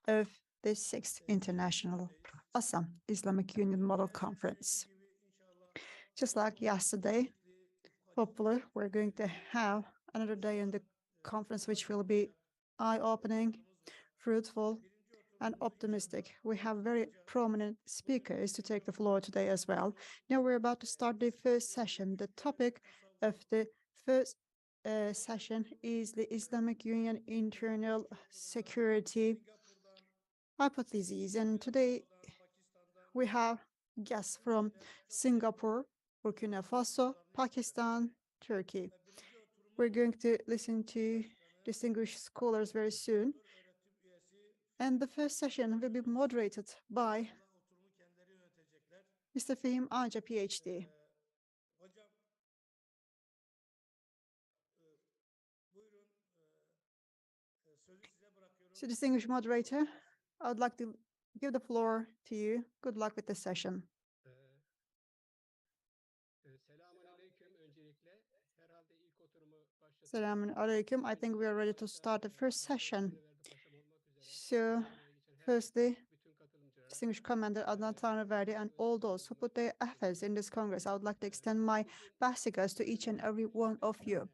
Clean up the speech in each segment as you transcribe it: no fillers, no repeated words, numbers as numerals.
of the 6th International Assam Islamic Union Model Conference. Just like yesterday, hopefully we're going to have another day in the conference which will be eye-opening, fruitful, and optimistic. We have very prominent speakers to take the floor today as well. Now we're about to start the first session. The topic of the first session is the Islamic Union internal security hypotheses. And today we have guests from Singapore, Burkina Faso, Pakistan, Turkey. We're going to listen to distinguished scholars very soon. And the first session will be moderated by Mr. Fehim Aca, PhD. So, distinguished moderator, I would like to give the floor to you. Good luck with the session. Selamun Aleyküm. I think we are ready to start the first session. So, firstly, distinguished Commander Adnan Tanrıverdi and all those who put their efforts in this Congress, I would like to extend my best regards to each and every one of you.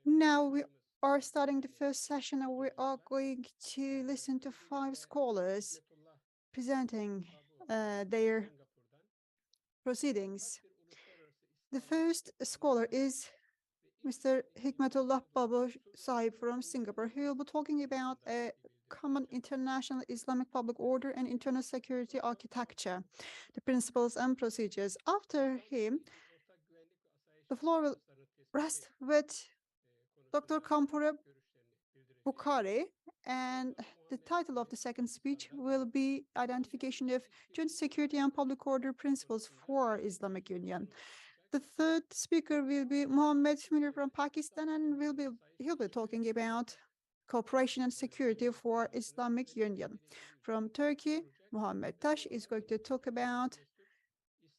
Now we are starting the first session and we are going to listen to 5 scholars presenting their proceedings. The first scholar is Mr. Hikmetullah Baba Sahib from Singapore. He will be talking about a common international Islamic public order and internal security architecture, the principles and procedures. After him, the floor will rest with Dr. Kampure Bukhari, and the title of the second speech will be Identification of Joint Security and Public Order Principles for Islamic Union. The third speaker will be Mohammed Munir from Pakistan, and he'll be talking about cooperation and security for Islamic Union. From Turkey, Mohammed Tash is going to talk about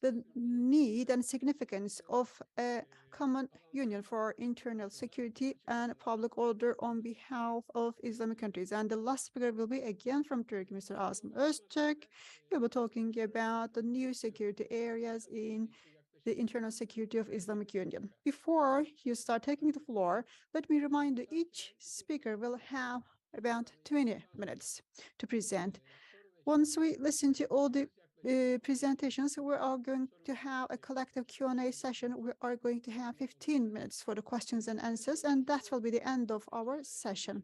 the need and significance of a common union for internal security and public order on behalf of Islamic countries. And the last speaker will be again from Turkey, Mr. Asım Öztürk. He'll be talking about the new security areas in the internal security of Islamic Union. Before you start taking the floor, let me remind you each speaker will have about 20 minutes to present. Once we listen to all the presentations, we are going to have a collective Q&A session. We are going to have 15 minutes for the questions and answers, and that will be the end of our session.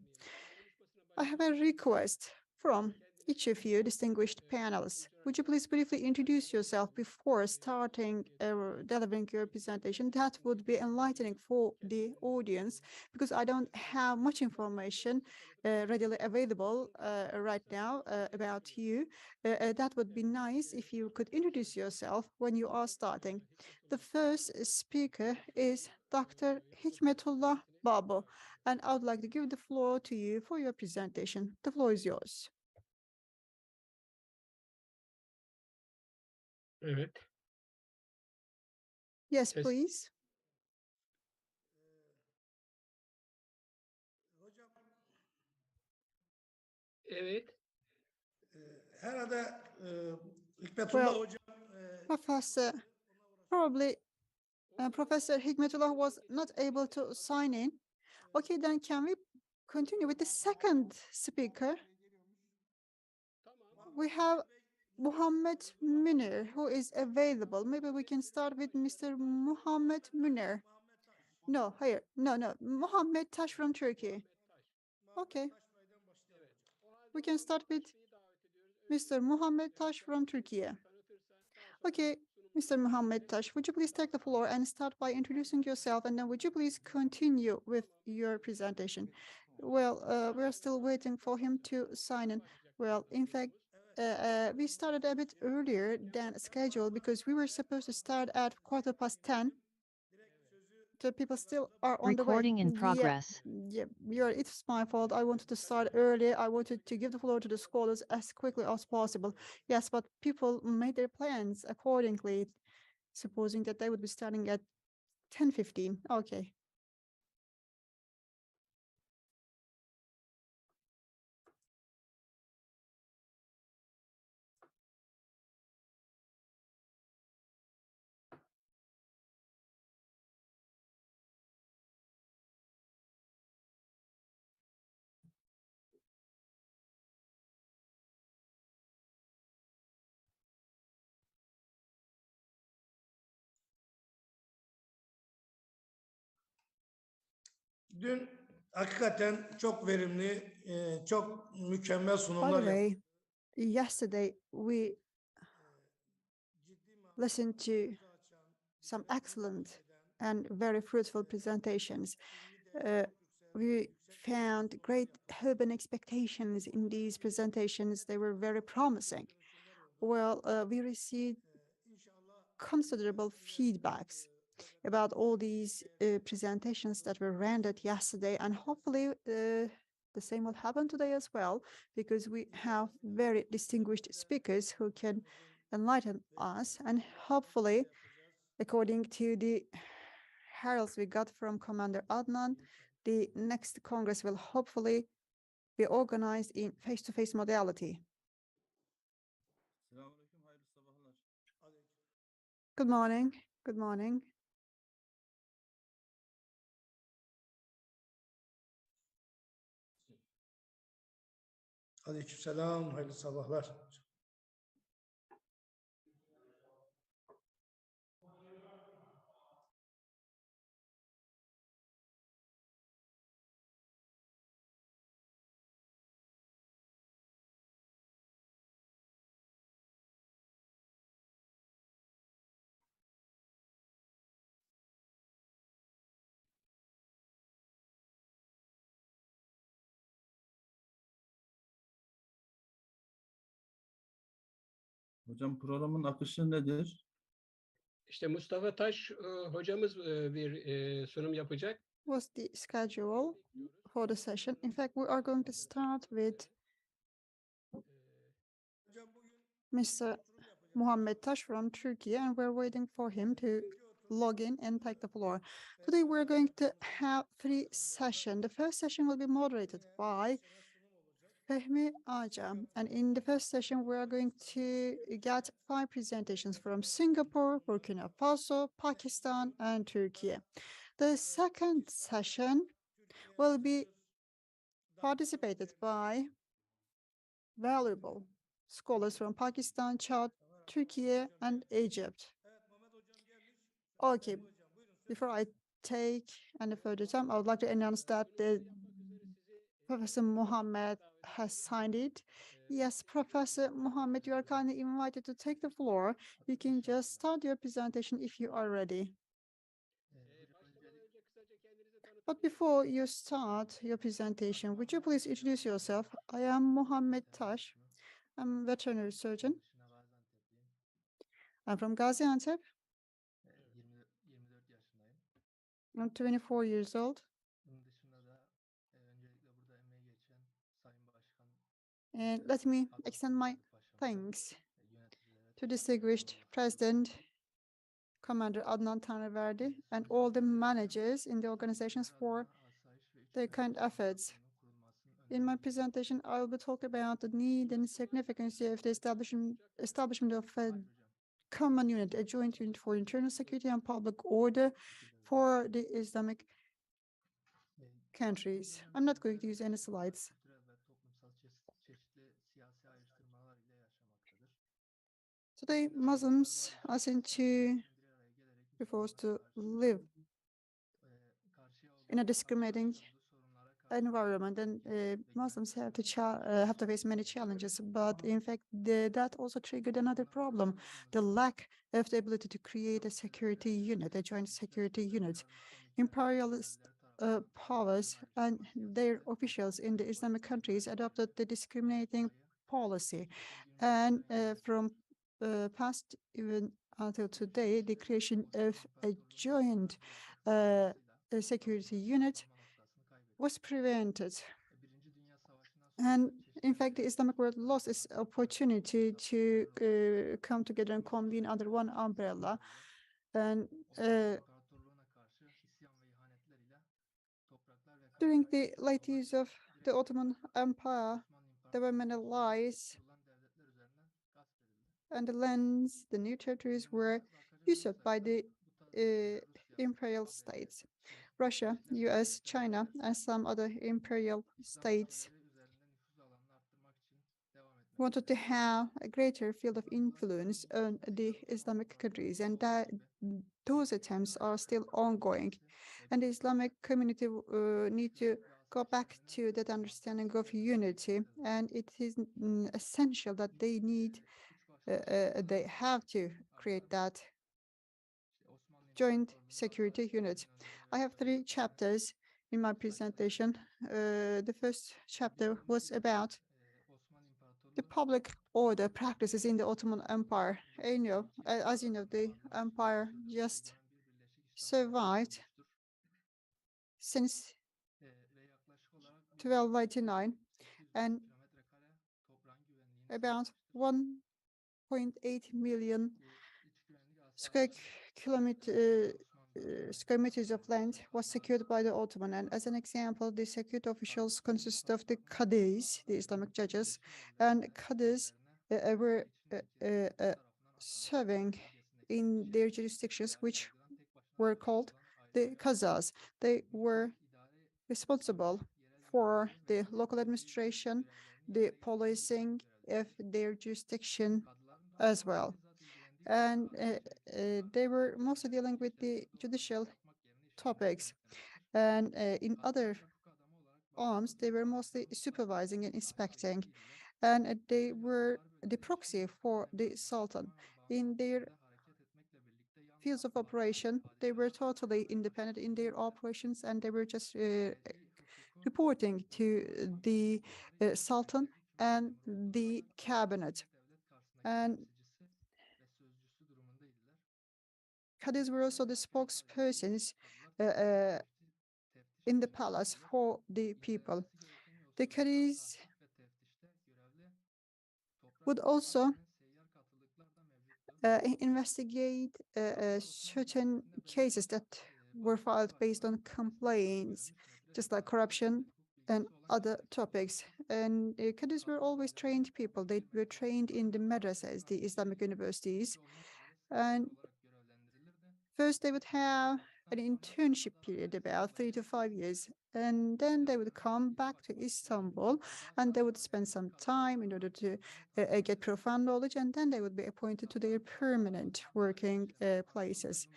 I have a request from each of you distinguished panelists. Would you please briefly introduce yourself before starting delivering your presentation? That would be enlightening for the audience because I don't have much information readily available right now about you. That would be nice if you could introduce yourself when you are starting. The first speaker is Dr. Hikmetullah Baba, and I would like to give the floor to you for your presentation. The floor is yours. Evet. Yes, please. Evet. Herhalde Hikmetullah Well, Hocam Professor, probably Professor Hikmetullah was not able to sign in. Okay, then can we continue with the second speaker? We have Muhammed Munir, who is available. Maybe we can start with Mr. Muhammed Munir. No, here. No. Muhammed Tash from Turkey. Okay. We can start with Mr. Muhammed Tash from Turkey. Okay, Mr. Muhammed Tash, would you please take the floor and start by introducing yourself, and then would you please continue with your presentation? Well, we're still waiting for him to sign in. Well, in fact, we started a bit earlier than scheduled because we were supposed to start at 10:15. The people still are on the way. Recording in progress. Yeah, it's my fault. I wanted to start early. I wanted to give the floor to the scholars as quickly as possible. Yes, but people made their plans accordingly, supposing that they would be starting at 10:15. Okay. Dün hakikaten çok verimli, çok mükemmel By the sunumlar yaptık. way, yesterday we listened to some excellent and very fruitful presentations. Uh, we found great hope and expectations in these presentations. They were very promising. Well, we received considerable feedbacks about all these presentations that were rendered yesterday, and hopefully the same will happen today as well, because we have very distinguished speakers who can enlighten us, and hopefully, according to the heralds we got from Commander Adnan, the next Congress will hopefully be organized in face-to-face modality. Good morning. Good morning. Aleykümselam, hayırlı sabahlar. Hocam programın akışı nedir? İşte Mustafa Taş hocamız bir sunum yapacak. What's the schedule for the session? In fact, we are going to start with Mr. Muhammed Tash from Turkey, and we're waiting for him to log in and take the floor. Today, we're going to have 3 sessions. The first session will be moderated by Fehmi Aja, and in the first session, we are going to get 5 presentations from Singapore, Burkina Faso, Pakistan, and Turkey. The second session will be participated by valuable scholars from Pakistan, Chad, Turkey, and Egypt. Okay, before I take any further time, I would like to announce that Professor Mohammed has signed it. Yes, Professor Mohammed, you are kindly invited to take the floor. You can just start your presentation if you are ready. But before you start your presentation, would you please introduce yourself? I am Mohammed Tash. I'm a veterinary surgeon. I'm from Gaziantep. I'm 24 years old. And let me extend my thanks to distinguished President, Commander Adnan Tanrıverdi, and all the managers in the organizations for their kind efforts. In my presentation, I will be talking about the need and significance of the establishment of a common unit, a joint unit for internal security and public order for the Islamic countries. I'm not going to use any slides. Today, Muslims are seen to be forced to live in a discriminating environment, and Muslims have to face many challenges. But in fact, that also triggered another problem: the lack of the ability to create a security unit, a joint security unit. Imperialist powers and their officials in the Islamic countries adopted the discriminating policy, and from past even until today, the creation of a joint security unit was prevented. And in fact, the Islamic world lost its opportunity to come together and convene under one umbrella. And during the late years of the Ottoman Empire, there were many lies, and the lands, the new territories were usurped by the imperial states. Russia, US, China, and some other imperial states wanted to have a greater field of influence on the Islamic countries, and that those attempts are still ongoing. And the Islamic community need to go back to that understanding of unity, and it is essential that they have to create that joint security unit. I have 3 chapters in my presentation. The first chapter was about the public order practices in the Ottoman Empire. As you know, the empire just survived since 1299, and about 1.8 million square kilometer square meters of land was secured by the Ottoman. And as an example, the secured officials consist of the Qadis, the Islamic judges, and Qadis were serving in their jurisdictions, which were called the Qazas. They were responsible for the local administration, the policing of their jurisdiction as well. And they were mostly dealing with the judicial topics. And in other arms, they were mostly supervising and inspecting. And they were the proxy for the Sultan. In their fields of operation, they were totally independent in their operations, and they were just reporting to the Sultan and the cabinet. And Qadis were also the spokespersons in the palace for the people. The Qadis would also investigate certain cases that were filed based on complaints, just like corruption and other topics. And Qadis were always trained people. They were trained in the madrasas, the Islamic universities. And first, they would have an internship period, about 3 to 5 years, and then they would come back to Istanbul, and they would spend some time in order to get profound knowledge, and then they would be appointed to their permanent working places.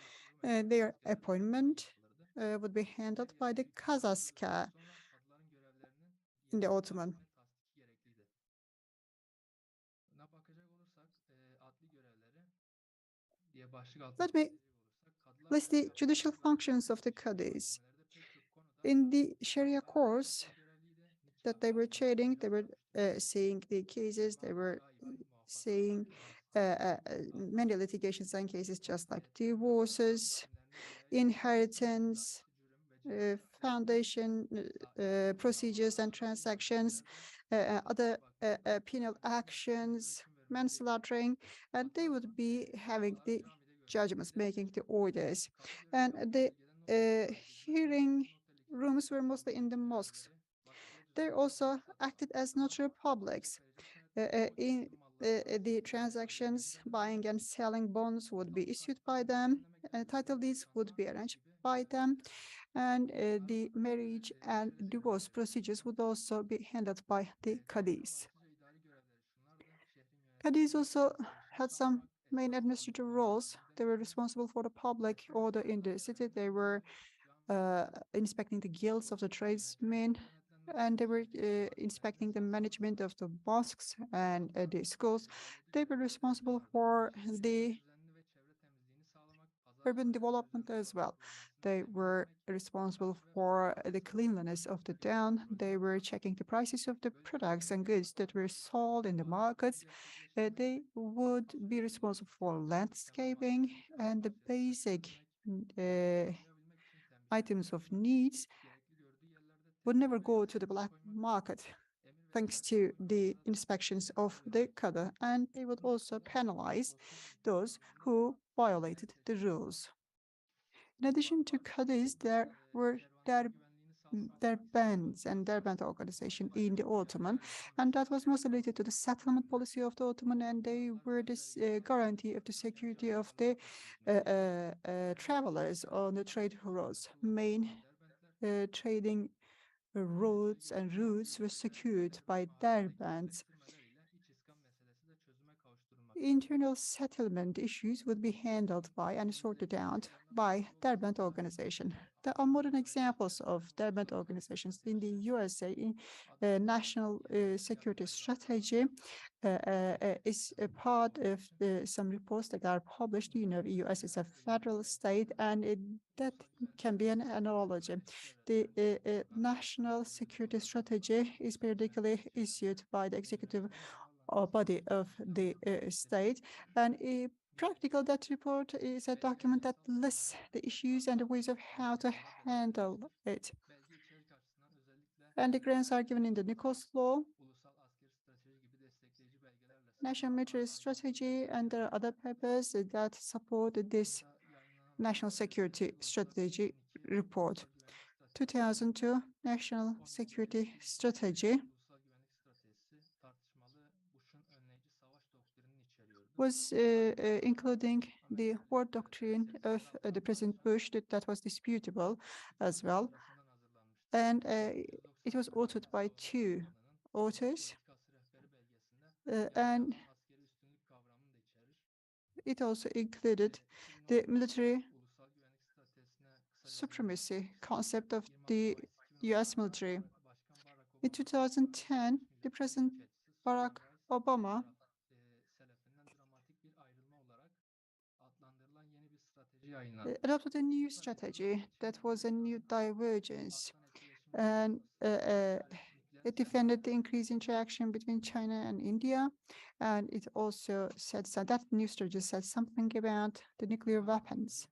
Their appointment would be handled by the Kazaska in the Ottoman. Let me list the judicial functions of the Qadis. In the Sharia course that they were trading, they were seeing the cases, they were seeing many litigations and cases, just like divorces, inheritance, foundation procedures and transactions, other penal actions, manslaughtering, and they would be having the judgments, making the orders. And the hearing rooms were mostly in the mosques. They also acted as notary publics. In the transactions, buying and selling bonds would be issued by them, title deeds would be arranged by them, and the marriage and divorce procedures would also be handled by the Qadis. Qadis also had some main administrative roles. They were responsible for the public order in the city. They were inspecting the guilds of the tradesmen, and they were inspecting the management of the mosques and the schools. They were responsible for the urban development as well. They were responsible for the cleanliness of the town. They were checking the prices of the products and goods that were sold in the markets. They would be responsible for landscaping and the basic items of needs would never go to the black market, thanks to the inspections of the Qada, and they would also penalize those who violated the rules. In addition to Qadis, there were bands and their band organization in the Ottoman, and that was most related to the settlement policy of the Ottoman, and they were this guarantee of the security of the travelers on the trade routes. Main trading roads and routes were secured by their bands. internal settlement issues would be handled by and sorted out by Derbent organization. There are modern examples of Derbent organizations in the USA. In national security strategy is a part of some reports that are published. You know, the US is a federal state, and that can be an analogy. The national security strategy is periodically issued by the executive or body of the state, and a practical that report is a document that lists the issues and the ways of how to handle it. And the grants are given in the Nichols Law, National Military Strategy, and there are other papers that support this National Security Strategy report. 2002 National Security Strategy was including the war doctrine of the President Bush that was disputable as well. And it was authored by two authors. And it also included the military supremacy concept of the US military. In 2010, the President Barack Obama adopted a new strategy that was a new divergence, and it defended the increased interaction between China and India, and it also said that new strategy said something about the nuclear weapons.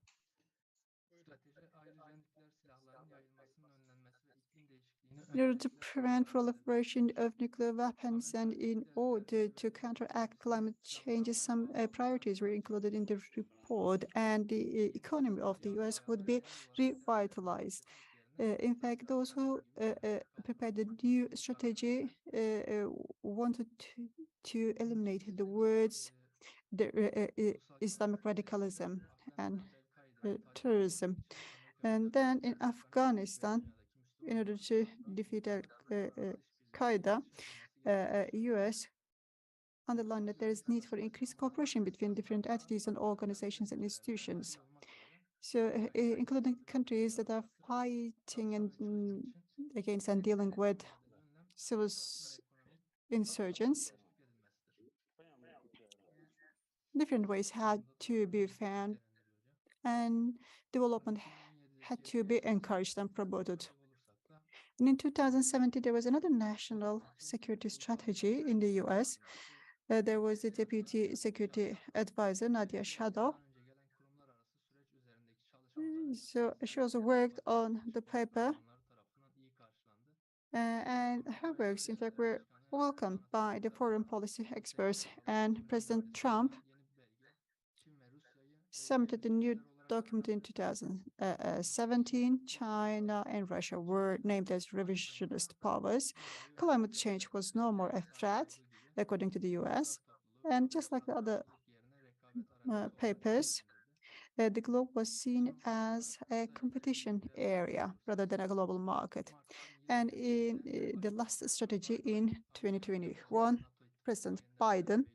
In order to prevent proliferation of nuclear weapons and in order to counteract climate change, some priorities were included in the report, and the economy of the US would be revitalized. In fact, those who prepared the new strategy wanted to eliminate the words Islamic radicalism and terrorism. And then in Afghanistan, in order to defeat Al-Qaeda, US underlined that there is need for increased cooperation between different entities and organizations and institutions. So including countries that are fighting and against and dealing with civil insurgents. Different ways had to be found, and development had to be encouraged and promoted. And in 2017, there was another national security strategy in the US. There was the Deputy Security Advisor, Nadia Shadow. So she also worked on the paper, and her works, in fact, were welcomed by the foreign policy experts, and President Trump submitted a new document in 2017. China and Russia were named as revisionist powers. Climate change was no more a threat, according to the US. And just like the other papers, the globe was seen as a competition area rather than a global market. And in the last strategy in 2021, President Biden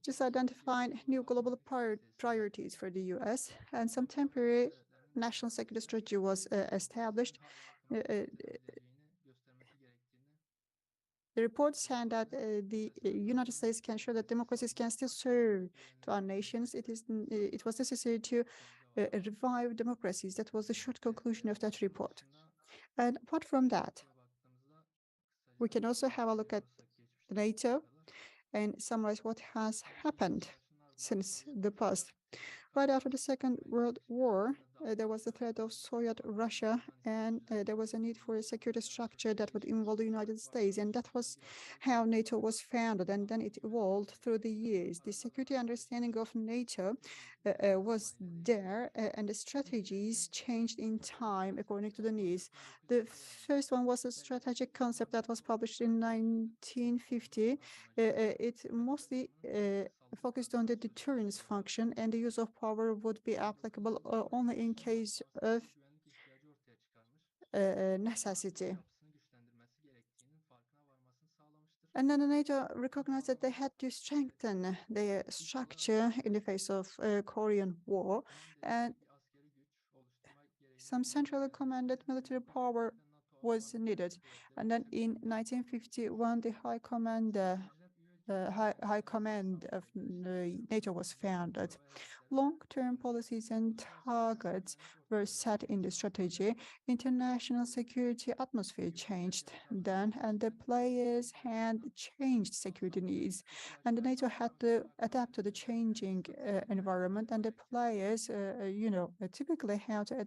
just identified new global priorities for the US, and some temporary national security strategy was established. The report said that the United States can show that democracies can still serve to our nations. It was necessary to revive democracies. That was the short conclusion of that report. And apart from that, we can also have a look at NATO and summarize what has happened since the past. Right after the Second World War, there was the threat of Soviet Russia, and there was a need for a security structure that would involve the United States, and that was how NATO was founded, and then it evolved through the years. The security understanding of NATO was there, and the strategies changed in time according to the needs. The first one was a strategic concept that was published in 1950. It mostly focused on the deterrence function, and the use of power would be applicable only in case of necessity. And then the NATO recognized that they had to strengthen their structure in the face of Korean War, and some centrally commanded military power was needed. And then in 1951, the High Command of NATO was founded. Long-term policies and targets were set in the strategy. International security atmosphere changed then, and the players had changed security needs. And the NATO had to adapt to the changing environment, and the players, typically have to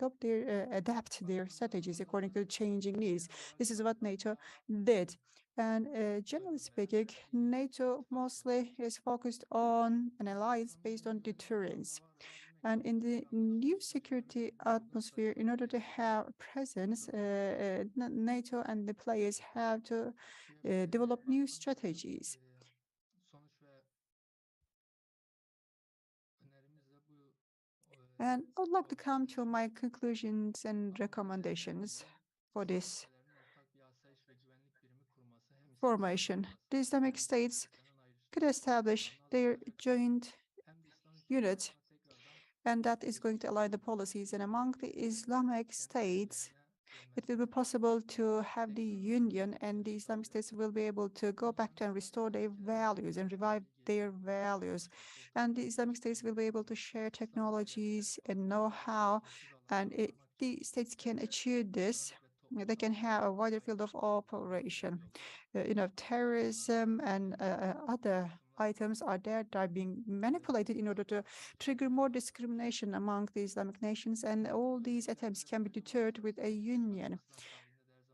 adapt their strategies according to the changing needs. This is what NATO did. And generally speaking, NATO mostly is focused on an alliance based on deterrence. And in the new security atmosphere, in order to have presence, NATO and the players have to develop new strategies. And I would like to come to my conclusions and recommendations for this formation. The Islamic States could establish their joint unit, and that is going to align the policies. And among the Islamic States, it will be possible to have the union, and the Islamic States will be able to go back to and restore their values and revive their values. And the Islamic States will be able to share technologies and know-how, and the states can achieve this. They can have a wider field of operation. Terrorism and other items are there that are being manipulated in order to trigger more discrimination among the Islamic nations, and all these attempts can be deterred with a union.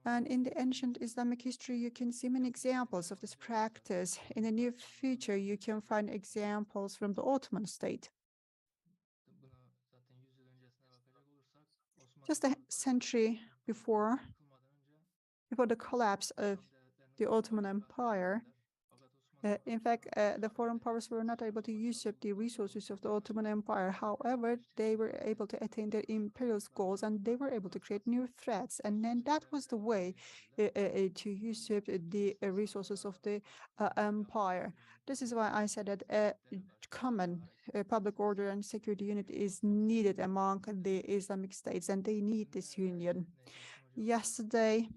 And in the ancient Islamic history, you can see many examples of this practice. In the near future, you can find examples from the Ottoman state. Just a century before the collapse of the Ottoman Empire, in fact, the foreign powers were not able to usurp the resources of the Ottoman Empire. However, they were able to attain their imperial goals, and they were able to create new threats. And then that was the way to usurp the resources of the empire. This is why I said that a common public order and security unit is needed among the Islamic states, and they need this union. Yesterday,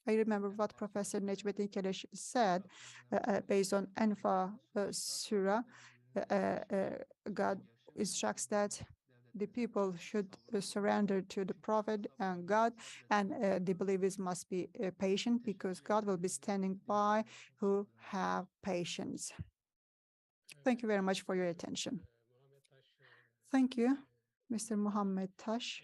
I remember what Professor Necmettin Keleş said based on Anfa Surah. God instructs that the people should surrender to the Prophet and God, and the believers must be patient, because God will be standing by who have patience. Thank you very much for your attention. Thank you, Mr. Muhammed Taş.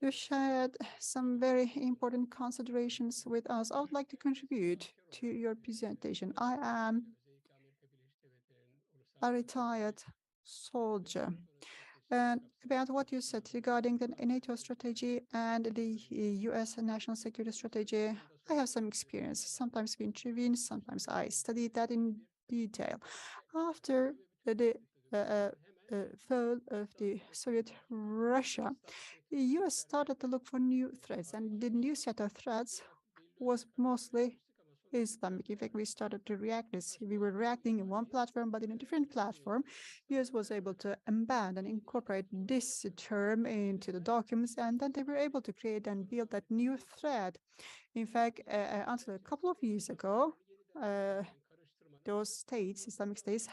You shared some very important considerations with us. I would like to contribute to your presentation. I am a retired soldier. And about what you said regarding the NATO strategy and the US national security strategy, I have some experience. Sometimes we intervene, sometimes I studied that in detail. After the fall of the Soviet Russia, the US started to look for new threats, and the new set of threats was mostly Islamic. In fact, we started to react this. We were reacting in one platform, but in a different platform. US was able to embed and incorporate this term into the documents, and then they were able to create and build that new threat. In fact, until a couple of years ago, those states, Islamic states,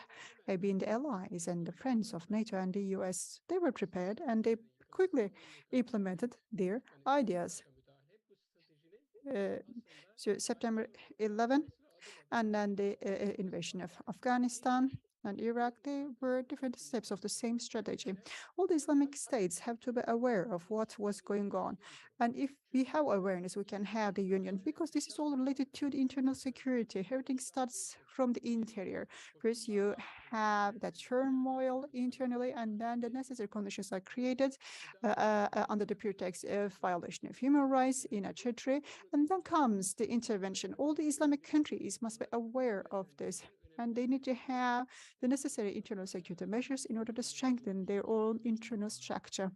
have been the allies and the friends of NATO and the US. They were prepared, and they quickly implemented their ideas. So September 11, and then the invasion of Afghanistan and Iraq, they were different steps of the same strategy. All the Islamic states have to be aware of what was going on. And if we have awareness, we can have the union, because this is all related to the internal security. Everything starts from the interior. First, you have that turmoil internally, and then the necessary conditions are created under the pretext of violation of human rights in a territory, and then comes the intervention. All the Islamic countries must be aware of this, and they need to have the necessary internal security measures in order to strengthen their own internal structure.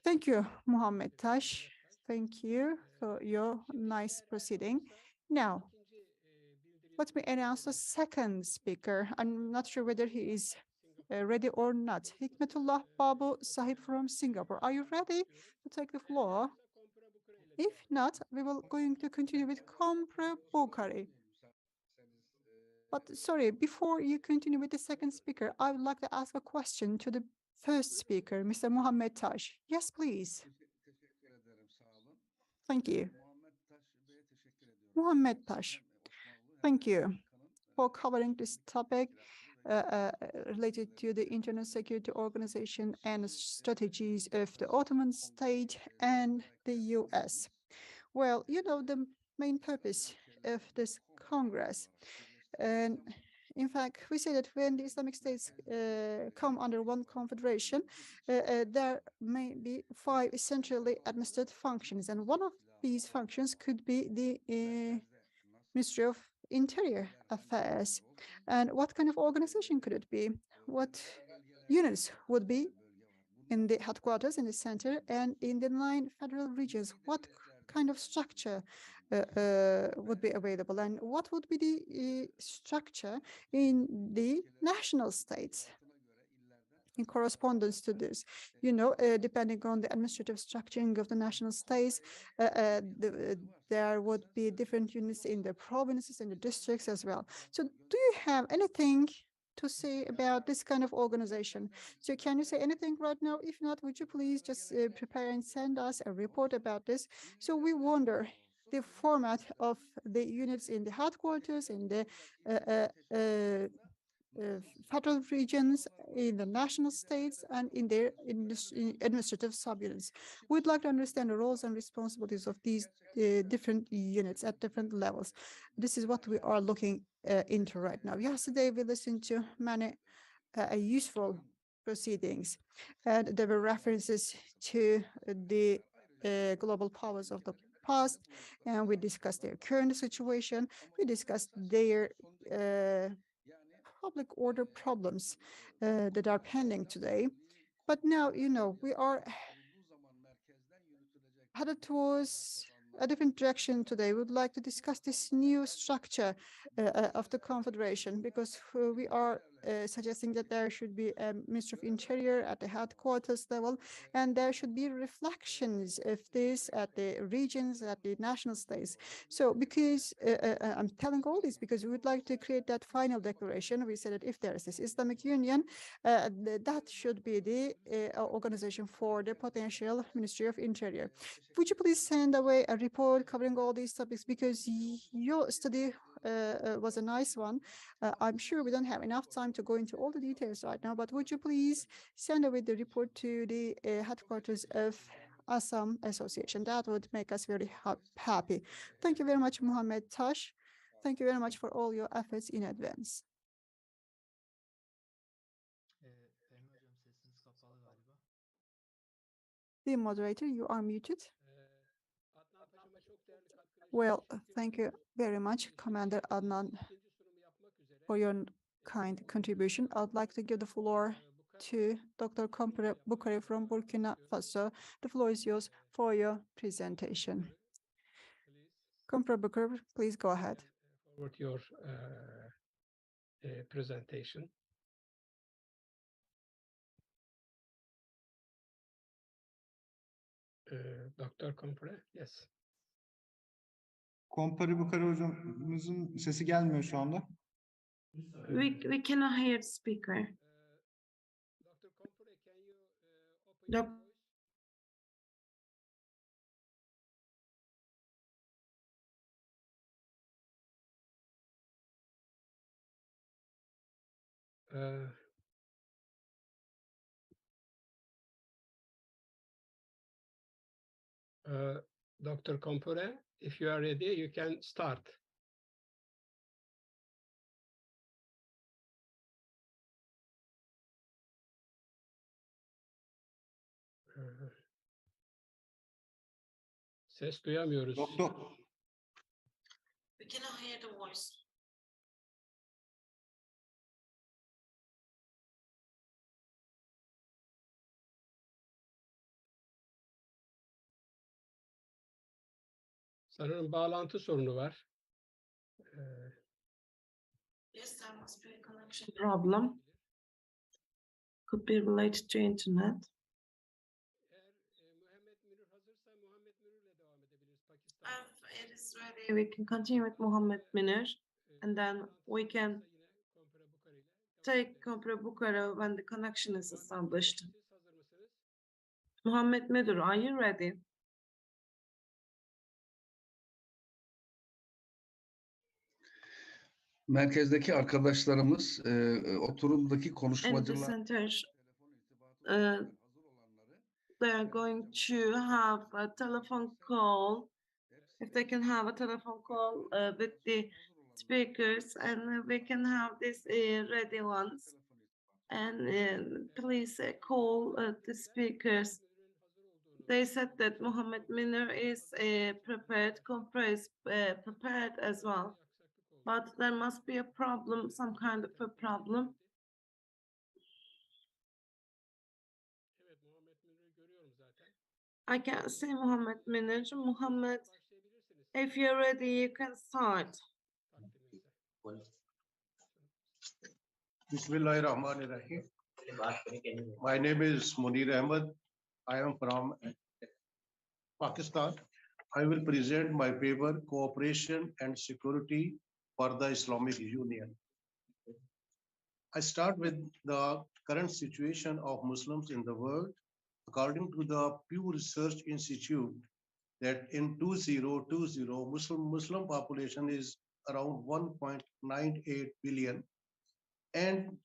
Thank you, Muhammed Taş. Thank you for your nice proceeding. Now, let me announce the second speaker. I'm not sure whether he is ready or not. Hikmetullah Babu Sahib from Singapore. Are you ready to take the floor? If not, we will going to continue with Kompre Bukhari. But sorry, before you continue with the second speaker, I would like to ask a question to the first speaker, Mr. Muhammed Tash. Yes, please. Thank you. Muhammed Tash, thank you for covering this topic related to the Internal Security Organization and strategies of the Ottoman state and the US. Well, you know, the main purpose of this Congress. And in fact, we say that when the Islamic states come under one confederation, there may be 5 centrally administered functions. And one of these functions could be the Ministry of Interior Affairs. And what kind of organization could it be? What units would be in the headquarters, in the center, and in the 9 federal regions? What kind of structure would be available, and what would be the structure in the national states in correspondence to this? You know, depending on the administrative structuring of the national states, there would be different units in the provinces and the districts as well. So do you have anything to say about this kind of organization? So can you say anything right now? If not, would you please just prepare and send us a report about this? So we wonder the format of the units in the headquarters, in the federal regions, in the national states, and in their administrative subunits. We'd like to understand the roles and responsibilities of these different units at different levels. This is what we are looking into right now. Yesterday, we listened to many useful proceedings, and there were references to the global powers of the past, and we discussed their current situation. We discussed their public order problems that are pending today. But now, you know, we are headed towards a different direction today. We would like to discuss this new structure of the Confederation, because we are suggesting that there should be a Minister of Interior at the headquarters level, and there should be reflections of this at the regions, at the national states. So because I'm telling all this because we would like to create that final declaration. We said that if there is this Islamic Union, that should be the organization for the potential Ministry of Interior. Would you please send away a report covering all these topics, because your study was a nice one. I'm sure we don't have enough time to go into all the details right now, but would you please send away the report to the headquarters of Assam Association? That would make us very happy. Thank you very much, Muhammed Tash. Thank you very much for all your efforts in advance. The moderator, you are muted. Well, thank you very much, Commander Adnan, for your kind contribution. I'd like to give the floor to Dr. Kompre Bukhari from Burkina Faso. The floor is yours for your presentation. Kompre Bukhari, please go ahead. Forward your presentation. Dr. Kompre, yes. Kompari Bukhari hocamızın sesi gelmiyor şu anda. We cannot hear the speaker. Dr. Kompre, can you open your voice? Dr. Kompore, if you are ready, you can start. Ses duyamıyoruz. Doktor. We cannot hear the voice. Sanırım bağlantı sorunu var. Yes, there must be a connection. Problem could be related to internet. Eğer Muhammed Münir hazırsa Muhammed Münir'le devam edebiliriz Pakistan. It is ready. We can continue with Muhammed Münir, and then we can take Kompre Bukhara when the connection is established. Siz hazır mısınız? Muhammed Münir, are you ready? Merkezdeki arkadaşlarımız oturumdaki In the konuşmacılar center, telefon irtibatı hazır olanları they are going to have a telephone call. If they can have a telephone call with the speakers, and we can have this ready ones. And please call the speakers. They said that Muhammed Münir is prepared, Kompre is prepared as well. But there must be a problem, some kind of a problem. Evet, Muhammed Münir'i görüyorum zaten. I can see Muhammed Münir. Muhammed, Başlayabilirsiniz if you're ready, you can start. takdiminize. Bismillahirrahmanirrahim. My name is Munir Ahmed. I am from Pakistan. I will present my paper, Cooperation and Security for the Islamic Union. I start with the current situation of Muslims in the world. According to the Pew Research Institute, that in 2020, Muslim population is around 1.98 billion. And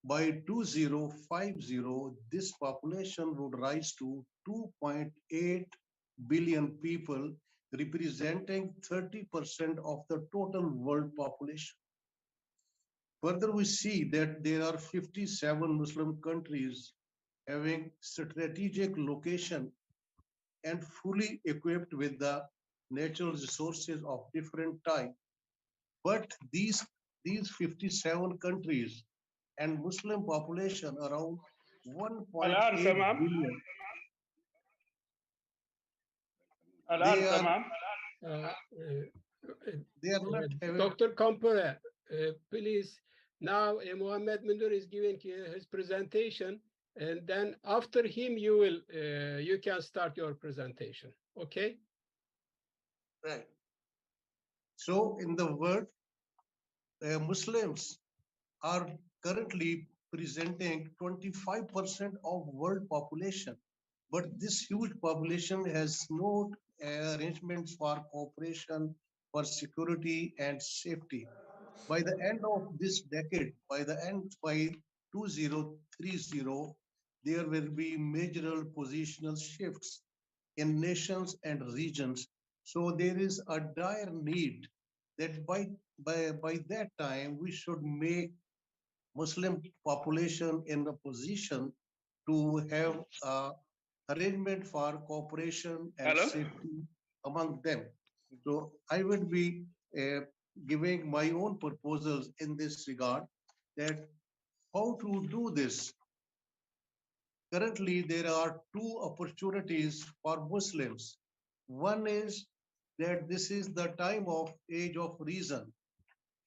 by 2050, this population would rise to 2.8 billion people, representing 30% of the total world population. Further, we see that there are 57 Muslim countries having strategic location and fully equipped with the natural resources of different type. But these 57 countries and Muslim population around 1.8 billion. They are not having. Dr. Kampore, please, now Muhammed Münir is giving his presentation, and then after him you can start your presentation. Okay? Right. So in the world, Muslims are currently presenting 25% of world population, but this huge population has no arrangements for cooperation, for security and safety. By the end of this decade, by 2030, there will be major positional shifts in nations and regions. So there is a dire need that by that time, we should make Muslim population in a position to have arrangement for cooperation and safety among them. So I would be giving my own proposals in this regard, that how to do this. Currently, there are two opportunities for Muslims. One is that this is the time of age of reason.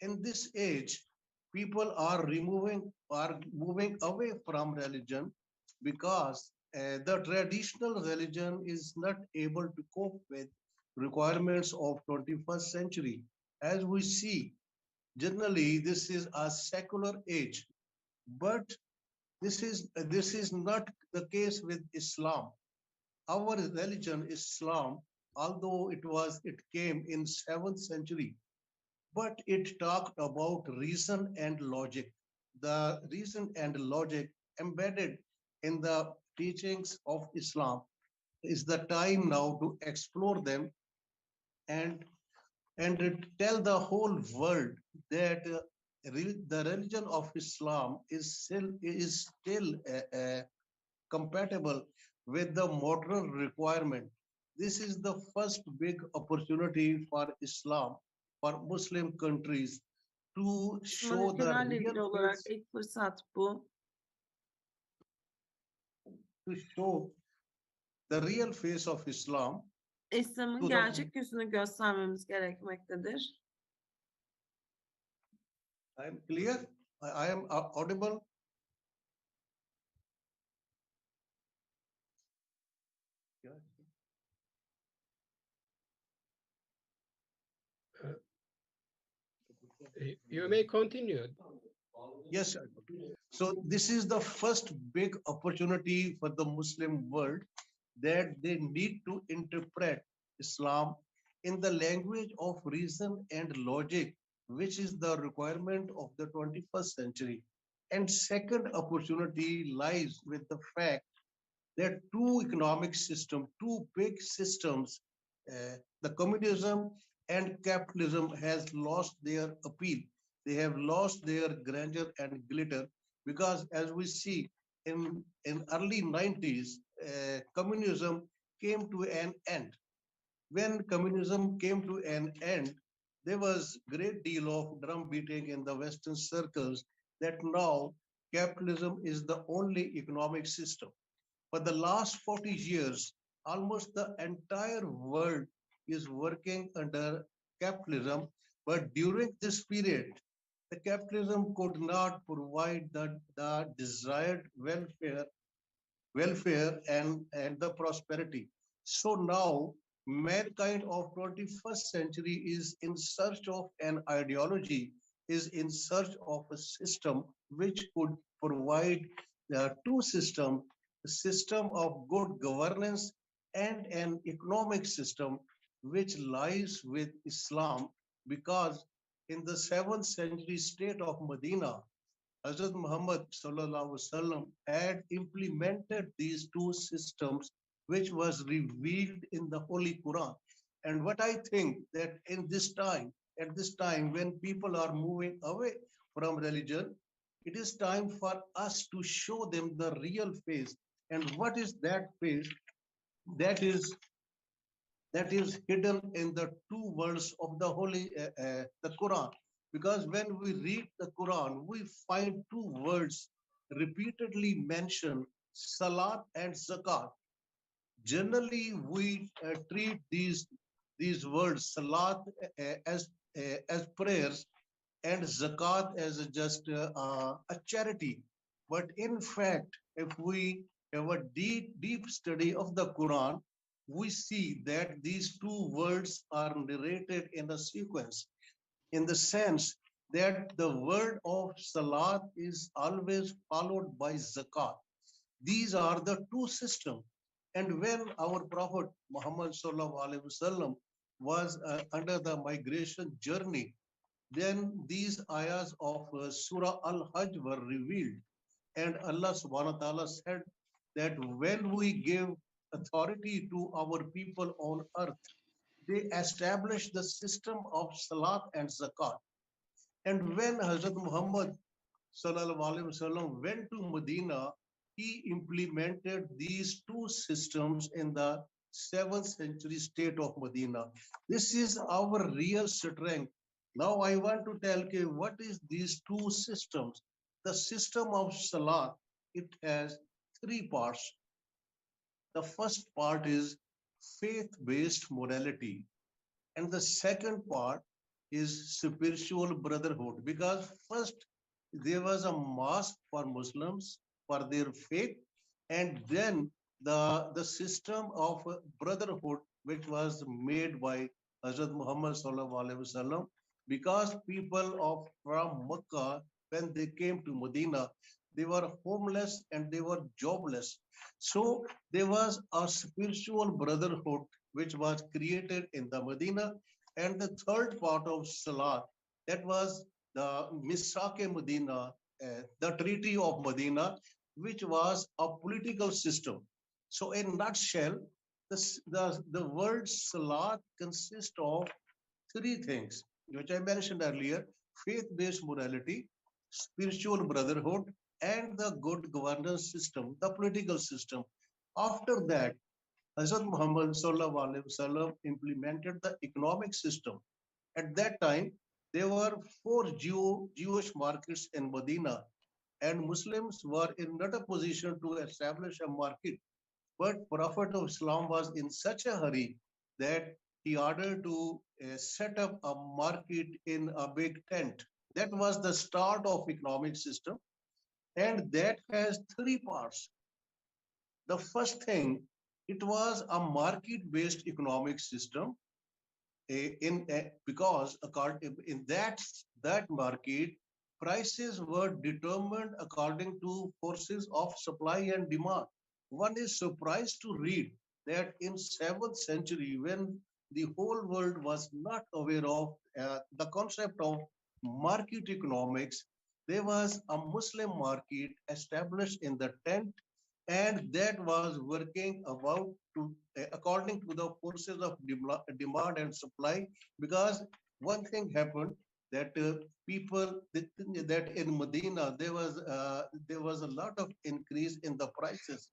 In this age, people are moving away from religion because the traditional religion is not able to cope with requirements of 21st century. As we see, generally, this is a secular age, but this is not the case with Islam. Our religion, Islam, although it came in 7th century, but it talked about reason and logic. The reason and logic embedded in the teachings of Islam is the time now to explore them and tell the whole world that the religion of Islam is still compatible with the modern requirement. This is the first big opportunity for Islam, for Muslim countries to show the Monetörlerle ilgili olarak real ilk fırsat bu. to show the real face of Islam İslam'ın To the- gerçek yüzünü göstermemiz gerekmektedir. I am clear? I am audible? You may continue. Yes, sir. So this is the first big opportunity for the Muslim world that they need to interpret Islam in the language of reason and logic, which is the requirement of the 21st century. And second opportunity lies with the fact that two economic systems, two big systems, the communism and capitalism has lost their appeal. They have lost their grandeur and glitter because as we see in early 90s, communism came to an end. When communism came to an end, there was great deal of drum beating in the Western circles that now capitalism is the only economic system. For the last 40 years, almost the entire world is working under capitalism. But during this period, the capitalism could not provide the desired welfare and the prosperity. So now mankind of 21st century is in search of an ideology, is in search of a system which could provide the two system, a system of good governance and an economic system which lies with Islam because in the 7th century state of Medina, Hazrat Muhammad sallallahu alaihi wasallam had implemented these two systems, which was revealed in the Holy Quran. And what I think that in this time, at this time when people are moving away from religion, it is time for us to show them the real face. And what is that face? That is that is hidden in the two words of the the Quran. Because when we read the Quran, we find two words repeatedly mentioned, salat and zakat. Generally, we treat these words, salat as prayers and zakat as a charity. But in fact, if we have a deep study of the Quran, we see that these two words are narrated in a sequence, in the sense that the word of salat is always followed by zakat. These are the two systems. And when our Prophet Muhammad Sallallahu Alaihi Wasallam was under the migration journey, then these ayahs of Surah Al-Hajj were revealed. And Allah subhanahu wa ta'ala said that when we give authority to our people on earth, they established the system of Salat and Zakat. And when Hazrat Muhammad sallallahu alaihi wasallam went to Medina, he implemented these two systems in the 7th century state of Medina. This is our real strength. Now I want to tell you what is these two systems. The system of Salat, it has three parts. The first part is faith-based morality. And the second part is spiritual brotherhood. Because first there was a mosque for Muslims for their faith, and then the system of brotherhood which was made by Hazrat Muhammad sallallahu alaihi wasallam, because people of from Mecca when they came to Medina, they were homeless and they were jobless. So there was a spiritual brotherhood which was created in the Medina. And the third part of Salat, that was the Misake Medina, the Treaty of Medina, which was a political system. So in nutshell, the word Salat consists of three things, which I mentioned earlier: faith-based morality, spiritual brotherhood, and the good governance system, the political system. After that, Hazrat Muhammad Sallallahu Alaihi Wasallam implemented the economic system. At that time, there were four Jewish markets in Medina, and Muslims were in not a position to establish a market. But Prophet of Islam was in such a hurry that he ordered to set up a market in a big tent. That was the start of economic system, and that has three parts. The first thing, it was a market-based economic system because in that market, prices were determined according to forces of supply and demand. One is surprised to read that in 7th century, when the whole world was not aware of the concept of market economics, there was a Muslim market established in the tent, and that was working about to according to the forces of demand and supply. Because one thing happened, that people that in Medina there was a lot of increase in the prices,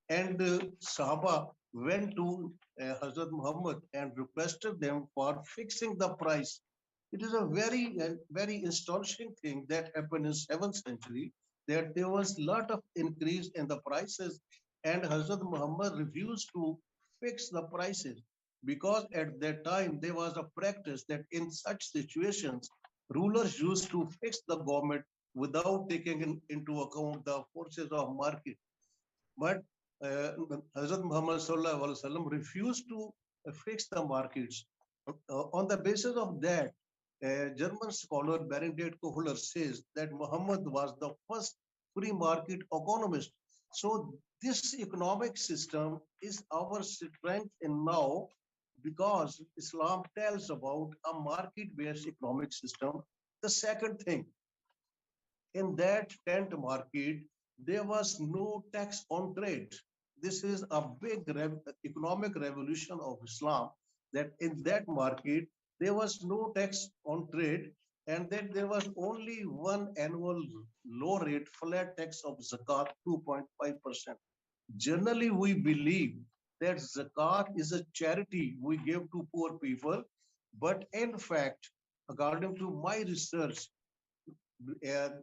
and Sahaba went to Hazrat Muhammad and requested them for fixing the price. It is a very astonishing thing that happened in 7th century, that there was a lot of increase in the prices, and Hazrat Muhammad refused to fix the prices, because at that time there was a practice that in such situations, rulers used to fix the government without taking into account the forces of market. But Hazrat Muhammad Sallallahu Alaihi Wasallam refused to fix the markets. On the basis of that, German scholar Bernadette Kohler says that Muhammad was the first free market economist. So this economic system is our strength in now, because Islam tells about a market-based economic system. The second thing, in that tent market, there was no tax on trade. This is a big economic revolution of Islam, that in that market, there was no tax on trade, and that there was only one annual low rate flat tax of zakat, 2.5%. Generally, we believe that zakat is a charity we give to poor people, but in fact, according to my research,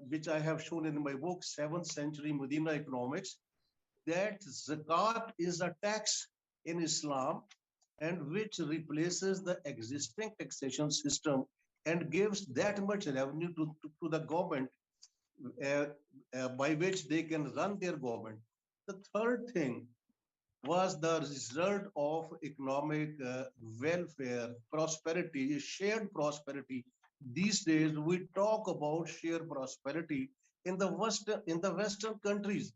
which I have shown in my book, 7th century Medina economics, that zakat is a tax in Islam, and which replaces the existing taxation system and gives that much revenue to the government, uh, by which they can run their government. The third thing was the result of economic welfare, prosperity, shared prosperity. These days, we talk about shared prosperity in the Western countries.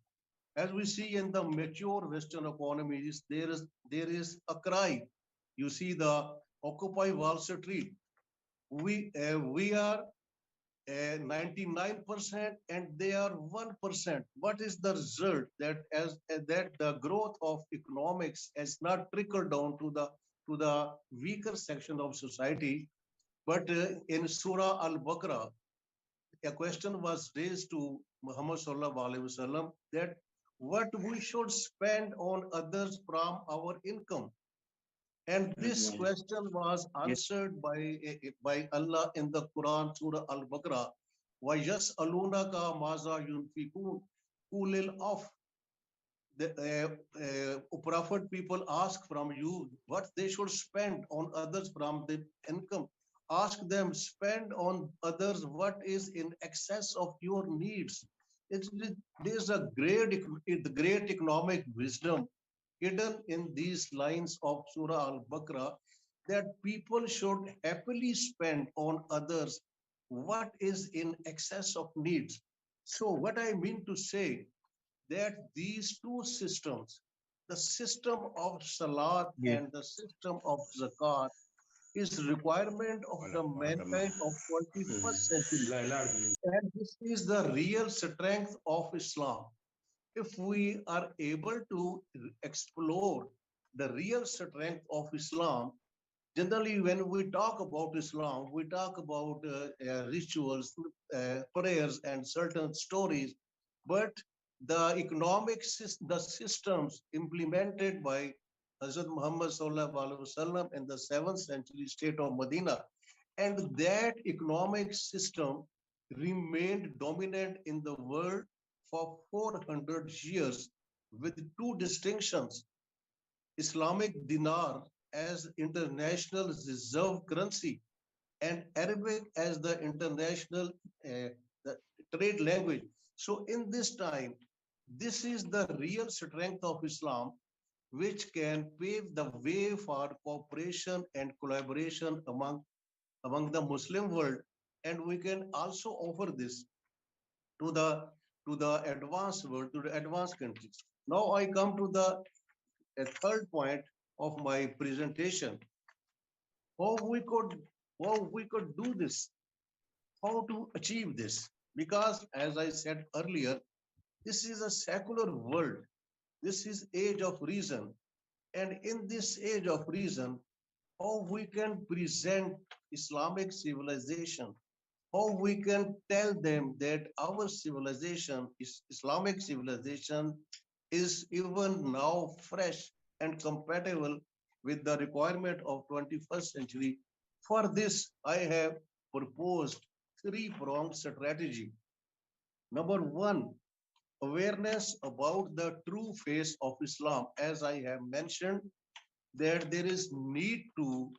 As we see in the mature Western economies, there is a cry. You see the Occupy Wall Street. We are 99% and they are 1%. What is the result? That the growth of economics has not trickled down to the weaker section of society. But in Surah Al-Baqarah, a question was raised to Muhammad Sallallahu Alaihi Wasallam, that what we should spend on others from our income. And this question was answered by Allah in the Quran, Surah Al-Baqarah. وَيَسْأَلُونَكَ مَاذَا يُنْفِقُونَ قُلِ الْعَفْوَ. The Prophet, people ask from you what they should spend on others from the income. Ask them, spend on others what is in excess of your needs. There's a great economic wisdom hidden in these lines of Surah Al-Baqarah, that people should happily spend on others what is in excess of needs. So what I mean to say, that these two systems, the system of Salat and the system of Zakat, is requirement of the mankind of 21st century. And this is the real strength of Islam. If we are able to explore the real strength of Islam, generally when we talk about Islam, we talk about rituals, prayers, and certain stories, but the the systems implemented by Hazrat Muhammad Sallallahu Alaihi Wasallam in the 7th century state of Medina, and that economic system remained dominant in the world for 400 years, with two distinctions: Islamic dinar as international reserve currency and Arabic as the international the trade language. So in this time, this is the real strength of Islam, which can pave the way for cooperation and collaboration among the Muslim world. And we can also offer this to the advanced world, to the advanced countries. Now I come to the third point of my presentation. How we could do this, how to achieve this. Because as I said earlier, this is a secular world. This is age of reason. And in this age of reason, how we can present Islamic civilization, how we can tell them that our civilization, Islamic civilization, is even now fresh and compatible with the requirement of 21st century. For this, I have proposed three-pronged strategy. Number one, awareness about the true face of Islam. As I have mentioned, that there is need to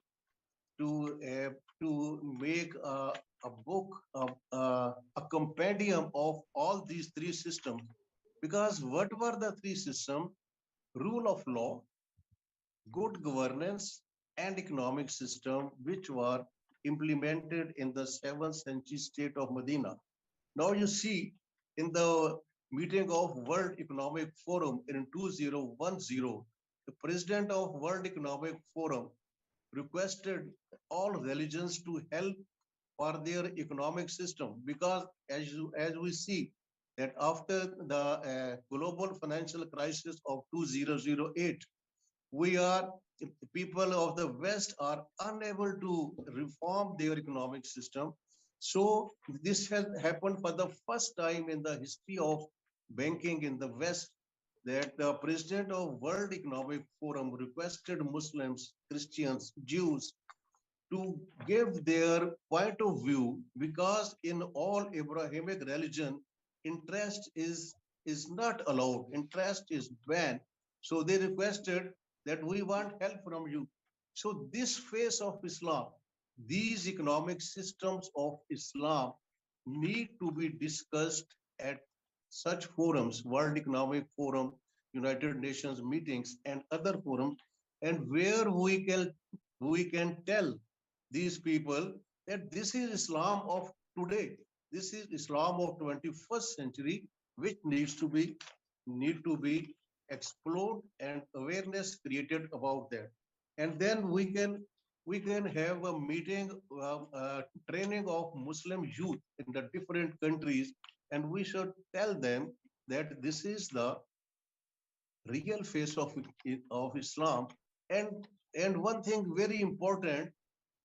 make a book, a compendium of all these three systems. Because what were the three systems? Rule of law, good governance, and economic system, which were implemented in the 7th century state of Medina. Now you see in the meeting of World Economic Forum in 2010, the president of World Economic Forum requested all religions to help for their economic system, because as we see that after the global financial crisis of 2008, we are people of the West are unable to reform their economic system. So this has happened for the first time in the history of banking in the West, that the president of World Economic Forum requested Muslims, Christians, Jews to give their point of view, because in all Abrahamic religion, interest is not allowed, interest is banned. So they requested that we want help from you. So this phase of Islam, these economic systems of Islam need to be discussed at such forums, World Economic Forum, United Nations meetings, and other forums, and where we can tell these people that this is Islam of today. This is Islam of 21st century, which need to be explored and awareness created about that. And then we can have a meeting, training of Muslim youth in the different countries, and we should tell them that this is the real face of Islam. And one thing very important,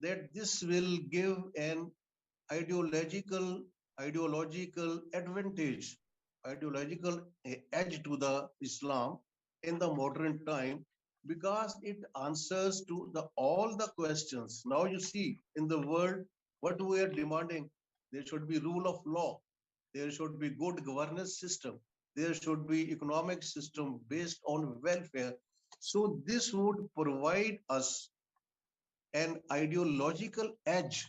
that this will give an ideological ideological advantage, ideological edge to the Islam in the modern time, because it answers to all the questions. Now you see in the world what we are demanding: there should be rule of law, there should be good governance system, there should be economic system based on welfare. So this would provide us an ideological edge,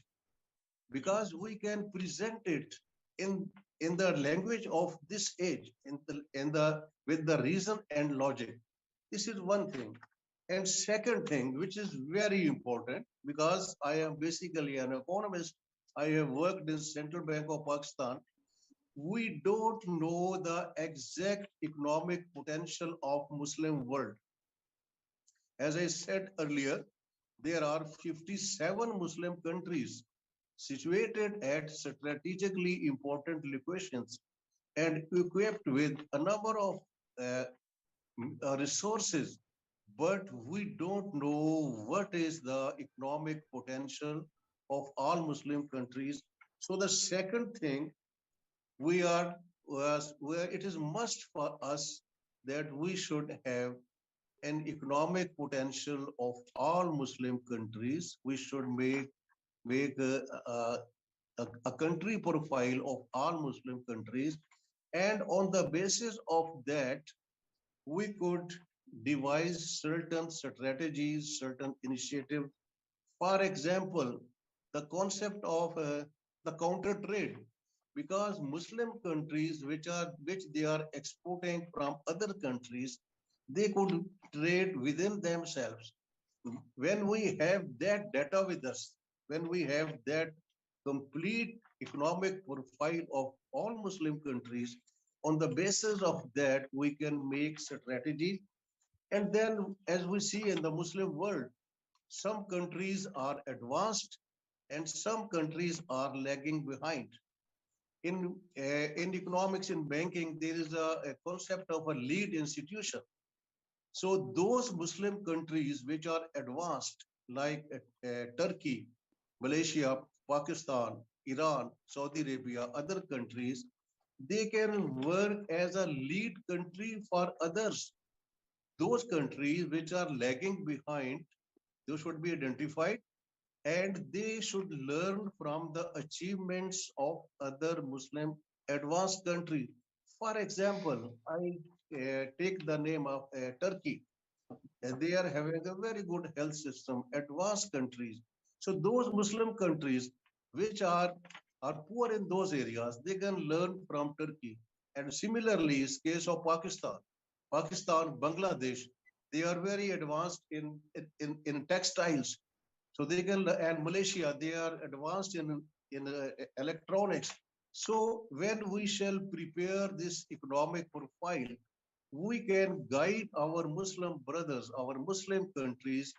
because we can present it in the language of this age, in the with the reason and logic. This is one thing. And second thing, which is very important, because I am basically an economist, I have worked in Central Bank of Pakistan. We don't know the exact economic potential of Muslim world. As I said earlier, there are 57 Muslim countries situated at strategically important locations and equipped with a number of uh, resources, but we don't know what is the economic potential of all Muslim countries. So the second thing, we are where it is must for us that we should have an economic potential of all Muslim countries. We should make a country profile of all Muslim countries, and on the basis of that, we could devise certain strategies, certain initiative. For example, the concept of the counter trade, because Muslim countries which they are exporting from other countries, they could trade within themselves. When we have that data with us, when we have that complete economic profile of all Muslim countries, on the basis of that, we can make strategies. And then, as we see in the Muslim world, some countries are advanced and some countries are lagging behind. In economics, in banking, there is a concept of a lead institution. So those Muslim countries which are advanced, like Turkey, Malaysia, Pakistan, Iran, Saudi Arabia, other countries, they can work as a lead country for others. Those countries which are lagging behind, those should be identified and they should learn from the achievements of other Muslim advanced countries. For example, I take the name of Turkey. They are having a very good health system, advanced countries. So those Muslim countries which are poor in those areas, they can learn from Turkey. And similarly, is case of Pakistan. Pakistan, Bangladesh, they are very advanced in textiles. So they can, and Malaysia, they are advanced in electronics. So when we shall prepare this economic profile, we can guide our Muslim brothers, our Muslim countries,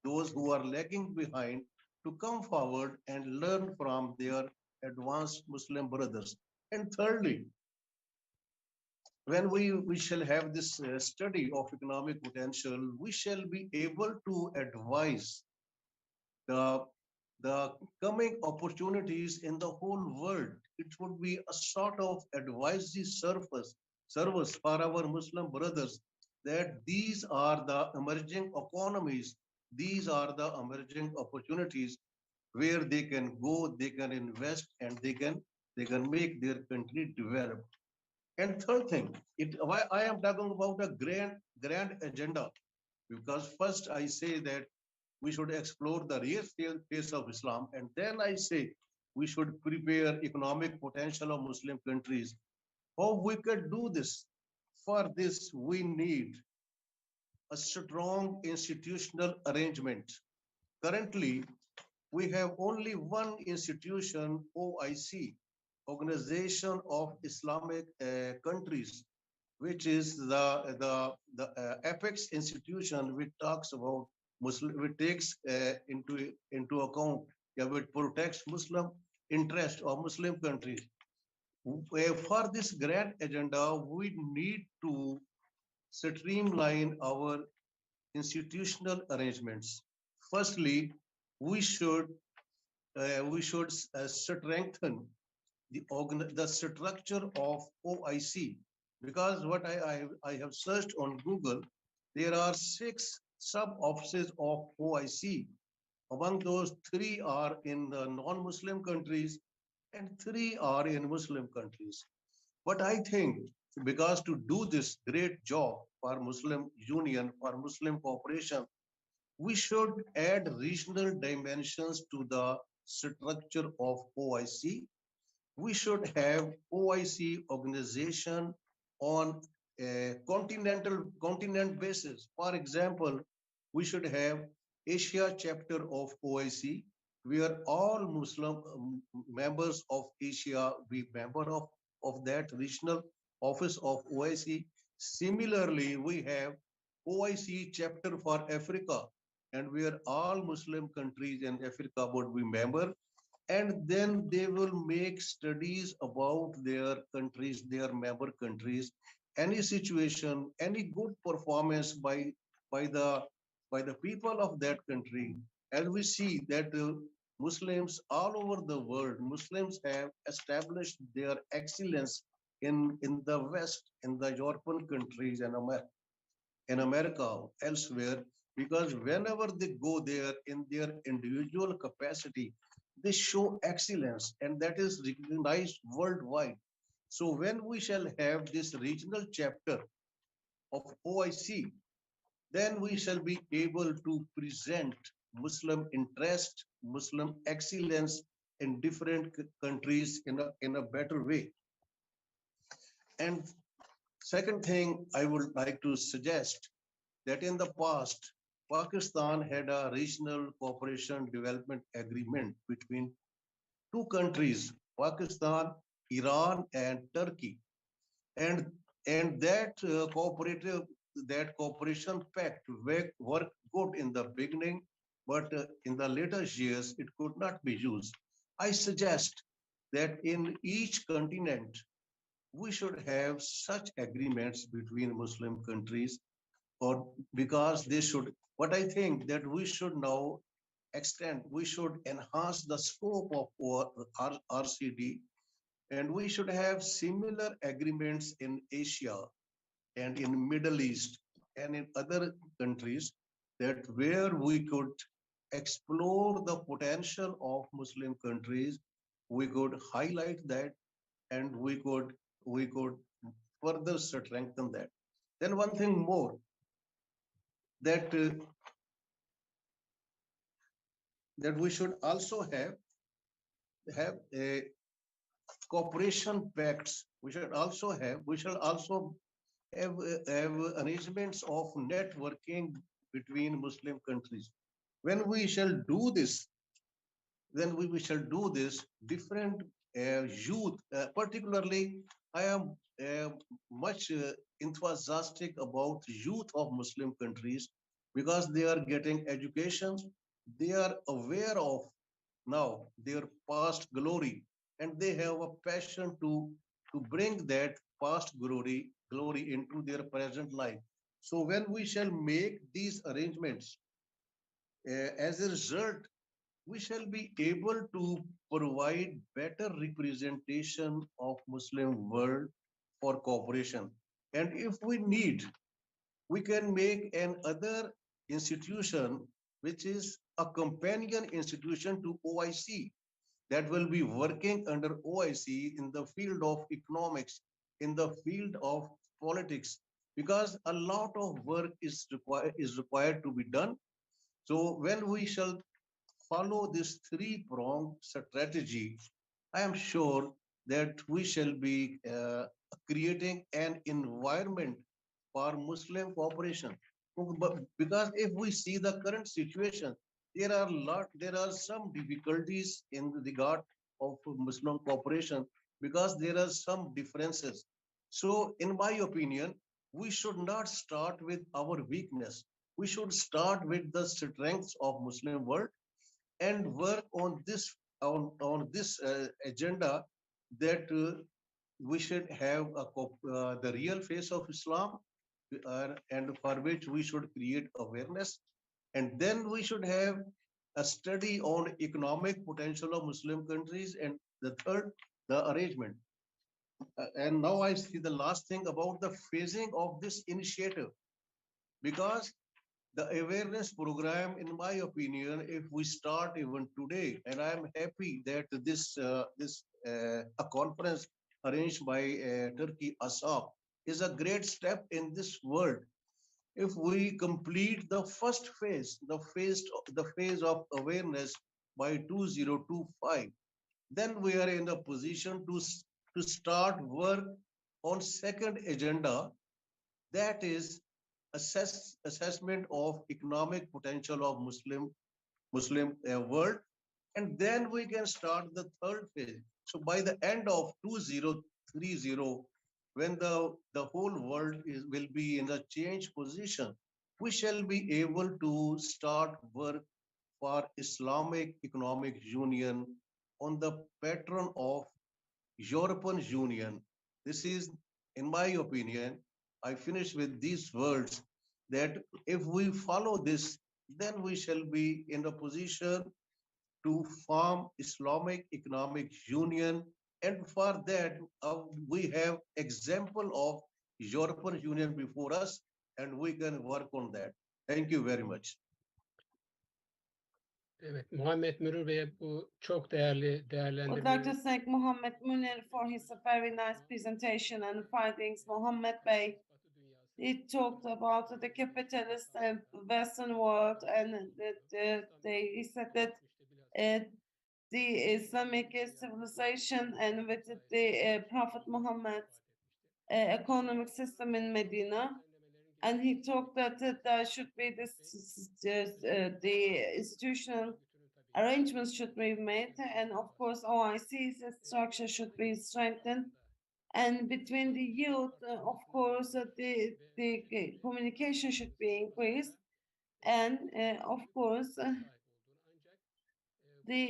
those who are lagging behind, to come forward and learn from their advanced Muslim brothers. And thirdly, when we shall have this study of economic potential, we shall be able to advise the the coming opportunities in the whole world. It would be a sort of advisory service for our Muslim brothers that these are the emerging economies, these are the emerging opportunities where they can go, they can invest, and they can make their country develop. And third thing, why I am talking about a grand agenda, because first I say that we should explore the real face of Islam. And then I say we should prepare economic potential of Muslim countries. How we could do this? For this, we need a strong institutional arrangement. Currently, we have only one institution, OIC, Organization of Islamic Countries, which is the apex institution which talks about Muslim, which takes into account, yeah, which protects Muslim interest of Muslim countries. For this grand agenda, we need to streamline our institutional arrangements. Firstly, we should strengthen the structure of OIC, because what I have searched on Google, there are 6 sub offices of OIC. Among those, 3 are in the non-Muslim countries and 3 are in Muslim countries. But I think, because to do this great job for Muslim union, for Muslim cooperation, we should add regional dimensions to the structure of OIC. We should have OIC organization on a continent basis. For example, we should have Asia chapter of OIC, where all Muslim members of Asia be member of that regional office of OIC. Similarly, we have OIC chapter for Africa, and where all Muslim countries in Africa would be member, and then they will make studies about their countries, their member countries, any situation, any good performance by the by the people of that country. And we see that Muslims all over the world, Muslims have established their excellence in the West, in the European countries, and in America, elsewhere, because whenever they go there in their individual capacity, they show excellence, and that is recognized worldwide. So when we shall have this regional chapter of OIC, then we shall be able to present Muslim interest, Muslim excellence in different countries in a better way. And second thing I would like to suggest that in the past, Pakistan had a regional cooperation development agreement between two countries, Pakistan, Iran, and Turkey. And, and that cooperation pact worked good in the beginning, but in the later years, it could not be used. I suggest that in each continent, we should have such agreements between Muslim countries, or because they should, what I think that we should now extend, we should enhance the scope of our RCD, and we should have similar agreements in Asia and in Middle East and in other countries, that where we could explore the potential of Muslim countries, we could highlight that, and we could further strengthen that. Then one thing more, that that we should also have a cooperation pacts. We should also have arrangements of networking between Muslim countries. When we shall do this, then we shall do this, different youth, particularly I am much enthusiastic about youth of Muslim countries, because they are getting education, they are aware of now their past glory, and they have a passion to bring that past glory into their present life. So when we shall make these arrangements, as a result, we shall be able to provide better representation of Muslim world for cooperation. And if we need, we can make another institution, which is a companion institution to OIC, that will be working under OIC in the field of economics, in the field of politics, because a lot of work is required to be done. So when we shall follow this three-pronged strategy, I am sure that we shall be creating an environment for Muslim cooperation. Because if we see the current situation, there are some difficulties in regard of Muslim cooperation, because there are some differences. So in my opinion, we should not start with our weakness. We should start with the strengths of Muslim world and work on this agenda, that we should have the real face of Islam, and for which we should create awareness, and then we should have a study on economic potential of Muslim countries, and the third, the arrangement. And now I see the last thing about the phasing of this initiative, because the awareness program, in my opinion, if we start even today, and I'm happy that a conference arranged by Turkey, Assam, is a great step in this world. If we complete the first phase, the phase of awareness by 2025, then we are in a position to start work on second agenda, that is assessment of economic potential of Muslim world, and then we can start the third phase. So by the end of 2030, when the whole world will be in a change position, we shall be able to start work for Islamic Economic Union on the pattern of European Union. This is, in my opinion, I finish with these words, that if we follow this, then we shall be in a position to form Islamic Economic Union. And for that, we have example of European Union before us, and we can work on that. Thank you very much. Evet, Muhammed Mürür Bey'e bu çok değerli Would like değerlendirmeyi to thank Muhammed Munir for his very nice presentation and findings. Mohammed Bey, he talked about the capitalist Western world, and he said that the Islamic civilization and with the Prophet Muhammad economic system in Medina. And he talked that there should be this, the institutional arrangements should be made, and of course OIC's structure should be strengthened. And between the youth, of course, the communication should be increased. And of course, the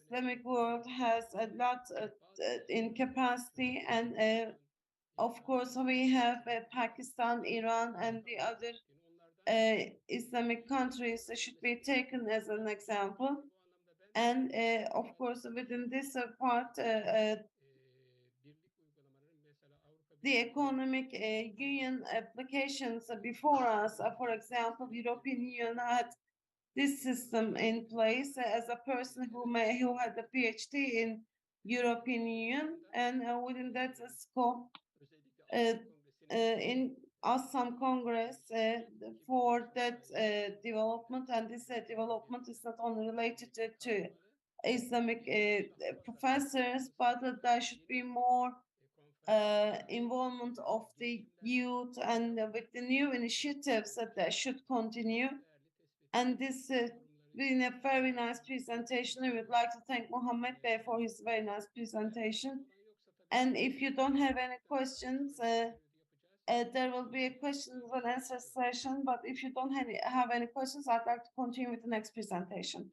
Islamic world has a lot in capacity, and of course we have Pakistan, Iran, and the other Islamic countries should be taken as an example. And of course, within this part, the economic union applications before us, for example, European Union had this system in place as a person who had a PhD in European Union, and within that scope, in Assam Congress for that development, and this development is not only related to Islamic professors, but there should be more involvement of the youth, and with the new initiatives that should continue. And this been a very nice presentation. We would like to thank Mohammed Bey for his very nice presentation. And if you don't have any questions, there will be a questions and answer session. But if you don't have any questions, I'd like to continue with the next presentation.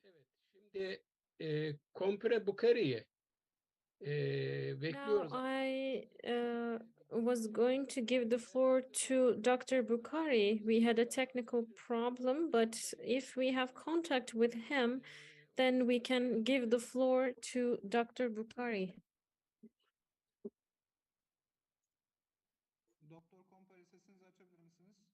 Şimdi Kompre Bukhari'yi Now bekliyoruz. I was going to give the floor to Dr. Bukhari. We had a technical problem, but if we have contact with him, then we can give the floor to Dr. Bukhari. Doktor Kompari sesinizi açabilir misiniz?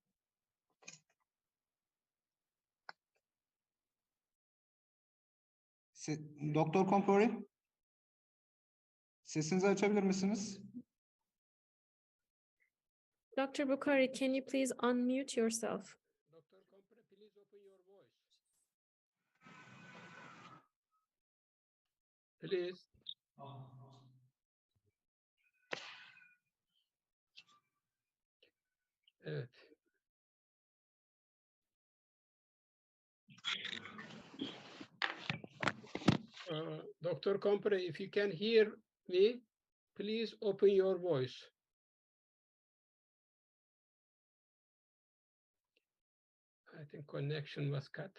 Doktor Kompari, sesinizi açabilir misiniz? Dr. Bukhari, can you please unmute yourself? Dr. Kompre, please open your voice. Please. Evet. Dr. Kompre, if you can hear me, please open your voice. I think connection was cut.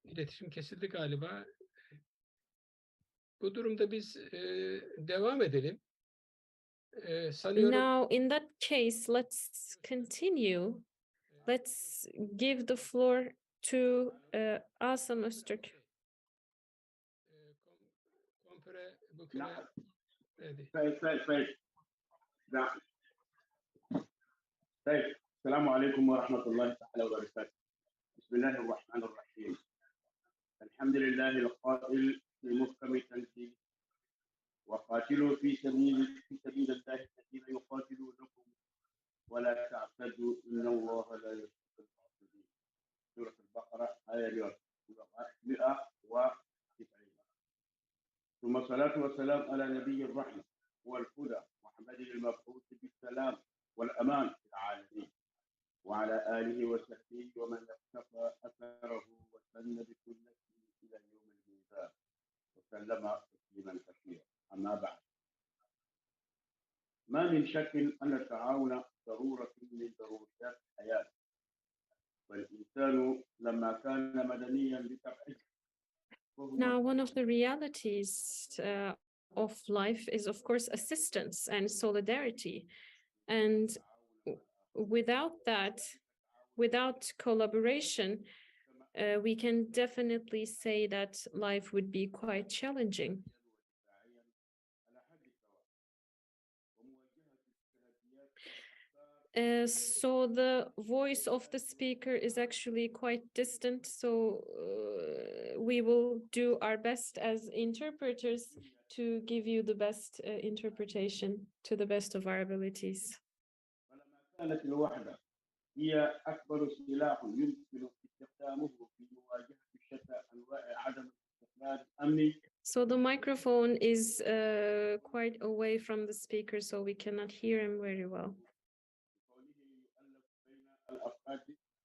İletişim kesildi galiba. Bu durumda biz devam edelim. Sanıyorum Now, in that case, let's continue. Let's give the floor to Assam Öztürk. Kompre Bukhari. Ready. طيب نعم طيب السلام عليكم ورحمة الله تعالى وبركاته. بسم الله الرحمن الرحيم. الحمد لله القائل في محكم تنزيله وقاتلوا في سبيل الله الذين يقاتلونكم ولا تعتدوا إن الله لا يحب العاصين. سورة البقرة آية 190. ثم الصلاة والسلام على نبي الرحمة والهدى محمد المبعوث بالسلام والأمان في العالمين وعلى آله وصحبه ومن اقتفى أثره وسن بسنته إلى يوم الميزان وسلم تسليما كثيرا. أما بعد، ما من شك أن التعاون ضرورة من ضروريات الحياة، والإنسان لما كان مدنيا بطبعه. Now, one of the realities of life is, of course, assistance and solidarity. And without that, without collaboration, we can definitely say that life would be quite challenging. So the voice of the speaker is actually quite distant, so we will do our best as interpreters to give you the best interpretation to the best of our abilities. كانت الوحدة هي أكبر سلاح يمكن استخدامه في مواجهة شتى أنواع عدم الاستقرار الأمني. So the microphone is quite away from the speaker, so we cannot hear him very well. الأفراد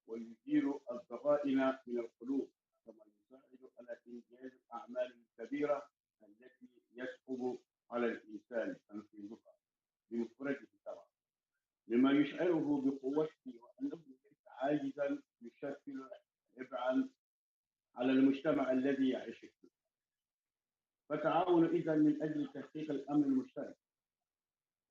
ويدير الضغائن من القلوب كما يساعد على إنجاز الأعمال الكبيرة التي يصعب على الإنسان تنفيذها بمفرده طبعا لما يشعره بقوته وأنه ليس عاجزا يشكل عبئا على المجتمع الذي يعيش فيه. فتعاون إذا من أجل تحقيق الأمن المشترك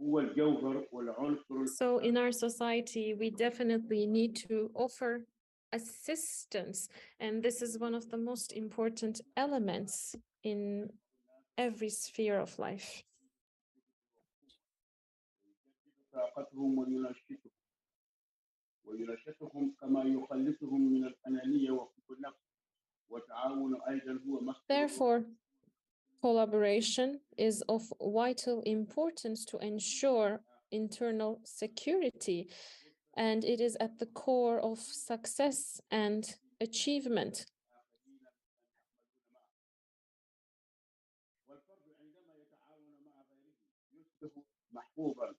هو الجوهر والعنصر. So in our society, we definitely need to offer assistance, and this is one of the most important elements in every sphere of life. طاقتهم وينشطهم كما يخلصهم من الأنانية وحب النفس وتعاون أيضا هو. Therefore, collaboration is of vital importance to ensure internal security, and it is at the core of success and achievement. والفرد عندما يتعاون مع غيره يصبح محبوبا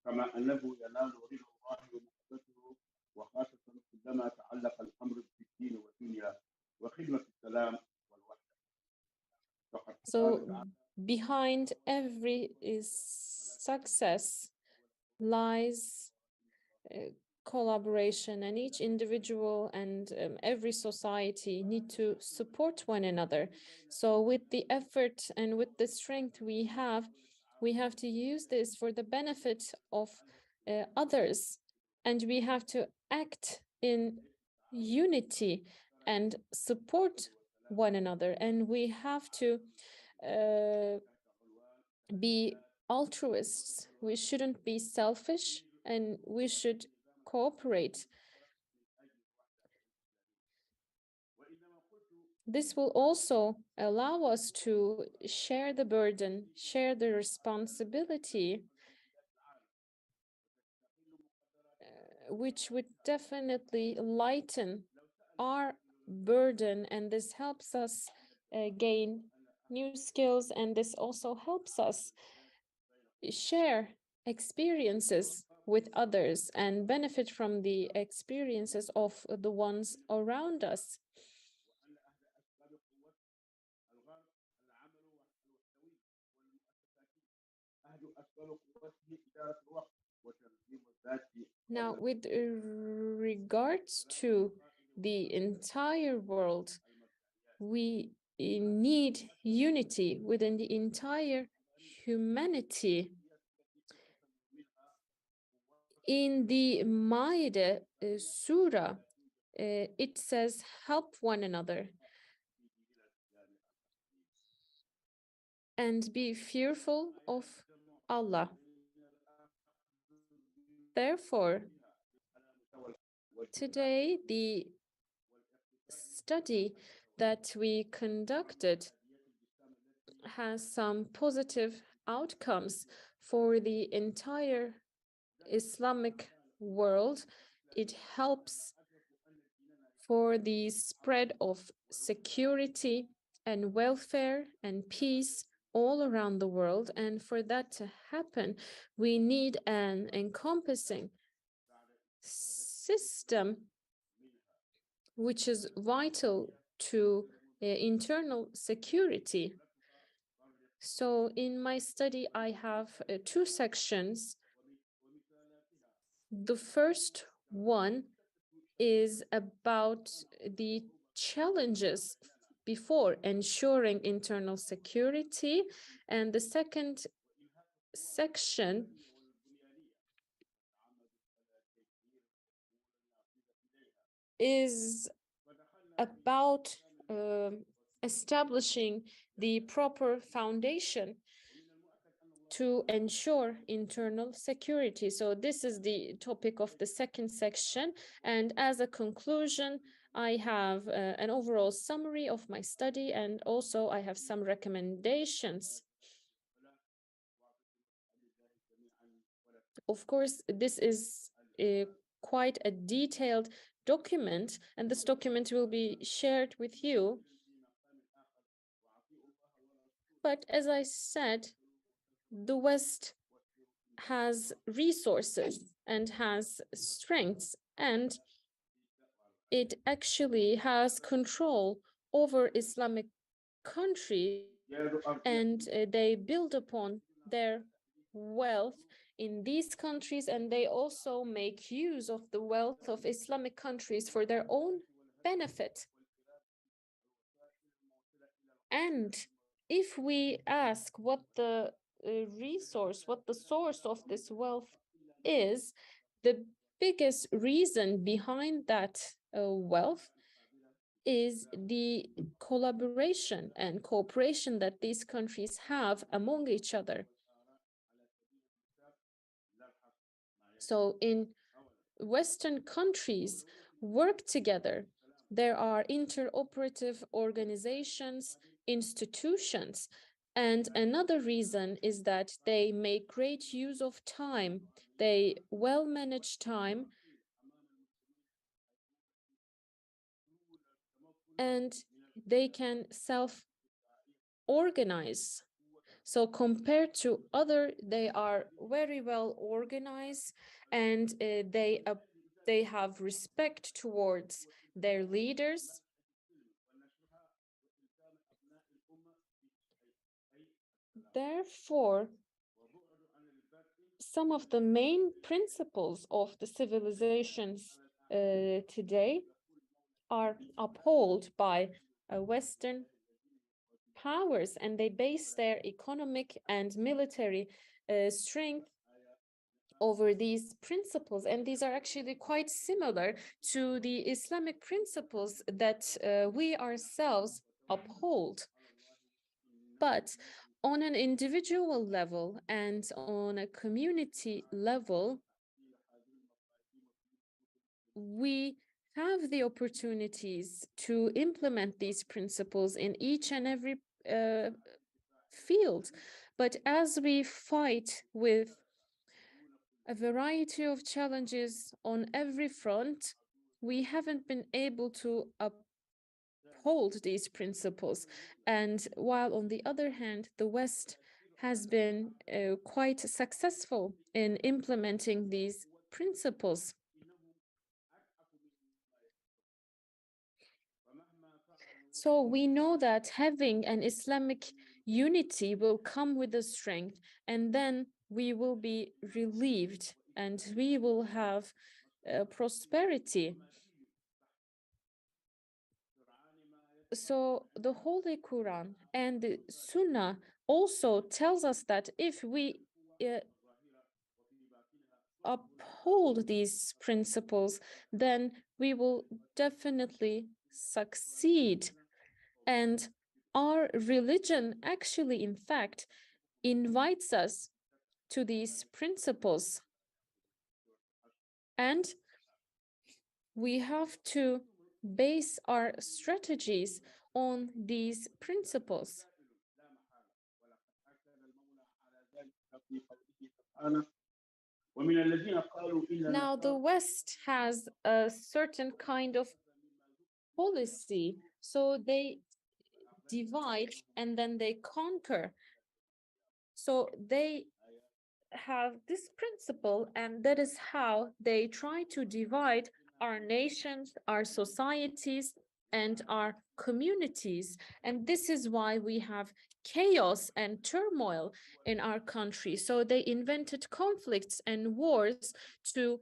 كما أنه ينال رضا الله ومحبته وخاصة عندما تعلق الأمر بالدين والدنيا وخدمة السلام والوحدة. So behind every success lies collaboration, and each individual and every society need to support one another. So with the effort and with the strength we have to use this for the benefit of others, and we have to act in unity and support one another, and we have to be altruists. We shouldn't be selfish, and we should cooperate. This will also allow us to share the burden, share the responsibility, which would definitely lighten our burden, and this helps us gain new skills, and this also helps us share experiences with others and benefit from the experiences of the ones around us. Now, with regards to the entire world, we need unity within the entire humanity. In the Maide Surah, it says, help one another and be fearful of Allah. Therefore, today, the study that we conducted has some positive outcomes for the entire Islamic world. It helps for the spread of security and welfare and peace all around the world. And for that to happen, we need an encompassing system which is vital to internal security. So in my study, I have two sections. The first one is about the challenges before ensuring internal security, and the second section is about establishing the proper foundation to ensure internal security. So this is the topic of the second section. And as a conclusion, I have an overall summary of my study, and also I have some recommendations. of course, this is quite a detailed document, and this document will be shared with you. But as I said, the West has resources and has strengths, and it actually has control over Islamic countries, and they build upon their wealth in these countries, and they also make use of the wealth of Islamic countries for their own benefit. And if we ask what the what the source of this wealth is, the biggest reason behind that wealth is the collaboration and cooperation that these countries have among each other. So in Western countries work together. There are interoperative organizations, institutions, and another reason is that they make great use of time. They well manage time, and they can self-organize. So compared to other, they are very well organized, and they have respect towards their leaders. Therefore, some of the main principles of the civilizations today are upheld by Western powers, and they base their economic and military strength over these principles. And these are actually quite similar to the Islamic principles that we ourselves uphold. But on an individual level and on a community level, we have the opportunities to implement these principles in each and every field. But as we fight with a variety of challenges on every front, we haven't been able to uphold these principles. And while on the other hand, the West has been quite successful in implementing these principles. So we know that having an Islamic unity will come with the strength, and then we will be relieved and we will have prosperity. So the Holy Quran and the Sunnah also tells us that if we uphold these principles, then we will definitely succeed. And our religion actually, in fact, invites us to these principles. And we have to base our strategies on these principles. Now, the West has a certain kind of policy, so they divide and then they conquer. So they have this principle, and that is how they try to divide our nations, our societies, and our communities. And this is why we have chaos and turmoil in our country. So they invented conflicts and wars to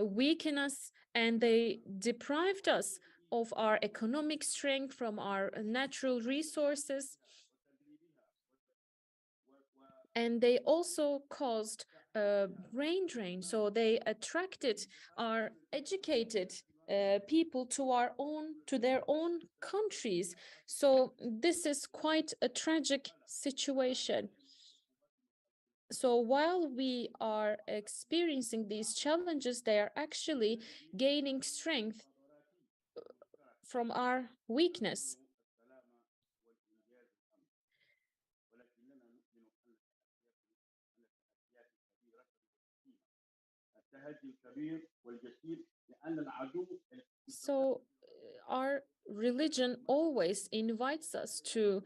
weaken us, and they deprived us of our economic strength, from our natural resources. And they also caused brain drain. So they attracted our educated people to their own countries. So this is quite a tragic situation. So while we are experiencing these challenges, they are actually gaining strength from our weakness. So our religion always invites us to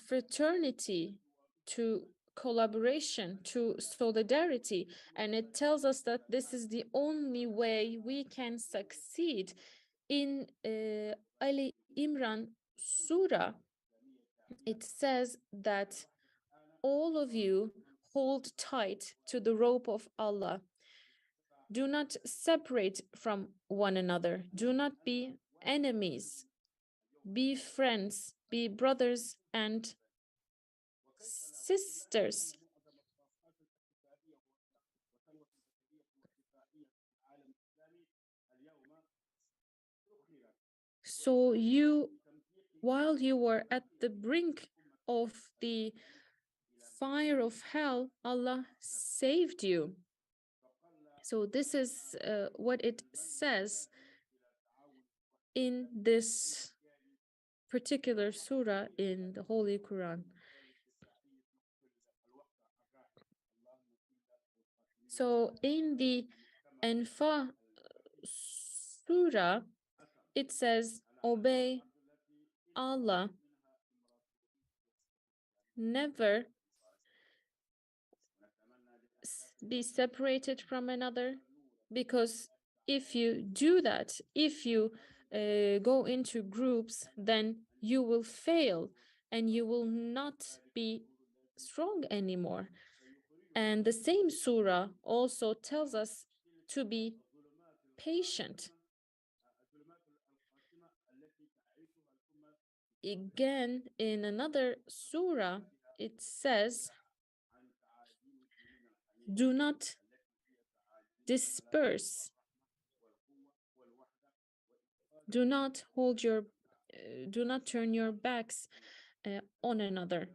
fraternity, to collaboration, to solidarity, and it tells us that this is the only way we can succeed. In Ali Imran Surah, it says that all of you hold tight to the rope of Allah. Do not separate from one another. Do not be enemies. Be friends. Be brothers and sisters. So while you were at the brink of the fire of hell, Allah saved you. So this is what it says in this particular surah in the Holy Quran. So in the Anfa surah, it says, obey Allah, never be separated from another, because if you do that, if you go into groups, then you will fail and you will not be strong anymore. And the same surah also tells us to be patient. Again, in another surah, it says, do not disperse. Do not do not turn your backs on another.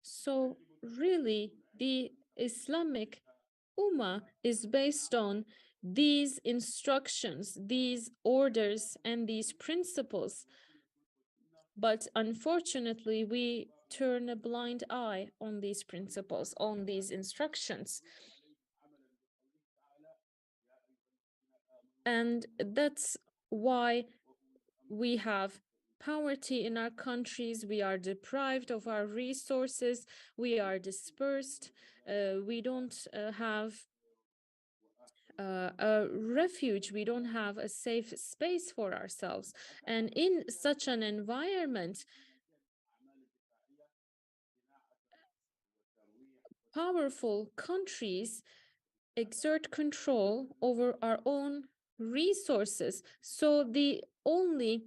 So really, the Islamic Ummah is based on these instructions, these orders, and these principles. But unfortunately, we turn a blind eye on these principles, on these instructions. And that's why we have poverty in our countries, we are deprived of our resources, we are dispersed, we don't have a refuge, we don't have a safe space for ourselves. And in such an environment, powerful countries exert control over our own resources. So the only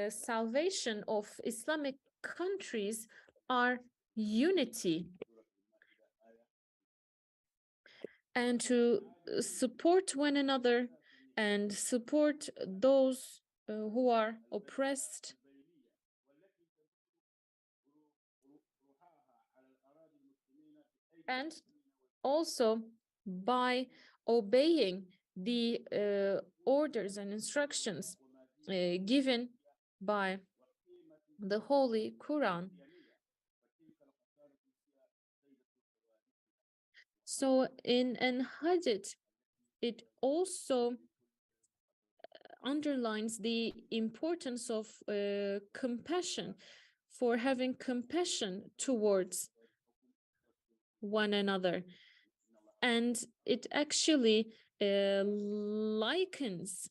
salvation of Islamic countries are unity and to support one another and support those who are oppressed. And also by obeying the orders and instructions given by the Holy Quran. So in an hadith, it also underlines the importance of compassion, for having compassion towards one another. And it actually likens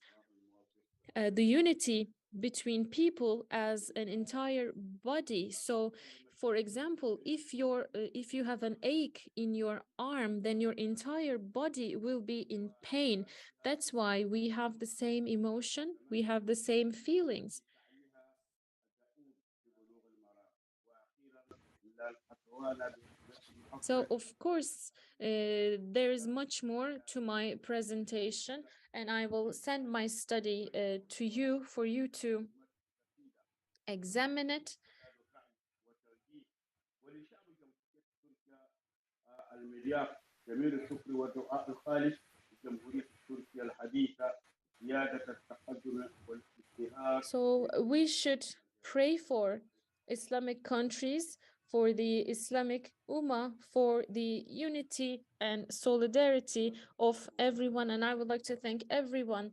the unity between people as an entire body. So for example, if you have an ache in your arm, then your entire body will be in pain. That's why we have the same emotion, we have the same feelings. So of course, there is much more to my presentation, and I will send my study to you for you to examine it. So we should pray for Islamic countries, for the Islamic Ummah, for the unity and solidarity of everyone. And I would like to thank everyone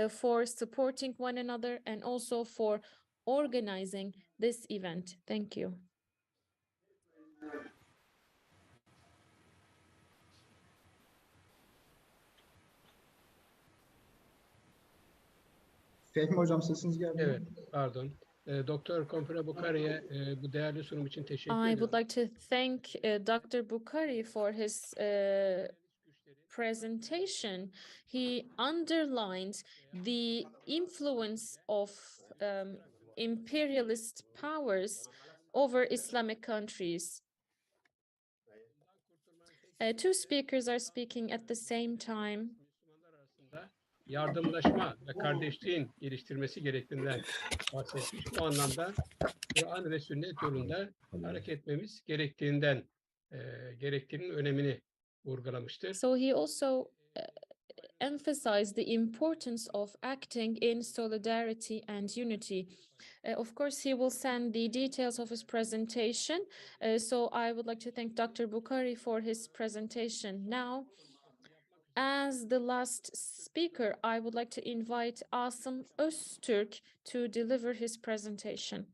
for supporting one another and also for organizing this event. Thank you. Fehmi Hocam sesiniz geldi. Evet, pardon. Doktor Kompre Bukhari'ye bu değerli sunum için teşekkür I ediyorum. would like to thank Dr. Bukhari for his presentation. He underlined the influence of imperialist powers over Islamic countries. Two speakers are speaking at the same time. Müslümanlar arasında yardımlaşma ve kardeşliğin geliştirmesi gerektiğinden bahsetmiş. Bu anlamda Kur'an ve sünnet yolunda hareket etmemiz gerektiğinin önemini vurgulamıştır. So he also emphasized the importance of acting in solidarity and unity. Of course, he will send the details of his presentation. So I would like to thank Dr. Bukhari for his presentation. Now, as the last speaker, I would like to invite Assam Öztürk to deliver his presentation.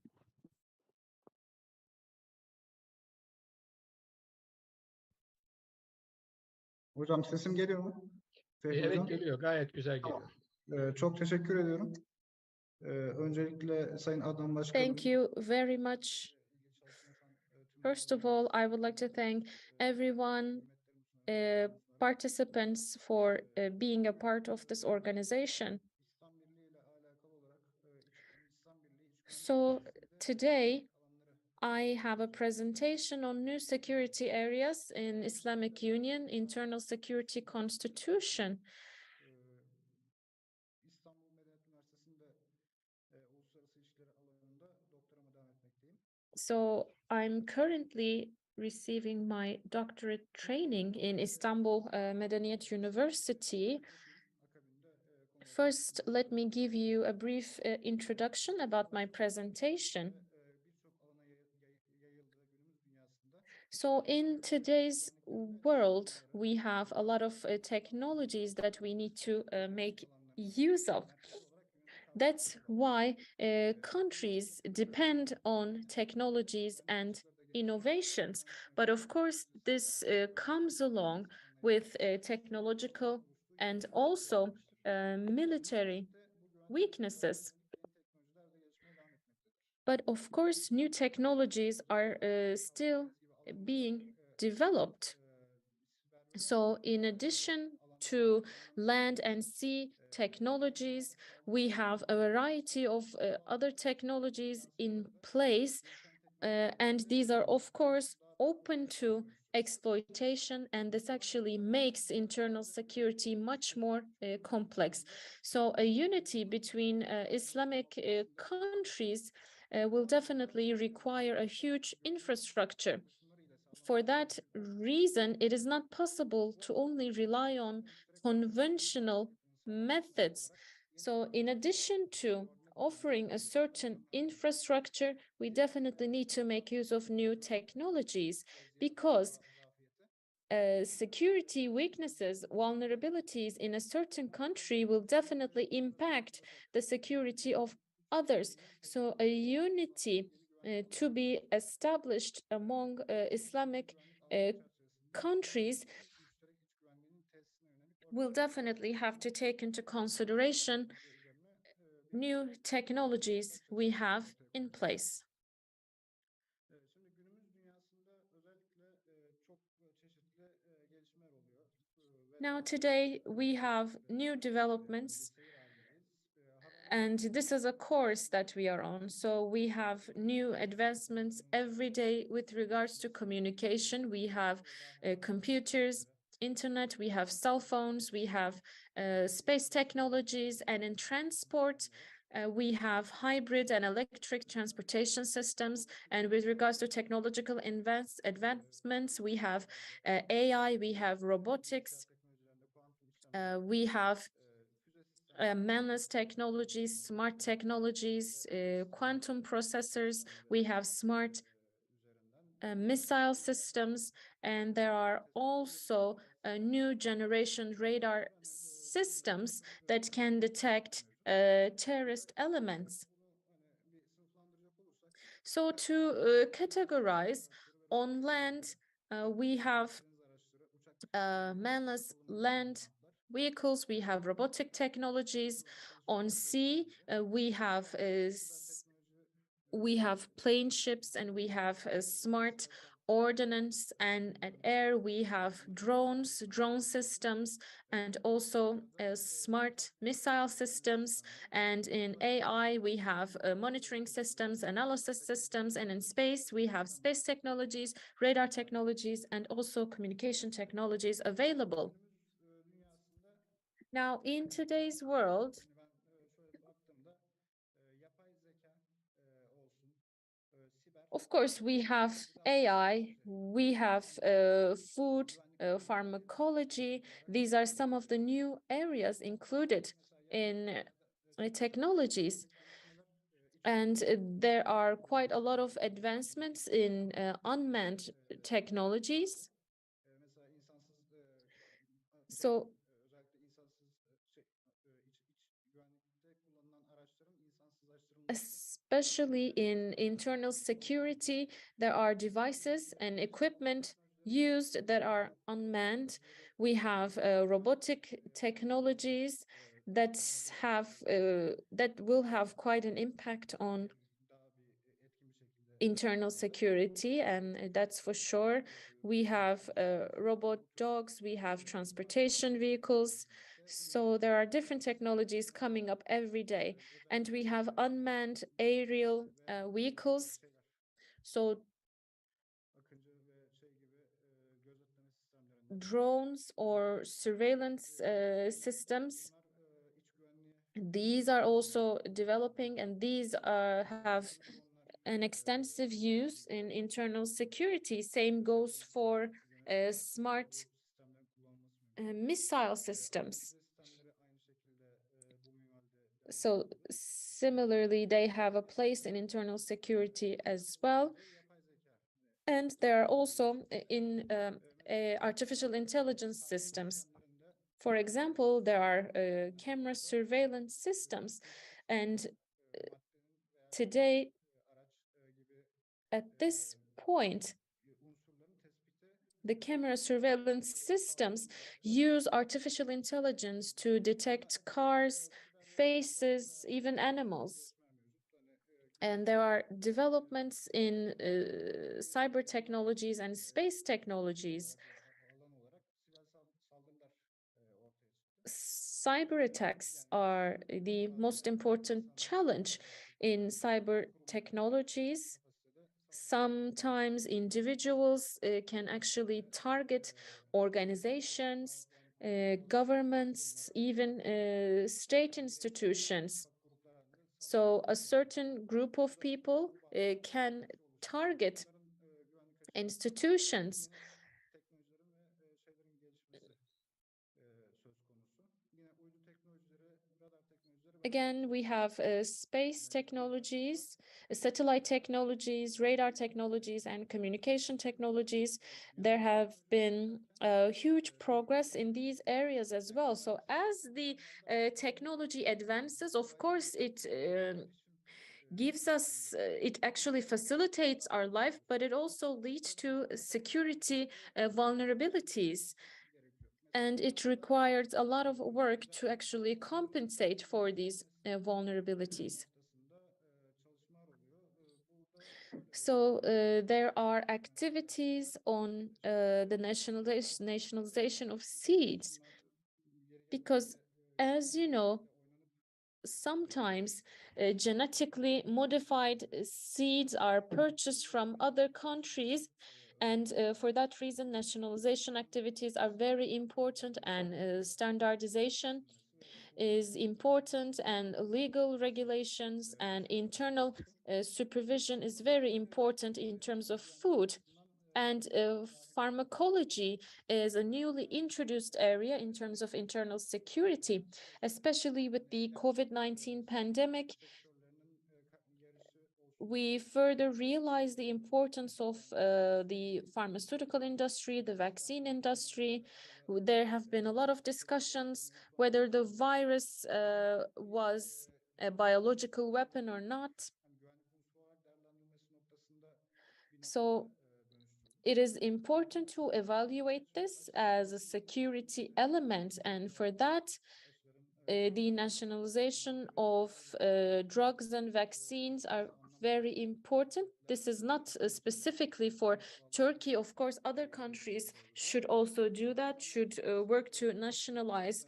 Hocam sesim geliyor mu? Fehmi Evet Hocam. geliyor, gayet güzel geliyor. Çok teşekkür ediyorum. Öncelikle Sayın Adnan Başkanım. Thank you very much. First of all, I would like to thank everyone, participants for being a part of this organization. So today, I have a presentation on new security areas in Islamic Union, Internal Security Constitution. İstanbul Medeniyet Üniversitesi'nde uluslararası ilişkiler alanında doktorama devam etmekteyim. So I'm currently receiving my doctorate training in Istanbul Medeniyet University. First, let me give you a brief introduction about my presentation. So in today's world, we have a lot of technologies that we need to make use of. That's why countries depend on technologies and innovations. But of course, this comes along with technological and also military weaknesses. But of course, new technologies are still being developed. So in addition to land and sea technologies, we have a variety of other technologies in place, and these are of course open to exploitation, and this actually makes internal security much more complex. So a unity between Islamic countries will definitely require a huge infrastructure. For that reason, it is not possible to only rely on conventional methods. So in addition to offering a certain infrastructure, we definitely need to make use of new technologies because security weaknesses, vulnerabilities in a certain country will definitely impact the security of others. So a unity to be established among Islamic countries will definitely have to take into consideration new technologies we have in place. Now today we have new developments, and this is a course that we are on. So we have new advancements every day with regards to communication. We have computers, internet, we have cell phones, we have space technologies, and in transport, we have hybrid and electric transportation systems. And with regards to technological advancements, we have AI, we have robotics, we have manless technologies, smart technologies, quantum processors, we have smart missile systems, and there are also new generation radar systems that can detect terrorist elements. So to categorize, on land, we have manless land vehicles, we have robotic technologies. On sea, we have plane ships, and we have smart ordnance, and at air we have drone systems, and also smart missile systems, and in AI we have monitoring systems, analysis systems, and in space we have space technologies, radar technologies, and also communication technologies available. Now, in today's world, of course, we have AI, we have food, pharmacology. These are some of the new areas included in technologies. And there are quite a lot of advancements in unmanned technologies. So especially in internal security, there are devices and equipment used that are unmanned. We have robotic technologies that will have quite an impact on internal security, and that's for sure. We have robot dogs, we have transportation vehicles. So there are different technologies coming up every day, and we have unmanned aerial vehicles. So drones or surveillance systems, these are also developing, and these have an extensive use in internal security. Same goes for smart missile systems. So similarly, they have a place in internal security as well. And there are also in artificial intelligence systems. For example, there are camera surveillance systems, and today, at this point, the camera surveillance systems use artificial intelligence to detect cars, faces, even animals. And there are developments in cyber technologies and space technologies. Cyber attacks are the most important challenge in cyber technologies. Sometimes individuals can actually target organizations, governments, even state institutions. So a certain group of people can target institutions. Again, we have space technologies, satellite technologies, radar technologies, and communication technologies. There have been huge progress in these areas as well. So as the technology advances, of course, it gives us, it actually facilitates our life, but it also leads to security vulnerabilities. And it requires a lot of work to actually compensate for these vulnerabilities. So there are activities on the nationalization of seeds, because, as you know, sometimes genetically modified seeds are purchased from other countries, and for that reason nationalization activities are very important, and standardization is important, and legal regulations and internal supervision is very important in terms of food. And pharmacology is a newly introduced area in terms of internal security, especially with the COVID-19 pandemic. we further realize the importance of the pharmaceutical industry, the vaccine industry. There have been a lot of discussions whether the virus was a biological weapon or not. So it is important to evaluate this as a security element, and for that, the nationalization of drugs and vaccines are very important. This is not specifically for Turkey. Of course, other countries should also do that, should work to nationalize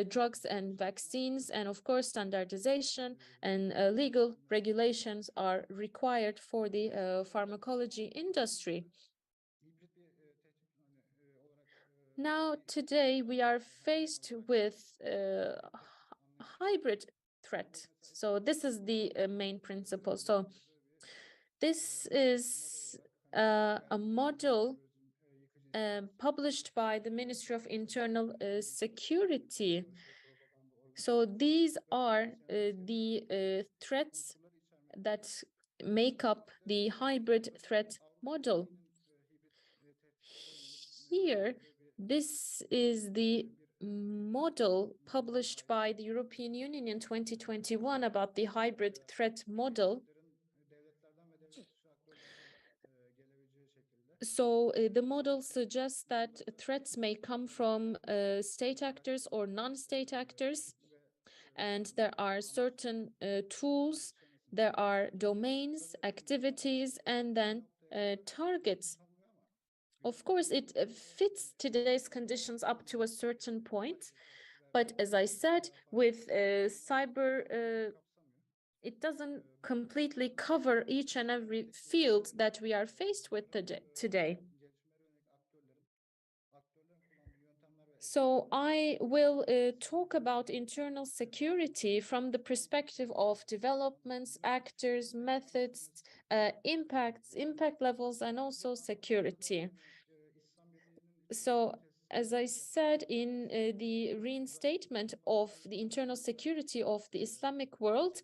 drugs and vaccines. And of course, standardization and legal regulations are required for the pharmacology industry. Now, today, we are faced with a hybrid threat. So this is the main principle. So this is a model published by the Ministry of Internal Security. So these are the threats that make up the hybrid threat model. Here, this is the model published by the European Union in 2021 about the hybrid threat model. So the model suggests that threats may come from state actors or non-state actors, and there are certain tools, there are domains, activities, and then targets. Of course, it fits today's conditions up to a certain point, but as I said, with cyber, it doesn't completely cover each and every field that we are faced with today. So I will talk about internal security from the perspective of developments, actors, methods, impact levels, and also security. So as I said, in the reinstatement of the internal security of the Islamic world,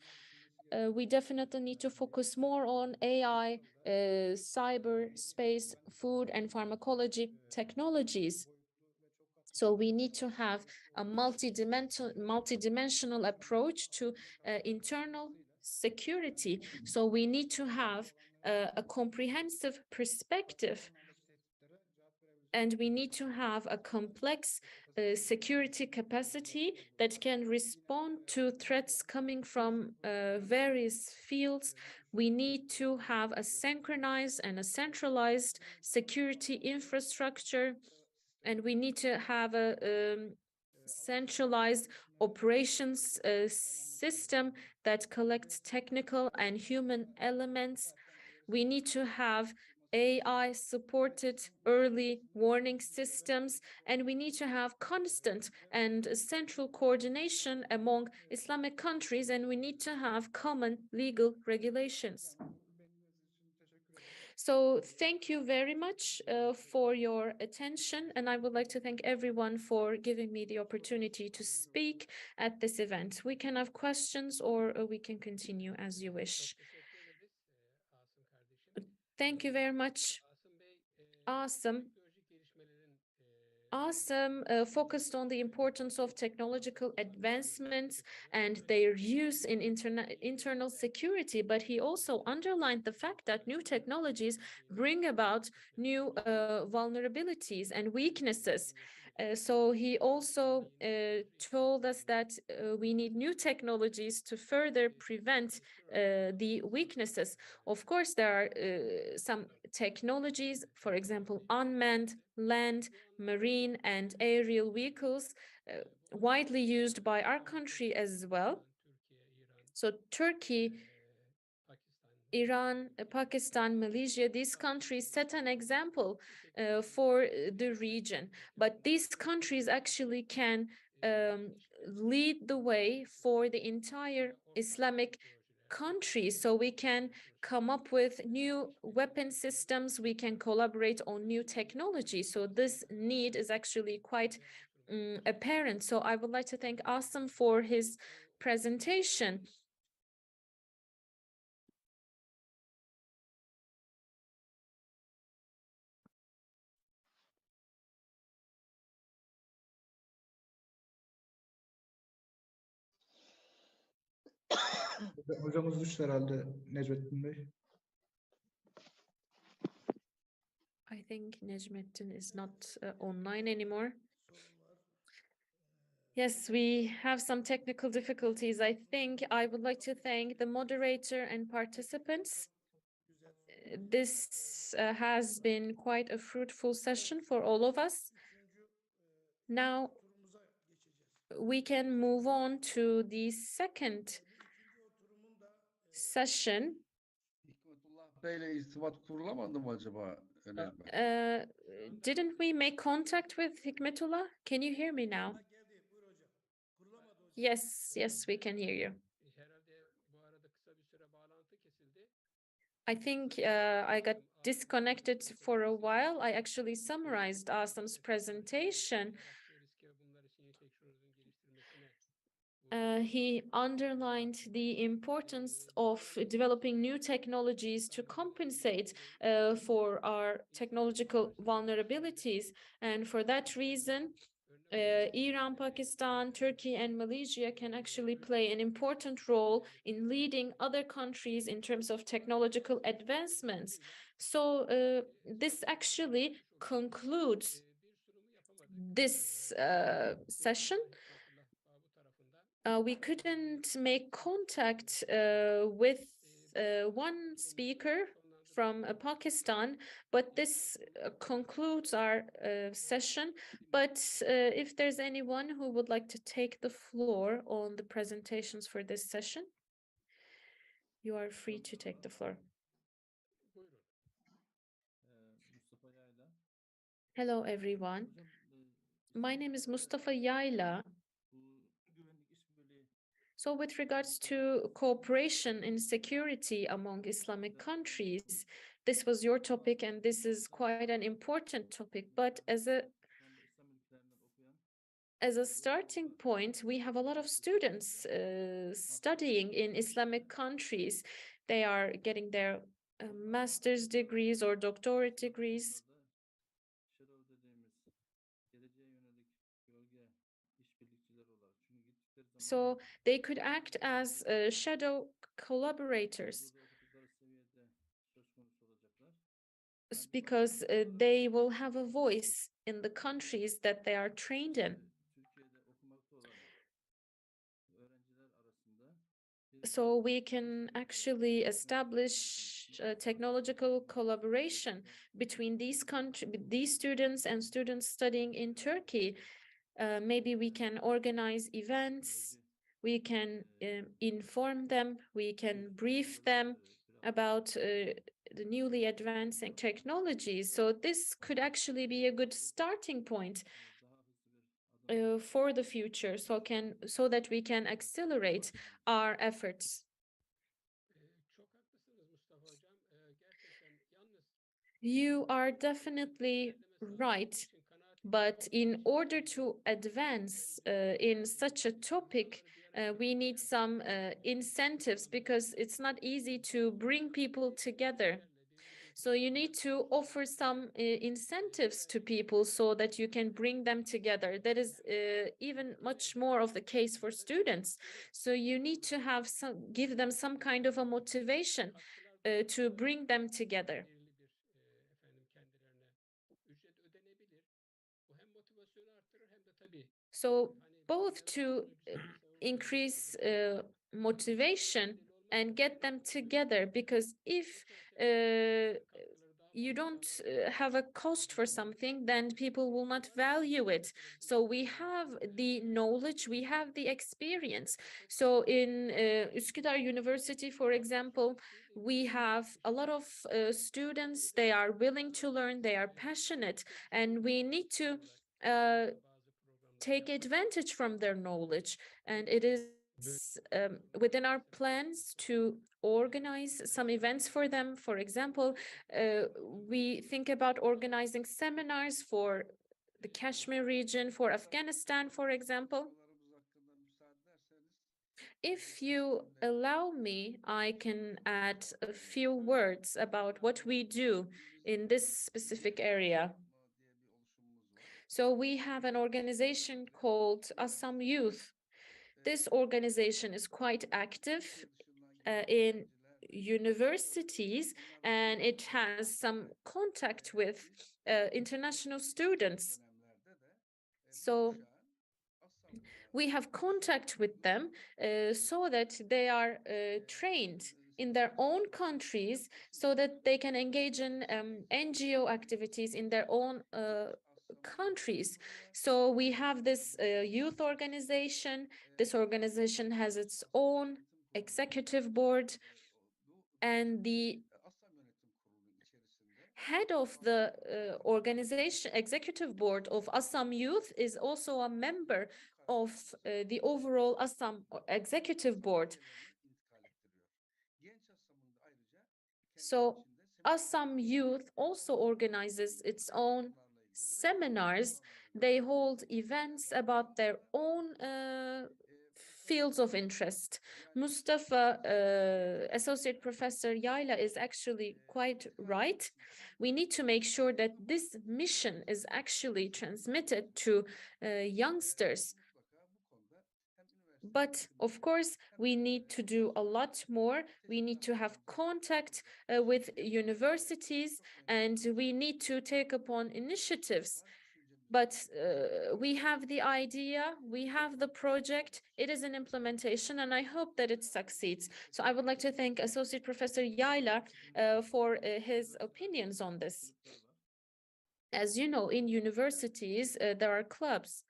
we definitely need to focus more on AI, cyber space, food, and pharmacology technologies. So we need to have a multidimensional approach to internal security. So we need to have a comprehensive perspective, and we need to have a complex security capacity that can respond to threats coming from various fields. We need to have a synchronized and a centralized security infrastructure, and we need to have a centralized operations system that collects technical and human elements. We need to have AI-supported early warning systems, and we need to have constant and central coordination among Islamic countries, and we need to have common legal regulations. So thank you very much for your attention, and I would like to thank everyone for giving me the opportunity to speak at this event. We can have questions or we can continue as you wish. Thank you very much. Assam focused on the importance of technological advancements and their use in internal security, but he also underlined the fact that new technologies bring about new vulnerabilities and weaknesses. So he also told us that we need new technologies to further prevent the weaknesses. Of course, there are some technologies, for example, unmanned land, marine, and aerial vehicles, widely used by our country as well. So Turkey, Iran, Pakistan, Malaysia, these countries set an example for the region. But these countries actually can lead the way for the entire Islamic country. So we can come up with new weapon systems, we can collaborate on new technology. So this need is actually quite apparent. So I would like to thank Assam for his presentation. Hocamız düştü herhalde Necmettin Bey. I think Necmettin is not online anymore. Yes, we have some technical difficulties. I think I would like to thank the moderator and participants. This has been quite a fruitful session for all of us. Now we can move on to the second session. Hikmetullah Bey'le irtibat kurulamadı mı acaba Necmettin? Didn't we make contact with Hikmetullah? Can you hear me now? Yes, yes, we can hear you. Herhalde bu arada kısa bir süre bağlantı kesildi. I think I got disconnected for a while. I actually summarized Asam's presentation. He underlined the importance of developing new technologies to compensate for our technological vulnerabilities. And for that reason, Iran, Pakistan, Turkey, and Malaysia can actually play an important role in leading other countries in terms of technological advancements. So this actually concludes this session. We couldn't make contact with one speaker from Pakistan, but this concludes our session. But if there's anyone who would like to take the floor on the presentations for this session, you are free to take the floor. Mustafa Yayla. Hello, everyone. My name is Mustafa Yayla. So with regards to cooperation in security among Islamic countries, this was your topic and this is quite an important topic. But as a starting point, we have a lot of students studying in Islamic countries. They are getting their master's degrees or doctorate degrees. So they could act as shadow collaborators because they will have a voice in the countries that they are trained in. So we can actually establish technological collaboration between these students and students studying in Turkey. Maybe we can organize events, we can inform them, we can brief them about the newly advancing technologies. So this could actually be a good starting point for the future, so that we can accelerate our efforts. You are definitely right. But in order to advance in such a topic, we need some incentives because it's not easy to bring people together. So you need to offer some incentives to people so that you can bring them together. That is even much more of the case for students. So you need to give them some kind of a motivation to bring them together. So both to increase motivation and get them together, because if you don't have a cost for something, then people will not value it. So we have the knowledge, we have the experience. So in Üsküdar University, for example, we have a lot of students, they are willing to learn, they are passionate, and we need to take advantage from their knowledge. And it is within our plans to organize some events for them. For example, we think about organizing seminars for the Kashmir region, for Afghanistan, for example. If you allow me, I can add a few words about what we do in this specific area. So we have an organization called Assam Youth. This organization is quite active in universities, and it has some contact with international students. So we have contact with them so that they are trained in their own countries so that they can engage in NGO activities in their own countries. So we have this youth organization. This organization has its own executive board, and the head of the organization executive board of Assam Youth is also a member of the overall Assam executive board. So Assam Youth also organizes its own seminars. They hold events about their own fields of interest. Mustafa, Associate Professor Yayla, is actually quite right. We need to make sure that this mission is actually transmitted to youngsters. But of course, we need to do a lot more. We need to have contact with universities, and we need to take upon initiatives. But we have the idea, we have the project, it is in implementation, and I hope that it succeeds. So I would like to thank Associate Professor Yayla for his opinions on this. As you know, in universities, there are clubs.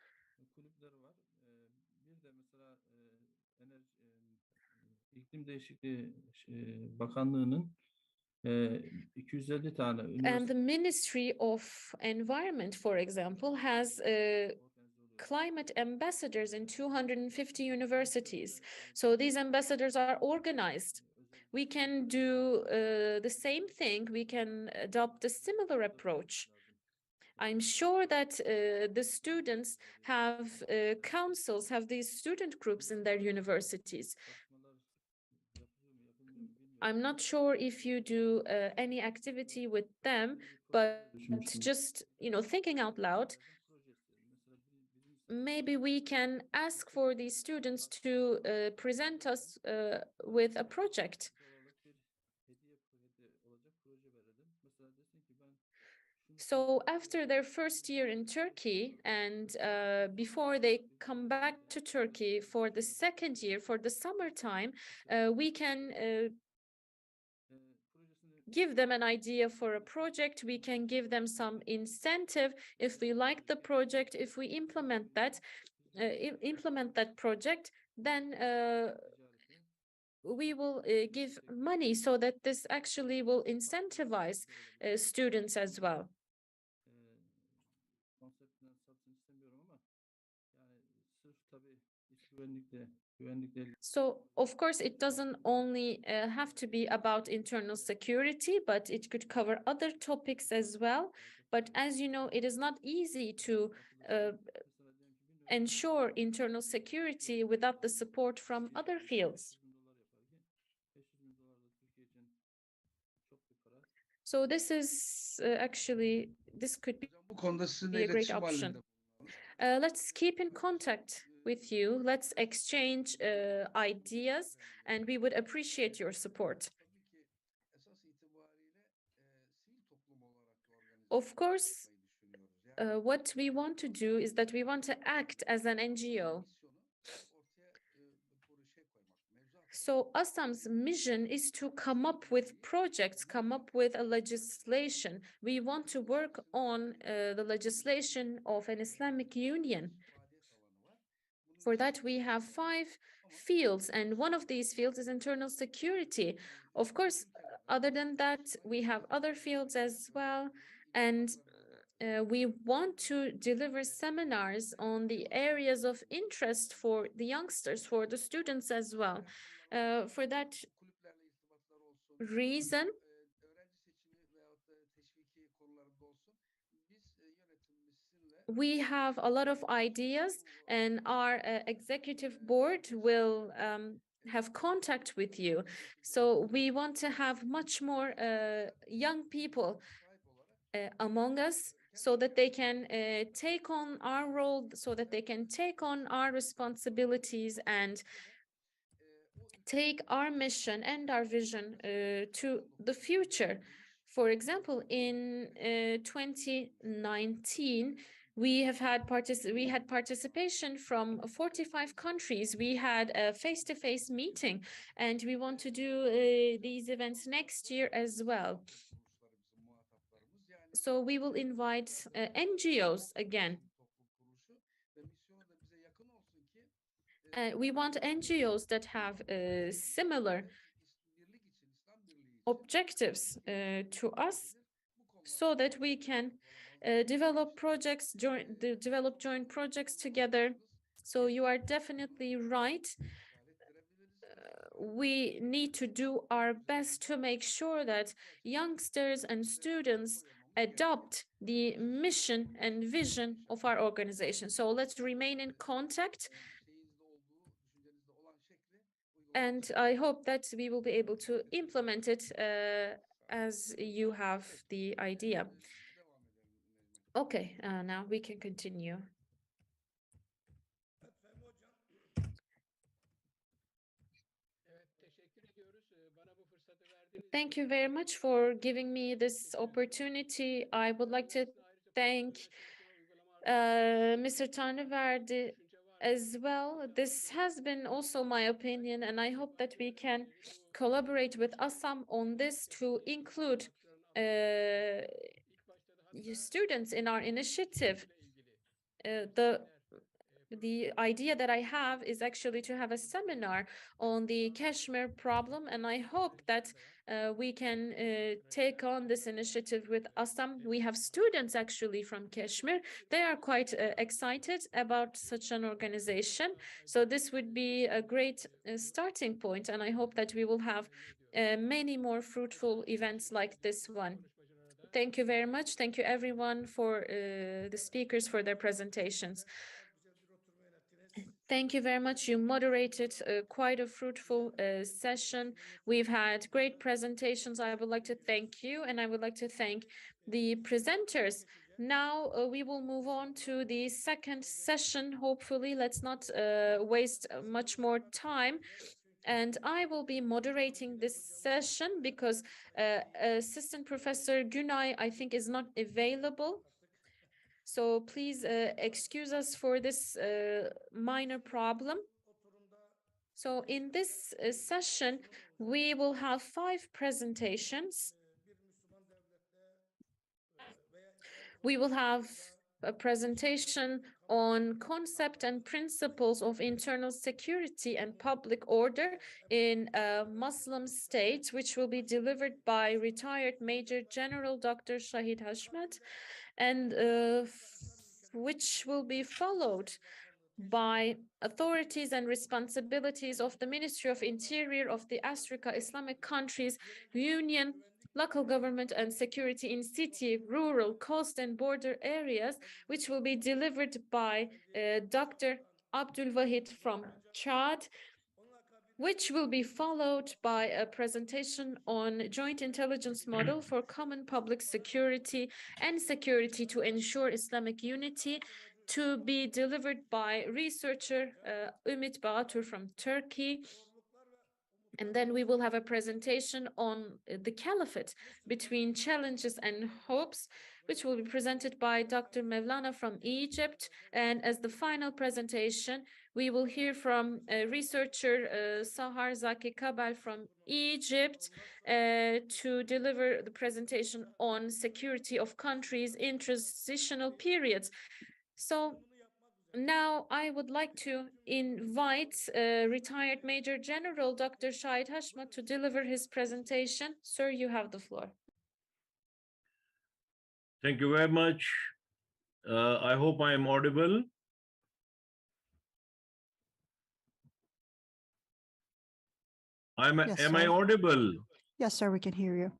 Kulüpleri var. Bir de mesela İklim Değişikliği Bakanlığı'nın 250 tane And the Ministry of Environment, for example, has climate ambassadors in 250 universities. So these ambassadors are organized. We can do the same thing. We can adopt a similar approach. I'm sure that the students have councils, have these student groups in their universities. I'm not sure if you do any activity with them, but just, thinking out loud, maybe we can ask for these students to present us with a project. So after their first year in Turkey, and before they come back to Turkey for the second year, for the summertime, we can give them an idea for a project. We can give them some incentive if we like the project. If we implement that project, then we will give money so that this actually will incentivize students as well. So, of course, it doesn't only have to be about internal security, but it could cover other topics as well. But as you know, it is not easy to ensure internal security without the support from other fields. So this is actually, this could be a great option. Let's keep in contact with you. Let's exchange ideas, and we would appreciate your support. Of course, what we want to do is that we want to act as an NGO. So Assam's mission is to come up with projects, come up with a legislation. We want to work on the legislation of an Islamic Union. For that, we have 5 fields, and one of these fields is internal security. Of course, other than that, we have other fields as well, and we want to deliver seminars on the areas of interest for the youngsters, for the students as well. For that reason, we have a lot of ideas, and our executive board will have contact with you. So we want to have much more young people among us, so that they can take on our role, so that they can take on our responsibilities and take our mission and our vision to the future. For example, in 2019, we had participation from 45 countries. We had a face-to-face meeting, and we want to do these events next year as well. So we will invite NGOs again. We want NGOs that have similar objectives to us, so that we can develop joint projects together. So you are definitely right. We need to do our best to make sure that youngsters and students adopt the mission and vision of our organization. So let's remain in contact. And I hope that we will be able to implement it as you have the idea. Okay, now we can continue. Thank you very much for giving me this opportunity. I would like to thank Mr. Tanrıverdi as well. This has been also my opinion, and I hope that we can collaborate with Assam on this to include students in our initiative. The idea that I have is actually to have a seminar on the Kashmir problem, and I hope that we can take on this initiative with Assam. We have students actually from Kashmir. They are quite excited about such an organization. So this would be a great starting point, and I hope that we will have many more fruitful events like this one. Thank you very much. Thank you everyone for the speakers for their presentations. Thank you very much. You moderated quite a fruitful session. We've had great presentations. I would like to thank you, and I would like to thank the presenters. Now we will move on to the second session. Hopefully, let's not waste much more time. And I will be moderating this session because Assistant Professor Günay, I think, is not available. So please excuse us for this minor problem. So in this session, we will have 5 presentations. We will have a presentation on concept and principles of internal security and public order in a Muslim state, which will be delivered by retired Major General Dr. Shahid Hashmat, and which will be followed by authorities and responsibilities of the Ministry of Interior of the ASRICA Islamic countries, Union, local government and security in city, rural, coast and border areas, which will be delivered by Dr. Abdul Wahid from Chad, which will be followed by a presentation on joint intelligence model for common public security and security to ensure Islamic unity, to be delivered by researcher Ümit Batur from Turkey. And then we will have a presentation on the caliphate between challenges and hopes, which will be presented by Dr. Mevlana from Egypt. And as the final presentation, we will hear from researcher Sahar Zaki Kabal from Egypt to deliver the presentation on security of countries in transitional periods. So now I would like to invite retired Major General Dr. Shahid Hashmat to deliver his presentation. Sir, you have the floor. Thank you very much. I hope I am audible. Yes, am I audible? Yes, sir, we can hear you.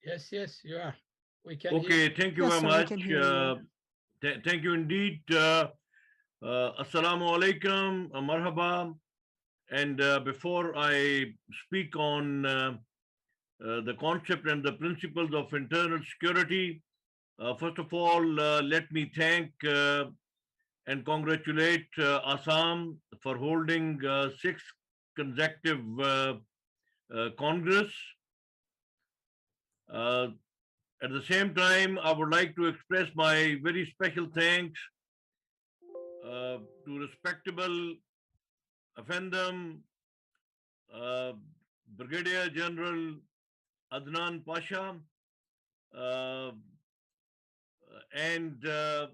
Yes, yes, you are. We can Okay, hear you. thank you Yes, very sir, we much. can hear you. Thank you indeed. Assalamu alaikum, marhaba. And before I speak on the concept and the principles of internal security, first of all, let me thank and congratulate Assam for holding sixth consecutive Congress. At the same time, I would like to express my very special thanks to respectable Effendum Brigadier General Adnan Pasha and a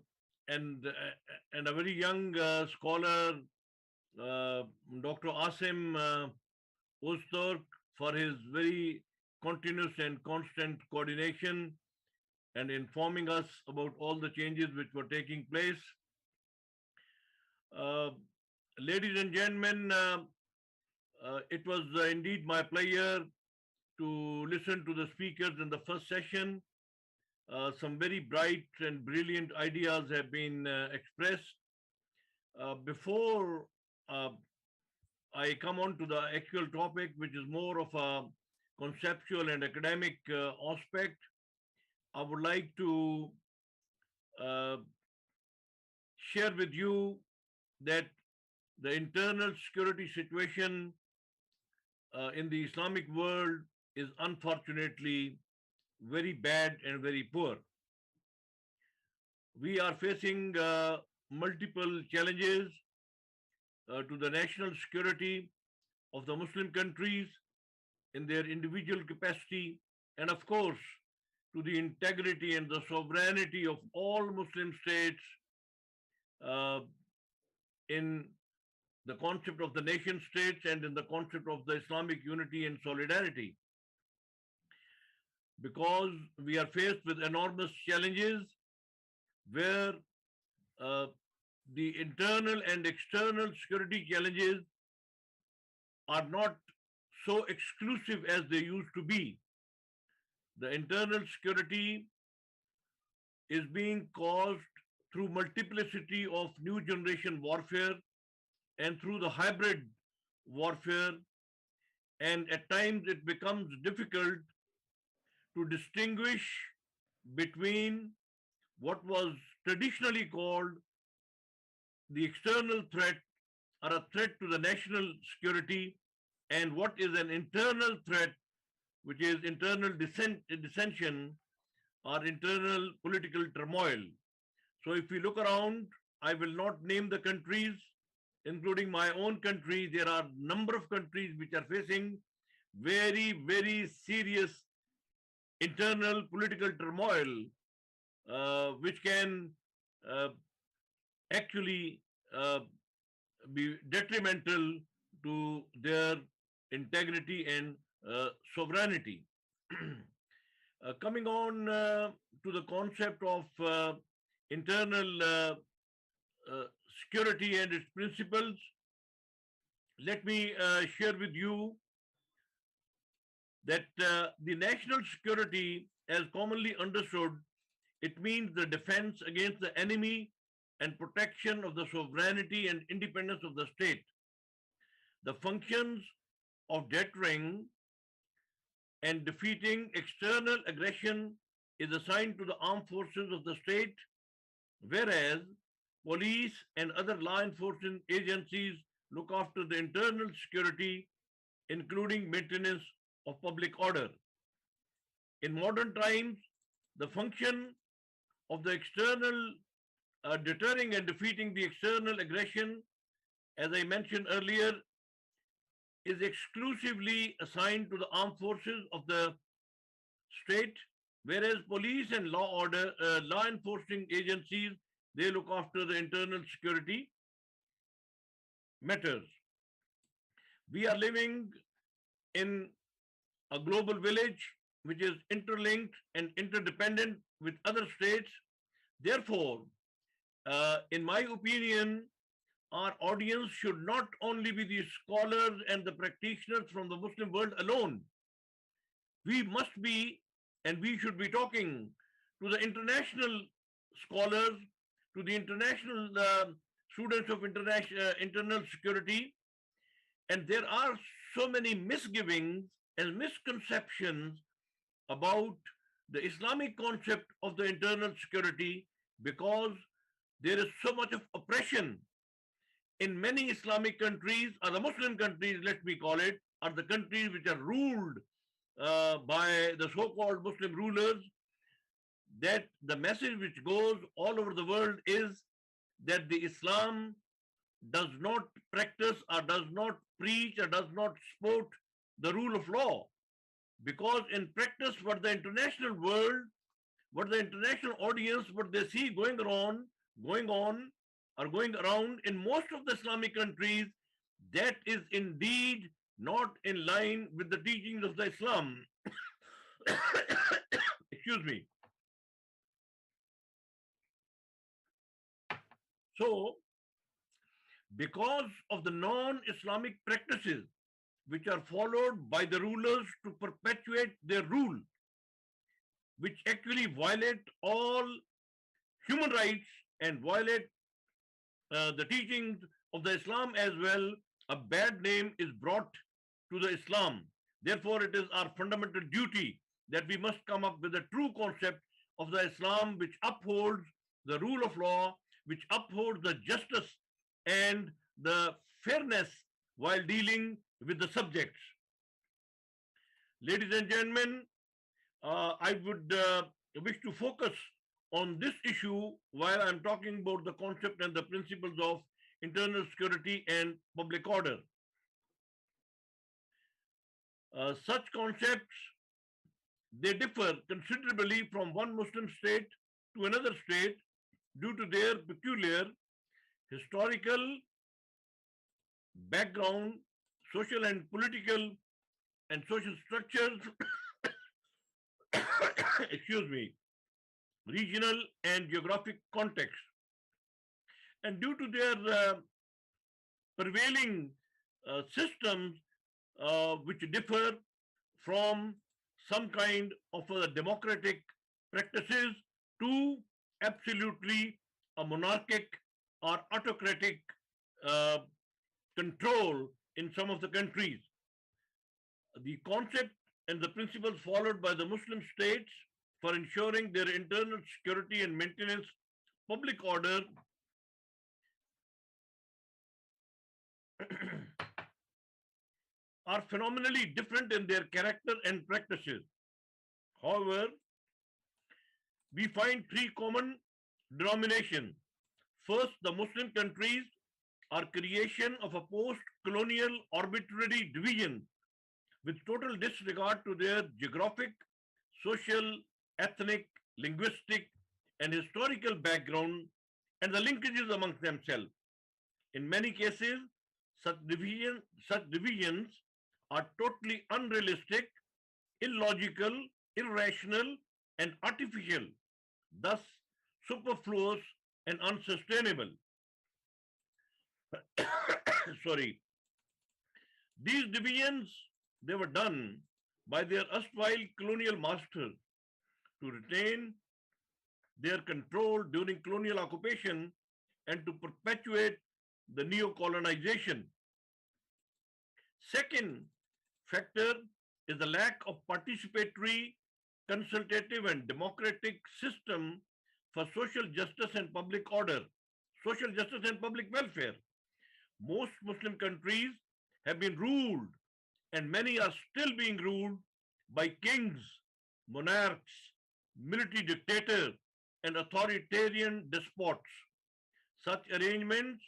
very young scholar, Dr. Assam Uzturk, for his very continuous and constant coordination and informing us about all the changes which were taking place. Ladies and gentlemen, it was indeed my pleasure to listen to the speakers in the first session. Some very bright and brilliant ideas have been expressed. Before I come on to the actual topic, which is more of a conceptual and academic aspect, I would like to share with you that the internal security situation in the Islamic world is unfortunately very bad and very poor. We are facing multiple challenges to the national security of the Muslim countries in their individual capacity, and of course, to the integrity and the sovereignty of all Muslim states in the concept of the nation states and in the concept of the Islamic unity and solidarity. Because we are faced with enormous challenges where the internal and external security challenges are not so exclusive as they used to be. The internal security is being caused through multiplicity of new generation warfare and through the hybrid warfare, and at times it becomes difficult to distinguish between what was traditionally called the external threat or a threat to the national security and what is an internal threat, which is internal dissension or internal political turmoil. So if we look around, I will not name the countries, including my own country. There are a number of countries which are facing very, very serious internal political turmoil, which can actually be detrimental to their integrity and sovereignty. Coming on to the concept of internal security and its principles, let me share with you that the national security, as commonly understood, it means the defense against the enemy and protection of the sovereignty and independence of the state. The functions of deterring and defeating external aggression is assigned to the armed forces of the state, whereas police and other law enforcement agencies look after the internal security, including maintenance of public order. In modern times, the function of the external deterring and defeating the external aggression, as I mentioned earlier, is exclusively assigned to the armed forces of the state, whereas police and law enforcing agencies, they look after the internal security matters. We are living in a global village which is interlinked and interdependent with other states. Therefore, in my opinion, our audience should not only be the scholars and the practitioners from the Muslim world alone. We must be, and we should be talking to the international scholars, to the international students of internal security. And there are so many misgivings and misconceptions about the Islamic concept of the internal security, because there is so much of oppression in many Islamic countries, or the Muslim countries, let me call it, are the countries which are ruled by the so-called Muslim rulers, that the message which goes all over the world is that the Islam does not practice or does not preach or does not support the rule of law. Because in practice, what the international world, what the international audience, what they see going on or going around in most of the Islamic countries, that is indeed not in line with the teachings of the Islam. Excuse me. So, because of the non-Islamic practices which are followed by the rulers to perpetuate their rule, which actually violate all human rights and violate the teachings of the Islam as well, a bad name is brought to the Islam. Therefore, it is our fundamental duty that we must come up with a true concept of the Islam which upholds the rule of law, which upholds the justice and the fairness while dealing with the subjects. Ladies and gentlemen, I would wish to focus on this issue while I'm talking about the concept and the principles of internal security and public order. Such concepts, they differ considerably from one Muslim state to another state due to their peculiar historical background, social and political and social structures, excuse me, regional and geographic context. And due to their prevailing systems which differ from some kind of democratic practices to absolutely a monarchic or autocratic control in some of the countries. The concept and the principles followed by the Muslim states for ensuring their internal security and maintenance public order are phenomenally different in their character and practices. However, we find three common denominations. First, the Muslim countries are creation of a post-colonial arbitrary division with total disregard to their geographic, social, ethnic, linguistic, and historical background and the linkages amongst themselves. In many cases, such divisions are totally unrealistic, illogical, irrational, and artificial, thus superfluous and unsustainable. Sorry. These divisions, they were done by their erstwhile colonial masters to retain their control during colonial occupation and to perpetuate the neo-colonization. Second factor is the lack of participatory, consultative, and democratic system for social justice and public order, social justice and public welfare. Most Muslim countries have been ruled, and many are still being ruled by kings, monarchs, military dictators, and authoritarian despots. Such arrangements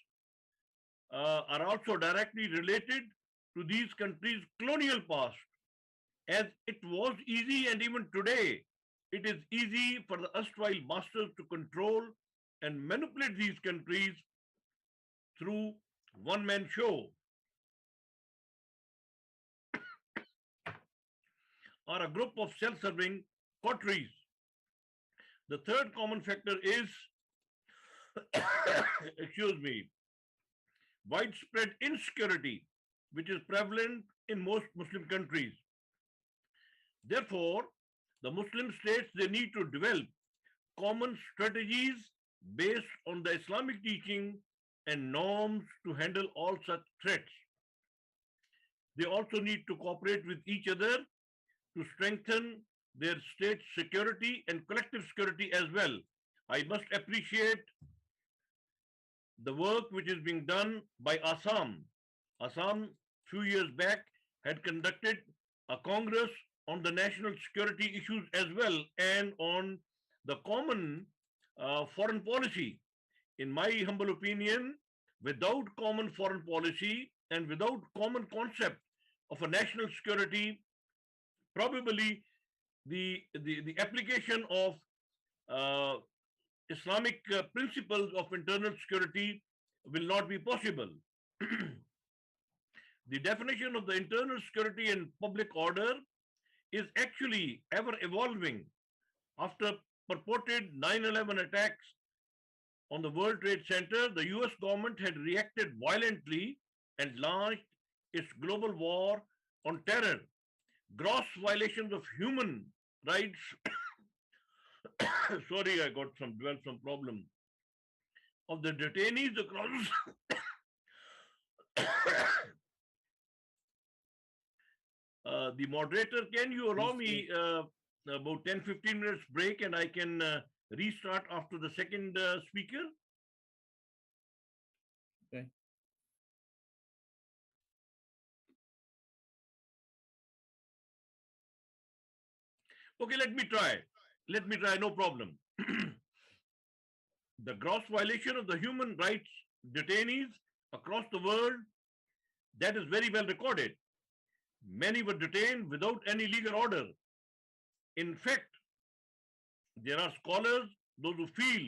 are also directly related to these countries' colonial past, as it was easy, and even today, it is easy for the erstwhile masters to control and manipulate these countries through one-man show or a group of self-serving coteries. The third common factor is, excuse me, widespread insecurity, which is prevalent in most Muslim countries. Therefore, the Muslim states, they need to develop common strategies based on the Islamic teaching and norms to handle all such threats. They also need to cooperate with each other to strengthen their state security and collective security as well. I must appreciate the work which is being done by Assam. Assam, few years back, had conducted a congress on the national security issues as well and on the common foreign policy. In my humble opinion, without common foreign policy and without common concept of a national security, probably the application of Islamic principles of internal security will not be possible. The definition of the internal security and public order is actually ever evolving. After purported 9/11 attacks on the World Trade Center, the US government had reacted violently and launched its global war on terror. Gross violations of human rights. Sorry, I got some problem of the detainees across the moderator, can you allow me about 10-15 minutes break and I can restart after the second speaker? Okay. Okay, let me try, no problem. The gross violation of the human rights detainees across the world, that is very well recorded. Many were detained without any legal order. In fact, there are scholars, those who feel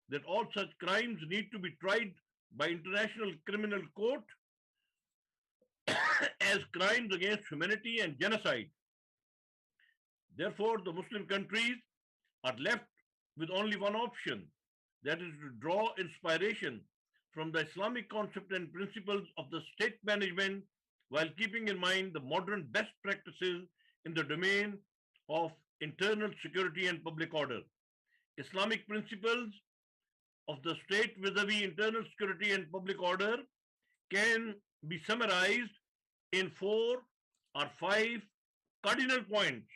that all such crimes need to be tried by International Criminal Court as crimes against humanity and genocide. Therefore, the Muslim countries are left with only one option, that is to draw inspiration from the Islamic concept and principles of the state management while keeping in mind the modern best practices in the domain of internal security and public order. Islamic principles of the state vis-a-vis internal security and public order can be summarized in 4 or 5 cardinal points.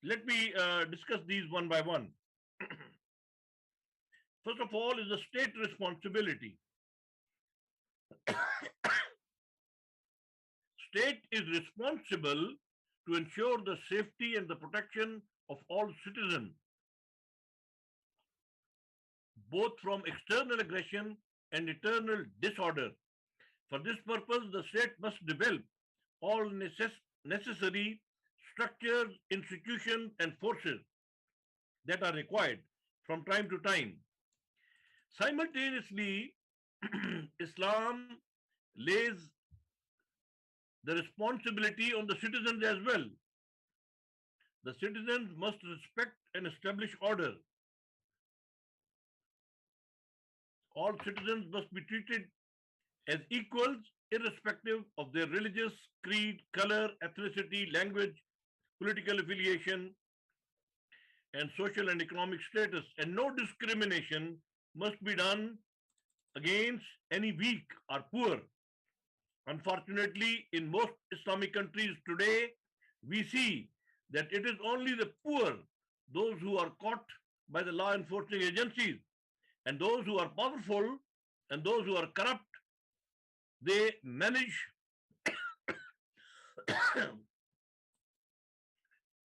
Let me discuss these one by one. First of all is the state responsibility. State is responsible to ensure the safety and the protection of all citizens, both from external aggression and internal disorder. For this purpose, the state must develop all necessary structures, institutions, and forces that are required from time to time. Simultaneously, Islam lays the responsibility on the citizens as well. The citizens must respect and establish order. All citizens must be treated as equals, irrespective of their religious creed, color, ethnicity, language, political affiliation, and social and economic status. And no discrimination must be done against any weak or poor. Unfortunately, in most Islamic countries today, we see that it is only the poor, those who are caught by the law enforcing agencies, and those who are powerful and those who are corrupt, they manage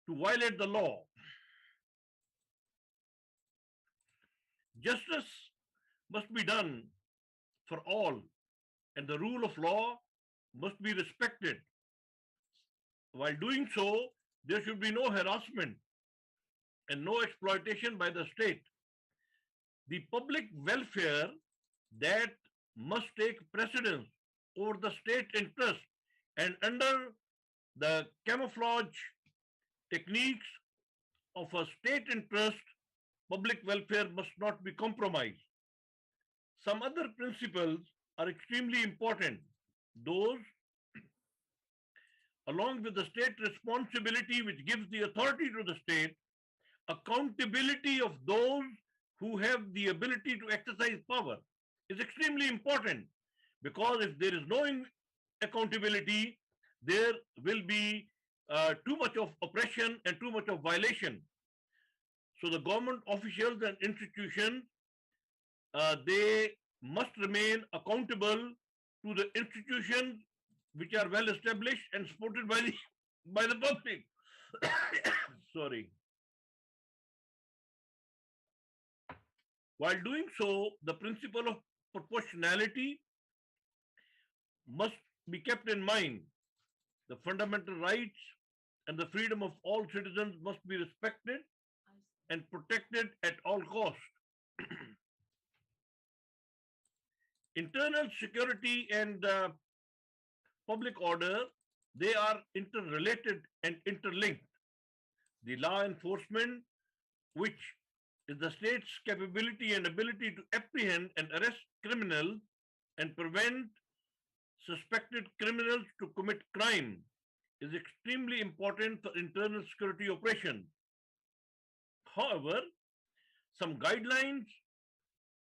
to violate the law. Justice must be done for all, and the rule of law must be respected. While doing so, there should be no harassment and no exploitation by the state. The public welfare that must take precedence over the state interest, and under the camouflage techniques of a state interest, public welfare must not be compromised. Some other principles are extremely important. Those, along with the state responsibility which gives the authority to the state, accountability of those who have the ability to exercise power is extremely important, because if there is no accountability, there will be too much of oppression and too much of violation. So the government officials and institutions, they must remain accountable to the institutions which are well established and supported by the public. Sorry. While doing so, the principle of proportionality must be kept in mind. The fundamental rights and the freedom of all citizens must be respected and protected at all costs. Internal security and public order, they are interrelated and interlinked. The law enforcement, which is the state's capability and ability to apprehend and arrest criminals and prevent suspected criminals to commit crime, is extremely important for internal security operations. However, some guidelines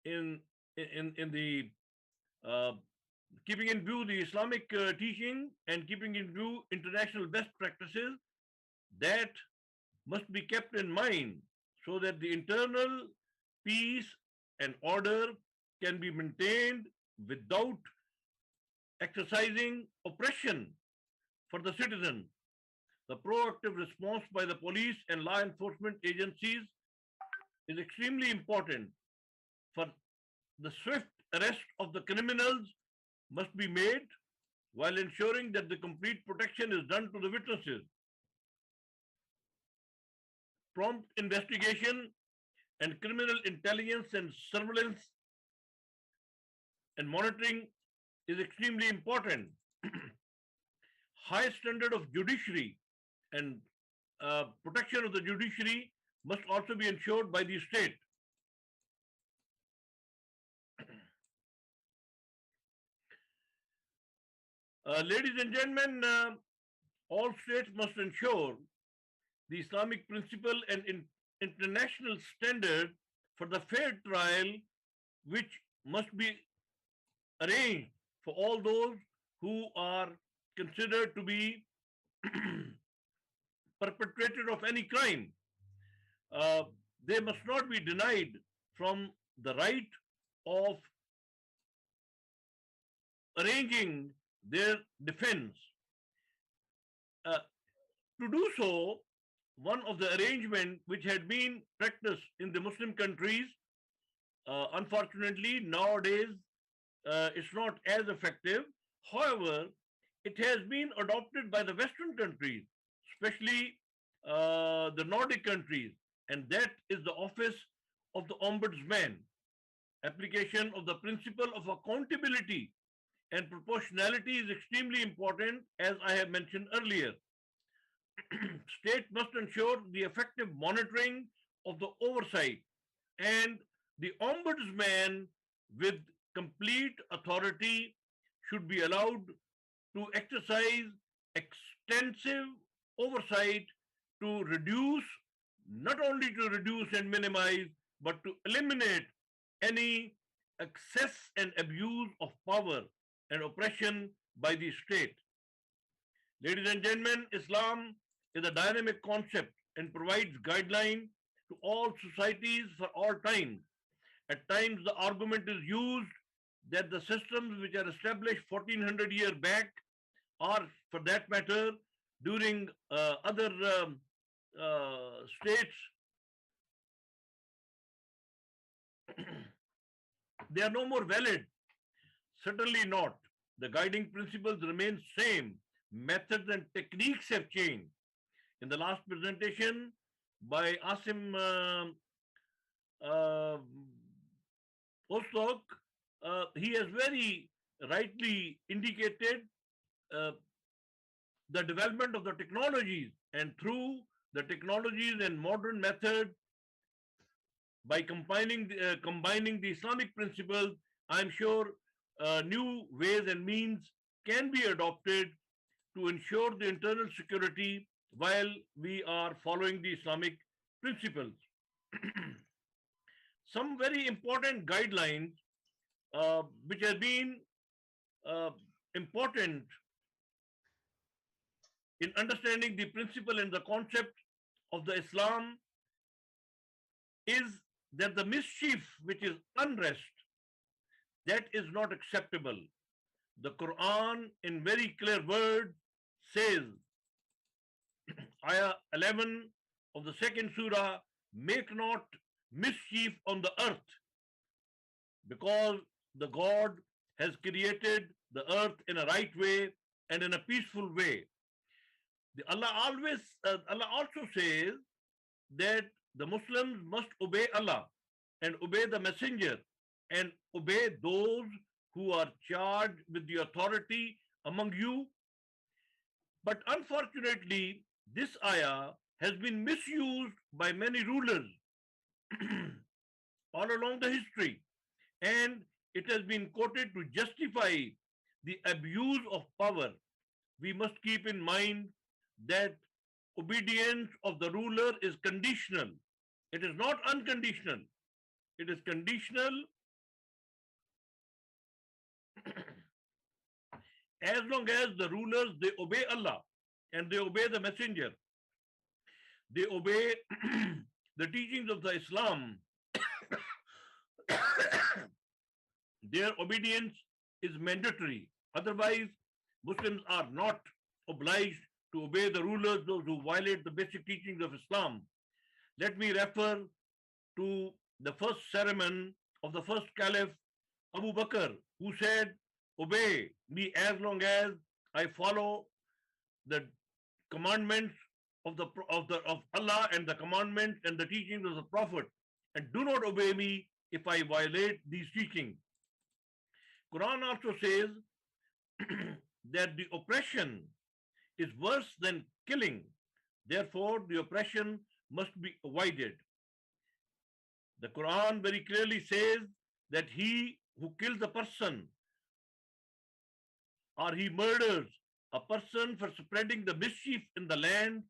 in the keeping in view the Islamic teaching and keeping in view international best practices, that must be kept in mind so that the internal peace and order can be maintained without exercising oppression for the citizen. The proactive response by the police and law enforcement agencies is extremely important. For the swift arrest of the criminals must be made while ensuring that the complete protection is done to the witnesses. Prompt investigation and criminal intelligence and surveillance and monitoring is extremely important. High standard of judiciary and protection of the judiciary must also be ensured by the state. Ladies and gentlemen, all states must ensure the Islamic principle and international standard for the fair trial, which must be arranged for all those who are considered to be perpetrator of any crime. They must not be denied from the right of arranging their defense. To do so, one of the arrangements which had been practiced in the Muslim countries, unfortunately nowadays it's not as effective. However, it has been adopted by the Western countries, especially the Nordic countries, and that is the office of the Ombudsman. Application of the principle of accountability and proportionality is extremely important, as I have mentioned earlier. State must ensure the effective monitoring of the oversight, and the Ombudsman with complete authority should be allowed to exercise extensive oversight to reduce, not only to reduce and minimize, but to eliminate any excess and abuse of power and oppression by the state. Ladies and gentlemen, Islam is a dynamic concept and provides guidelines to all societies for all time. At times, the argument is used that the systems which are established 1400 years back, or for that matter, during other states, they are no more valid. Certainly not. The guiding principles remain same. Methods and techniques have changed. In the last presentation by Assam Ostok, he has very rightly indicated the development of the technologies, and through the technologies and modern methods, by combining the Islamic principles, I'm sure new ways and means can be adopted to ensure the internal security while we are following the Islamic principles. Some very important guidelines which have been important in understanding the principle and the concept of the Islam is that the mischief, which is unrest, That is not acceptable. The Quran, in very clear words, says, Ayah 11 of the second surah, make not mischief on the earth, because the God has created the earth in a right way and in a peaceful way. Allah also says that the Muslims must obey Allah and obey the messenger and obey those who are charged with the authority among you. But unfortunately, this ayah has been misused by many rulers all along the history, and it has been quoted to justify the abuse of power. We must keep in mind that obedience of the ruler is conditional. It is not unconditional. It is conditional as long as the rulers, they obey Allah and they obey the messenger. They obey the teachings of the Islam. Their obedience is mandatory. Otherwise, Muslims are not obliged to obey the rulers, those who violate the basic teachings of Islam. Let me refer to the first sermon of the first Caliph, Abu Bakr, who said, obey me as long as I follow the commandments of Allah and the commandments and the teachings of the Prophet, and do not obey me if I violate these teachings. Quran also says that the oppression is worse than killing. Therefore, the oppression must be avoided. The Quran very clearly says that he who kills a person or he murders a person for spreading the mischief in the land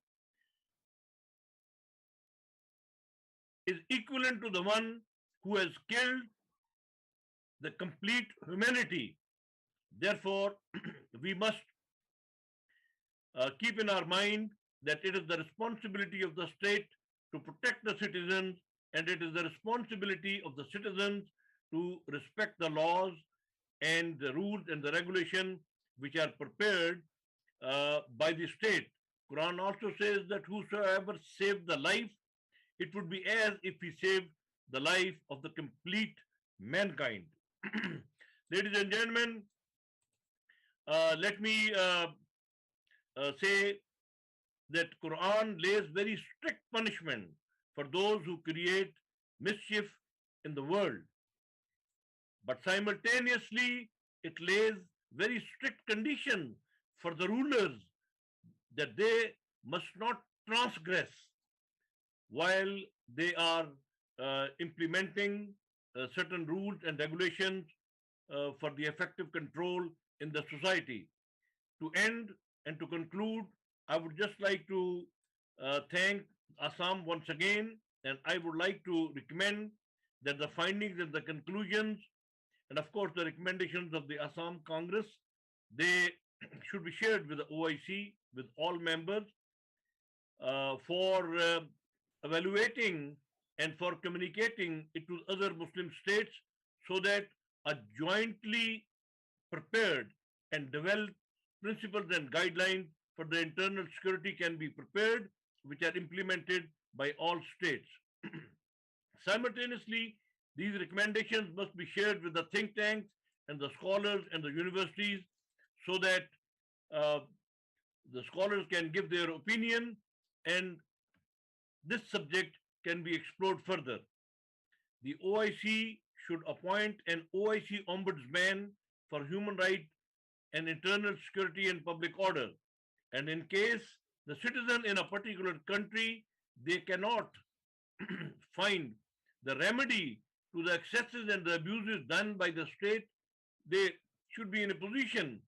is equivalent to the one who has killed the complete humanity. Therefore, we must keep in our mind that it is the responsibility of the state to protect the citizens, and it is the responsibility of the citizens to respect the laws and the rules and the regulation which are prepared by the state. Quran also says that whosoever saved the life, it would be as if he saved the life of the complete mankind. Ladies and gentlemen, let me say that Quran lays very strict punishment for those who create mischief in the world. But simultaneously, it lays very strict conditions for the rulers that they must not transgress while they are implementing certain rules and regulations for the effective control in the society. To end and to conclude, I would just like to thank Assam once again, and I would like to recommend that the findings and the conclusions, and of course the recommendations of the Assam Congress, they should be shared with the OIC, with all members, for evaluating and for communicating it to other Muslim states, so that a jointly prepared and developed principles and guidelines for the internal security can be prepared, which are implemented by all states. Simultaneously, these recommendations must be shared with the think tanks and the scholars and the universities, so that the scholars can give their opinion and this subject can be explored further. The OIC should appoint an OIC ombudsman for human rights and internal security and public order. And in case the citizen in a particular country, they cannot find the remedy to the excesses and the abuses done by the state, they should be in a position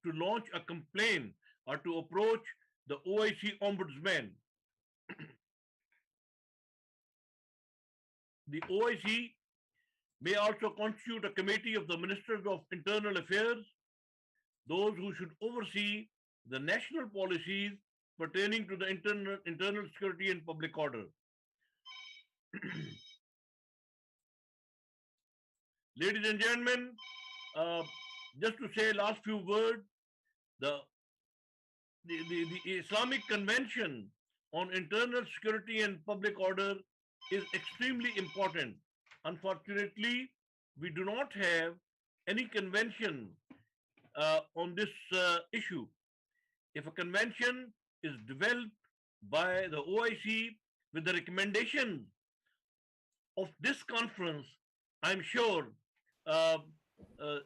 to launch a complaint or to approach the OIC ombudsman. The OIC may also constitute a committee of the Ministers of Internal Affairs, those who should oversee the national policies pertaining to the internal security and public order. Ladies and gentlemen, just to say last few words, the Islamic Convention on Internal Security and Public Order is extremely important. Unfortunately, we do not have any convention on this issue. If a convention is developed by the OIC with the recommendation of this conference, I'm sure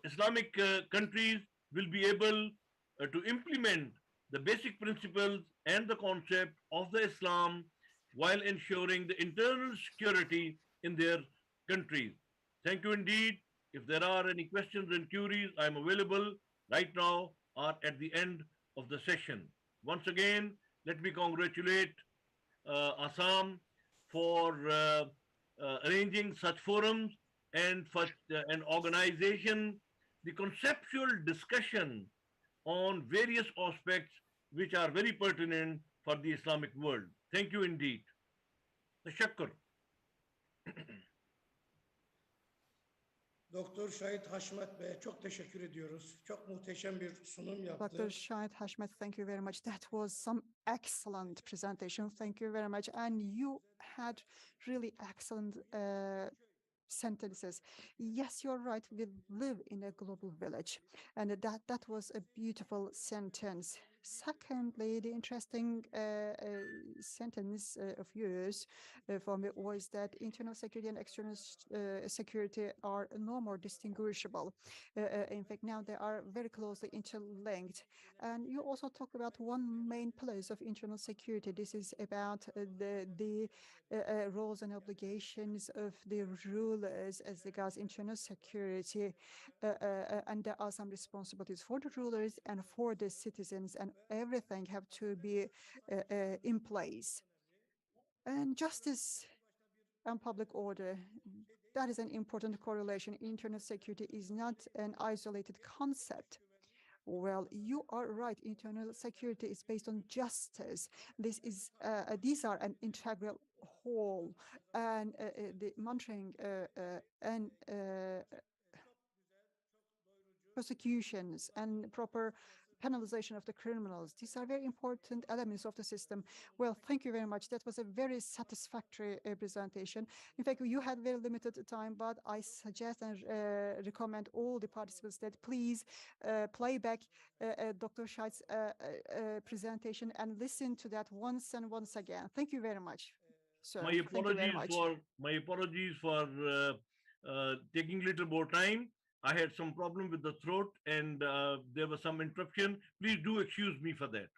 Islamic countries will be able to implement the basic principles and the concept of the Islam while ensuring the internal security in their countries. Thank you indeed. If there are any questions and queries, I'm available right now or at the end of the session. Once again, let me congratulate Assam for arranging such forums and for an organization, the conceptual discussion on various aspects which are very pertinent for the Islamic world. Thank you indeed. Tashakkur. Doktor Şahit Haşmet Bey'e çok teşekkür ediyoruz. Çok muhteşem bir sunum yaptı. Dr. Shahid Hashmet, thank you very much. That was some excellent presentation. Thank you very much. And you had really excellent sentences. Yes, you're right. We live in a global village. And that was a beautiful sentence. Secondly, the interesting sentence of yours for me was that internal security and external security are no more distinguishable. In fact, now they are very closely interlinked. And you also talk about one main place of internal security. This is about the roles and obligations of the rulers as regards internal security. And there are some responsibilities for the rulers and for the citizens, and everything have to be in place. And justice and public order, that is an important correlation. Internal security is not an isolated concept. Well, you are right. Internal security is based on justice. These are an integral whole, and the monitoring and prosecutions and proper penalization of the criminals. These are very important elements of the system. Well, thank you very much. That was a very satisfactory presentation. In fact, you had very limited time, but I suggest and recommend all the participants that please play back Dr. Shahid's presentation and listen to that once and once again. Thank you very much. So, my apologies for taking a little more time. I had some problem with the throat and there was some interruption. Please do excuse me for that.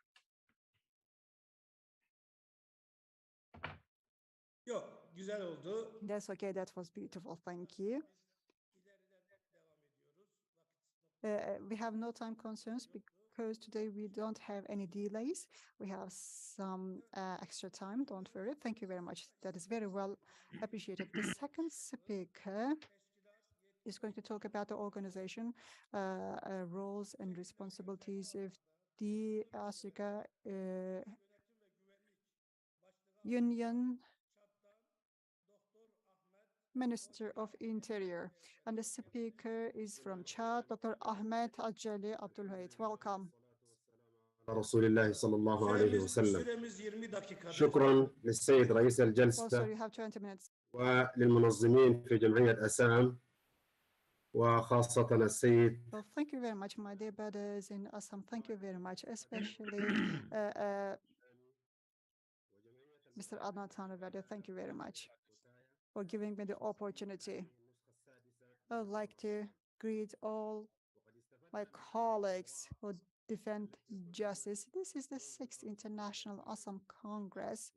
Yok, güzel oldu. That's okay. That was beautiful. Thank you. We have no time concerns because today we don't have any delays. We have some extra time. Don't worry. Thank you very much. That is very well appreciated. The second speaker is going to talk about the organization, roles and responsibilities of the ASRICA Union Minister of Interior. And the speaker is from Chad, Dr. Ahmed Ajali Abdulhait. Welcome. رسول الله صلى الله عليه وسلم. Süremiz 20 dakikadır. شكرا للسيد رئيس Also, الجلسة you have 20 minutes. وللمنظمين في جمعية أسام وخاصة السيد. Well, thank you very much, my dear brothers in Assam. Thank you very much, especially Mr. Adnan Tanrıverdi. Thank you very much for giving me the opportunity. I would like to greet all my colleagues who defend justice. This is the 6th International Assam Congress,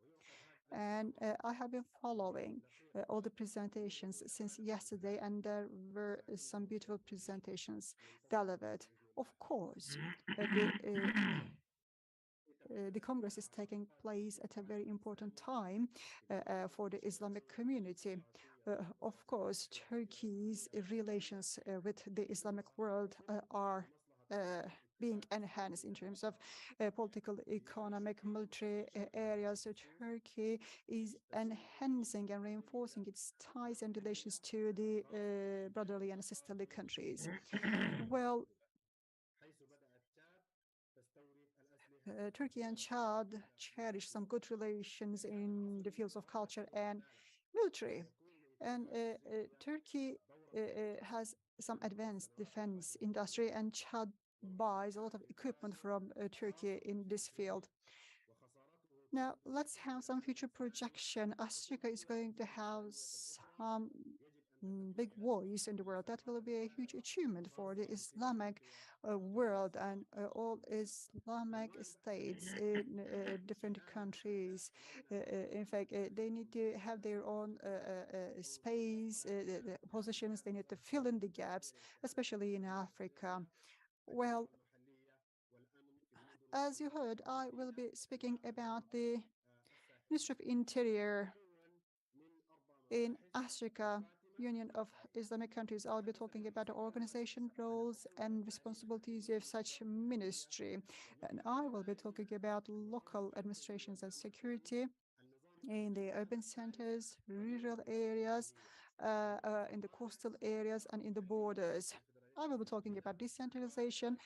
and I have been following all the presentations since yesterday, and there were some beautiful presentations delivered. Of course, the Congress is taking place at a very important time for the Islamic community. Of course, Turkey's relations with the Islamic world are being enhanced in terms of political, economic, military areas. So Turkey is enhancing and reinforcing its ties and relations to the brotherly and sisterly countries. Well, Turkey and Chad cherish some good relations in the fields of culture and military. And Turkey has some advanced defense industry, and Chad buys a lot of equipment from Turkey in this field. Now, let's have some future projection. ASRICA is going to have some big voice in the world. That will be a huge achievement for the Islamic world and all Islamic states in different countries. In fact, they need to have their own space, the positions. They need to fill in the gaps, especially in Africa. Well, as you heard, I will be speaking about the Ministry of Interior in Africa, Union of Islamic Countries. I'll be talking about the organization, roles, and responsibilities of such ministry. And I will be talking about local administrations and security in the urban centers, rural areas, in the coastal areas, and in the borders. I will be talking about decentralization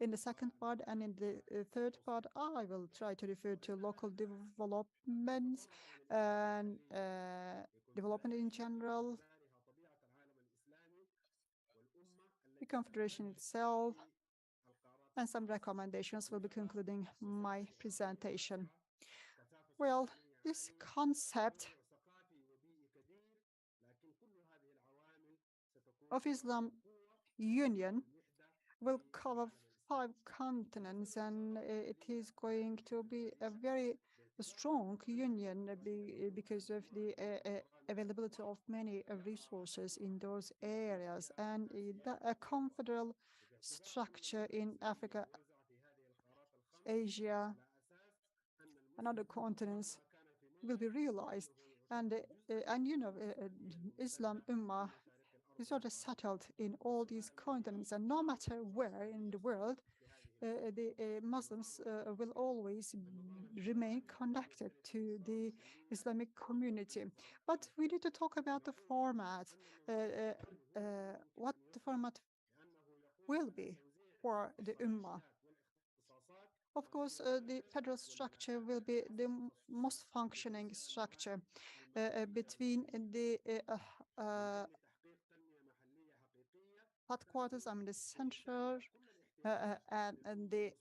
in the second part, and in the third part, I will try to refer to local developments and development in general, the Confederation itself, and some recommendations will be concluding my presentation. Well, this concept of Islam Union will cover 5 continents, and it is going to be a very strong union because of the availability of many resources in those areas, and a confederal structure in Africa, Asia, and other continents will be realized. And you know, Islam Ummah is sort of settled in all these continents, and no matter where in the world, the Muslims will always remain connected to the Islamic community. But we need to talk about the format, what the format will be for the Ummah. Of course, the federal structure will be the most functioning structure between the headquarters, I mean the central and the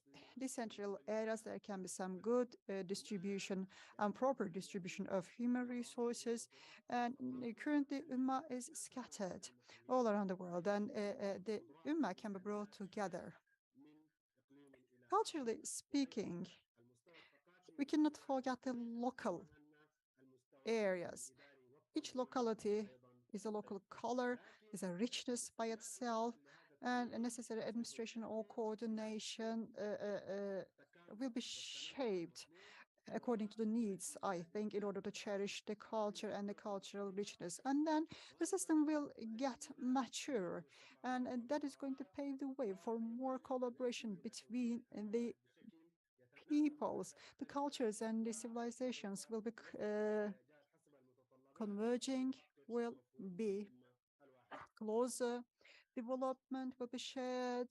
decentral areas. There can be some good distribution and proper distribution of human resources. And currently, Ummah is scattered all around the world, and the Ummah can be brought together. Culturally speaking, we cannot forget the local areas. Each locality is a local color, is a richness by itself, and a necessary administration or coordination will be shaped according to the needs, I think, in order to cherish the culture and the cultural richness. And then the system will get mature, and that is going to pave the way for more collaboration between the peoples. The cultures and the civilizations will be converging, will be closer, development will be shared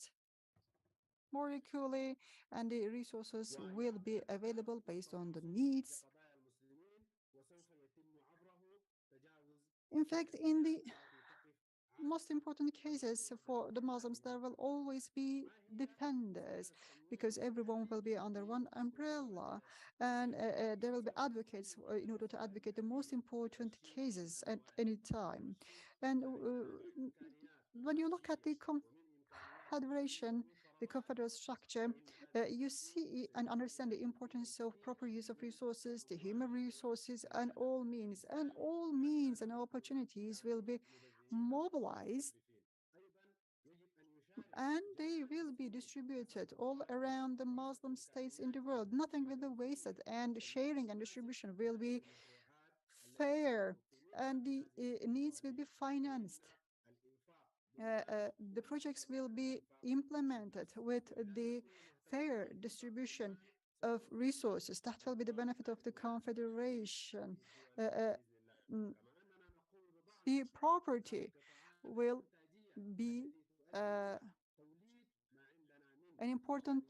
more equally, and the resources will be available based on the needs. In fact, in the most important cases for the Muslims, there will always be defenders, because everyone will be under one umbrella, and there will be advocates in order to advocate the most important cases at any time. And when you look at the Confederation, the confederal structure, you see and understand the importance of proper use of resources, the human resources, and all means and opportunities will be mobilized, and they will be distributed all around the Muslim states in the world. Nothing will be wasted, and sharing and distribution will be fair, and the needs will be financed. the projects will be implemented with the fair distribution of resources. That will be the benefit of the Confederation. Mm, the property will be an important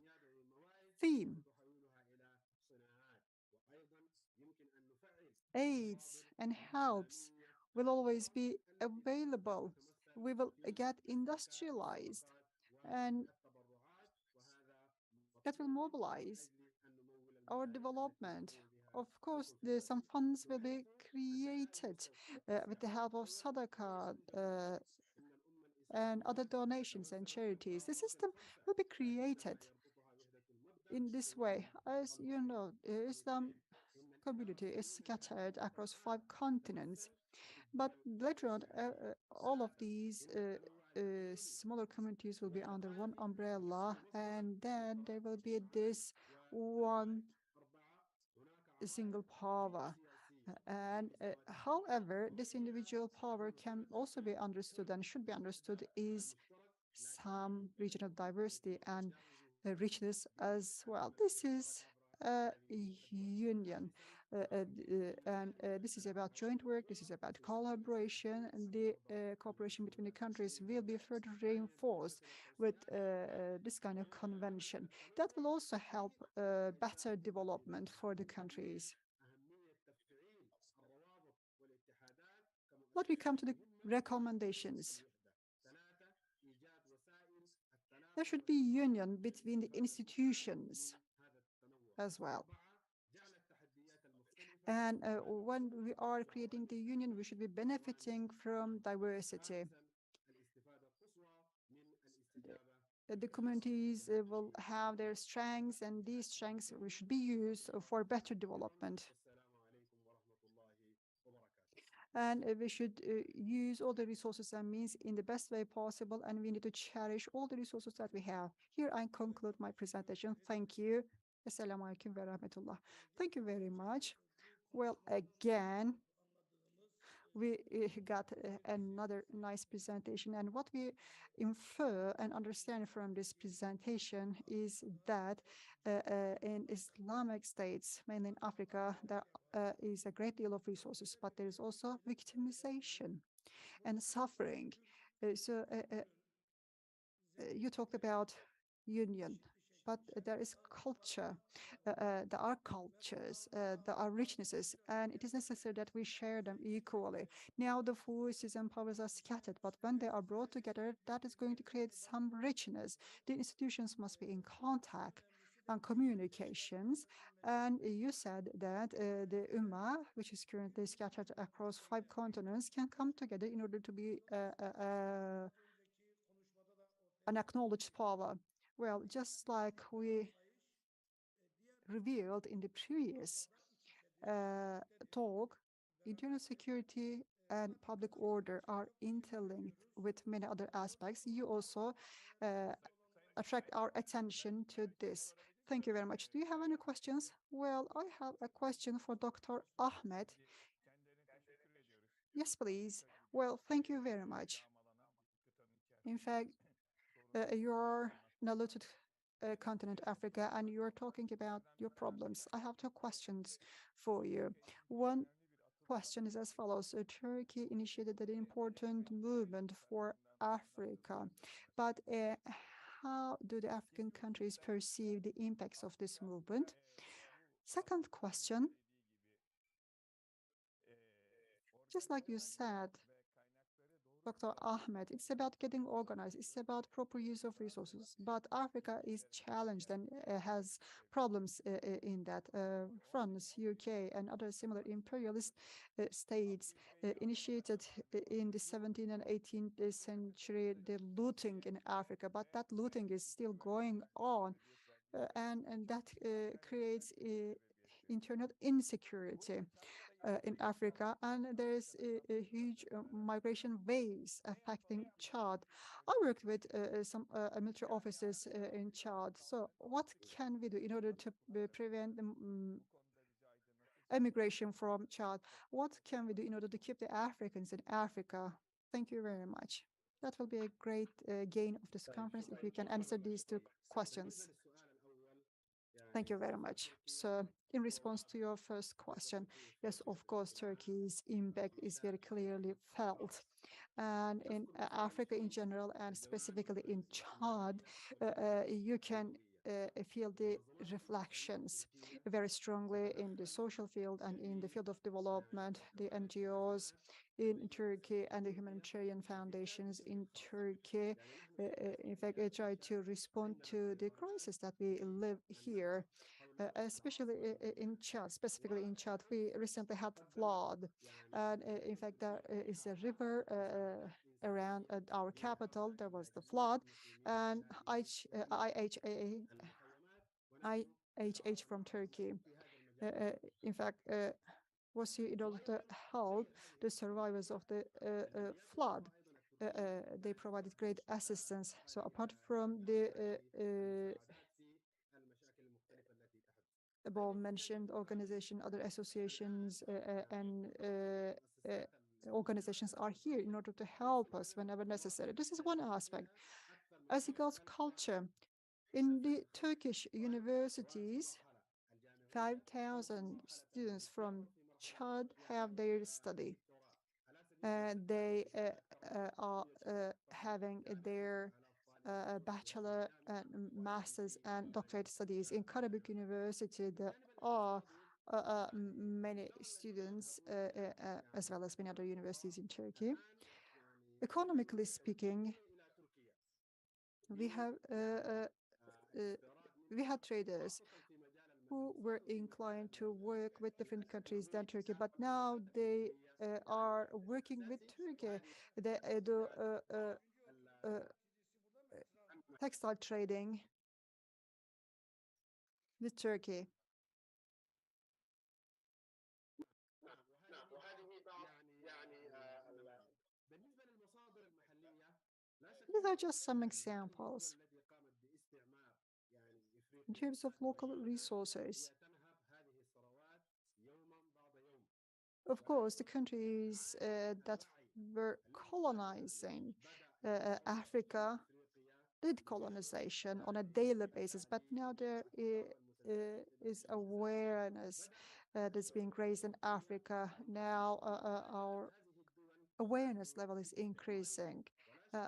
theme. Aids and helps will always be available. We will get industrialized, and that will mobilize our development. Of course, some funds will be created with the help of Sadaqah and other donations and charities. The system will be created in this way. As you know, the Islam community is scattered across 5 continents. But later on, all of these smaller communities will be under one umbrella, and then there will be this one single power. And however, this individual power can also be understood and should be understood is some regional diversity and richness as well. This is a union, and this is about joint work, this is about collaboration, and the cooperation between the countries will be further reinforced with this kind of convention. That will also help better development for the countries. Let me come to the recommendations. There should be union between the institutions as well. And when we are creating the union, we should be benefiting from diversity. The communities will have their strengths, and these strengths should be used for better development. And we should use all the resources and means in the best way possible, and we need to cherish all the resources that we have. Here I conclude my presentation. Thank you. Esselamu Aleyküm ve Rahmetullah. Thank you very much. Well, again, we got another nice presentation, and what we infer and understand from this presentation is that in Islamic states, mainly in Africa, there is a great deal of resources, but there is also victimization and suffering. You talked about union, but there is culture, there are cultures, there are richnesses, and it is necessary that we share them equally. Now the forces and powers are scattered, but when they are brought together, that is going to create some richness. The institutions must be in contact and communications, and you said that the Ummah, which is currently scattered across 5 continents, can come together in order to be an acknowledged power. Well, just like we revealed in the previous talk, internal security and public order are interlinked with many other aspects. You also attract our attention to this. Thank you very much. Do you have any questions? Well, I have a question for Dr. Ahmed. Yes, please. Well, thank you very much. In fact, you're Naluted continent, Africa, and you're talking about your problems. I have 2 questions for you. One question is as follows. Turkey initiated an important movement for Africa, but how do the African countries perceive the impacts of this movement? Second question, just like you said, Dr. Ahmed, it's about getting organized. It's about proper use of resources. But Africa is challenged and has problems in that. France, UK, and other similar imperialist states initiated in the 17th and 18th century the looting in Africa. But that looting is still going on, and that creates internal insecurity in Africa, and there is a huge migration waves affecting Chad. I worked with some military officers in Chad. So what can we do in order to prevent the emigration from Chad? What can we do in order to keep the Africans in Africa? Thank you very much. That will be a great gain of this conference if you can answer these two questions. Thank you very much. So, in response to your first question, yes, of course, Turkey's impact is very clearly felt. And in Africa in general, and specifically in Chad, you can feel the reflections very strongly in the social field and in the field of development, the NGOs in Turkey and the humanitarian foundations in Turkey. In fact, I try to respond to the crisis that we live here, especially in Chad, specifically in Chad. We recently had flood, and in fact, there is a river around our capital. There was the flood, and IHH from Turkey, in fact, was here in order to help the survivors of the flood. They provided great assistance. So apart from the above mentioned organization, other associations and organizations are here in order to help us whenever necessary. This is one aspect. As regards culture, in the Turkish universities, 5,000 students from Chad have their study. They are having their bachelor and master's and doctorate studies in Karabük University. There are many students as well as many other universities in Turkey. Economically speaking, we had traders who were inclined to work with different countries than Turkey, but now they are working with Turkey. They do textile trading with Turkey. These are just some examples. In terms of local resources, of course, the countries that were colonizing Africa did colonization on a daily basis, but now there is awareness that's being raised in Africa. Now our awareness level is increasing,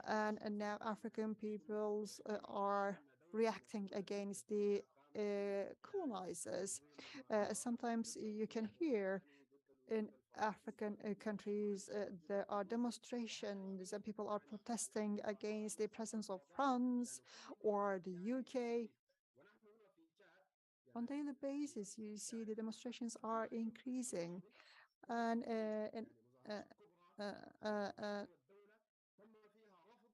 and now African peoples are reacting against the colonizers. Sometimes you can hear in African countries there are demonstrations and people are protesting against the presence of France or the UK. On a daily basis, you see the demonstrations are increasing, and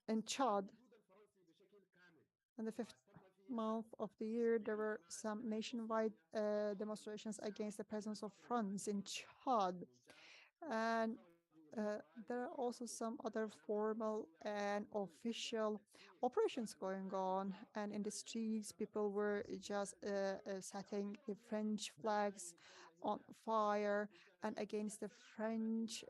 in Chad, in the fifth month of the year, there were some nationwide demonstrations against the presence of France in Chad. And there are also some other formal and official operations going on. And in the streets, people were just setting the French flags on fire and against the French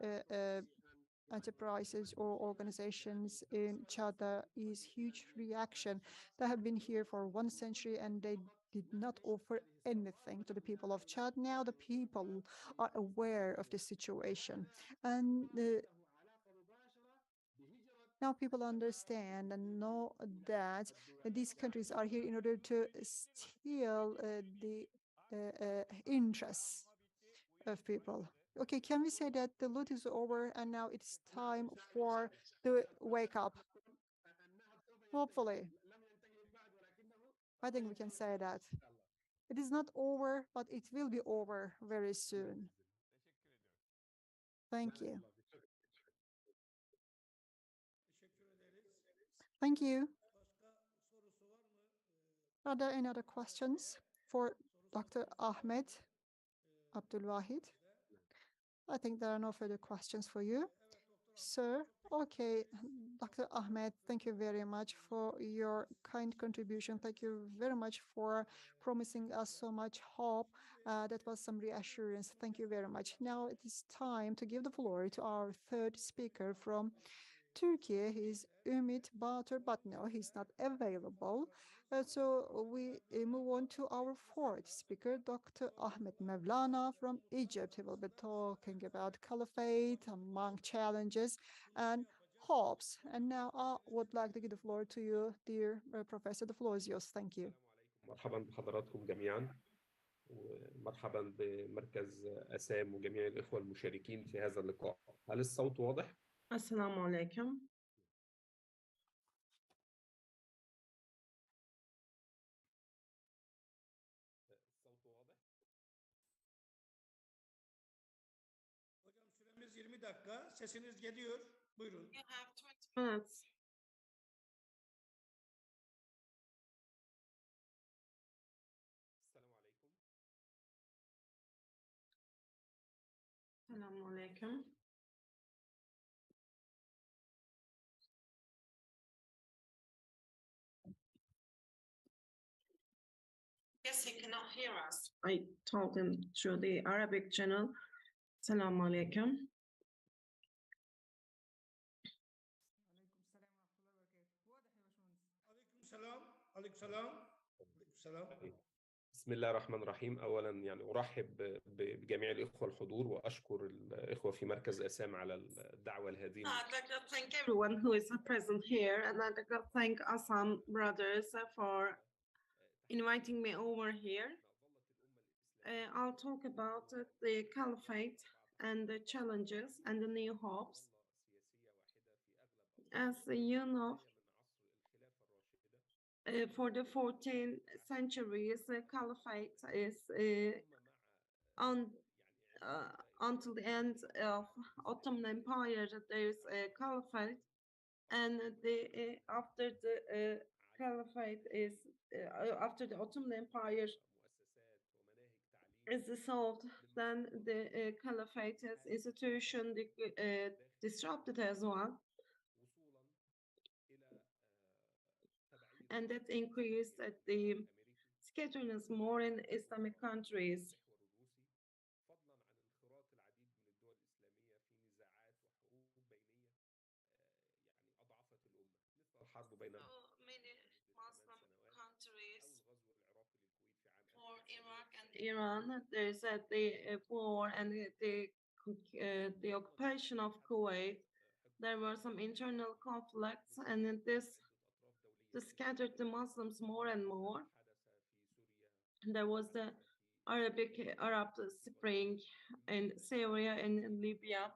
enterprises or organizations in Chad. There is huge reaction. They have been here for 1 century and they did not offer anything to the people of Chad. Now the people are aware of the situation, and now people understand and know that these countries are here in order to steal the interests of people. Okay, can we say that the loot is over and now it's time for the wake up? Hopefully. I think we can say that. It is not over, but it will be over very soon. Thank you. Thank you. Are there any other questions for Dr. Ahmed Abdulwahid? I think there are no further questions for you, sir. Okay, Dr. Ahmed, thank you very much for your kind contribution. Thank you very much for promising us so much hope. That was some reassurance. Thank you very much. Now it is time to give the floor to our third speaker from Turkey is Ümit Batır, but no, he's not available. So we move on to our fourth speaker, Dr. Ahmet Mevlana from Egypt. He will be talking about caliphate, among challenges and hopes. And now I would like to give the floor to you, dear Professor. The floor is yours. Thank you. مرحبا بحضراتكم جميعا ومرحبا بمركز أسام وجميع الإخوة المشاركين في هذا اللقاء. هل الصوت واضح؟ Assalamu alaikum. الصوت واضح؟ Hocam süremiz 20 dakika. Sesiniz geliyor. Buyurun. You have 20 minutes. السلام عليكم. Assalamu alaikum. Yes, he cannot hear us. I told him through the Arabic channel. Assalamu alaikum. Aleyküm selam. Aleyküm selam. Aleyküm selam. بسم الله الرحمن الرحيم. أولا يعني أرحب بجميع الإخوة الحضور وأشكر الإخوة في مركز أسام على الدعوة لهذه. I'd like to thank everyone who is present here, and I'd like to thank Assam brothers for inviting me over here. I'll talk about the caliphate and the challenges and the new hopes. As you know, for the 14th centuries, the caliphate is until the end of Ottoman Empire. There is a caliphate, and after the caliphate is after the Ottoman Empire is dissolved, then the caliphate as institution disrupted as well. And that increased the scatterness more in Islamic countries. الحرب بين many Muslim countries, for Iraq and Iran, there's the war and the occupation of Kuwait. There were some internal conflicts, and this scattered the Muslims more and more. There was the Arab Spring in Syria and in Libya.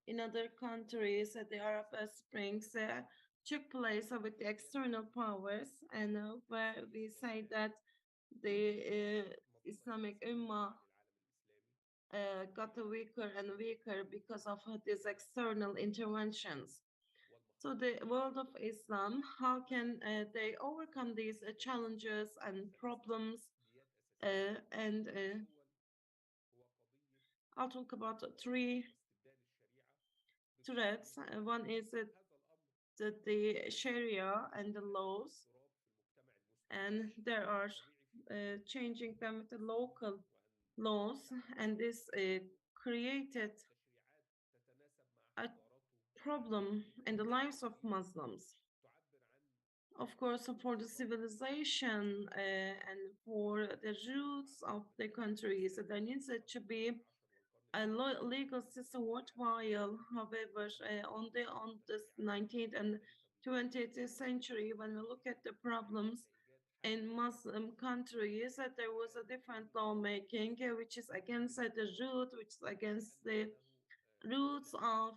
In other countries, the Arab Springs took place with the external powers, and where we say that the Islamic Ummah got weaker and weaker because of these external interventions. So the world of Islam, how can they overcome these challenges and problems? And I'll talk about three threats. One is the Sharia and the laws, and there are changing them with the local laws, and this created a problem in the lives of Muslims. Of course, for the civilization and for the roots of the countries, there needs to be a legal system worthwhile. However, on this 19th and 20th century, when we look at the problems in Muslim countries, there was a different lawmaking which is against the root, which is against the roots of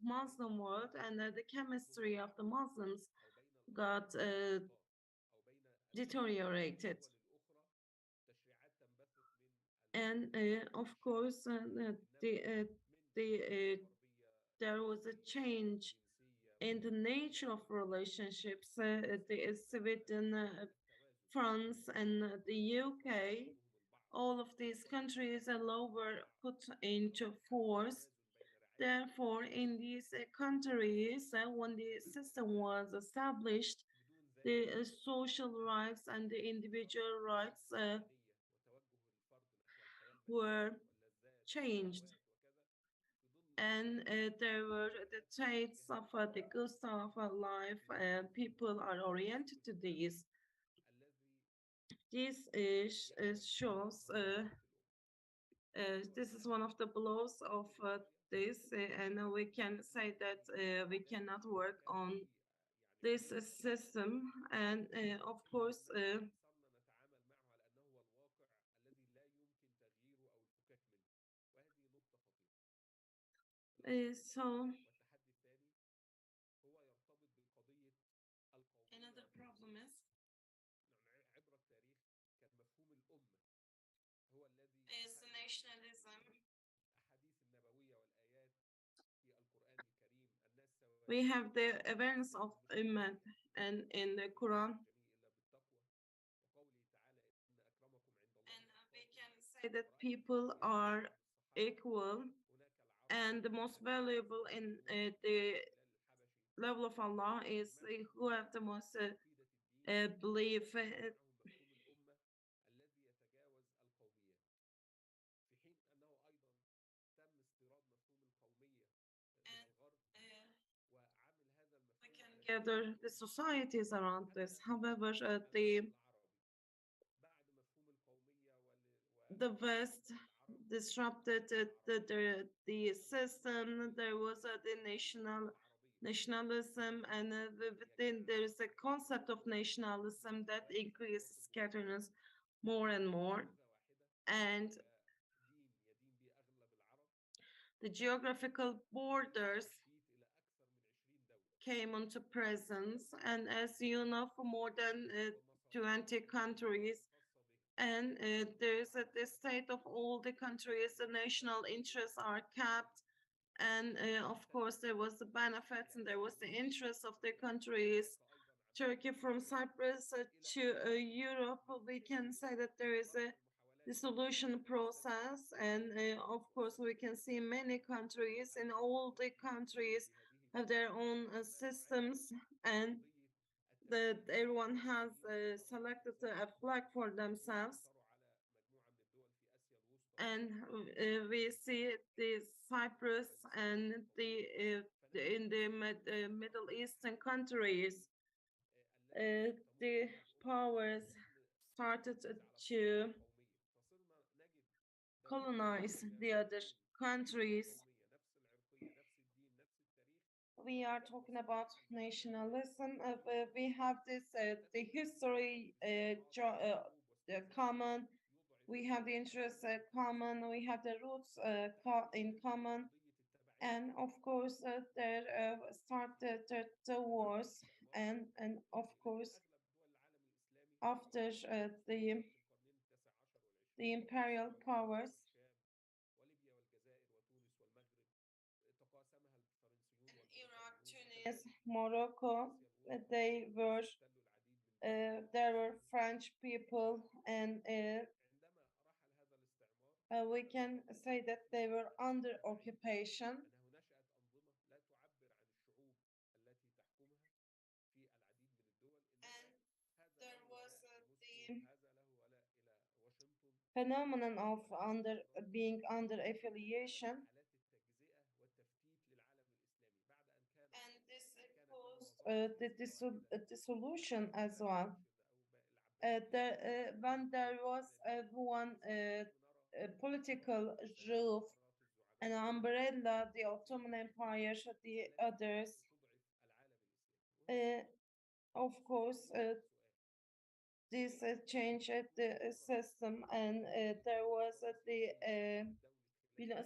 Muslim world, and the chemistry of the Muslims got deteriorated. And of course, there was a change in the nature of relationships. Sweden, France, and the UK, all of these countries were put into force. Therefore, in these countries, when the system was established, the social rights and the individual rights were changed. and there were the traits of the good stuff of life, and people are oriented to these. This shows this is one of the blows of this, and we can say that we cannot work on this system, and of course so another problem is the nationalism. We have the awareness of Ummah and in the Quran. And we can say that people are equal, and the most valuable in the level of Allah is who have the most belief. Gather the societies around this. However, the West disrupted the system. There was the nationalism, and within there is a concept of nationalism that increases scatterness more and more, and the geographical borders came into presence, and as you know, for more than 20 countries, and there's the state of all the countries, the national interests are capped, and of course there was the benefits and there was the interests of the countries. Turkey from Cyprus to Europe, we can say that there is a dissolution process, and of course we can see many countries, and all the countries have their own systems, and that everyone has selected a flag for themselves. And we see the Cyprus and in the Middle Eastern countries, the powers started to colonize the other countries. We are talking about nationalism. We have this the history common. We have the interests common. We have the roots in common, and of course there started the wars, and of course after the imperial powers. Iraq, Tunis, Morocco, they were there were French people, and we can say that they were under occupation. And there was the phenomenon of being under affiliation, and this caused the dissolution as well. When there was one political roof, an umbrella, the Ottoman Empire, the others, of course, this changed the system, and there was the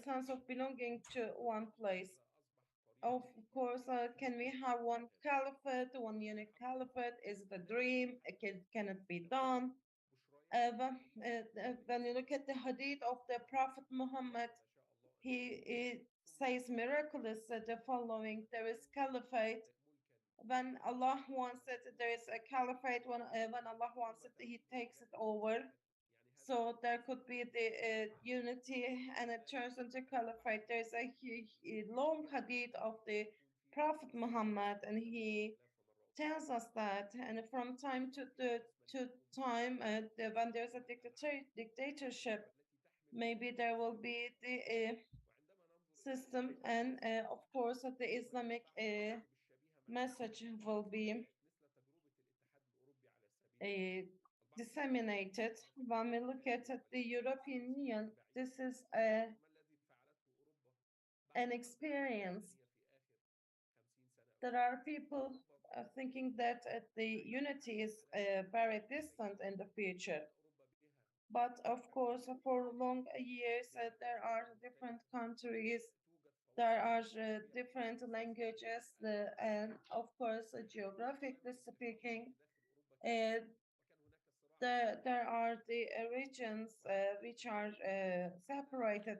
sense of belonging to one place. Of course, can we have one caliphate, one unique caliphate? Is it a dream? Can it be done? When you look at the hadith of the Prophet Muhammad, he says miraculous the following: there is caliphate. When Allah wants it, there is a caliphate. When Allah wants it, He takes it over. So there could be the unity, and it turns into caliphate. There's a long hadith of the Prophet Muhammad, and he tells us that. And from time to time, when there's a dictatorship, maybe there will be the system, and of course the Islamic message will be disseminated. When we look at the European Union, this is an experience. There are people thinking that the unity is very distant in the future. But of course, for long years, there are different countries, there are different languages, and of course, geographically speaking, there are the regions which are separated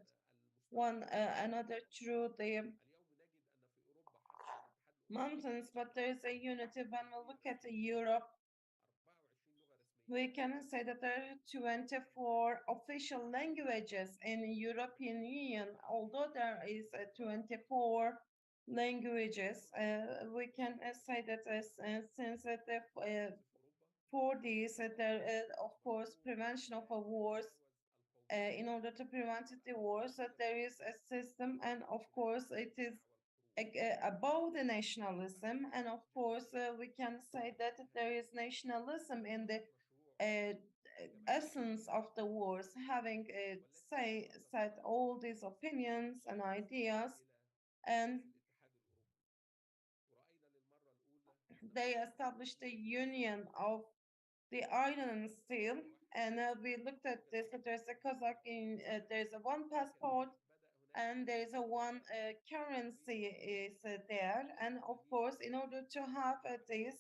one another through the mountains, but there is a unity. When we look at Europe, we can say that there are 24 official languages in the European Union. Although there is 24 languages, we can say that since the 40s, there is, of course, prevention of wars. In order to prevent the wars, there is a system, and of course, it is above the nationalism. And of course, we can say that there is nationalism in the essence of the wars, having said all these opinions and ideas, and they established a union of the iron and steel. And we looked at this. There's a Kazakh, there's a one passport, and there is a one currency is there. And of course, in order to have this,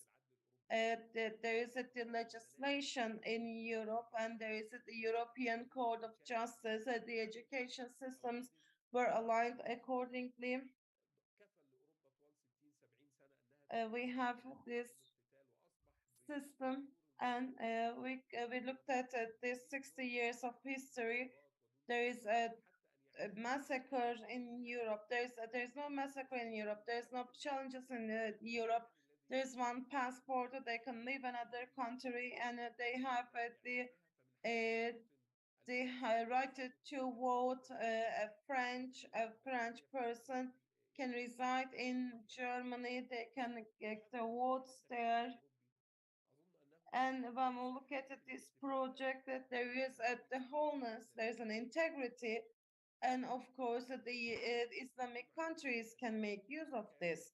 there is the legislation in Europe, and there is the European Court of Justice. The education systems were aligned accordingly. We have this system, and we looked at this 60 years of history. There is a massacre in Europe. There's no massacre in Europe. There's no challenges in Europe. There's one passport. They can live another country, and they have the right to vote. A French person can reside in Germany. They can get the votes there. And when we look at this project, that there is the wholeness, there's an integrity, and of course the Islamic countries can make use of this.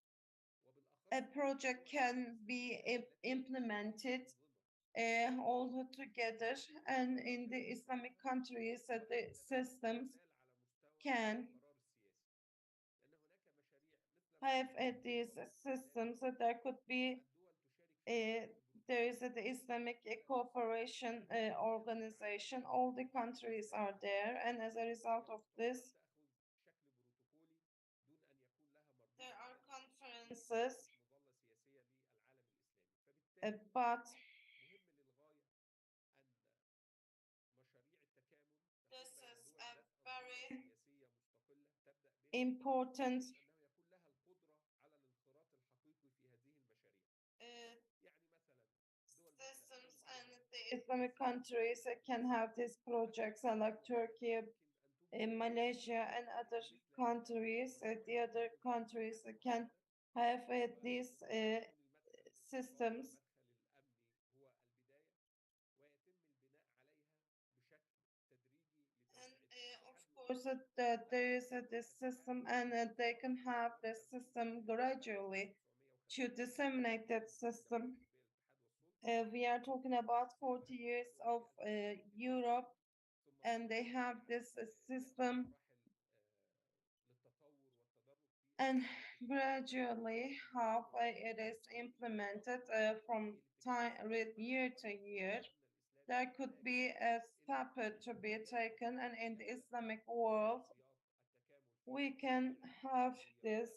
A project can be implemented all together, and in the Islamic countries, the systems can have these systems. That there could be there is the Islamic cooperation organization. All the countries are there, and as a result of this, there are conferences, but this is a very important systems, and the Islamic countries can have these projects, like Turkey, Malaysia, and other countries. The other countries can have these systems. And of course, there is this system, and they can have this system gradually to disseminate that system. We are talking about 40 years of Europe, and they have this system, and gradually how it is implemented from year to year. There could be a step to be taken, and in the Islamic world, we can have this.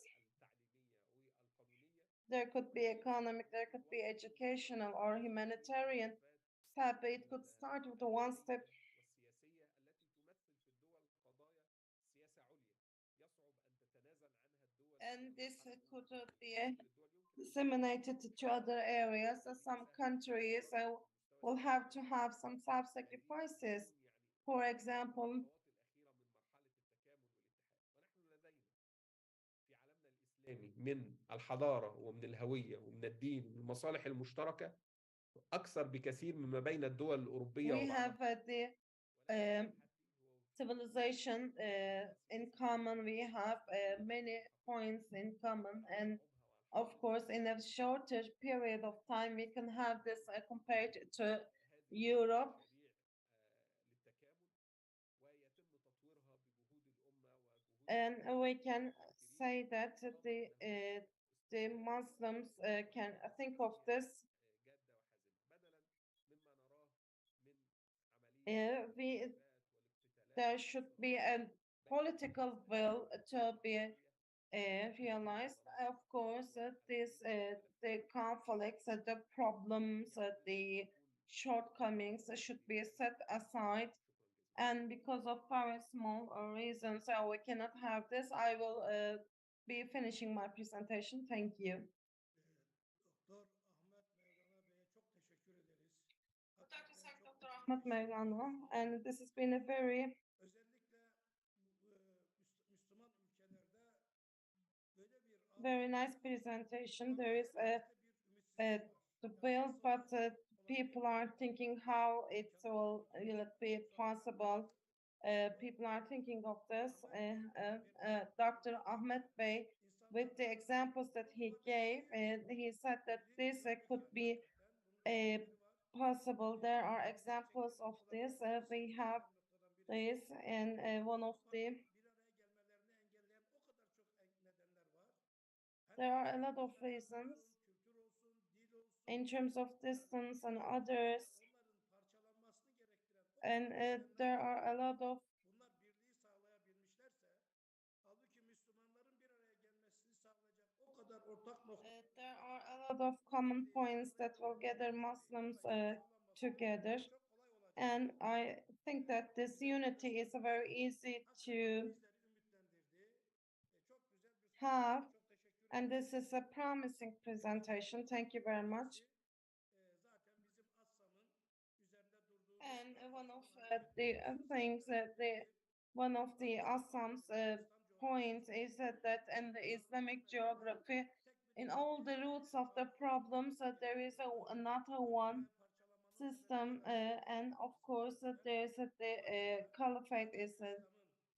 There could be economic, there could be educational or humanitarian step. It could start with one step. And this could be disseminated to other areas. Some countries will have to have some self-sacrifices. For example, الإسلامي من الحضارة ومن الهوية ومن الدين ومن المصالح المشتركة أكثر بكثير مما بين الدول الأوروبية We have وبعضها. the civilization in common. We have many points in common, and of course, in a shorter period of time, we can have this compared to Europe. And we can say that the Muslims can think of this. There should be a political will to be realized. Of course, the conflicts, the problems, the shortcomings should be set aside. And because of very small reasons, we cannot have this. I will be finishing my presentation. Thank you. Dr. Ahmet Mevlana, and this has been a very nice presentation. There is the bill, but people are thinking how it will be possible. People are thinking of this. Dr. Ahmet Bey, with the examples that he gave, he said that this could be possible. There are examples of this. We have this, and one of the there are a lot of reasons in terms of distance and others, and there are a lot of common points that will gather Muslims together, and I think that this unity is very easy to have, and this is a promising presentation. Thank you very much. And one of the things that one of the Assam's points is that in the Islamic geography, in all the roots of the problems, there is not a one system, and of course, there's the caliphate is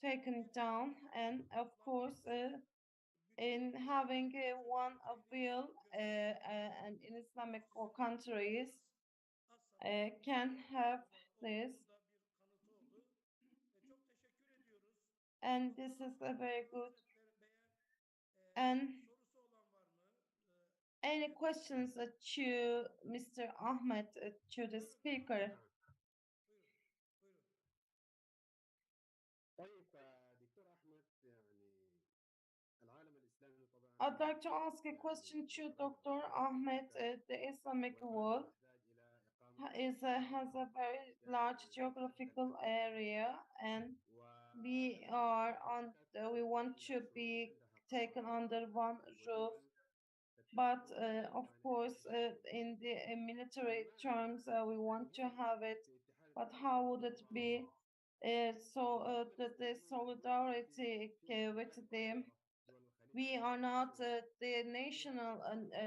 taken down, and of course, in having one bill and in Islamic countries can have this, and this is a very good. And any questions to Mr. Ahmed, to the speaker? I'd like to ask a question to Dr. Ahmed. The Islamic world has a very large geographical area, and we want to be taken under one roof. But of course, in the military terms, we want to have it. But how would it be? The solidarity with the we are not the national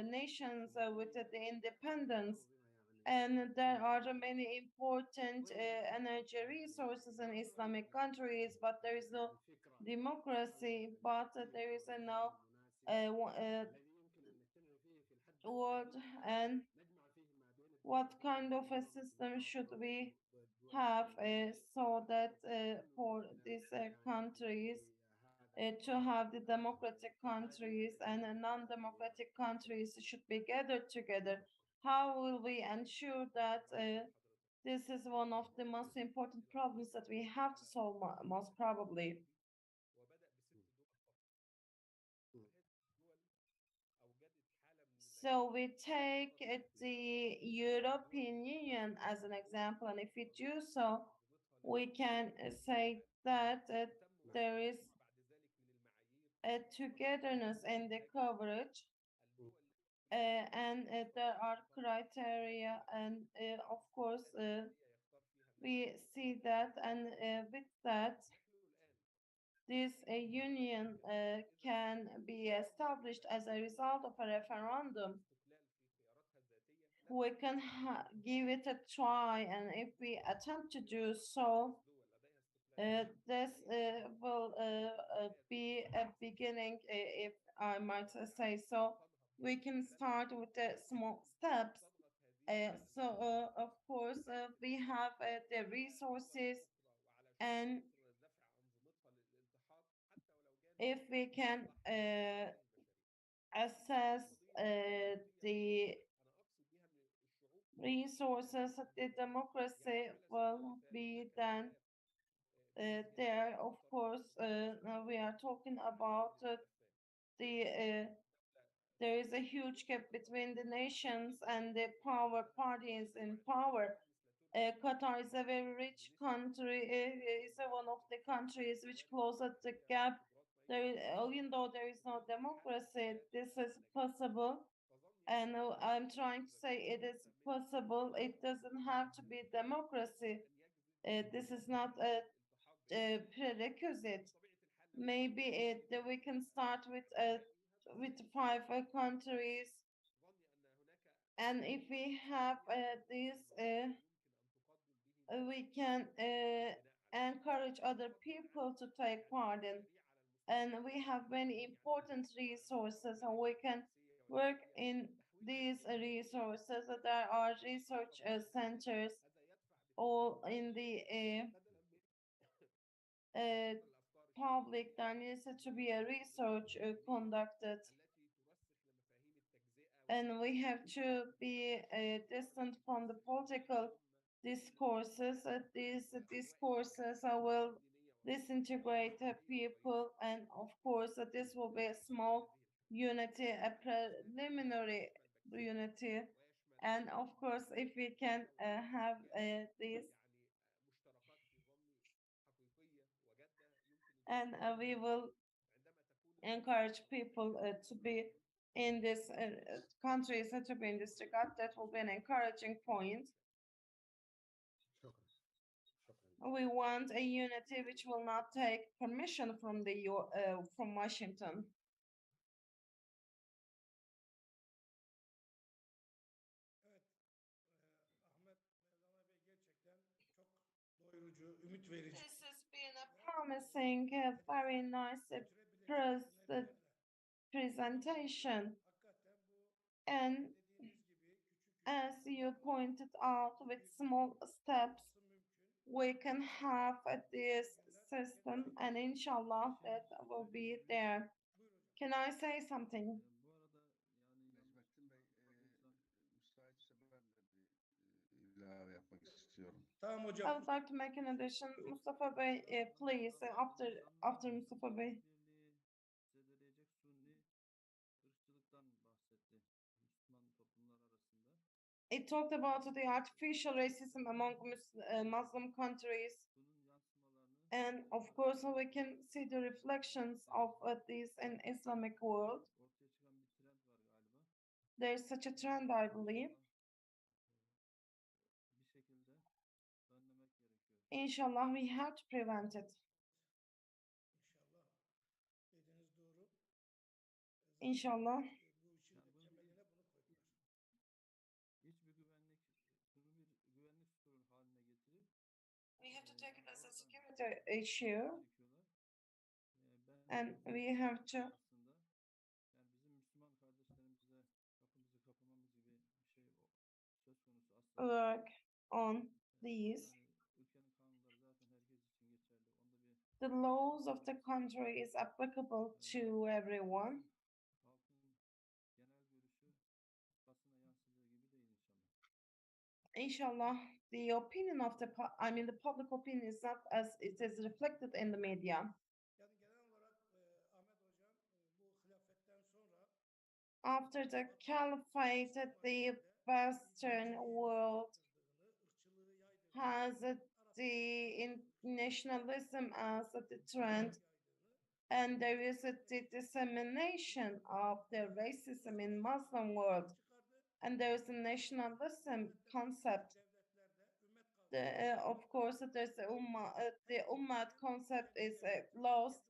nations with the independence, and there are many important energy resources in Islamic countries, but there is no democracy, but there is no word. And what kind of a system should we have so that for these countries to have the democratic countries and non-democratic countries should be gathered together? How will we ensure that this is one of the most important problems that we have to solve most probably? So we take the European Union as an example, and if we do so, we can say that there is a togetherness in the coverage, and there are criteria, and of course we see that, and with that this union can be established as a result of a referendum, we can give it a try, and if we attempt to do so, this will be a beginning, if I might say so. We can start with the small steps. Of course, we have the resources, and if we can assess the resources, the democracy will be then there. Of course, now we are talking about there is a huge gap between the nations and the power parties in power. Qatar is a very rich country. It is one of the countries which closes the gap. Even though there is no democracy, this is possible. And I'm trying to say it is possible. It doesn't have to be democracy. This is not a prerequisite. Maybe we can start with 5 countries, and if we have this, we can encourage other people to take part in. And we have many important resources, and we can work in these resources. There are research centers all in the public. There needs to be a research conducted, and we have to be distant from the political discourses. These discourses will disintegrate people, and of course, this will be a small unity, a preliminary unity. And of course, if we can have this, and we will encourage people to be in this countries to be in this regard, that will be an encouraging point. We want a unity which will not take permission from from Washington. This has been a promising, very nice presentation. And as you pointed out, with small steps, we can have this system, and inshallah that will be there. Can I say something? Necmettin Bey, müsaitse ben de bir ilave yapmak istiyorum. Tamam I hocam. would like to make an addition. Mustafa Bey, please, after Mustafa Bey. Zedeleyecek Sunni ırkçılıktan bahsetti Müslüman toplumlar arasında. It talked about the artificial racism among Muslim countries. And of course, we can see the reflections of this in Islamic world. Ortaya çıkan bir trend var galiba. There's such a trend, I believe. Bir şekilde önlemek gerekiyor. Inshallah, we have to prevent it. İnşallah. Dediğiniz doğru. İnşallah. Bu işin de temeline bunu koydular. Hiçbir güvenlik, bunu bir güvenlik sorunu haline getirip We have to take it as a security issue, ben and we have to aslında yani bizim Müslüman kardeşlerimize kapımızı kapamamız gibi bir şey söz konusu asla. work on these. Ülkenin kanunları zaten herkes için geçerli. Onda bir The laws of the country is applicable to everyone. halkın genel görüşü basına yansıdığı gibi değil inşallah. Inshallah, the opinion of the the public opinion is not as it is reflected in the media. Yani genel olarak Ahmet Hocam bu hilafetten sonra After the caliphate, the Western world has the nationalism as the trend, and there is the dissemination of the racism in Muslim world, and there is a nationalism concept. Of course, there's the ummah concept is lost,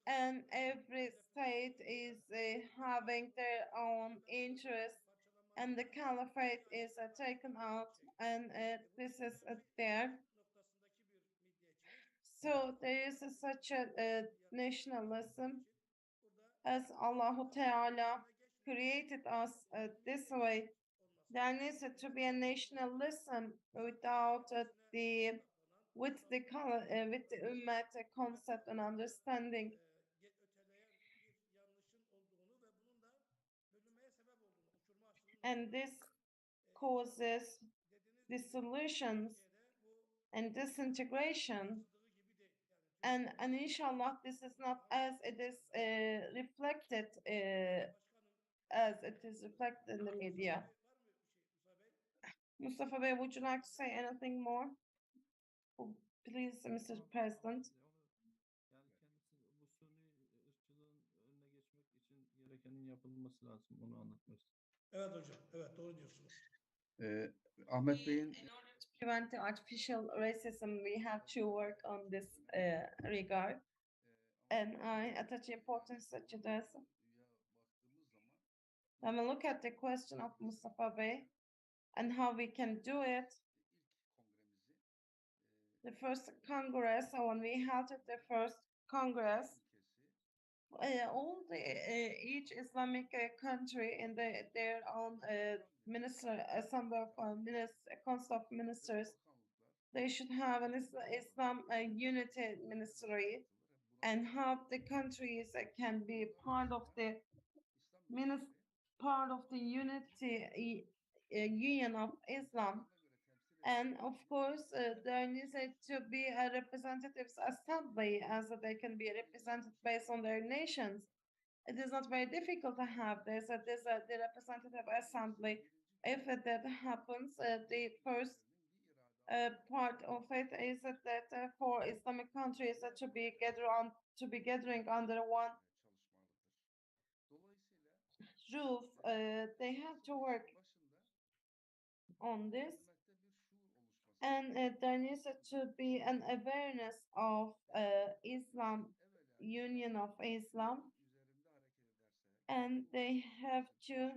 and every state is having their own interests, and the caliphate is taken out, and this is there. So there is such a nationalism, as Allahu Teala created us this way. There needs to be a nationalism without with the Ummah concept and understanding. And this causes dissolutions and disintegration. And inshallah, this is not as it is reflected as it is reflected in the media. Mustafa Bey, would you like to say anything more? Oh, please, Mr. President. Yani kendisi bu suni ırkçılığın önüne geçmek için gerekenin yapılması lazım. Onu anlatmak istedim. Evet hocam, evet doğru diyorsunuz. Ahmet Bey'in In order to prevent the artificial racism, we have to work on this regard. And I attach importance to this. When we look at the question of Mustafa Bey and how we can do it, the first Congress, when we held the first Congress, all the each Islamic country in their own minister assembly of council of ministers, they should have an Islam unity ministry, and half the countries can be part of the unity union of Islam. And of course, there needs to be a representatives assembly, as they can be represented based on their nations. It is not very difficult to have this. The representative assembly. If that happens, the first part of it is that for Islamic countries to be gathering under one roof, they have to work on this. And there needs to be an awareness of Islam, Union of Islam, and they have to,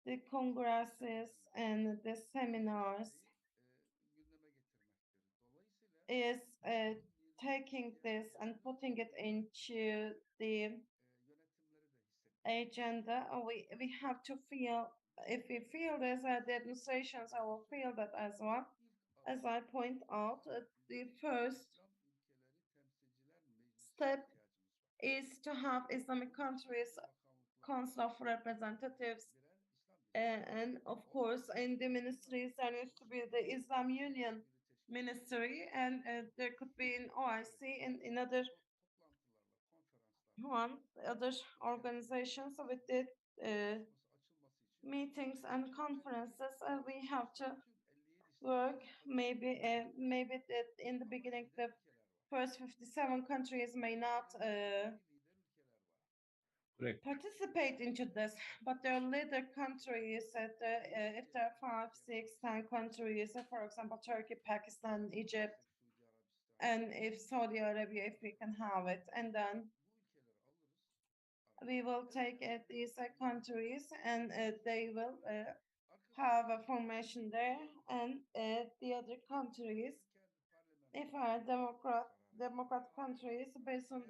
the congresses and the seminars is taking this and putting it into the agenda. We have to feel, if we feel this, the administrations will feel that as well. As I point out, the first step is to have Islamic countries council of representatives, and of course in the ministries there needs to be the Islam Union ministry, and there could be an OIC and in other other organizations with the meetings and conferences. We have to work. Maybe that in the beginning the first 57 countries may not participate into this, but there are later countries that if there are 5, 6, 10 countries, for example, Turkey, Pakistan, Egypt, and if Saudi Arabia, if we can have it, and then we will take these countries, and they will have a formation there, and the other countries, if are democrat countries, based on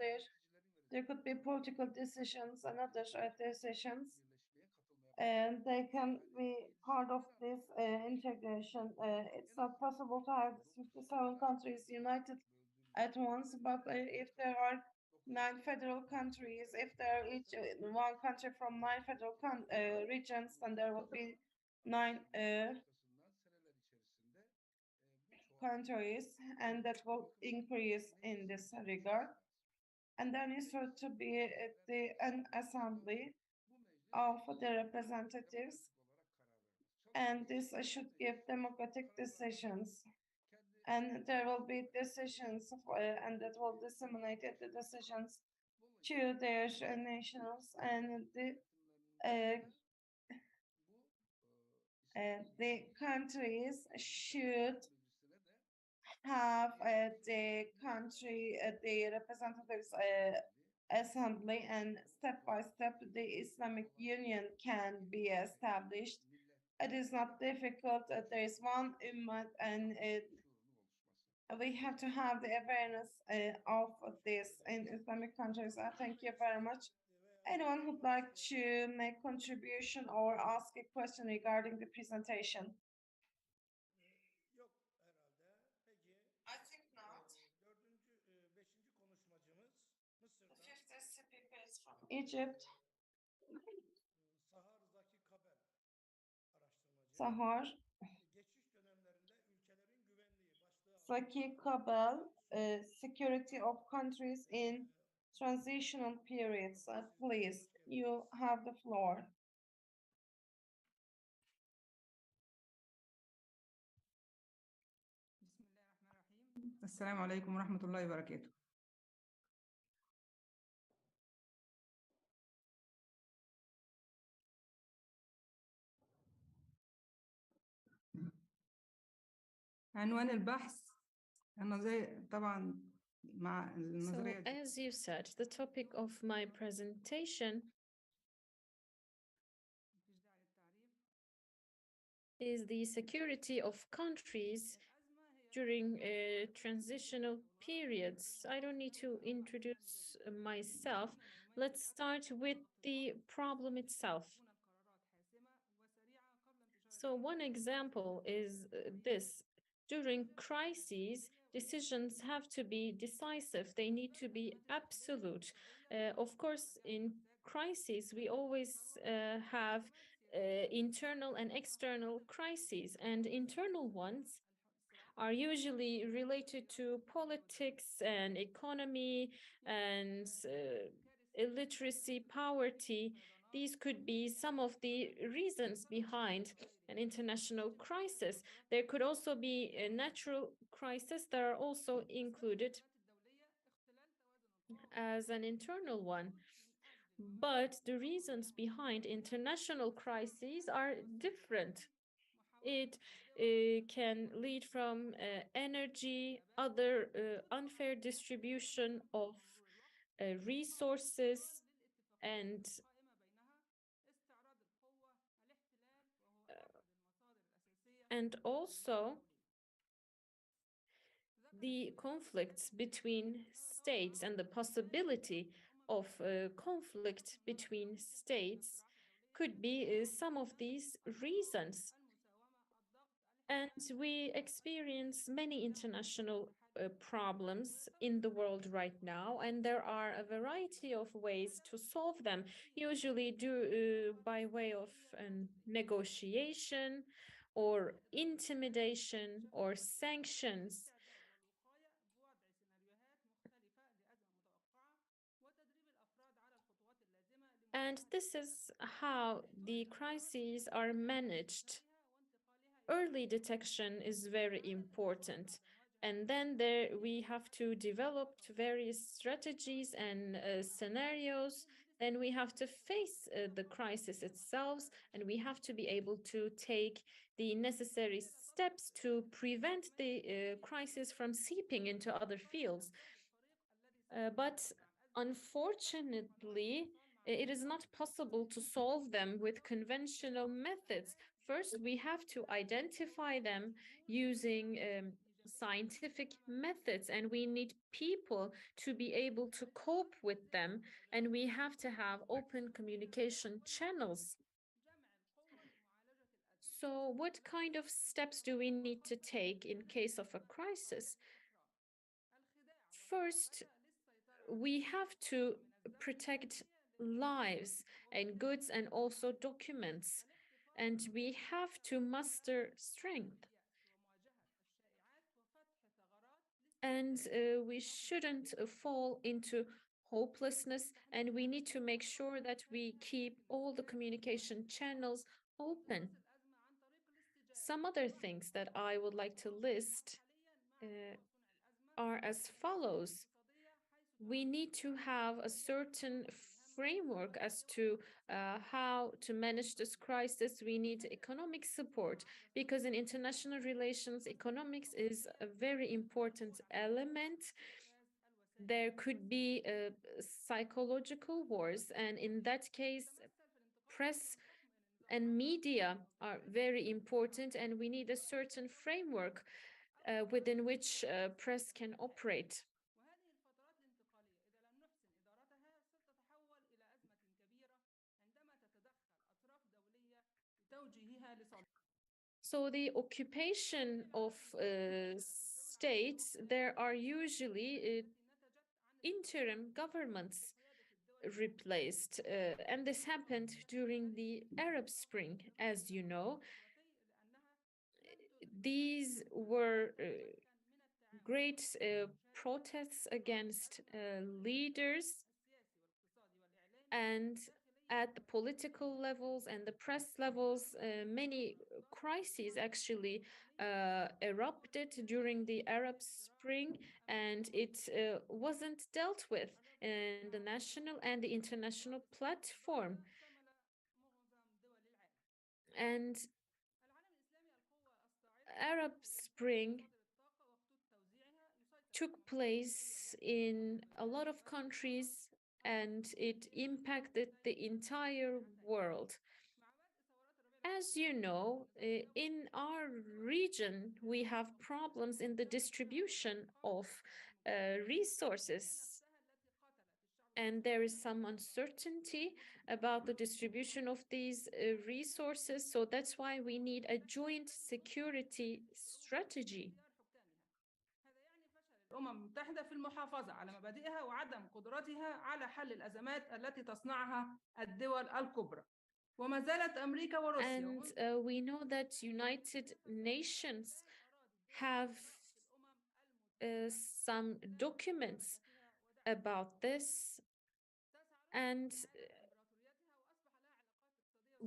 there could be political decisions and other decisions, and they can be part of this integration. It's not possible to have 57 countries united at once, but if there are 9 federal countries, if there are each one country from 9 federal regions, then there will be 9 countries, and that will increase in this regard. And there needs to be an assembly of the representatives, and this should give democratic decisions. And there will be decisions, and that will disseminate the decisions to their nationals, and the countries should have the country, the representatives assembly, and step by step the Islamic Union can be established. It is not difficult. There is one ummah, and we have to have the awareness of this in Islamic countries. Thank you very much. Anyone who'd like to make contribution or ask a question regarding the presentation? Yok herhalde. Peki I think not. beşinci konuşmacımız The Mısır'dan fifth speaker is from Egypt, Sahar Zaki Kabel araştırmacı. Sahar Geçiş dönemlerinde ülkelerin güvenliği başlığı altında Zaki Kabel, Security of Countries in Transitional Periods. Please, you have the floor. السلام عليكم ورحمة الله وبركاته. عنوان البحث أنا زي طبعا مع So, النظرية as you said, the topic of my presentation is the security of countries during transitional periods. I don't need to introduce myself. Let's start with the problem itself. So one example is this. During crises, decisions have to be decisive. They need to be absolute. Of course, in crises, we always have internal and external crises, and internal ones are usually related to politics and economy and illiteracy, poverty. These could be some of the reasons behind an international crisis. There could also be a natural crisis that are also included as an internal one. But the reasons behind international crises are different. It can lead from energy, other unfair distribution of resources, and also the conflicts between states and the possibility of conflict between states could be some of these reasons. And we experience many international problems in the world right now, and there are a variety of ways to solve them, usually by way of negotiation or intimidation or sanctions. And this is how the crises are managed. Early detection is very important. And then we have to develop various strategies and scenarios. Then we have to face the crisis itself, and we have to be able to take the necessary steps to prevent the crisis from seeping into other fields. But unfortunately, it is not possible to solve them with conventional methods. First, we have to identify them using scientific methods, and we need people to be able to cope with them, and we have to have open communication channels. So what kind of steps do we need to take in case of a crisis? First, we have to protect lives and goods and also documents, and we have to muster strength. And we shouldn't fall into hopelessness, and we need to make sure that we keep all the communication channels open. Some other things that I would like to list are as follows. We need to have a certain framework as to how to manage this crisis. We need economic support because in international relations, economics is a very important element. There could be psychological wars, and in that case, press and media are very important, and we need a certain framework within which press can operate. So the occupation of states, there are usually interim governments replaced. And this happened during the Arab Spring, as you know. These were great protests against leaders, and at the political levels and the press levels, many crises actually erupted during the Arab Spring, and it wasn't dealt with in the national and the international platform. And Arab Spring took place in a lot of countries, and it impacted the entire world. As you know, in our region, we have problems in the distribution of resources, and there is some uncertainty about the distribution of these resources. So that's why we need a joint security strategy. الأمم المتحدة في المحافظة على مبادئها وعدم قدرتها على حل الأزمات التي تصنعها الدول الكبرى. وما زالت أمريكا وروسيا. And we know that United Nations have some documents about this, and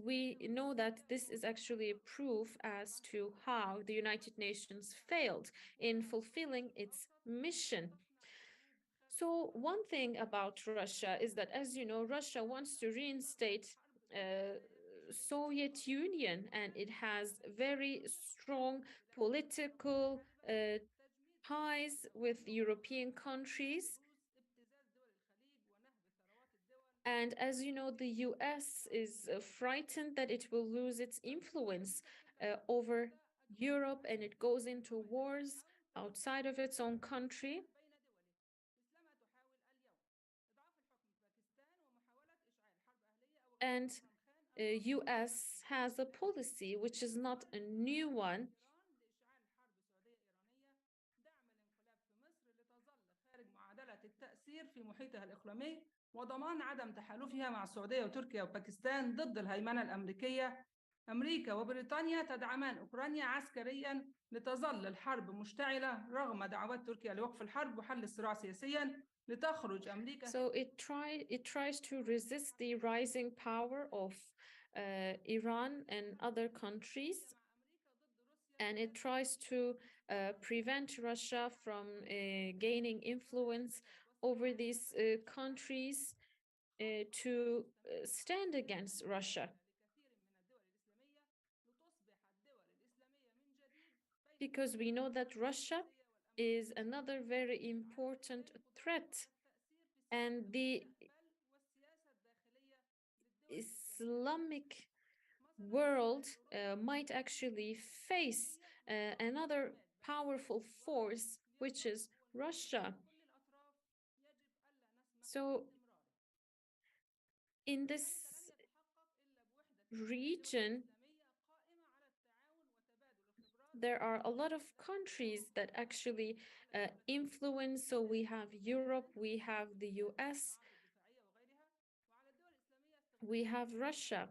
we know that this is actually a proof as to how the United Nations failed in fulfilling its mission. So one thing about Russia is that, as you know, Russia wants to reinstate Soviet Union, and it has very strong political ties with European countries. And as you know, the US is frightened that it will lose its influence over Europe, and it goes into wars outside of its own country. And US has a policy which is not a new one. وضمان عدم تحالفها مع السعودية وتركيا وباكستان ضد الهيمنة الأمريكية. أمريكا وبريطانيا تدعمان أوكرانيا عسكريا لتظل الحرب مشتعلة رغم دعوات تركيا لوقف الحرب وحل الصراع سياسيا لتخرج أمريكا. So it tries to resist the rising power of Iran and other countries, and it tries to prevent Russia from gaining influence over these countries to stand against Russia. Because we know that Russia is another very important threat, and the Islamic world might actually face another powerful force, which is Russia. So in this region, there are a lot of countries that actually influence. So we have Europe, we have the US, we have Russia.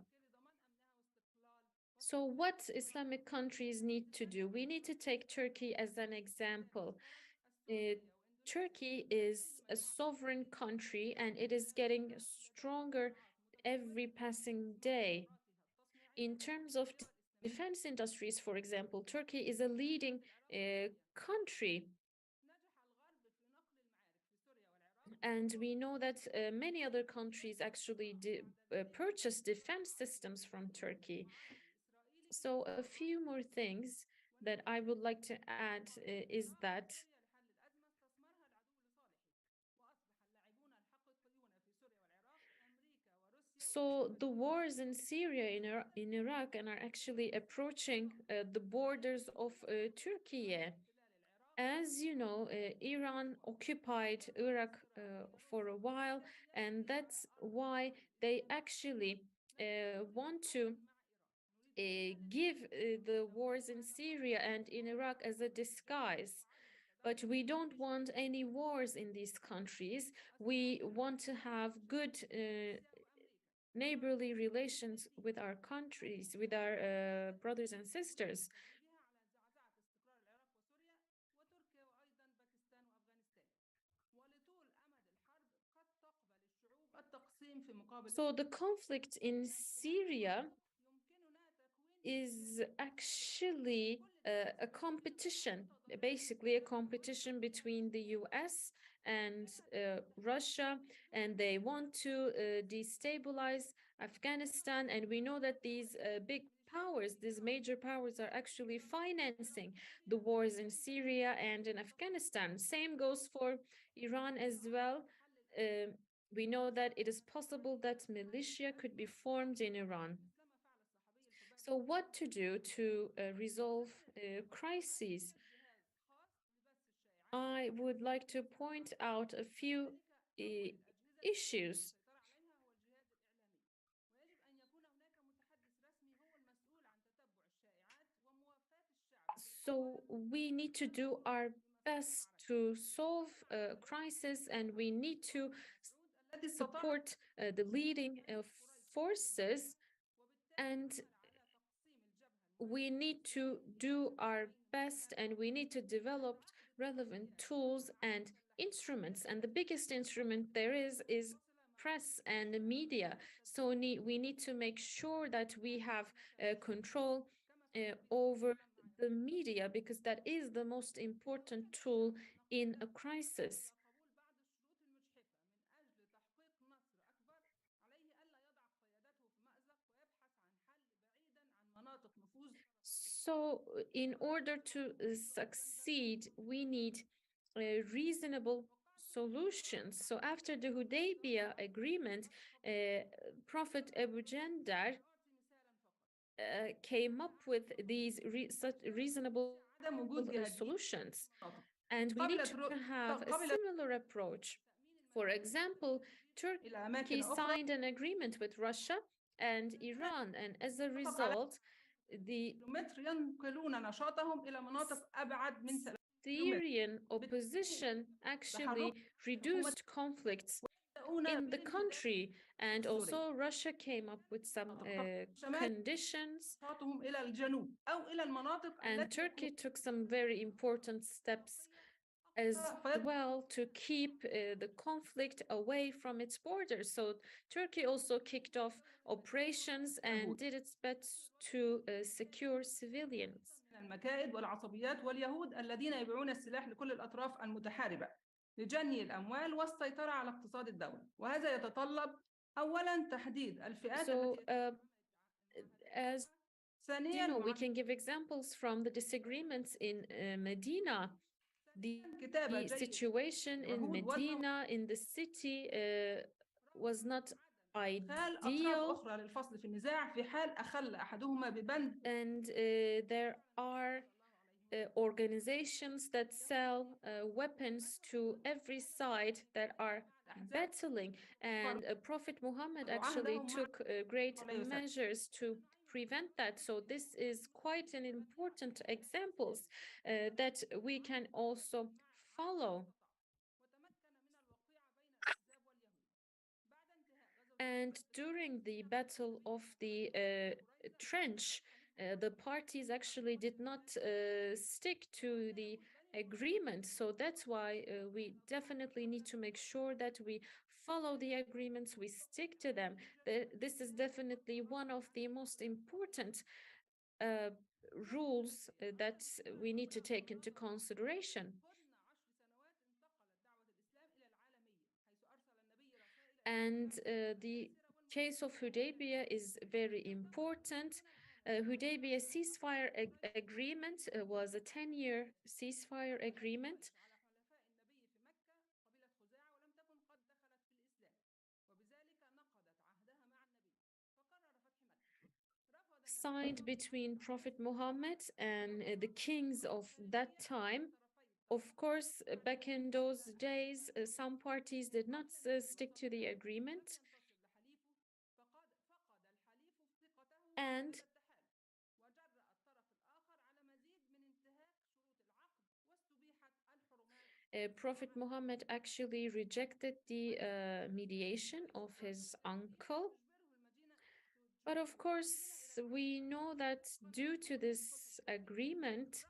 So what Islamic countries need to do? We need to take Turkey as an example. Turkey is a sovereign country, and it is getting stronger every passing day. In terms of defense industries, for example, Turkey is a leading country. And we know that many other countries actually purchase defense systems from Turkey. So a few more things that I would like to add is that so the wars in Syria, in Iraq, and are actually approaching the borders of Turkey. As you know, Iran occupied Iraq for a while, and that's why they actually want to give the wars in Syria and in Iraq as a disguise. But we don't want any wars in these countries. We want to have good neighborly relations with our countries, with our brothers and sisters. So the conflict in Syria is actually a competition, basically a competition between the US and Russia, and they want to destabilize Afghanistan. And we know that these big powers, these major powers, are actually financing the wars in Syria and in Afghanistan. Same goes for Iran as well. We know that it is possible that militia could be formed in Iran. So what to do to resolve crises? I would like to point out a few issues. So we need to do our best to solve a crisis, and we need to support the leading forces, and we need to do our best, and we need to develop relevant tools and instruments. And the biggest instrument there is press and the media. So we need to make sure that we have control over the media, because that is the most important tool in a crisis. So in order to succeed, we need reasonable solutions. So after the Hudaybiyah agreement, Prophet Abu Jandar came up with these such reasonable solutions. And we need to have a similar approach. For example, Turkey signed an agreement with Russia and Iran, and as a result, the Syrian opposition actually reduced conflicts in the country, and also Russia came up with some conditions, and Turkey took some very important steps as well to keep the conflict away from its borders. So Turkey also kicked off operations and did its best to secure civilians. المكائد والعصبيات واليهود الذين يبيعون السلاح لكل الأطراف المتحاربة لجني الأموال والسيطرة على اقتصاد الدولة، وهذا يتطلب أولاً تحديد الفئات as you know, we can give examples from the disagreements in Medina. The situation in Medina, in the city, was not ideal, and there are organizations that sell weapons to every side that are battling, and Prophet Muhammad actually took great measures to prevent that. So this is quite an important examples that we can also follow. And during the Battle of the Trench, the parties actually did not stick to the agreement. So that's why we definitely need to make sure that we follow the agreements, we stick to them. This is definitely one of the most important rules that we need to take into consideration. And the case of Hudaybiyah is very important. Hudaybiyah ceasefire agreement was a 10-year ceasefire agreement. Signed between Prophet Muhammad and the kings of that time. Of course, back in those days, some parties did not stick to the agreement. And Prophet Muhammad actually rejected the mediation of his uncle. But of course, we know that due to this agreement,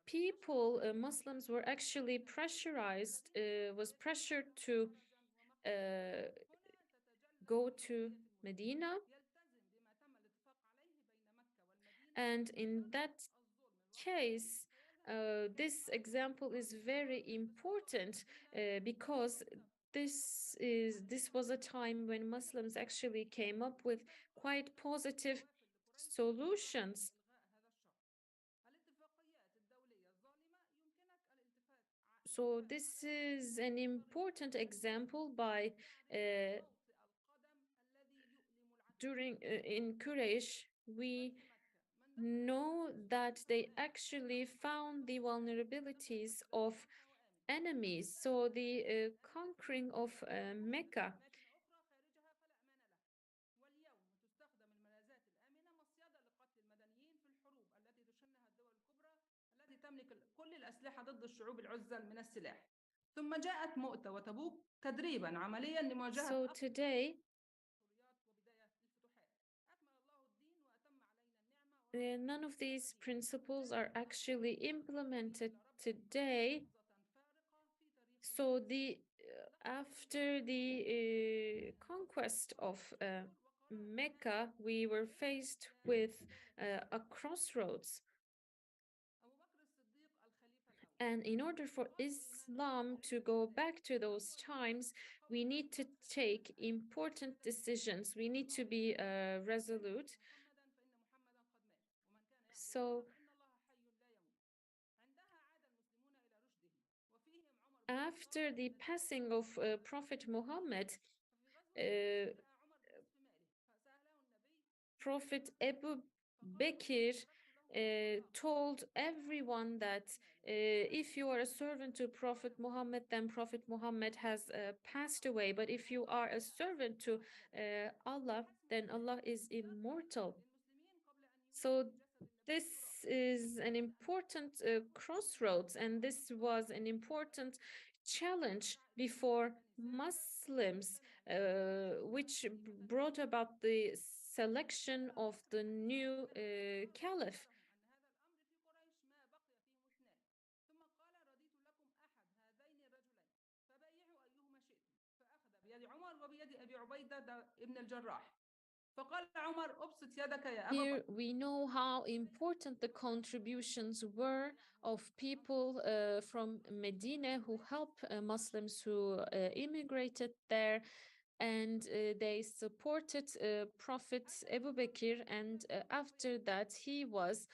people, Muslims were actually pressurized, was pressured to go to Medina. And in that case, this example is very important because this was a time when Muslims actually came up with quite positive solutions. So this is an important example by during in Quraysh, we know that they actually found the vulnerabilities of enemies. So the conquering of Mecca تملك كل الأسلحة ضد الشعوب العزل من السلاح. ثم جاءت مؤتة وتبوك تدريبا عمليا لمواجهة So today, none of these principles are actually implemented today. So after the conquest of Mecca, we were faced with a crossroads. And in order for Islam to go back to those times, we need to take important decisions. We need to be resolute. So after the passing of Prophet Muhammad, Prophet Abu Bakr told everyone that if you are a servant to Prophet Muhammad, then Prophet Muhammad has passed away. But if you are a servant to Allah, then Allah is immortal. So this is an important crossroads, and this was an important challenge before Muslims, which brought about the selection of the new caliph. Here we know how important the contributions were of people from Medina who helped Muslims who immigrated there, and they supported Prophet Abu Bakr, and after that he was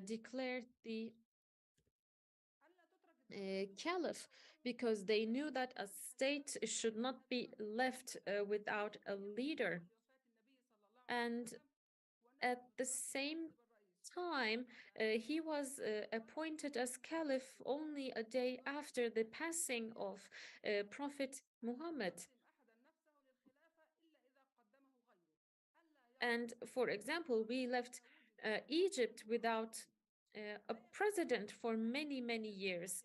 declared the caliph, because they knew that a state should not be left without a leader. And at the same time, he was appointed as caliph only a day after the passing of Prophet Muhammad. And for example, we left Egypt without a president for many, many years.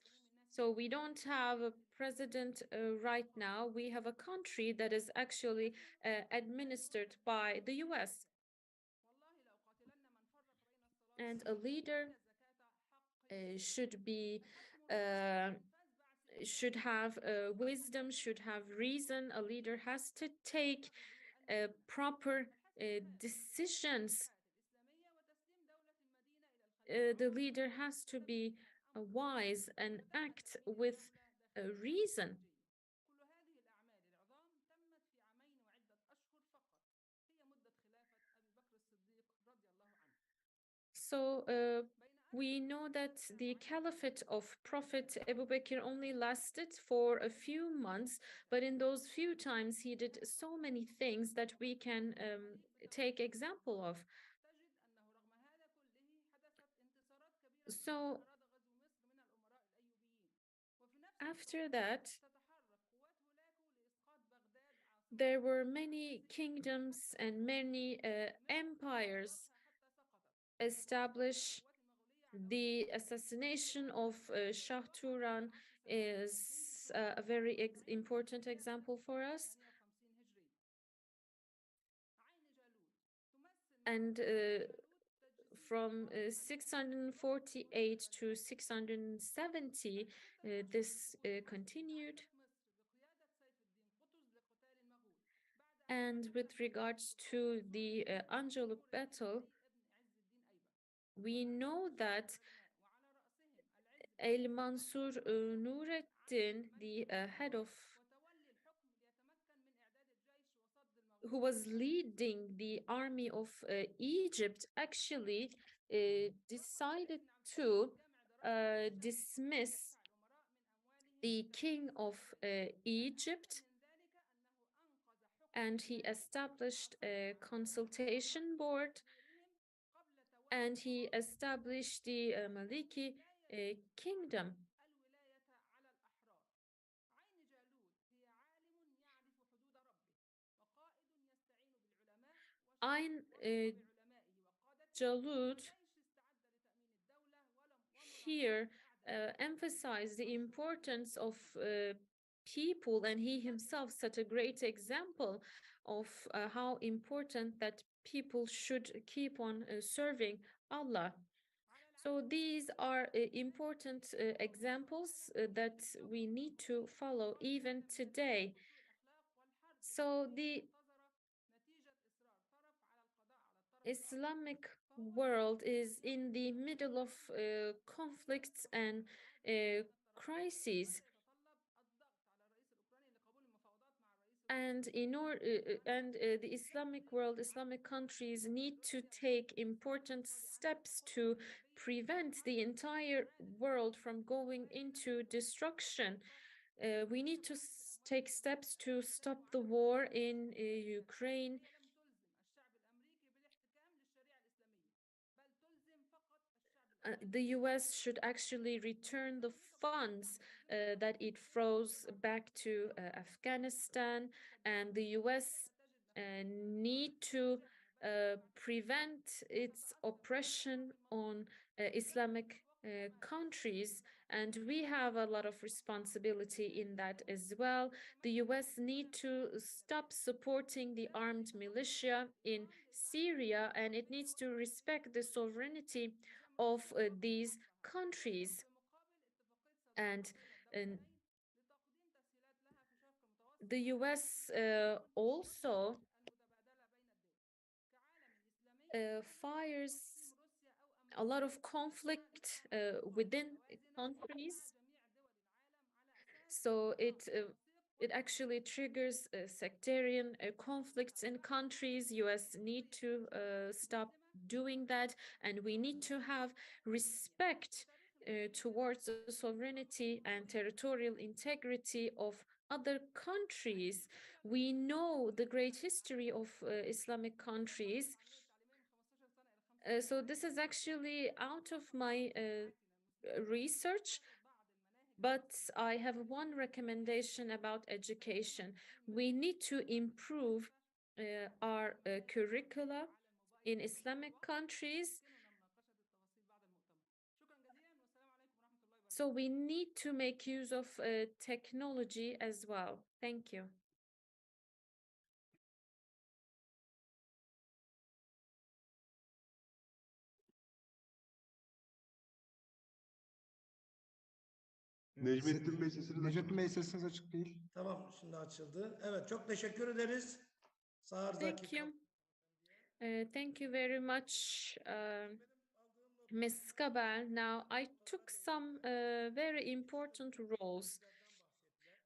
So we don't have a president right now. We have a country that is actually administered by the US. And a leader should have wisdom, should have reason. A leader has to take proper decisions. The leader has to be wise and act with reason. كل هذه الأعمال العظام تمت في عامين وعدة أشهر فقط هي مدة خلافة أبي بكر الصديق رضي الله عنه. So we know that the caliphate of Prophet Abu Bakr only lasted for a few months, but in those few times he did so many things that we can take example of. تجد أنه رغم هذا كله حدثت انتصارات كبيرة So أراد غزو مصر من الأمراء الأيوبيين وفي نفس after الوقت that, تتحرك قوات هولاكو لإسقاط بغداد عاصمة there were many kingdoms and many empires حتى سقطت established. The assassination of Shah Turan is a very important example for us. 58 هجري. عين جالوت تمثل And جالوت تجسيد from 648 to 670, this continued. مصر بقيادة سيف الدين قطز لقتال المغول. بعد أن And with regards to the Angeluk battle, ابن عز الدين أيبك we know that وعلى رأسهم العز Mansur Nureddin, the head of, وتولي الحكم ليتمكن من إعداد الجيش وصد who was leading the army of Egypt, actually decided to dismiss the king of Egypt, and he established a consultation board, and he established the Maliki kingdom. الولاية على الأحرار. عين جالوت هي عالم يعرف حدود ربه وقائد يستعين بالعلماء Ain وبعلمائه وقادته Jalut جيش استعد لتأمين الدولة here emphasized the importance of people, and he himself set a great example of how important that people should keep on serving Allah. So these are important examples that we need to follow even today. So the Islamic world is in the middle of conflicts and crises. And the Islamic world, Islamic countries need to take important steps to prevent the entire world from going into destruction. We need to take steps to stop the war in Ukraine. The US should actually return the funds that it froze back to Afghanistan, and the US need to prevent its oppression on Islamic countries, and we have a lot of responsibility in that as well. The US need to stop supporting the armed militia in Syria, and it needs to respect the sovereignty of these countries. And the US also fires a lot of conflict within countries. So it actually triggers sectarian conflicts in countries. US need to stop doing that, and we need to have respect towards the sovereignty and territorial integrity of other countries. We know the great history of Islamic countries. So this is actually out of my research, but I have one recommendation about education. We need to improve our curricula in Islamic countries. So we need to make use of technology as well. Thank you. Necmettin Bey sesiniz açık değil. Tamam, şimdi açıldı. Evet, çok teşekkür ederiz. Thank you. Thank you very much. Ms. Kabal, now I took some very important roles.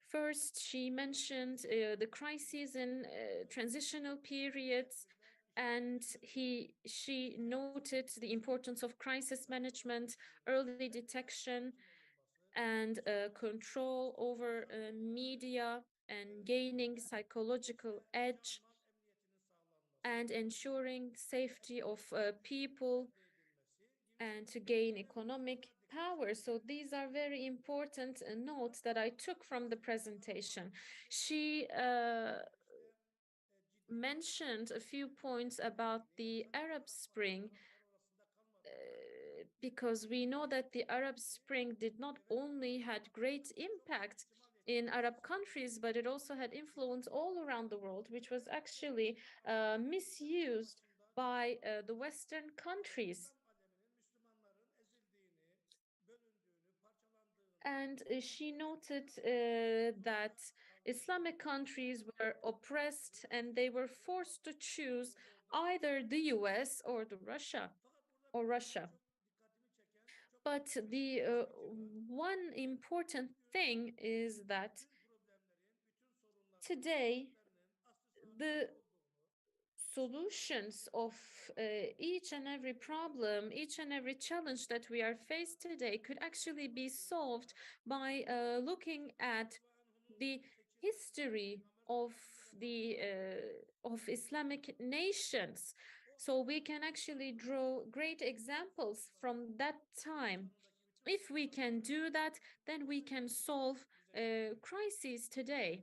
First, she mentioned the crises in transitional periods, and she noted the importance of crisis management, early detection, and control over media, and gaining psychological edge, and ensuring safety of people, and to gain economic power. So these are very important notes that I took from the presentation. She mentioned a few points about the Arab Spring, because we know that the Arab Spring did not only had great impact in Arab countries, but it also had influence all around the world, which was actually misused by the Western countries. And she noted that Islamic countries were oppressed and they were forced to choose either the US or Russia. But the one important thing is that today the solutions of each and every problem, each and every challenge that we are faced today could actually be solved by looking at the history of the of Islamic nations. So we can actually draw great examples from that time. If we can do that, then we can solve crises today.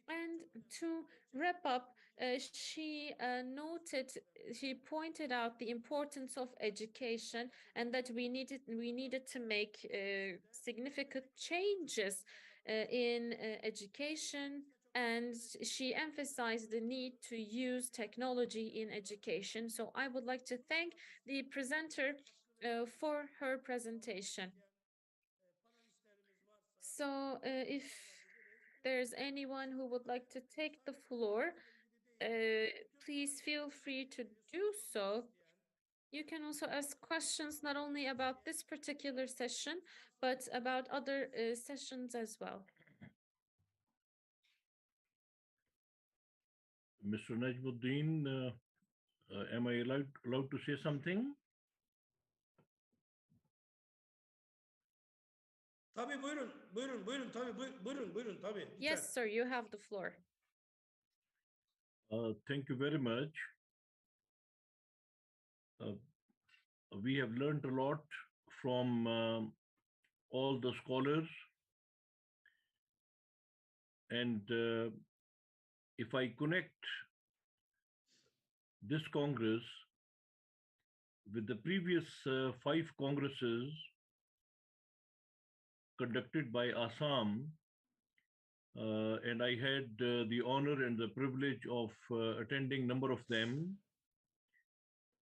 And to wrap up, she pointed out the importance of education, and that we needed to make significant changes in education. And she emphasized the need to use technology in education. So I would like to thank the presenter for her presentation. So if there's anyone who would like to take the floor, please feel free to do so. You can also ask questions not only about this particular session, but about other sessions as well. Mr. Najmuddin, am I allowed to say something? Tabii buyurun tabii buyurun tabii. Yes, sir, you have the floor. Thank you very much. We have learned a lot from all the scholars. And if I connect this Congress with the previous 5 Congresses conducted by Assam, and I had the honor and the privilege of attending number of them,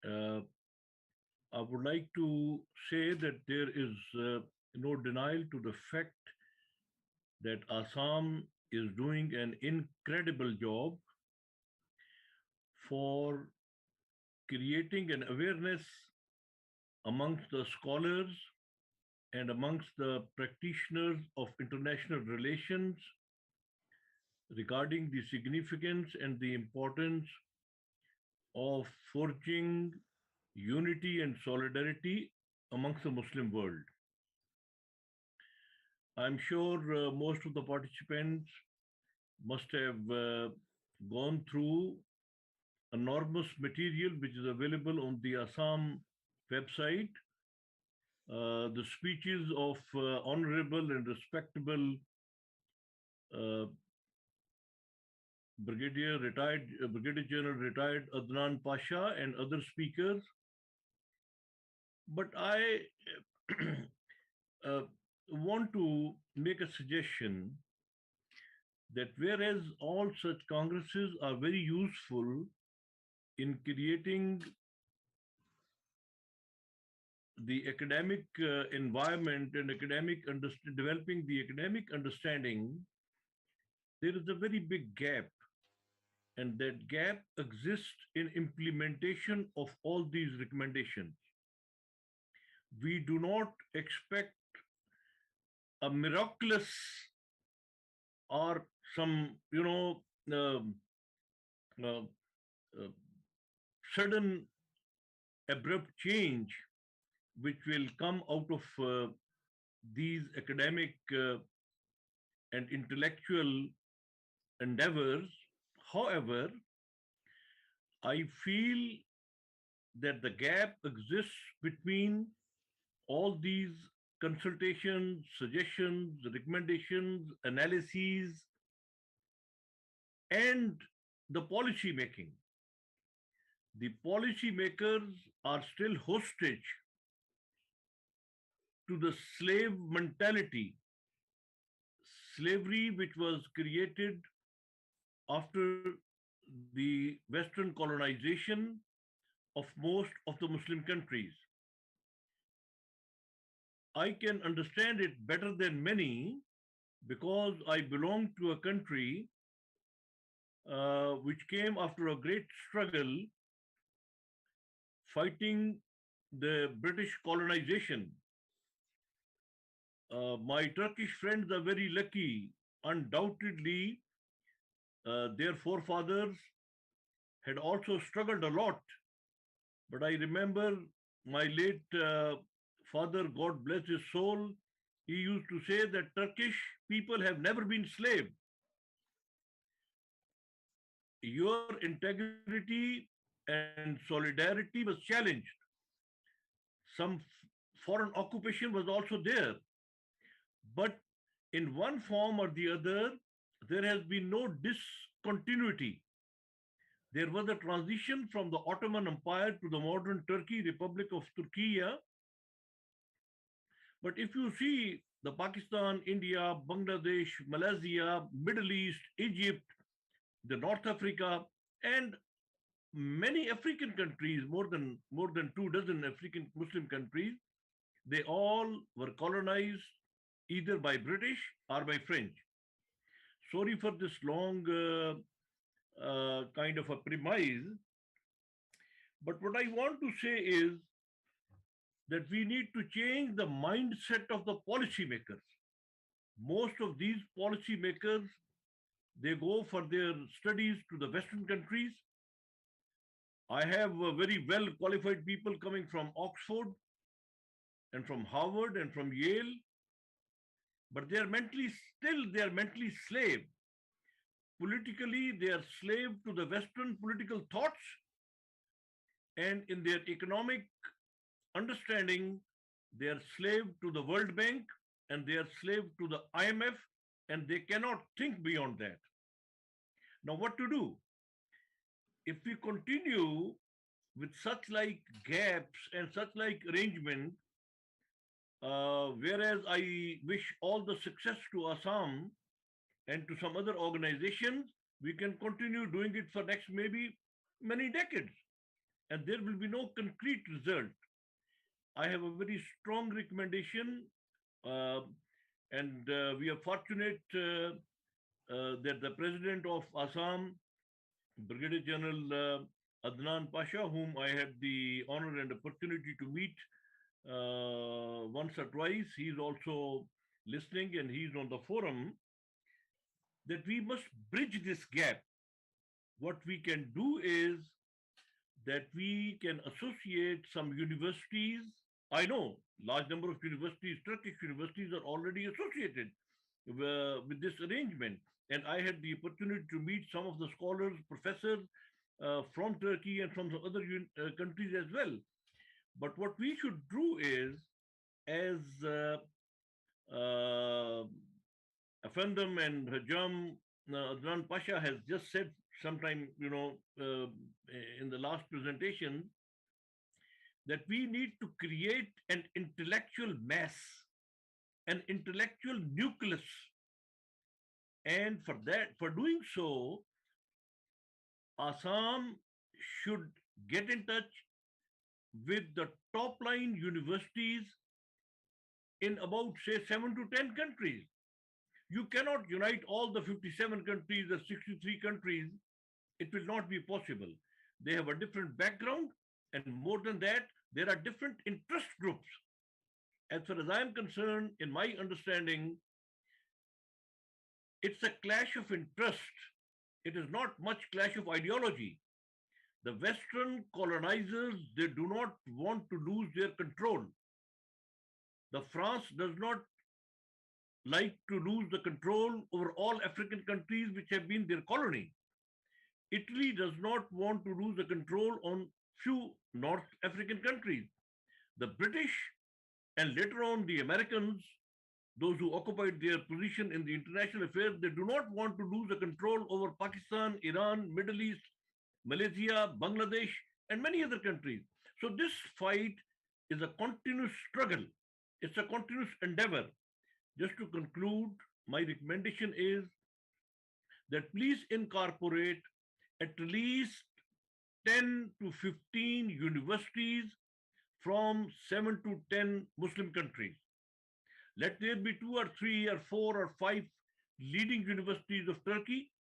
I would like to say that there is no denial to the fact that Assam is doing an incredible job for creating an awareness amongst the scholars and amongst the practitioners of international relations regarding the significance and the importance of forging unity and solidarity amongst the Muslim world. I'm sure most of the participants must have gone through enormous material which is available on the Assam website. The speeches of honorable and respectable Brigadier General retired Adnan Pasha and other speakers. But I want to make a suggestion that whereas all such congresses are very useful in creating the academic environment and developing the academic understanding, there is a very big gap And that gap exists in implementation of all these recommendations. We do not expect a miraculous or some, um, uh, uh, sudden abrupt change which will come out of these academic and intellectual endeavors. However, I feel that the gap exists between all these consultations, suggestions, recommendations, analyses, and the policy making. The policy makers are still hostage to the slave mentality, slavery which was created after the Western colonization of most of the Muslim countries. I can understand it better than many because I belong to a country which came after a great struggle fighting the British colonization. My Turkish friends are very lucky. Undoubtedly, their forefathers had also struggled a lot. But I remember my late father, God bless his soul, he used to say that Turkish people have never been slaves. Your integrity and solidarity was challenged. Some foreign occupation was also there. But in one form or the other, there has been no discontinuity. There was a transition from the Ottoman Empire to the modern Turkey, Republic of Turkey. But if you see the Pakistan, India, Bangladesh, Malaysia, Middle East, Egypt, the North Africa, and many African countries, more than 24 African Muslim countries, they all were colonized either by British or by French. Sorry for this long kind of a premise, but what I want to say is that we need to change the mindset of the policymakers. Most of these policymakers, they go for their studies to the Western countries. I have very well qualified people coming from Oxford and from Harvard and from Yale, but they are mentally slave. Politically, they are slave to the Western political thoughts, and in their economic understanding, they are slave to the World Bank and they are slave to the IMF, and they cannot think beyond that. Now, what to do? If we continue with such like gaps and such like arrangement, whereas I wish all the success to Assam and to some other organizations, we can continue doing it for next maybe many decades, and there will be no concrete result. I have a very strong recommendation, and we are fortunate that the president of Assam, Brigadier General Adnan Pasha, whom I had the honor and opportunity to meet once or twice, he is also listening and he is on the forum, that we must bridge this gap. What we can do is that we can associate some universities. I know large number of universities, Turkish universities, are already associated with this arrangement. And I had the opportunity to meet some of the scholars, professors from Turkey and from some other countries as well. But what we should do is, as Effendim and Hajam Adnan Pasha has just said sometime, in the last presentation, that we need to create an intellectual mass, an intellectual nucleus. And for doing so, Assam should get in touch with the top line universities in about, say, 7 to 10 countries. You cannot unite all the 57 countries or 63 countries it will not be possible. They have a different background, and more than that, there are different interest groups. As far as I am concerned, in my understanding, it's a clash of interest. It is not much clash of ideology. The Western colonizers, they do not want to lose their control. The France does not like to lose the control over all African countries which have been their colony. Italy does not want to lose the control on few North African countries. The British and later on the Americans, those who occupied their position in the international affairs, they do not want to lose the control over Pakistan, Iran, Middle East, Malaysia, Bangladesh, and many other countries. So this fight is a continuous struggle. It's a continuous endeavor. Just to conclude, my recommendation is that please incorporate at least 10 to 15 universities from 7 to 10 Muslim countries. Let there be 2 or 3 or 4 or 5 leading universities of Turkey.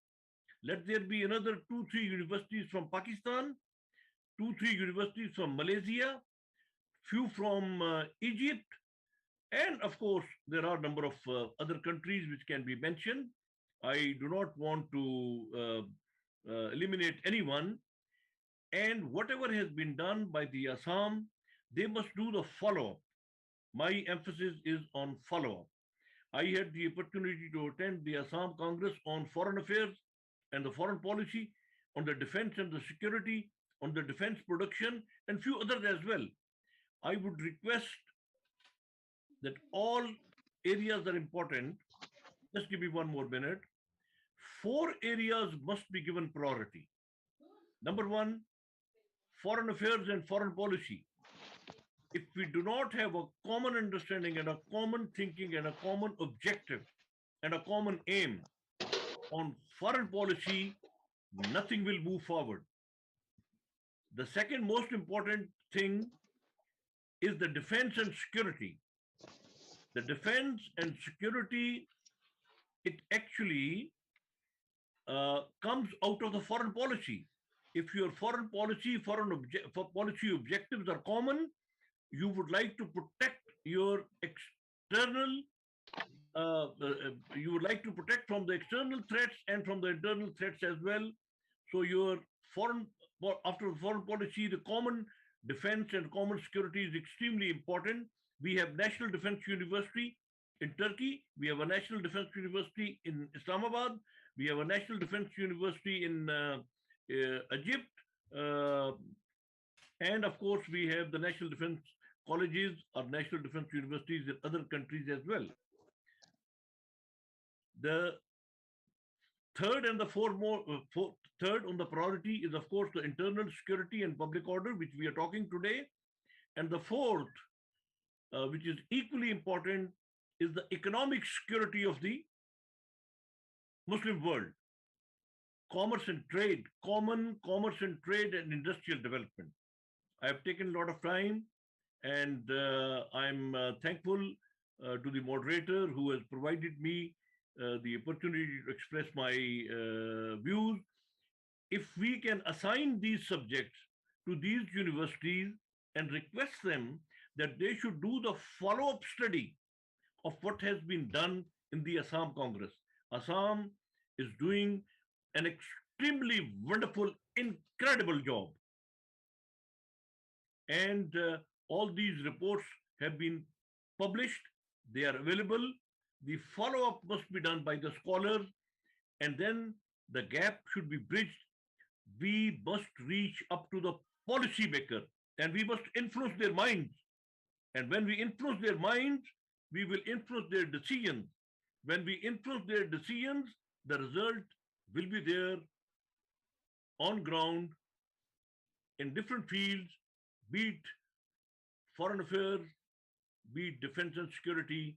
Let there be another 2, 3 universities from Pakistan, 2, 3 universities from Malaysia, few from Egypt, and of course, there are a number of other countries which can be mentioned. I do not want to eliminate anyone. And whatever has been done by the Assam, they must do the follow-up. My emphasis is on follow-up. I had the opportunity to attend the Assam Congress on Foreign Affairs and the foreign policy, on the defense and the security, on the defense production, and few others as well. I would request that all areas are important. Just give me one more minute. 4 areas must be given priority. Number 1, foreign affairs and foreign policy. If we do not have a common understanding and a common thinking and a common objective and a common aim on foreign policy, nothing will move forward. The second most important thing is the defense and security. The defense and security, it actually comes out of the foreign policy. If your foreign policy, policy objectives are common, you would like to protect your external, you would like to protect from the external threats and from the internal threats as well. So your foreign, after the foreign policy, the common defense and common security is extremely important. We have National Defense University in Turkey. We have a National Defense University in Islamabad. We have a National Defense University in Egypt. And of course, we have the National Defense Colleges or National Defense Universities in other countries as well. The third and the third on the priority is, of course, the internal security and public order, which we are talking today. And the fourth, which is equally important, is the economic security of the Muslim world. Commerce and trade, common commerce and trade and industrial development. I have taken a lot of time, and I'm thankful to the moderator who has provided me the opportunity to express my views. If we can assign these subjects to these universities and request them that they should do the follow-up study of what has been done in the Assam Congress. Assam is doing an extremely wonderful, incredible job. And all these reports have been published. They are available. The follow-up must be done by the scholars, and then the gap should be bridged. We must reach up to the policymaker, and we must influence their minds. And when we influence their minds, we will influence their decisions. When we influence their decisions, the result will be there on ground in different fields, be it foreign affairs, be it defense and security,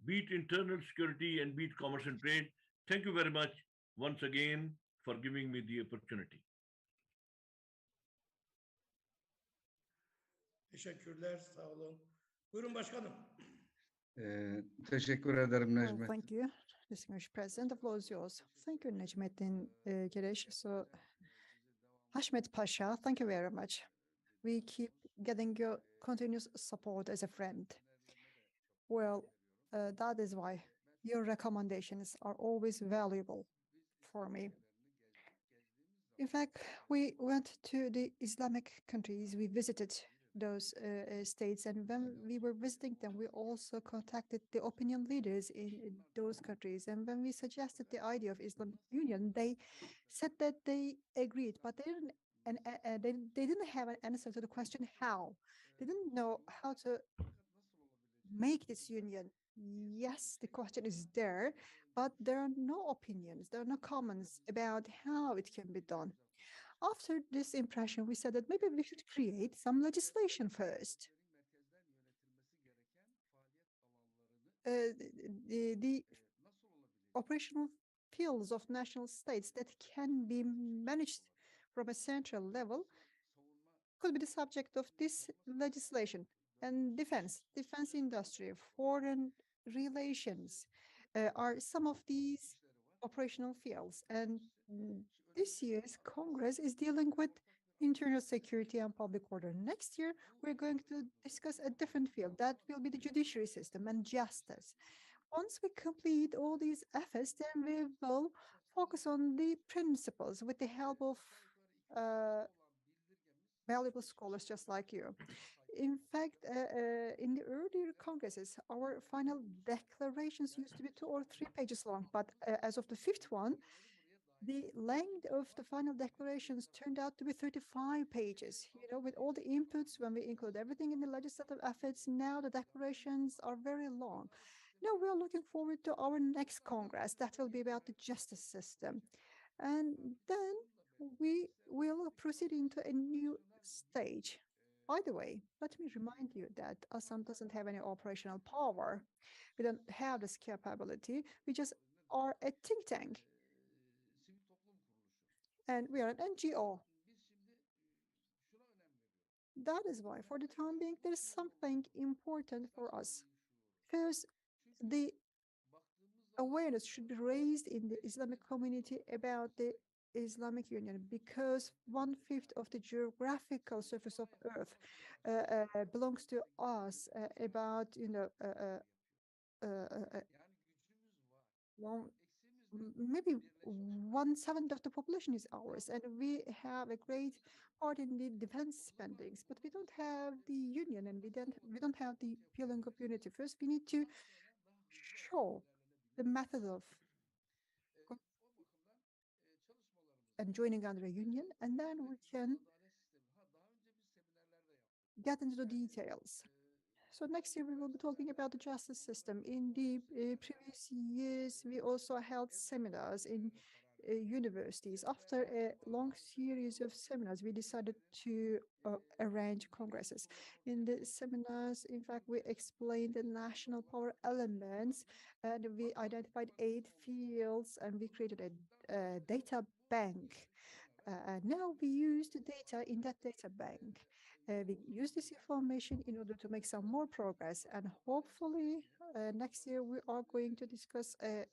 be it internal security, and be it commerce and trade. Thank you very much once again for giving me the opportunity. Teşekkürler, sağ olun. Buyurun başkanım. Teşekkür ederim Well, Necmet. thank you, distinguished president. The floor is yours. Thank you, Necmettin Gereş. So Hashmet Pasha, thank you very much. We keep getting your continuous support as a friend. Well, that is why your recommendations are always valuable for me. In fact, we went to the Islamic countries, we visited those states, and when we were visiting them, we also contacted the opinion leaders in those countries. And when we suggested the idea of Islamic Union, they said that they agreed, but they didn't have an answer to the question how. They didn't know how to make this union. Yes, the question is there, but there are no opinions, there are no comments about how it can be done. After this impression, we said that maybe we should create some legislation first. The operational fields of national states that can be managed from a central level could be the subject of this legislation. And defense industry, foreign relations are some of these operational fields. And this year's Congress is dealing with internal security and public order. Next year, we're going to discuss a different field. That will be the judiciary system and justice. Once we complete all these efforts, then we will focus on the principles with the help of valuable scholars just like you. In fact, in the earlier congresses, our final declarations used to be 2 or 3 pages long, but as of the 5th one, the length of the final declarations turned out to be 35 pages. You know, with all the inputs, when we include everything in the legislative efforts, now the declarations are very long. Now we are looking forward to our next Congress. That will be about the justice system. And then we will proceed into a new stage. By the way, let me remind you that Assam doesn't have any operational power. We don't have this capability. We just are a think tank. And we are an NGO. That is why, for the time being, there's something important for us. First, the awareness should be raised in the Islamic community about the Islamic Union, because 1/5 of the geographical surface of Earth belongs to us. About maybe 1/7 of the population is ours, and we have a great part in the defense spendings. But we don't have the union, and we don't have the feeling of unity. First, we need to show the method of and joining under a union, and then we can get into the details. So next year we will be talking about the justice system. In the previous years, we also held seminars in universities. After a long series of seminars, we decided to arrange congresses. In the seminars, in fact, we explained the national power elements, and we identified 8 fields, and we created a data bank. Now we use the data in that data bank. We use this information in order to make some more progress, and hopefully next year we are going to discuss a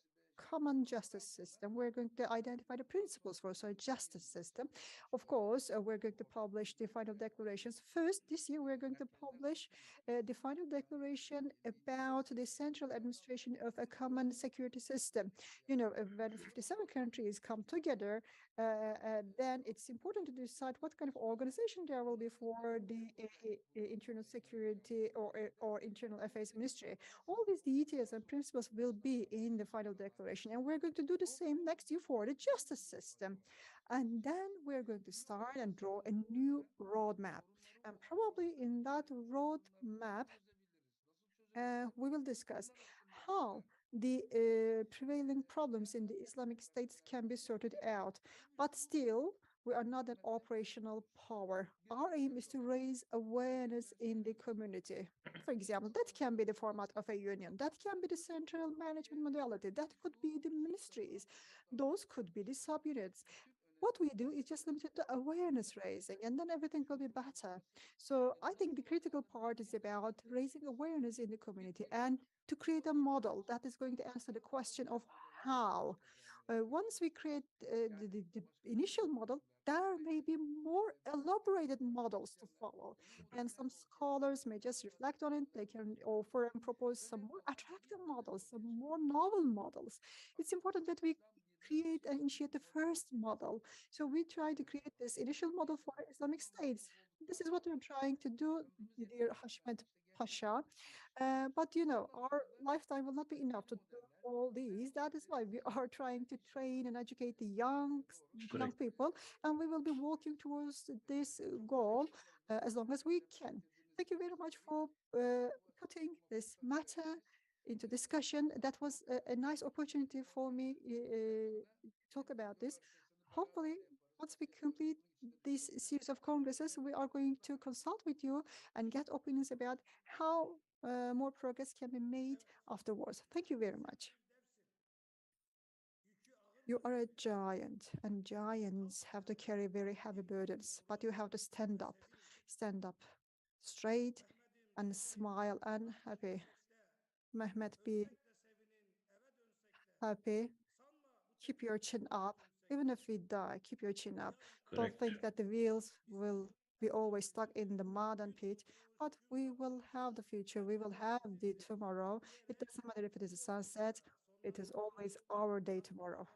common justice system. We're going to identify the principles for such justice system. Of course, we're going to publish the final declarations. First, this year, we're going to publish the final declaration about the central administration of a common security system. You know, when 57 countries come together, then it's important to decide what kind of organization there will be for the internal security or internal affairs ministry. All these details and principles will be in the final declaration, and we're going to do the same next year for the justice system. And then we're going to start and draw a new roadmap. And probably in that roadmap, we will discuss how the prevailing problems in the Islamic states can be sorted out. But still, we are not an operational power. Our aim is to raise awareness in the community. For example, that can be the format of a union. That can be the central management modality. That could be the ministries. Those could be the subunits. What we do is just limited to awareness raising, and then everything will be better. So I think the critical part is about raising awareness in the community and to create a model that is going to answer the question of how. Once we create the initial model, there may be more elaborated models to follow. And some scholars may just reflect on it. They can offer and propose some more attractive models, some more novel models. It's important that we create and initiate the first model. So we try to create this initial model for Islamic states. This is what we're trying to do, dear Hashmet Pasha. But our lifetime will not be enough to do all these. That is why we are trying to train and educate the young Correct. people, and we will be working towards this goal as long as we can. Thank you very much for putting this matter into discussion. That was a nice opportunity for me to talk about this. Hopefully, once we complete this series of congresses, we are going to consult with you and get opinions about how more progress can be made afterwards. Thank you very much. You are a giant, and giants have to carry very heavy burdens, but you have to stand up straight and smile and happy. Mehmet, be happy. Keep your chin up. Even if we die, keep your chin up. Don't Correct. think that the wheels will be always stuck in the mud and pit, but we will have the future. We will have the tomorrow. It doesn't matter if it is a sunset, it is always our day tomorrow.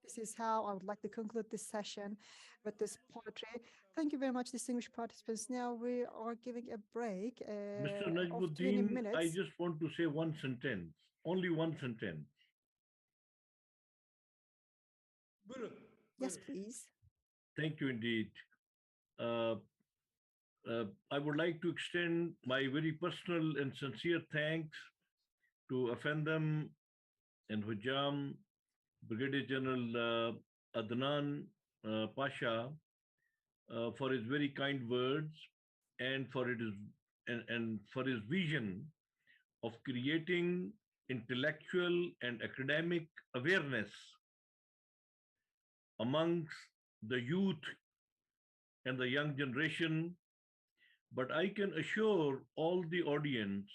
This is how I would like to conclude this session with this poetry. Thank you very much, distinguished participants. Now we are giving a break Mr. of 20 Najmuddin, I minutes. just want to say one sentence, only one sentence. Buyurun. Yes, Buyurun. please. Thank you indeed. Uh, I would like to extend my very personal and sincere thanks to Effendem and Hujam, Brigadier General Adnan Pasha, for his very kind words and for and for his vision of creating intellectual and academic awareness amongst the youth and the young generation. But I can assure all the audience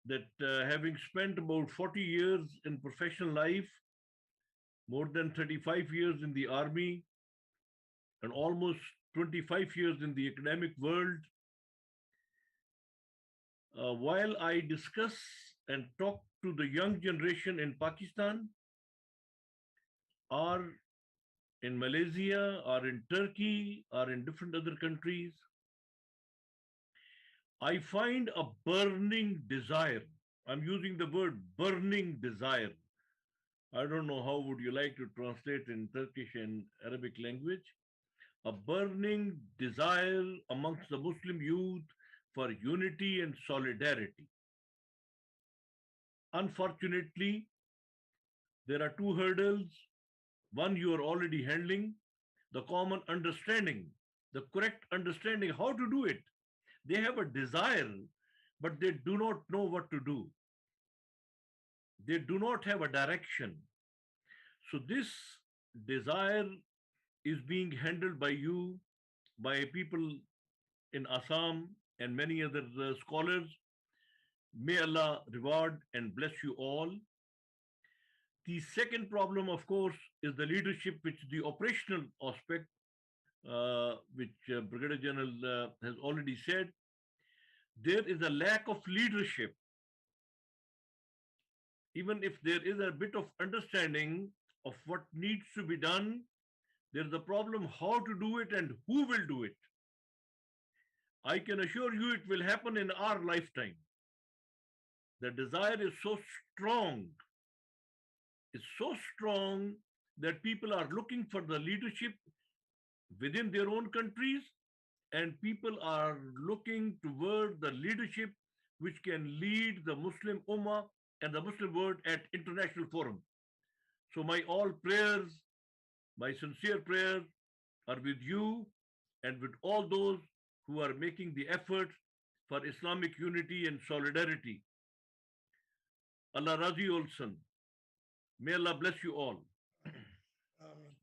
that having spent about 40 years in professional life, more than 35 years in the army, and almost 25 years in the academic world, while I discuss and talk to the young generation in Pakistan, or in Malaysia, or in Turkey, or in different other countries, I find a burning desire. I'm using the word burning desire. I don't know how would you like to translate in Turkish and Arabic language. A burning desire amongst the Muslim youth for unity and solidarity. Unfortunately, there are two hurdles. One you are already handling, the common understanding, the correct understanding how to do it. They have a desire, but they do not know what to do. They do not have a direction. So this desire is being handled by you, by people in Assam and many other scholars. May Allah reward and bless you all. The second problem, of course, is the leadership, which the operational aspect, which Brigadier General has already said. There is a lack of leadership. Even if there is a bit of understanding of what needs to be done, there's a problem how to do it and who will do it. I can assure you it will happen in our lifetime. The desire is so strong. It's so strong that people are looking for the leadership within their own countries, and people are looking toward the leadership which can lead the Muslim Ummah and the Muslim world at international forum. So my all prayers, my sincere prayers are with you and with all those who are making the effort for Islamic unity and solidarity. Allah Razi olsun. May Allah bless you all. Amin.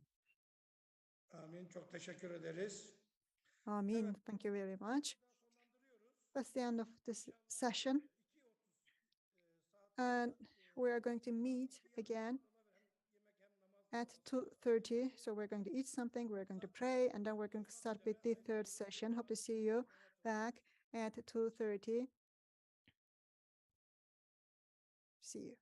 Amin. Çok teşekkür ederiz. Amin. Thank you very much. That's the end of this session. And we are going to meet again at 2:30. So we're going to eat something, we're going to pray, and then we're going to start with the third session. Hope to see you back at 2:30. See you.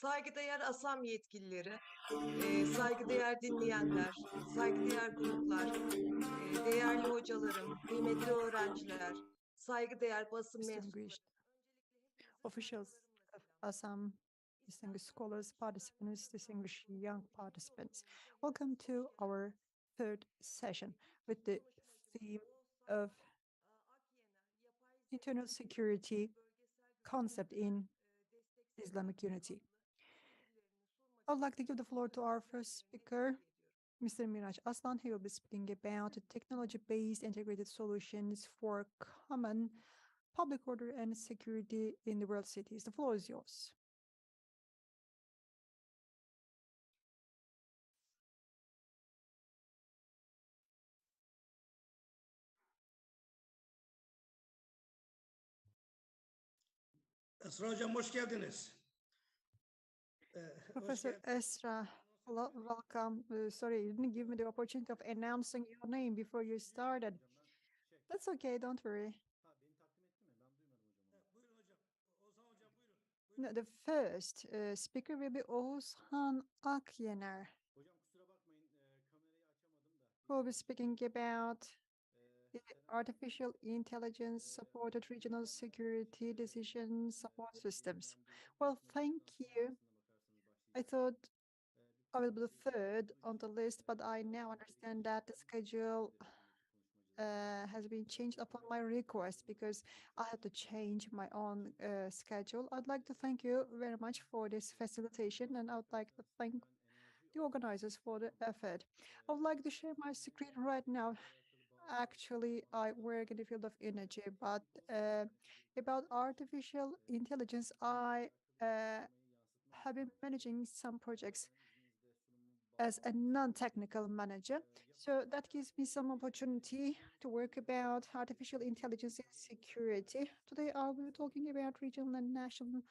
Saygıdeğer Assam yetkilileri, saygıdeğer dinleyenler, saygıdeğer konuklar, değerli hocalarım, kıymetli öğrenciler, saygıdeğer basın mensupları. Distinguished officials of Assam, distinguished scholars, participants, distinguished young participants. Welcome to our third session with the theme of internal security concept in Islamic unity. I would like to give the floor to our first speaker, Mr. Miraj Aslan. He will be speaking about technology-based integrated solutions for common public order and security in the world cities. The floor is yours. Esra Hocam hoş geldiniz. Professor Esra, welcome. Sorry, you didn't give me the opportunity of announcing your name before you started. That's okay, don't worry. No, the first speaker will be Oğuzhan Akyener, who will be speaking about the artificial intelligence supported regional security decision support systems. Well, thank you. I thought I will be the third on the list, but I now understand that the schedule has been changed upon my request because I had to change my own schedule. I'd like to thank you very much for this facilitation, and I would like to thank the organizers for the effort. I would like to share my screen right now. Actually, I work in the field of energy, but about artificial intelligence, I have been managing some projects as a non-technical manager. So that gives me some opportunity to work about artificial intelligence and security. Today, I will be talking about regional and national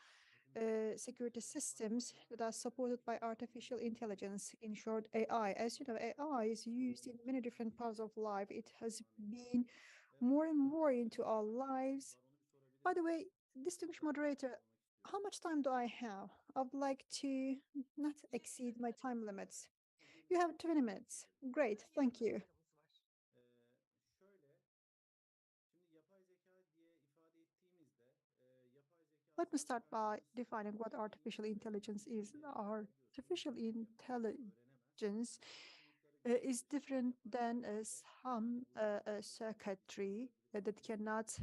security systems that are supported by artificial intelligence, in short, AI. As you know, AI is used in many different parts of life. It has been more and more into our lives. By the way, distinguished moderator, how much time do I have? I would like to not exceed my time limits. You have 20 minutes. Great, thank you. Let me start by defining what artificial intelligence is. Artificial intelligence is different than some circuitry that cannot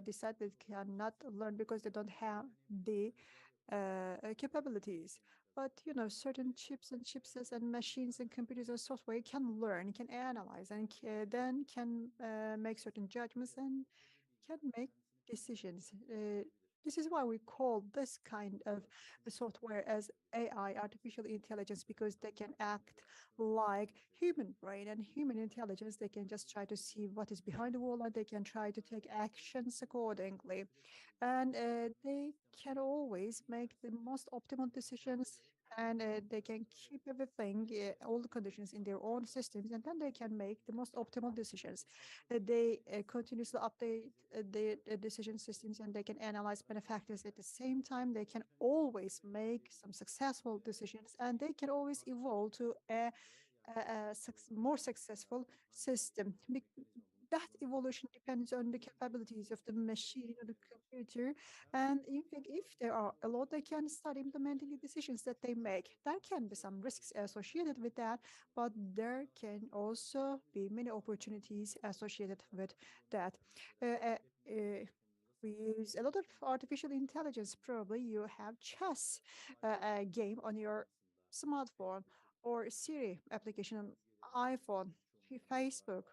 decide, that cannot learn because they don't have the capabilities. But you know, certain chips and chipsets and machines and computers and software can learn, can analyze, and then can make certain judgments and can make decisions. This is why we call this kind of software as AI, artificial intelligence, because they can act like human brain and human intelligence. They can just try to see what is behind the wall and they can try to take actions accordingly. And they can always make the most optimal decisions, and they can keep everything, all the conditions in their own systems, and then they can make the most optimal decisions. They continuously update the decision systems, and they can analyze many factors at the same time. They can always make some successful decisions, and they can always evolve to a more successful system. That evolution depends on the capabilities of the machine or the computer. And in fact, if there are a lot, they can start implementing the decisions that they make. There can be some risks associated with that, but there can also be many opportunities associated with that. We use a lot of artificial intelligence. Probably you have chess a game on your smartphone, or Siri application on iPhone, Facebook,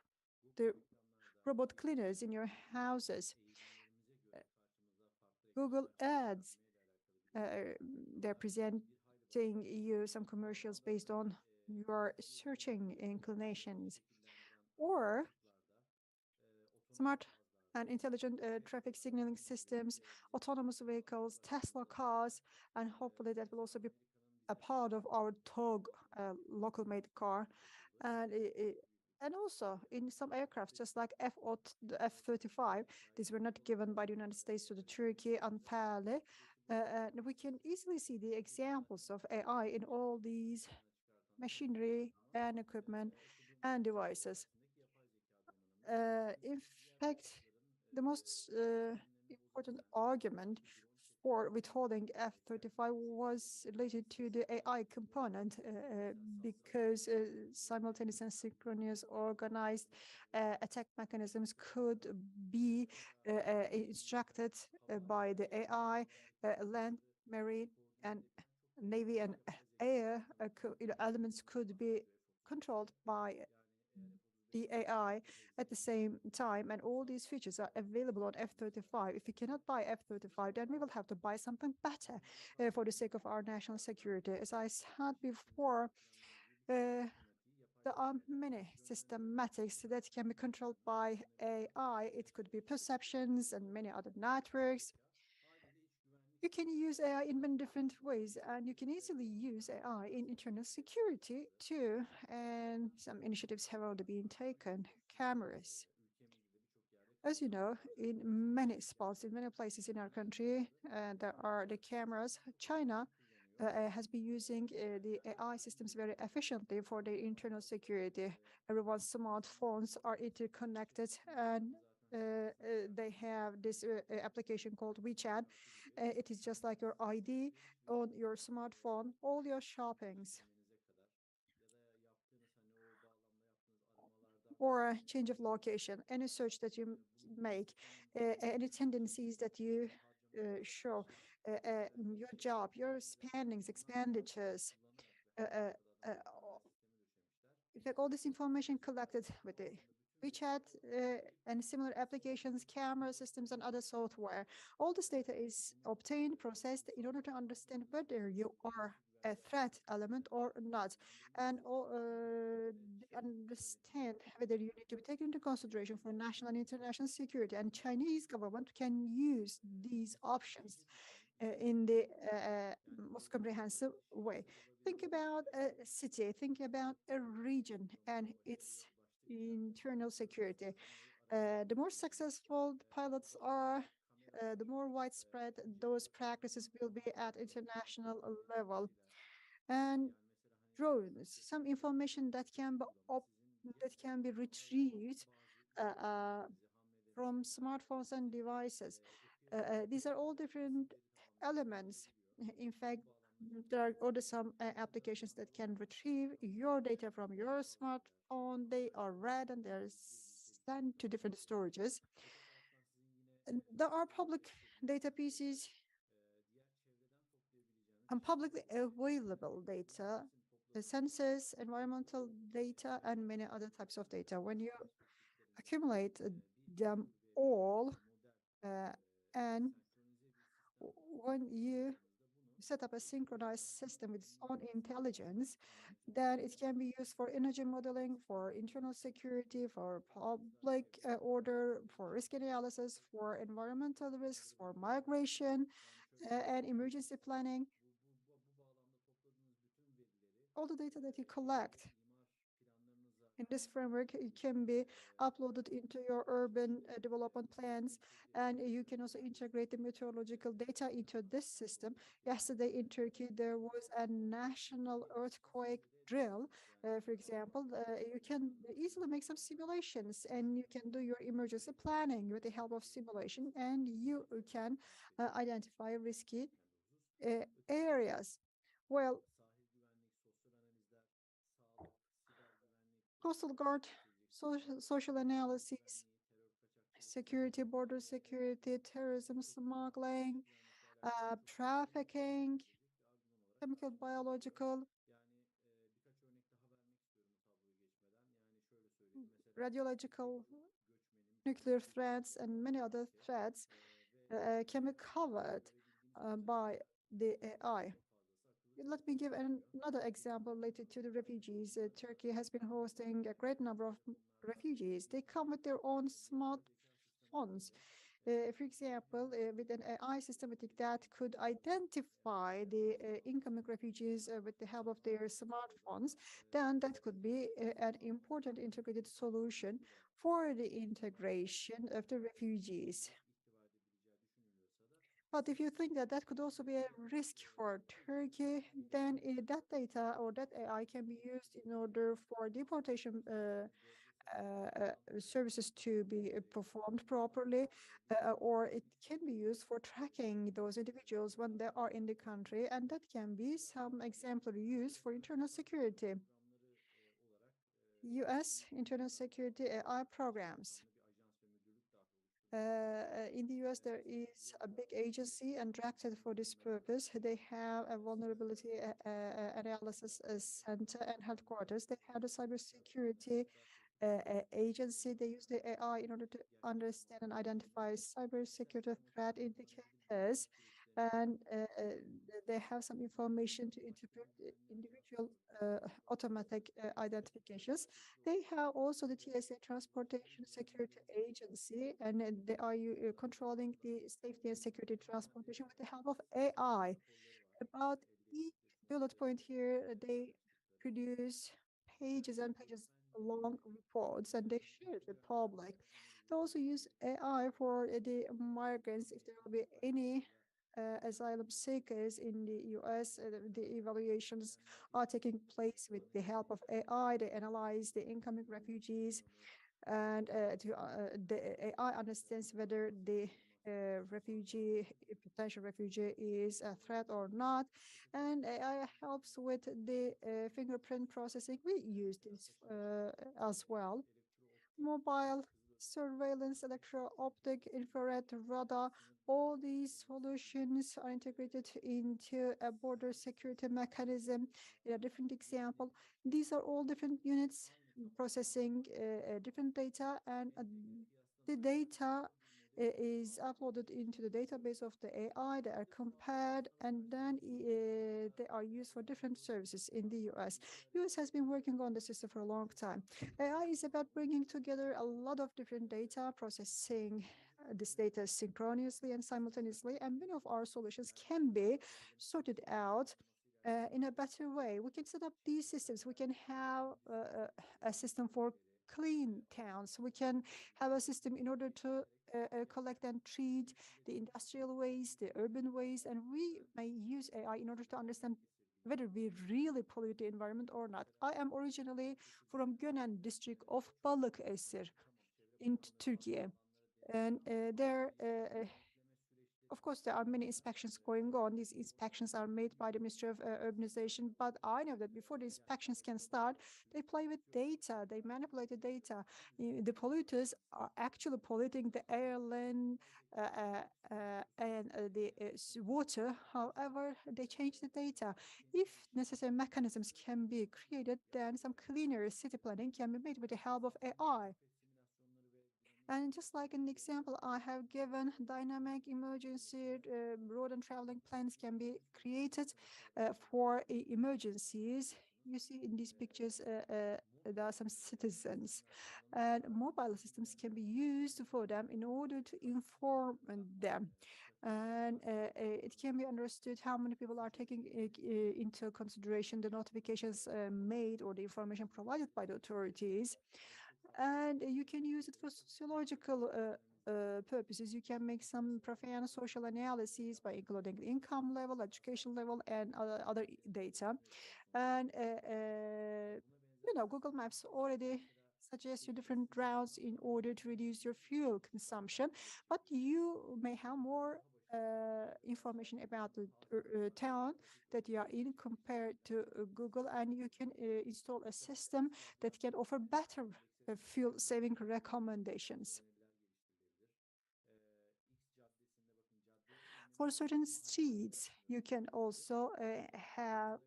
the robot cleaners in your houses, Google Ads. They're presenting you some commercials based on your searching inclinations, or smart and intelligent traffic signaling systems, autonomous vehicles, Tesla cars, and hopefully that will also be a part of our TOG local-made car. And also in some aircrafts, just like the F-35, these were not given by the United States to the Turkey unfairly. And we can easily see the examples of AI in all these machinery and equipment and devices. In fact, the most important argument for withholding F-35 was related to the AI component because simultaneous and synchronous organized attack mechanisms could be instructed by the AI, land, marine, and navy and air elements could be controlled by the AI at the same time, and all these features are available on F-35. If we cannot buy F-35, then we will have to buy something better for the sake of our national security. As I said before, there are many systematics that can be controlled by AI. It could be perceptions and many other networks. You can use AI in many different ways, and you can easily use AI in internal security too. And some initiatives have already been taken. Cameras. As you know, in many spots, in many places in our country, there are the cameras. China has been using the AI systems very efficiently for their internal security. Everyone's smartphones are interconnected, and they have this application called WeChat. It is just like your ID on your smartphone, all your shoppings, or a change of location, any search that you make, any tendencies that you show, your job, your spendings, expenditures. In fact, all this information collected with the WeChat and similar applications, camera systems, and other software. All this data is obtained, processed in order to understand whether you are a threat element or not, and understand whether you need to be taken into consideration for national and international security. And Chinese government can use these options in the most comprehensive way. Think about a city, think about a region and its internal security. The more successful the pilots are, the more widespread those practices will be at international level. And drones, some information that can be retrieved from smartphones and devices. These are all different elements. In fact, there are also some applications that can retrieve your data from your smartphone. They are read and they're sent to different storages. And there are public data pieces and publicly available data, the census, environmental data, and many other types of data. When you accumulate them all, and when you set up a synchronized system with its own intelligence, then it can be used for energy modeling, for internal security, for public order, for risk analysis, for environmental risks, for migration and emergency planning. All the data that you collect in this framework, it can be uploaded into your urban development plans, and you can also integrate the meteorological data into this system. Yesterday in Turkey, there was a national earthquake drill. For example, you can easily make some simulations, and you can do your emergency planning with the help of simulation, and you can identify risky areas. Well, Coastal Guard, social analysis, security, border security, terrorism, smuggling, trafficking, chemical, biological, radiological, nuclear threats, and many other threats can be covered by the AI. Let me give another example related to the refugees. Turkey has been hosting a great number of refugees. They come with their own smartphones. For example, with an AI systematic that could identify the incoming refugees with the help of their smartphones, then that could be an important integrated solution for the integration of the refugees. But if you think that that could also be a risk for Turkey, then that data or that AI can be used in order for deportation services to be performed properly, or it can be used for tracking those individuals when they are in the country, and that can be some exemplary use for internal security. U.S. internal security AI programs. In the US, there is a big agency and directed for this purpose. They have a vulnerability analysis center and headquarters. They have a cybersecurity agency. They use the AI in order to understand and identify cybersecurity threat indicators. And they have some information to interpret individual automatic identifications. They have also the TSA Transportation Security Agency, and they are controlling the safety and security transportation with the help of AI. About each bullet point here, they produce pages and pages long reports, and they share it with public. They also use AI for the migrants. If there will be any asylum seekers in the US, the evaluations are taking place with the help of AI. They analyze the incoming refugees, and the AI understands whether the potential refugee is a threat or not, and AI helps with the fingerprint processing. We use this as well. Mobile surveillance, electro-optic, infrared, radar, all these solutions are integrated into a border security mechanism. In a different example, these are all different units processing different data, and the data is uploaded into the database of the AI. They are compared, and then they are used for different services in the US. US has been working on the system for a long time. AI is about bringing together a lot of different data, processing this data synchronously and simultaneously, and many of our solutions can be sorted out in a better way. We can set up these systems. We can have a system for clean towns. We can have a system in order to collect and treat the industrial waste, the urban waste, and we may use AI in order to understand whether we really pollute the environment or not. I am originally from Gönen district of Balıkesir in Turkey, and there of course, there are many inspections going on. These inspections are made by the Ministry of Urbanization, but I know that before the inspections can start, they play with data, they manipulate the data. The polluters are actually polluting the air, land, and the water. However, they change the data. If necessary mechanisms can be created, then some cleaner city planning can be made with the help of AI. And just like an example I have given, dynamic emergency road and traveling plans can be created for emergencies. You see in these pictures, there are some citizens, and mobile systems can be used for them in order to inform them. And it can be understood how many people are taking into consideration the notifications made or the information provided by the authorities. And you can use it for sociological purposes. You can make some profound social analyses by including income level, education level, and other data. And Google Maps already suggests you different routes in order to reduce your fuel consumption, but you may have more information about the town that you are in compared to Google, and you can install a system that can offer better fuel saving recommendations. For certain streets, you can also have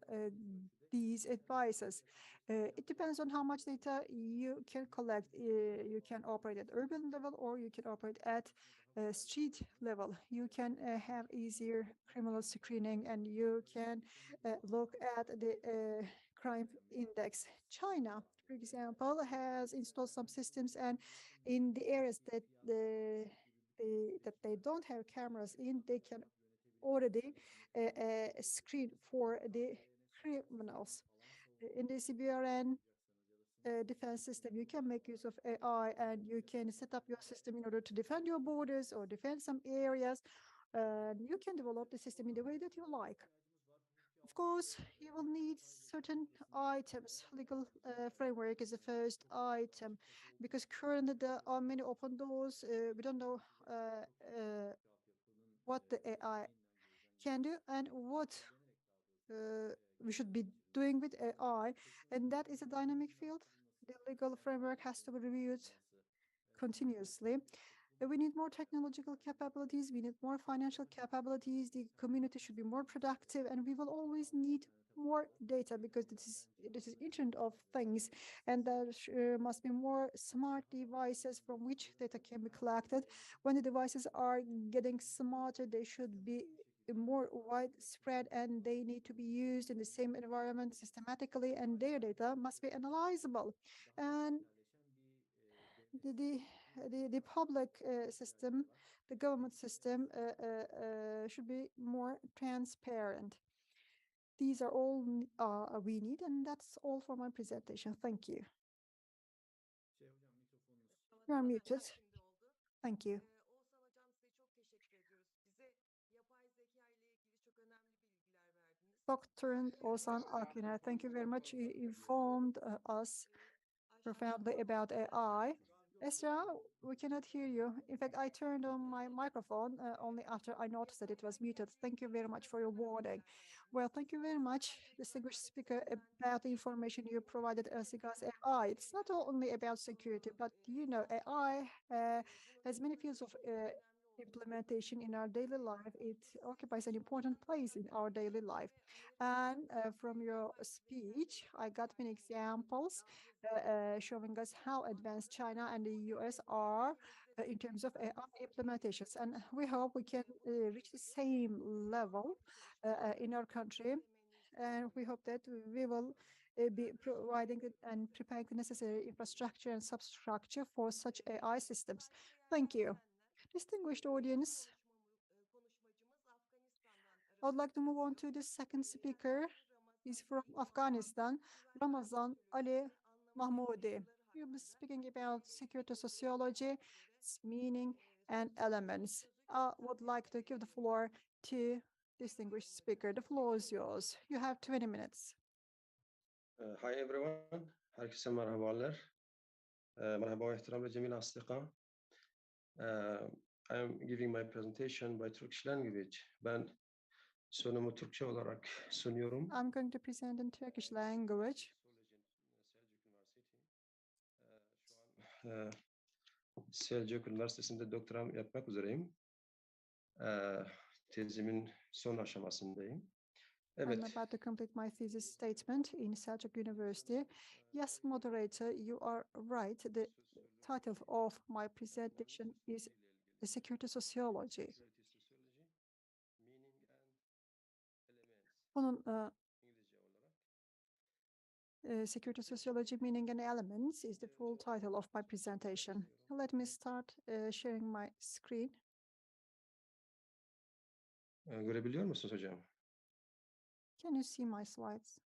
these advices. It depends on how much data you can collect. You can operate at urban level, or you can operate at street level. You can have easier criminal screening, and you can look at the crime index. China, for example, has installed some systems, and in the areas that they don't have cameras in, they can already screen for the criminals. In the CBRN defense system, you can make use of AI, and you can set up your system in order to defend your borders or defend some areas You can develop the system in the way that you like. Of course, you will need certain items. Legal framework is the first item, because currently there are many open doors. We don't know what the AI can do and what we should be doing with AI, and that is a dynamic field. The legal framework has to be reviewed continuously. We need more technological capabilities, we need more financial capabilities, the community should be more productive, and we will always need more data, because this is Internet of Things, and there must be more smart devices from which data can be collected. When the devices are getting smarter, they should be more widespread, and they need to be used in the same environment systematically, and their data must be analyzable. And the public system, the government system should be more transparent. These are all we need, and that's all for my presentation. Thank you. You are muted. Thank you. Oğuzhan Hocam size çok teşekkür ediyoruz. Bize yapay zeka ile ilgili çok önemli bilgiler verdiniz. Dr. Oğuzhan Akiner, thank you very much. You informed us profoundly about AI. Esra, we cannot hear you. In fact, I turned on my microphone only after I noticed that it was muted. Thank you very much for your warning. Well, thank you very much, distinguished speaker, about the information you provided us regarding AI. It's not only about security, but AI has many fields of implementation in our daily life. It occupies an important place in our daily life. And from your speech, I got many examples showing us how advanced China and the US are in terms of AI implementations. And we hope we can reach the same level in our country. And we hope that we will be providing and preparing the necessary infrastructure and substructure for such AI systems. Thank you. Distinguished audience, I would like to move on to the second speaker. He's from Afghanistan, Ramazan Ali Mahmoudi. He'll be speaking about security sociology, its meaning and elements. I would like to give the floor to distinguished speaker. The floor is yours. You have 20 minutes. Hi everyone. Herkese merhabalar. Merhaba ve ihtiramla cemil asdiqa. I am giving my presentation by Turkish language. Ben sunumu Türkçe olarak sunuyorum. I'm going to present in Turkish language. Selçuk Üniversitesi'nde doktoram yapmak üzereyim. Tezimin son aşamasındayım. I'm Evet. about to complete my thesis statement in Selçuk University. Yes, moderator, you are right. The title of my presentation is The Security Sociology. Bunun Security Sociology, Meaning and Elements is the full title of my presentation. Let me start sharing my screen. Görebiliyor musunuz hocam? Can you see my slides?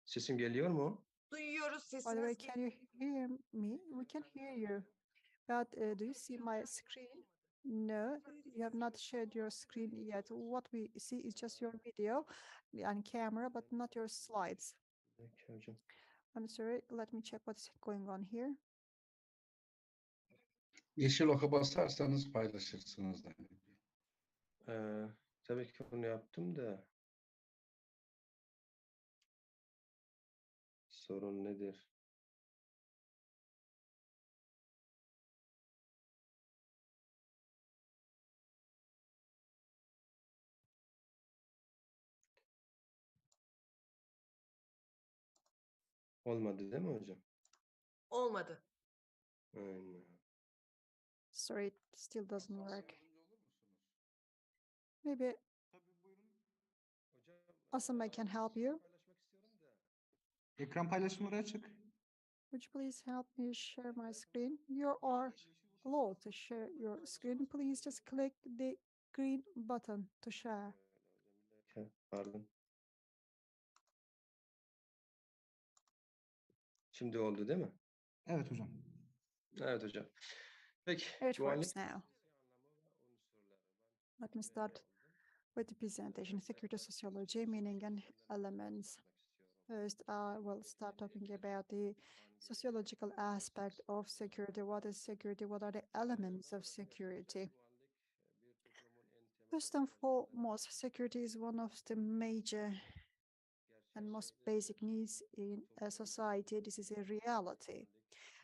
Sesim geliyor mu? Duyuyoruz By the way, sesiniz can you hear me? We can hear you. But do you see my screen? No, you have not shared your screen yet. What we see is just your video and camera, but not your slides. Okay, hocam. I'm sorry, let me check what's going on here. Yeşil oka basarsanız paylaşırsınız. Tabii ki onu yaptım da. Sorun nedir? Olmadı değil mi hocam? olmadı. Aynen. Sorry, it still doesn't work. Maybe Assam, I can help you. Ekran paylaşımları açık. Would you please help me share my screen? You are allowed to share your screen. Please just click the green button to share. Pardon. Şimdi oldu değil mi? Evet hocam. Evet hocam. Peki. It works now. Let me start with the presentation, security sociology, meaning and elements. First, I will start talking about the sociological aspect of security. What is security? What are the elements of security? First and foremost, security is one of the major and most basic needs in a society. This is a reality.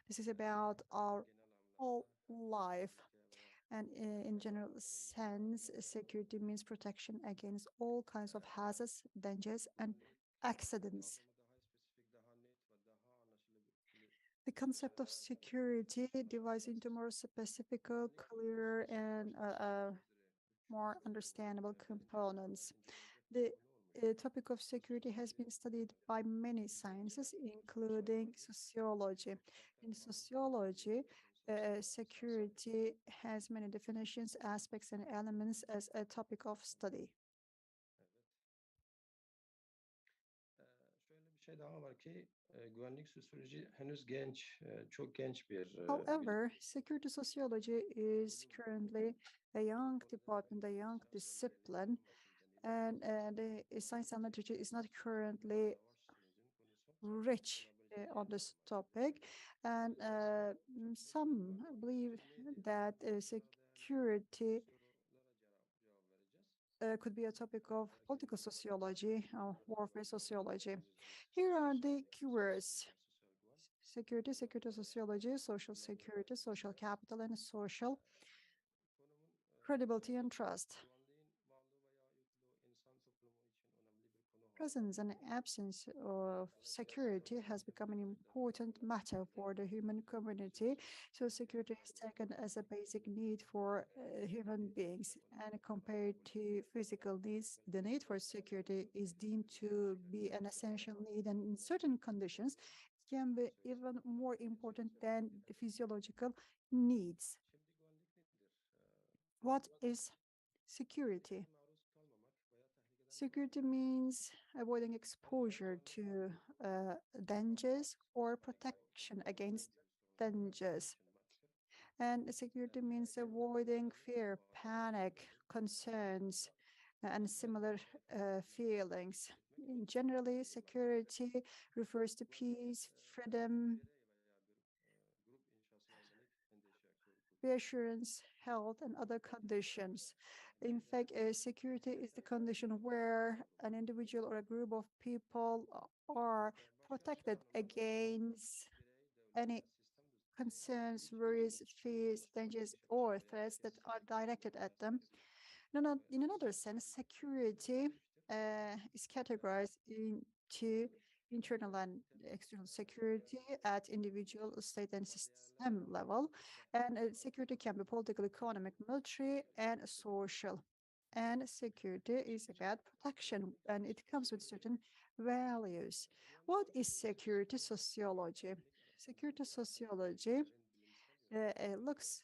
This is about our whole life. And in general sense, security means protection against all kinds of hazards, dangers, and accidents. The concept of security divides into more specific, clearer, and more understandable components. The topic of security has been studied by many sciences, including sociology. In sociology, security has many definitions, aspects, and elements as a topic of study. Şöyle bir şey daha var ki güvenlik sosyoloji henüz genç, çok genç bir However, security sociology is currently a young department, a young discipline, and the science and literature is not currently rich on this topic. And some believe that security could be a topic of political sociology or warfare sociology. Here are the keywords: security, security sociology, social security, social capital, and social credibility and trust. Presence and absence of security has become an important matter for the human community. So security is taken as a basic need for human beings, and compared to physical needs, the need for security is deemed to be an essential need, and in certain conditions, it can be even more important than the physiological needs. What is security? Security means avoiding exposure to dangers or protection against dangers. And security means avoiding fear, panic, concerns, and similar feelings. Generally, security refers to peace, freedom, reassurance, health, and other conditions. In fact, security is the condition where an individual or a group of people are protected against any concerns, worries, fears, dangers, or threats that are directed at them. In another sense, security is categorized into internal and external security at individual, state, and system level. And security can be political, economic, military, and social. And security is about protection, and it comes with certain values. What is security sociology? Security sociology looks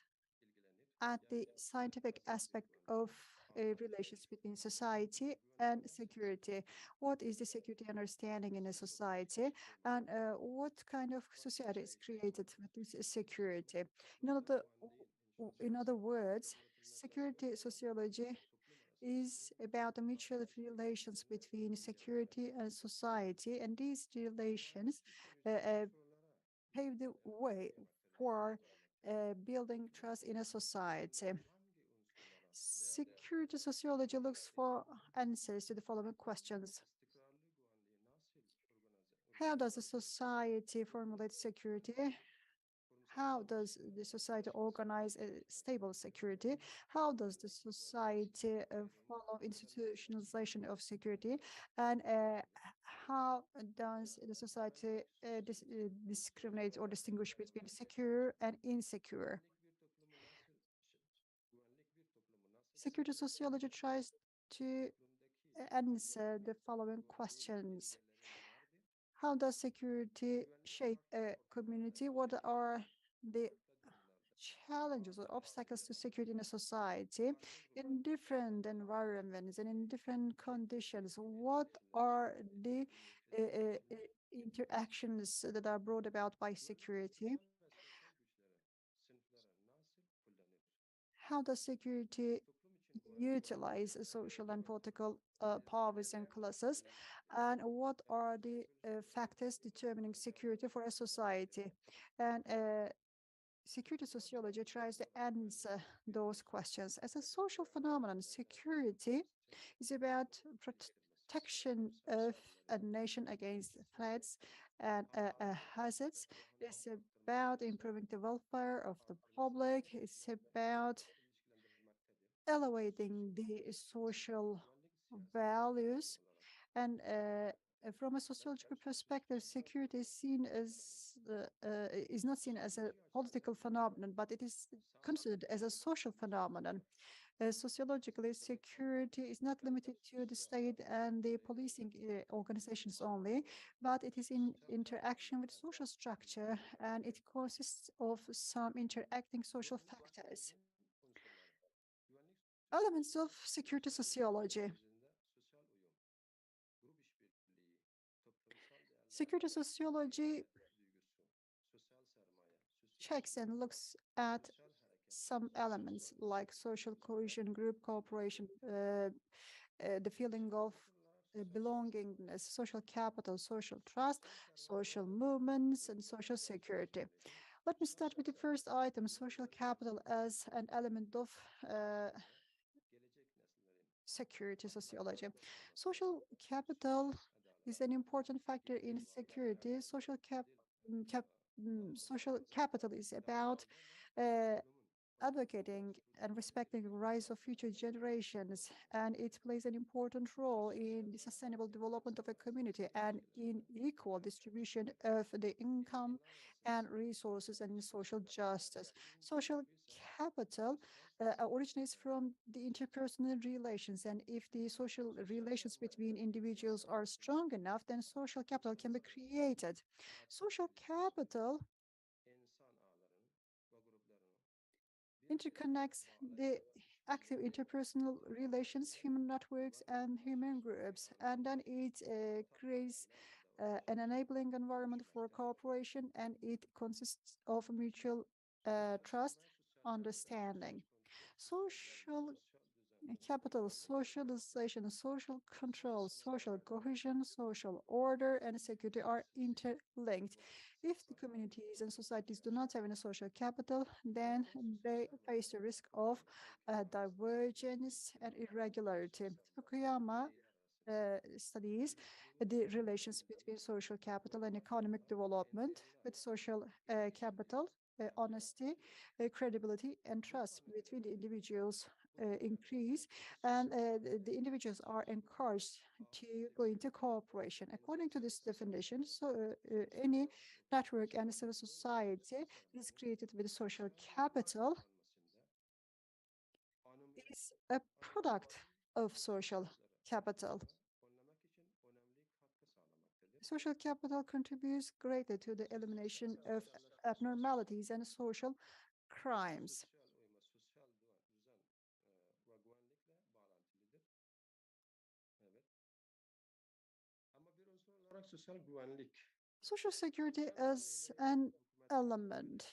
at the scientific aspect of relations between society and security. What is the security understanding in a society, and what kind of society is created with this security? In other words, security sociology is about the mutual relations between security and society, and these relations pave the way for building trust in a society. Security sociology looks for answers to the following questions. How does a society formulate security? How does the society organize a stable security? How does the society follow institutionalization of security? And how does the society discriminate or distinguish between secure and insecure? Security sociology tries to answer the following questions. How does security shape a community? What are the challenges or obstacles to security in a society in different environments and in different conditions? What are the interactions that are brought about by security? How does security utilize social and political powers and classes, and what are the factors determining security for a society. And security sociology tries to answer those questions. As a social phenomenon, security is about protection of a nation against threats and hazards. It's about improving the welfare of the public. It's about elevating the social values. And from a sociological perspective, security is not seen as a political phenomenon, but it is considered as a social phenomenon. Sociologically, security is not limited to the state and the policing organizations only, but it is in interaction with social structure, and it consists of some interacting social factors. Elements of security sociology. Security sociology checks and looks at some elements like social cohesion, group cooperation, the feeling of belongingness, social capital, social trust, social movements, and social security. Let me start with the first item, social capital as an element of security sociology. Social capital is an important factor in security. Social capital is about uh, advocating and respecting the rights of future generations, and it plays an important role in the sustainable development of a community and in equal distribution of the income and resources and social justice. Social capital originates from the interpersonal relations, and if the social relations between individuals are strong enough, then social capital can be created. Social capital interconnects the active interpersonal relations, human networks, and human groups, and then it creates an enabling environment for cooperation, and it consists of mutual trust, understanding. Social capital, socialization, social control, social cohesion, social order, and security are interlinked. If the communities and societies do not have any social capital, then they face the risk of divergence and irregularity. Fukuyama studies the relations between social capital and economic development. With social capital, honesty, credibility, and trust between the individuals increase, and the individuals are encouraged to go into cooperation. According to this definition, any network and civil society that is created with social capital is a product of social capital. Social capital contributes greatly to the elimination of abnormalities and social crimes. Social security as an element.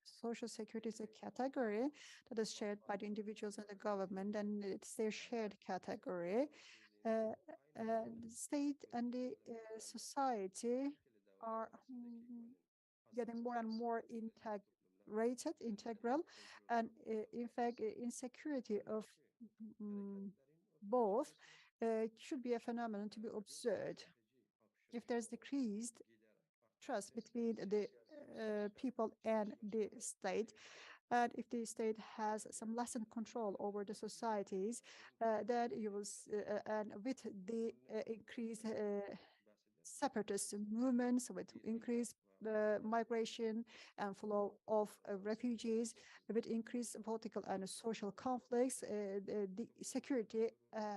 Social security is a category that is shared by the individuals and the government, and it's their shared category. The state and the society are getting more and more integral, and in fact, insecurity of both should be a phenomenon to be observed. If there's decreased trust between the people and the state, and if the state has some lessened control over the societies, then you will, and with the increased separatist movements, with increased migration and flow of refugees, with increased political and social conflicts, the security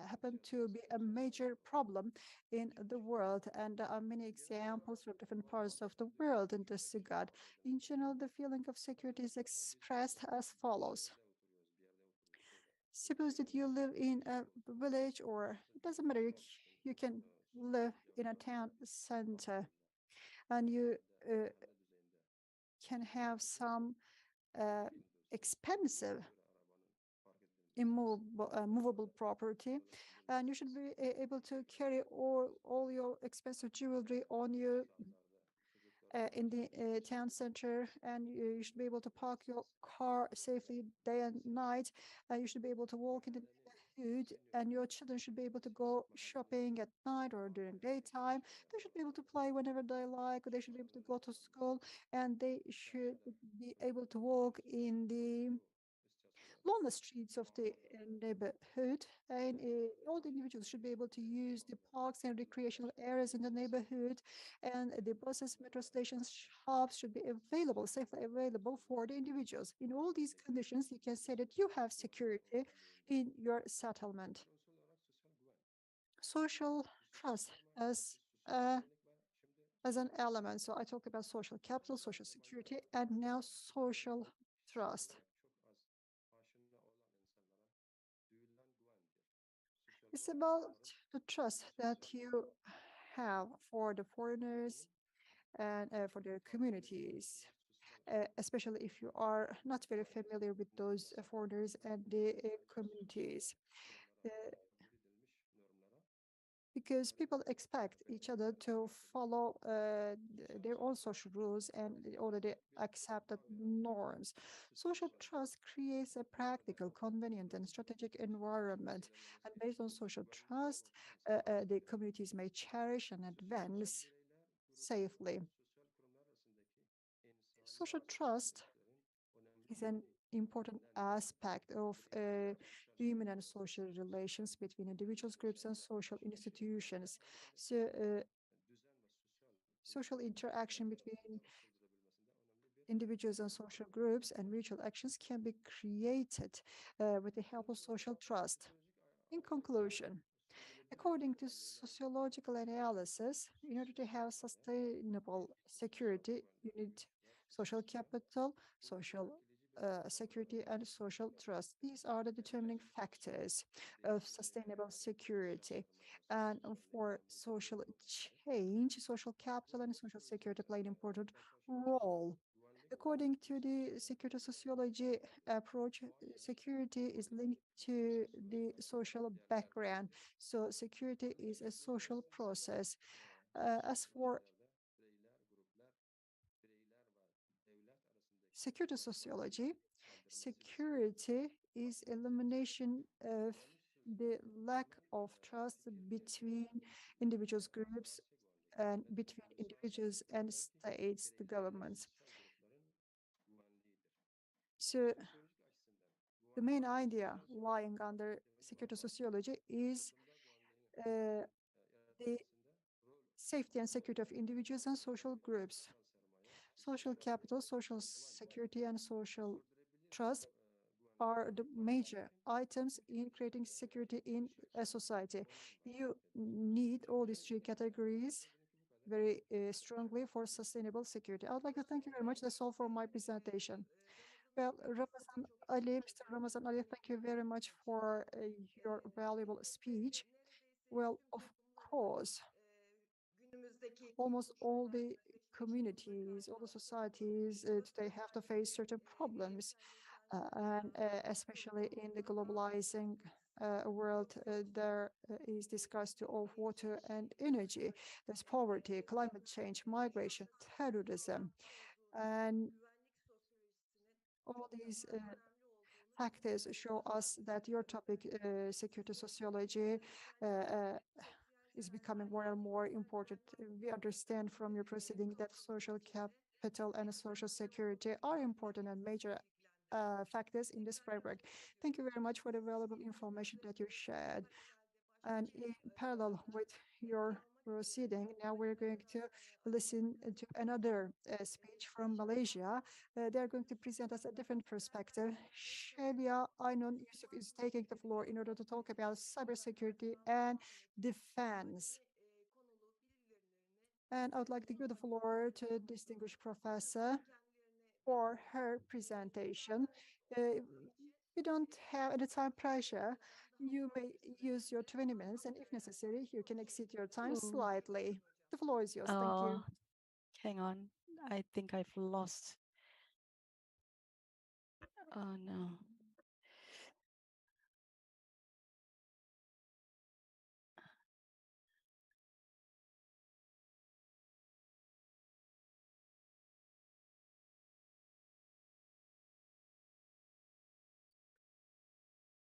happened to be a major problem in the world. And there are many examples from different parts of the world in this regard. In general, the feeling of security is expressed as follows. Suppose that you live in a village, or it doesn't matter, you can live in a town center, and you can have some expensive movable property, and you should be able to carry all your expensive jewelry on you in the town center, and you should be able to park your car safely day and night. You should be able to walk in the neighborhood, and your children should be able to go shopping at night or during daytime. They should be able to play whenever they like. They should be able to go to school, and they should be able to walk in the along the streets of the neighborhood, and all the individuals should be able to use the parks and recreational areas in the neighborhood, and the buses, metro stations, shops should be available, safely available for the individuals. In all these conditions, you can say that you have security in your settlement. Social trust as an element. So I talked about social capital, social security, and now social trust. It's about the trust that you have for the foreigners and for their communities, especially if you are not very familiar with those foreigners and the communities. Uh, because people expect each other to follow their own social rules and the already accepted norms. Social trust creates a practical, convenient, and strategic environment. And based on social trust, the communities may cherish and advance safely. Social trust is an important aspect of human and social relations between individuals, groups, and social institutions. So, social interaction between individuals and social groups and mutual actions can be created with the help of social trust. In conclusion, according to sociological analysis, in order to have sustainable security, you need social capital, social security, and social trust. These are the determining factors of sustainable security. And for social change, social capital and social security play an important role. According to the security sociology approach, security is linked to the social background. So security is a social process. As for security sociology, security is elimination of the lack of trust between individuals, groups, and between individuals and states, the governments. So the main idea lying under security sociology is the safety and security of individuals and social groups. Social capital, social security, and social trust are the major items in creating security in a society. You need all these three categories very strongly for sustainable security. I would like to thank you very much. That's all for my presentation. Well, Ramazan Ali, Mr. Ramazan Ali, thank you very much for your valuable speech. Well, of course, almost all the communities, all the societies today have to face certain problems, and especially in the globalizing world, there is discussed of water and energy. There's poverty, climate change, migration, terrorism, and all these factors show us that your topic, security sociology, is becoming more and more important. We understand from your proceeding that social capital and social security are important and major factors in this framework. Thank you very much for the valuable information that you shared. And in parallel with your proceeding, now we're going to listen to another speech from Malaysia. They're going to present us a different perspective. Shelia Ainun Yusuf is taking the floor in order to talk about cybersecurity and defense. And I would like to give the floor to distinguished professor for her presentation. We don't have any time pressure. You may use your 20 minutes, and if necessary, you can exceed your time slightly. The floor is yours. Thank you. Hang on. I think I've lost. Oh, no.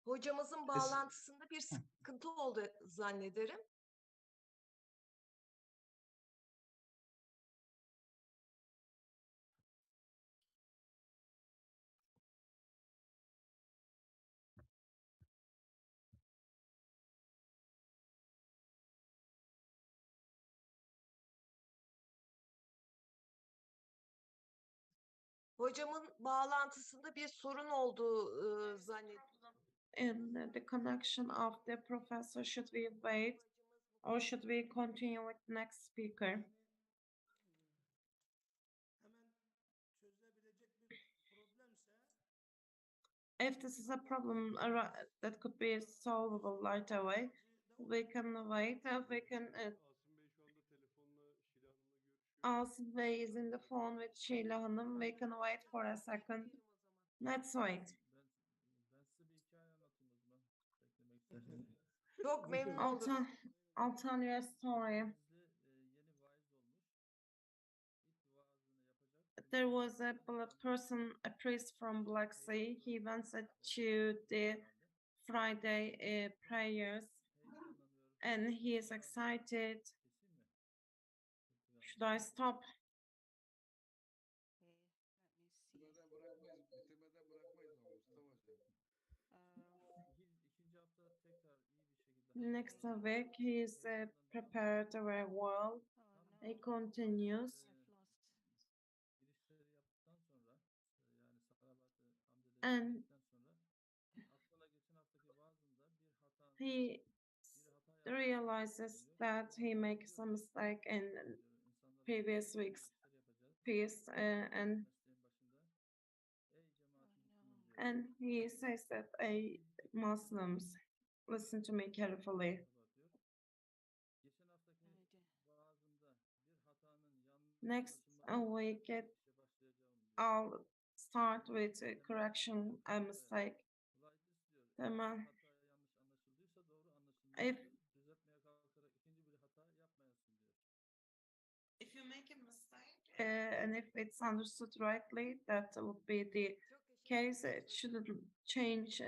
Hocamızın bağlantısında bir sıkıntı oldu zannederim. Hocamın bağlantısında bir sorun olduğu zannediyorum. In the connection of the professor, should we wait or should we continue with the next speaker? Hemen çözülebilecek bir problemse If this is a problem that could be solvable right away, we can wait. We can. Asım Bey is in the phone with Sheila Hanım. We can wait for a second. Let's wait. Ben size bir hikaye anlatayım o zaman. Beklemek isterseniz. Çok memnun I'll olurum. I'll tell you a story. Bizde yeni vaiz olmuş. İlk vaazını yapacak. There was a person, a priest from Black Sea. He went to the Friday prayers, and he is excited. Should I stop? Bitirmeden bırakmayız. Bitirmeden bırakmayız ama Mustafa Hocam. İkinci hafta tekrar iyi bir şekilde. Next week, he is prepared very well. He continues. Girişleri yaptıktan sonra yani salavat-ı And sonra aklına geçen haftaki vaazında bir hata he realizes that he makes a mistake in previous week's piece, and he says that Muslims, listen to me carefully. geçen haftaki vaazımda bir hatanın yanlış Next week, I'll start with a correction a mistake. Tamam. If If you make a mistake, and if it's understood rightly, that would be the case. It shouldn't change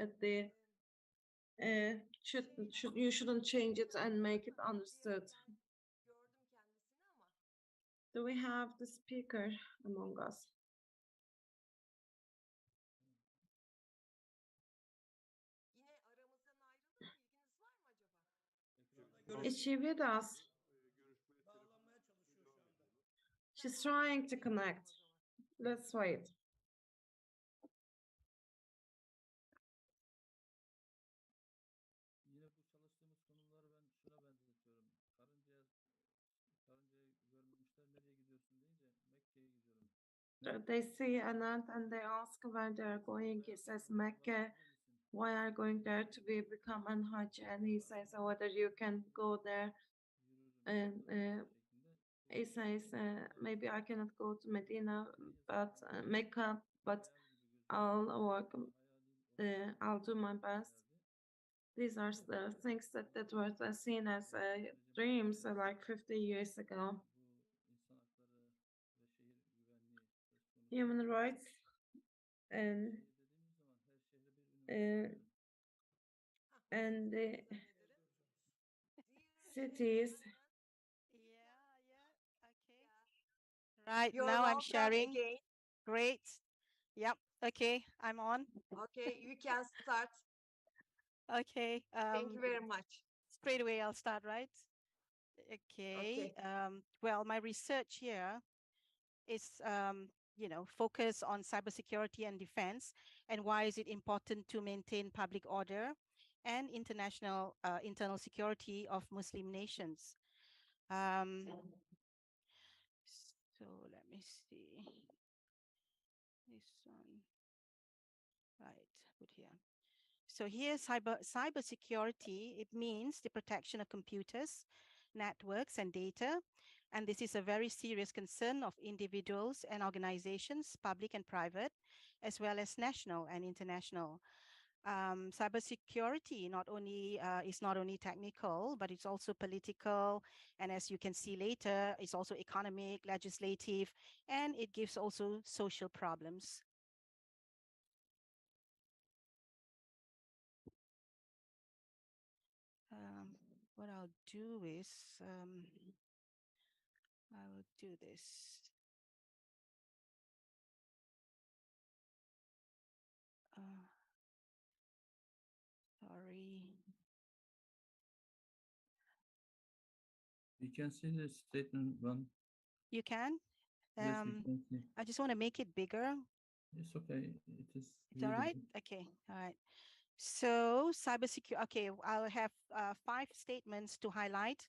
you shouldn't change it and make it understood. Gördüm kendisini ama Do we have the speaker among us? yine aramızdan ayrıldı mı? İlginiz var mı acaba? Is she with us? bağlanmaya çalışıyor şu anda. She's trying to connect. Let's wait. Yine bu çalıştığımız konuları ben şuna benzetiyorum. Karıncayı görmüşler nereye gidiyorsun deyince Mekke'ye gidiyorum. They see Anand and they ask where they are going. He says Mecca. Why are you going there to become an Hajj? And he says whether you can go there. And he says maybe I cannot go to Medina, but Mecca, but I'll work. I'll do my best. These are the things that were seen as dreams like 50 years ago. Human rights and the cities. Right, You're now I'm welcome sharing. again. Great. Yep. Okay, I'm on. Okay, you can start. Okay. Thank you very much. Straight away, I'll start, right? Okay. Well, my research here is, focus on cybersecurity and defense, and why is it important to maintain public order and international internal security of Muslim nations. So let me see this one. Right, put here. So here, cybersecurity, it means the protection of computers, networks, and data. And this is a very serious concern of individuals and organizations, public and private, as well as national and international. Cybersecurity is not only technical, but it's also political. And as you can see later, it's also economic, legislative, and it gives also social problems. what I'll do is I will do this. Sorry. You can see the statement one. You can? Yes, we can see. I just want to make it bigger. It's okay. It is. It's all right? Okay. All right. So cybersecurity, okay, I'll have 5 statements to highlight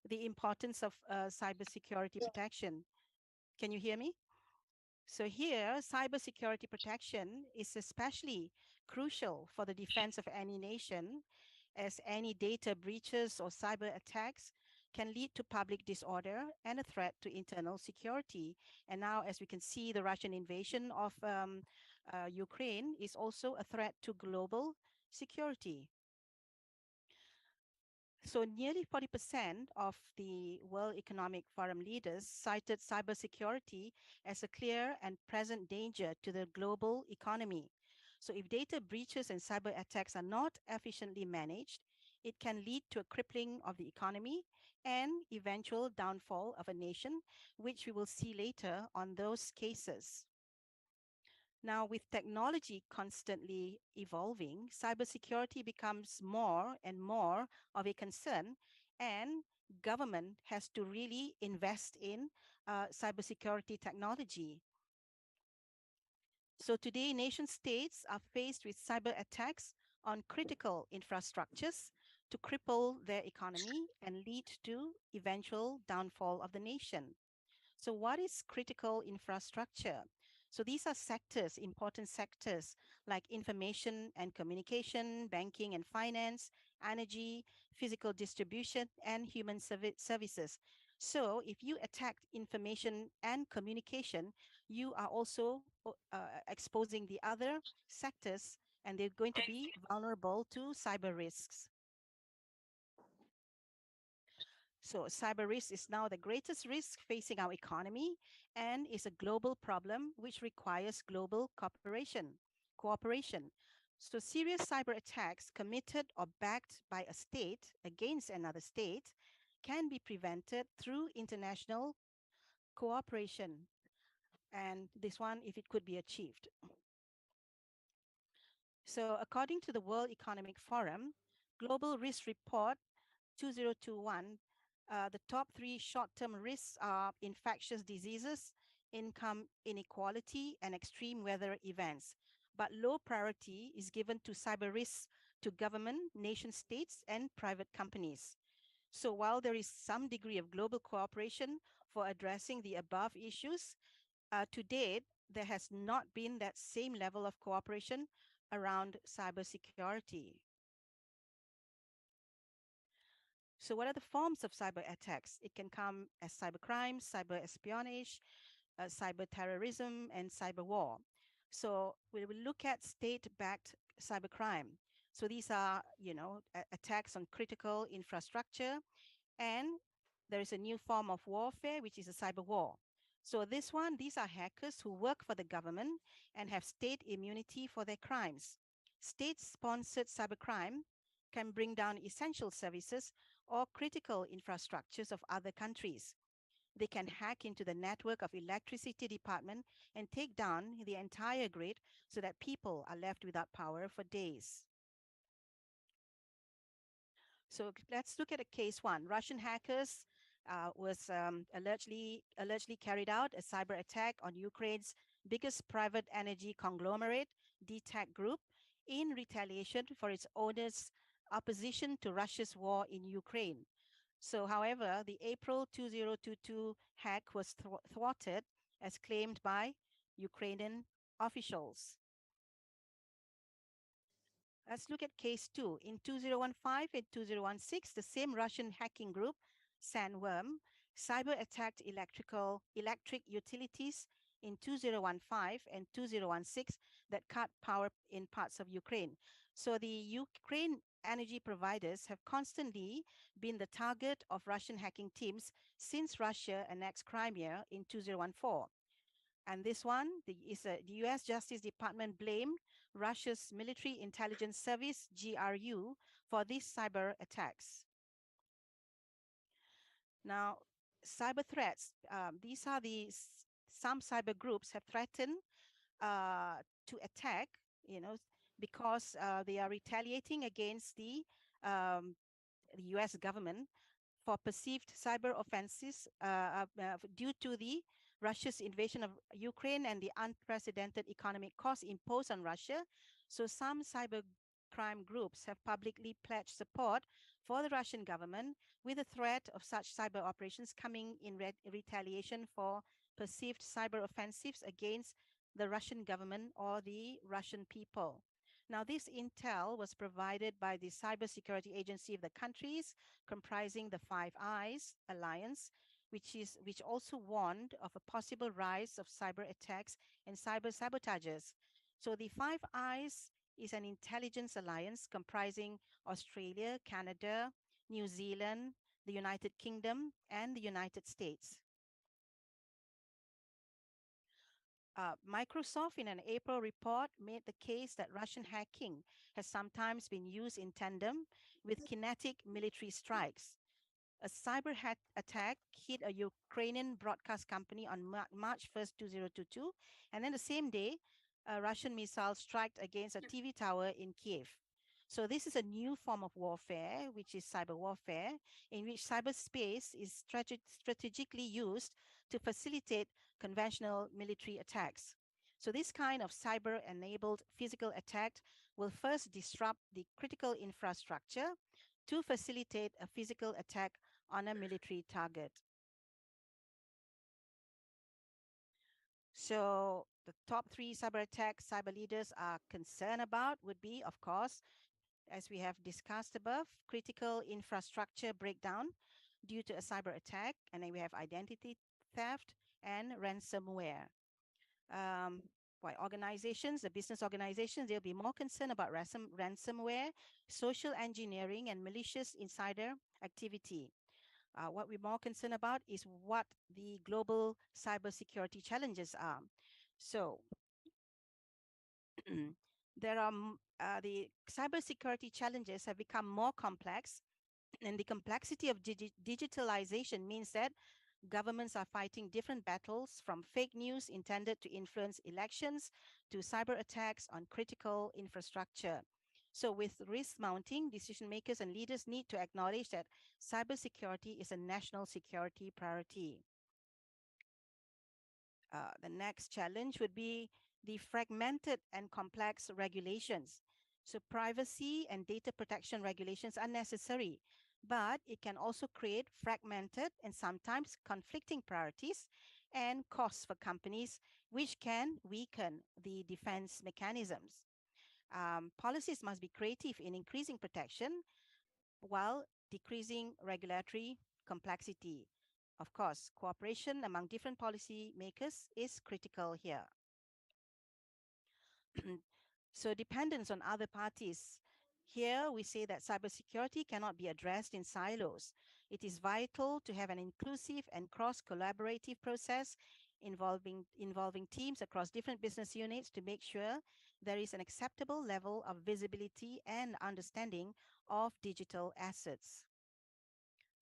the importance of cybersecurity protection. Can you hear me? So here, cybersecurity protection is especially crucial for the defense of any nation, as any data breaches or cyber attacks can lead to public disorder and a threat to internal security. And now, as we can see, the Russian invasion of Ukraine is also a threat to global security. So nearly 40% of the World Economic Forum leaders cited cybersecurity as a clear and present danger to the global economy. So if data breaches and cyber attacks are not efficiently managed, it can lead to a crippling of the economy and eventual downfall of a nation, which we will see later on those cases. Now, with technology constantly evolving, cybersecurity becomes more and more of a concern, and government has to really invest in cybersecurity technology. So today, nation states are faced with cyber attacks on critical infrastructures to cripple their economy and lead to eventual downfall of the nation. So what is critical infrastructure? So these are sectors, important sectors like information and communication, banking and finance, energy, physical distribution, and human services. So if you attack information and communication, you are also exposing the other sectors, and they're going to be vulnerable to cyber risks. So cyber risk is now the greatest risk facing our economy and is a global problem which requires global cooperation. So serious cyber attacks committed or backed by a state against another state can be prevented through international cooperation. And this one, if it could be achieved. So according to the World Economic Forum, Global Risk Report 2021, the top 3 short-term risks are infectious diseases, income inequality, and extreme weather events. But low priority is given to cyber risks to government, nation states, and private companies. So while there is some degree of global cooperation for addressing the above issues, to date, there has not been that same level of cooperation around cybersecurity. So what are the forms of cyber attacks? It can come as cyber crimes, cyber espionage, cyber terrorism, and cyber war. So we will look at state-backed cybercrime. So these are, attacks on critical infrastructure, and there is a new form of warfare, which is a cyber war. So these are hackers who work for the government and have state immunity for their crimes. State-sponsored cybercrime can bring down essential services or critical infrastructures of other countries. They can hack into the network of electricity department and take down the entire grid so that people are left without power for days. So let's look at a case 1. Russian hackers was allegedly carried out a cyber attack on Ukraine's biggest private energy conglomerate, DTEC Group, in retaliation for its owners' opposition to Russia's war in Ukraine. So, however, the April 2022 hack was thwarted as claimed by Ukrainian officials. Let's look at case 2. In 2015 and 2016, the same Russian hacking group, Sandworm, cyber attacked electric utilities in 2015 and 2016 that cut power in parts of Ukraine. So the Ukraine energy providers have constantly been the target of Russian hacking teams since Russia annexed Crimea in 2014. And this one, the US Justice Department blamed Russia's Military Intelligence Service, GRU, for these cyber attacks. Now, cyber threats, these are some cyber groups have threatened to attack, because they are retaliating against the US government for perceived cyber offenses due to the Russia's invasion of Ukraine and the unprecedented economic costs imposed on Russia. So some cyber crime groups have publicly pledged support for the Russian government, with the threat of such cyber operations coming in retaliation for perceived cyber offensives against the Russian government or the Russian people. Now, this intel was provided by the cybersecurity agency of the countries, comprising the Five Eyes Alliance, which also warned of a possible rise of cyber attacks and cyber sabotages. So the Five Eyes is an intelligence alliance comprising Australia, Canada, New Zealand, the United Kingdom, and the United States. Microsoft, in an April report, made the case that Russian hacking has sometimes been used in tandem with kinetic military strikes. A cyber attack hit a Ukrainian broadcast company on March 1st, 2022, and then the same day, a Russian missile struck against a TV tower in Kiev. So this is a new form of warfare, which is cyber warfare, in which cyberspace is strategically used to facilitate conventional military attacks. So this kind of cyber-enabled physical attack will first disrupt the critical infrastructure to facilitate a physical attack on a military target. So the top 3 cyber attacks cyber leaders are concerned about would be, of course, as we have discussed above, critical infrastructure breakdown due to a cyber attack, and then we have identity theft and ransomware. Why organizations, the business organizations, they'll be more concerned about ransomware, social engineering, and malicious insider activity. What we're more concerned about is what the global cybersecurity challenges are. So there are the cybersecurity challenges have become more complex, and the complexity of digitalization means that governments are fighting different battles, from fake news intended to influence elections to cyber attacks on critical infrastructure. So with risk mounting, decision makers and leaders need to acknowledge that cybersecurity is a national security priority. The next challenge would be the fragmented and complex regulations. So privacy and data protection regulations are necessary, but it can also create fragmented and sometimes conflicting priorities and costs for companies, which can weaken the defense mechanisms. Policies must be creative in increasing protection while decreasing regulatory complexity. Of course, cooperation among different policy makers is critical here. So dependence on other parties. Here we say that cybersecurity cannot be addressed in silos. It is vital to have an inclusive and cross-collaborative process involving teams across different business units to make sure there is an acceptable level of visibility and understanding of digital assets.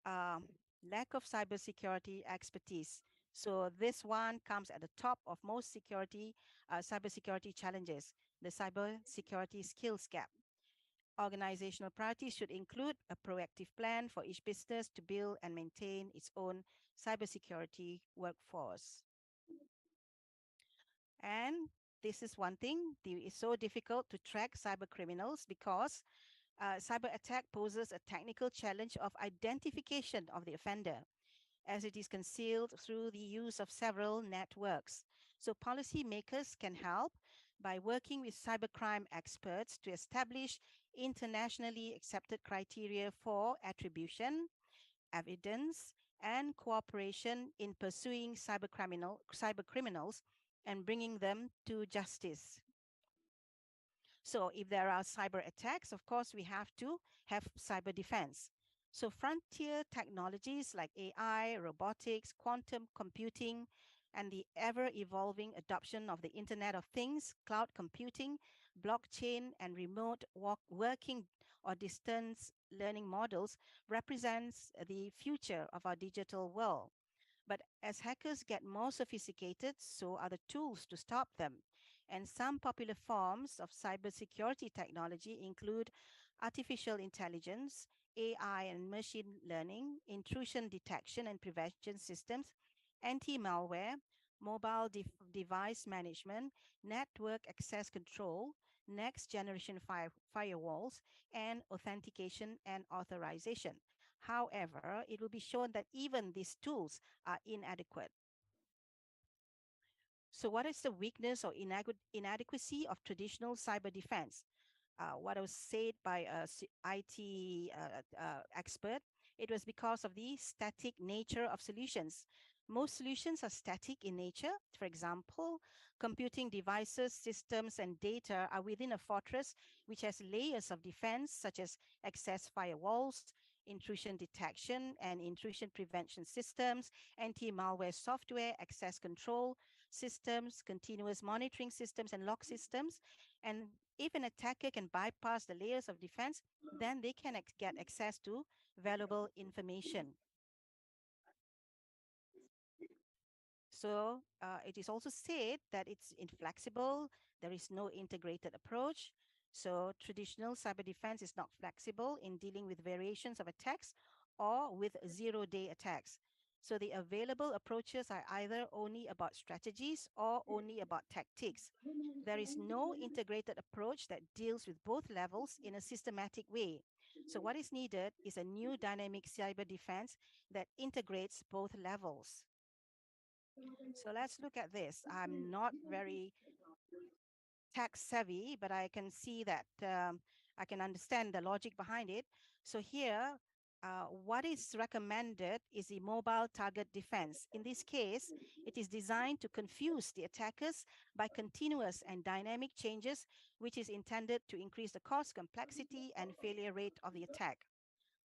Lack of cybersecurity expertise. So this one comes at the top of most cybersecurity challenges, the cybersecurity skills gap. Organizational priorities should include a proactive plan for each business to build and maintain its own cybersecurity workforce. And this is one thing, it's so difficult to track cyber criminals because cyber attack poses a technical challenge of identification of the offender, as it is concealed through the use of several networks. So policymakers can help by working with cybercrime experts to establish internationally accepted criteria for attribution, evidence, and cooperation in pursuing cyber criminals and bringing them to justice. So if there are cyber attacks, of course, we have to have cyber defense. So frontier technologies like AI, robotics, quantum computing, and the ever-evolving adoption of the Internet of Things, cloud computing, blockchain, and remote working or distance learning models represents the future of our digital world. But as hackers get more sophisticated, so are the tools to stop them. And some popular forms of cybersecurity technology include artificial intelligence, AI and machine learning, intrusion detection and prevention systems, anti-malware, mobile device management, network access control, next generation firewalls, and authentication and authorization. However, it will be shown that even these tools are inadequate. So what is the weakness or inadequacy of traditional cyber defense? What was said by a IT expert, it was because of the static nature of solutions. Most solutions are static in nature. For example, computing devices, systems, and data are within a fortress which has layers of defense such as access firewalls, intrusion detection and intrusion prevention systems, anti-malware software, access control systems, continuous monitoring systems, and log systems. And if an attacker can bypass the layers of defense, then they can get access to valuable information. So it is also said that it's inflexible. There is no integrated approach. So traditional cyber defense is not flexible in dealing with variations of attacks or with zero-day attacks. So the available approaches are either only about strategies or only about tactics. There is no integrated approach that deals with both levels in a systematic way. So what is needed is a new dynamic cyber defense that integrates both levels. So let's look at this. I'm not very tech savvy, but I can see that I can understand the logic behind it. So here, what is recommended is the mobile target defense. In this case, it is designed to confuse the attackers by continuous and dynamic changes, which is intended to increase the cost, complexity, and failure rate of the attack.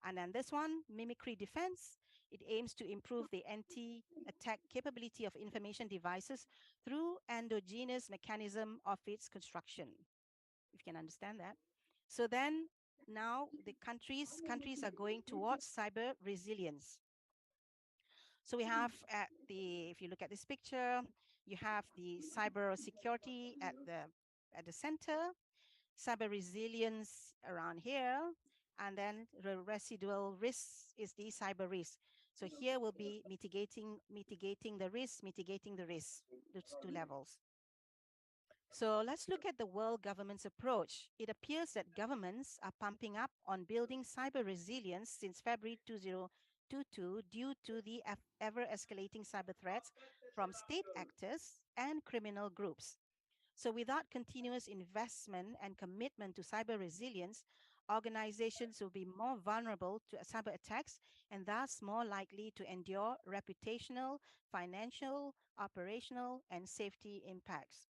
And then this one, mimicry defense, it aims to improve the anti-attack capability of information devices through endogenous mechanism of its construction, if you can understand that. So then now the countries are going towards cyber resilience. So we have if you look at this picture, you have the cyber security at the center, cyber resilience around here, and then the residual risk is the cyber risk. So here we'll be mitigating the risk, those two levels. So let's look at the world government's approach. It appears that governments are pumping up on building cyber resilience since February 2022 due to the ever-escalating cyber threats from state actors and criminal groups. So without continuous investment and commitment to cyber resilience, organizations will be more vulnerable to cyber attacks and thus more likely to endure reputational, financial, operational, and safety impacts.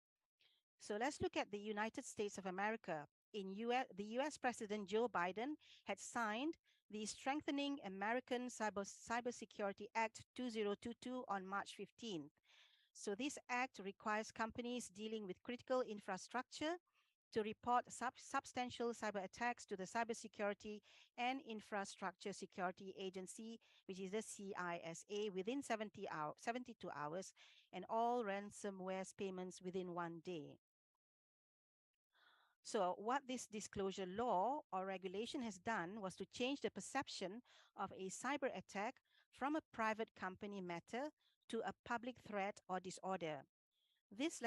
So let's look at the United States of America. The US President Joe Biden had signed the Strengthening American Cybersecurity Act 2022 on March 15th. So this act requires companies dealing with critical infrastructure to report substantial cyber attacks to the Cybersecurity and Infrastructure Security Agency, which is the CISA, within 72 hours, and all ransomware payments within 1 day. So what this disclosure law or regulation has done was to change the perception of a cyber attack from a private company matter to a public threat or disorder. This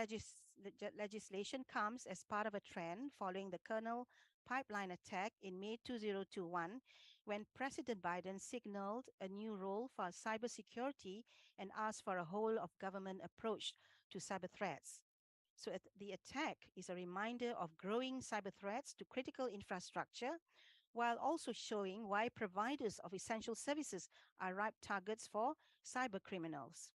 legislation comes as part of a trend following the kernel pipeline attack in May 2021, when President Biden signaled a new role for cybersecurity and asked for a whole of government approach to cyber threats. So the attack is a reminder of growing cyber threats to critical infrastructure, while also showing why providers of essential services are ripe targets for cyber criminals.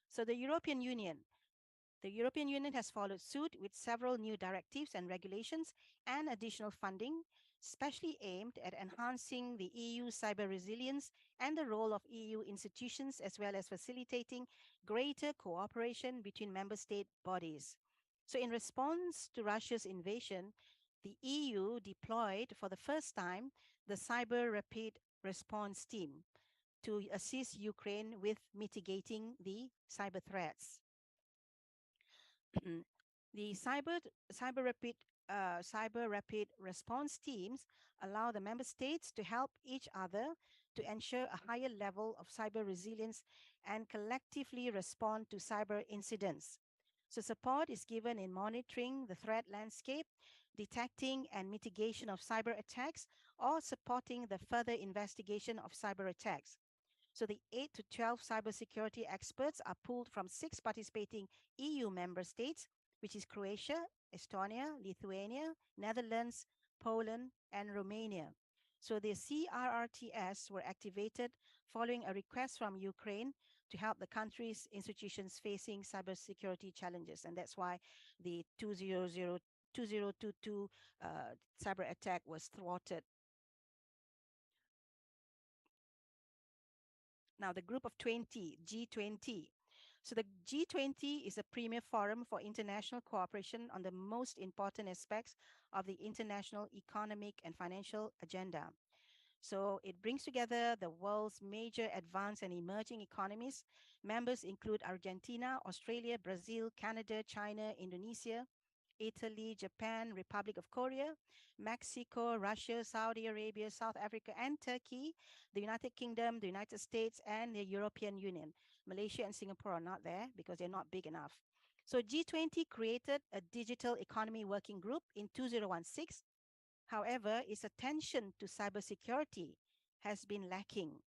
So the European Union has followed suit with several new directives and regulations and additional funding, specially aimed at enhancing the EU cyber resilience and the role of EU institutions, as well as facilitating greater cooperation between member state bodies. So in response to Russia's invasion, the EU deployed for the first time the Cyber Rapid Response Team to assist Ukraine with mitigating the cyber threats. The cyber rapid response teams allow the member states to help each other to ensure a higher level of cyber resilience and collectively respond to cyber incidents. So support is given in monitoring the threat landscape, detecting and mitigation of cyber attacks, or supporting the further investigation of cyber attacks. So the 8 to 12 cybersecurity experts are pulled from 6 participating EU member states, which is Croatia, Estonia, Lithuania, Netherlands, Poland, and Romania. So the CRRTS were activated following a request from Ukraine to help the country's institutions facing cybersecurity challenges. And that's why the 2022 cyber attack was thwarted. Now, the group of 20, G20. So the G20 is a premier forum for international cooperation on the most important aspects of the international economic and financial agenda. So it brings together the world's major advanced and emerging economies. Members include Argentina, Australia, Brazil, Canada, China, Indonesia, Italy, Japan, Republic of Korea, Mexico, Russia, Saudi Arabia, South Africa, and Turkey, the United Kingdom, the United States, and the European Union. Malaysia and Singapore are not there because they're not big enough. So G20 created a digital economy working group in 2016. However, its attention to cybersecurity has been lacking.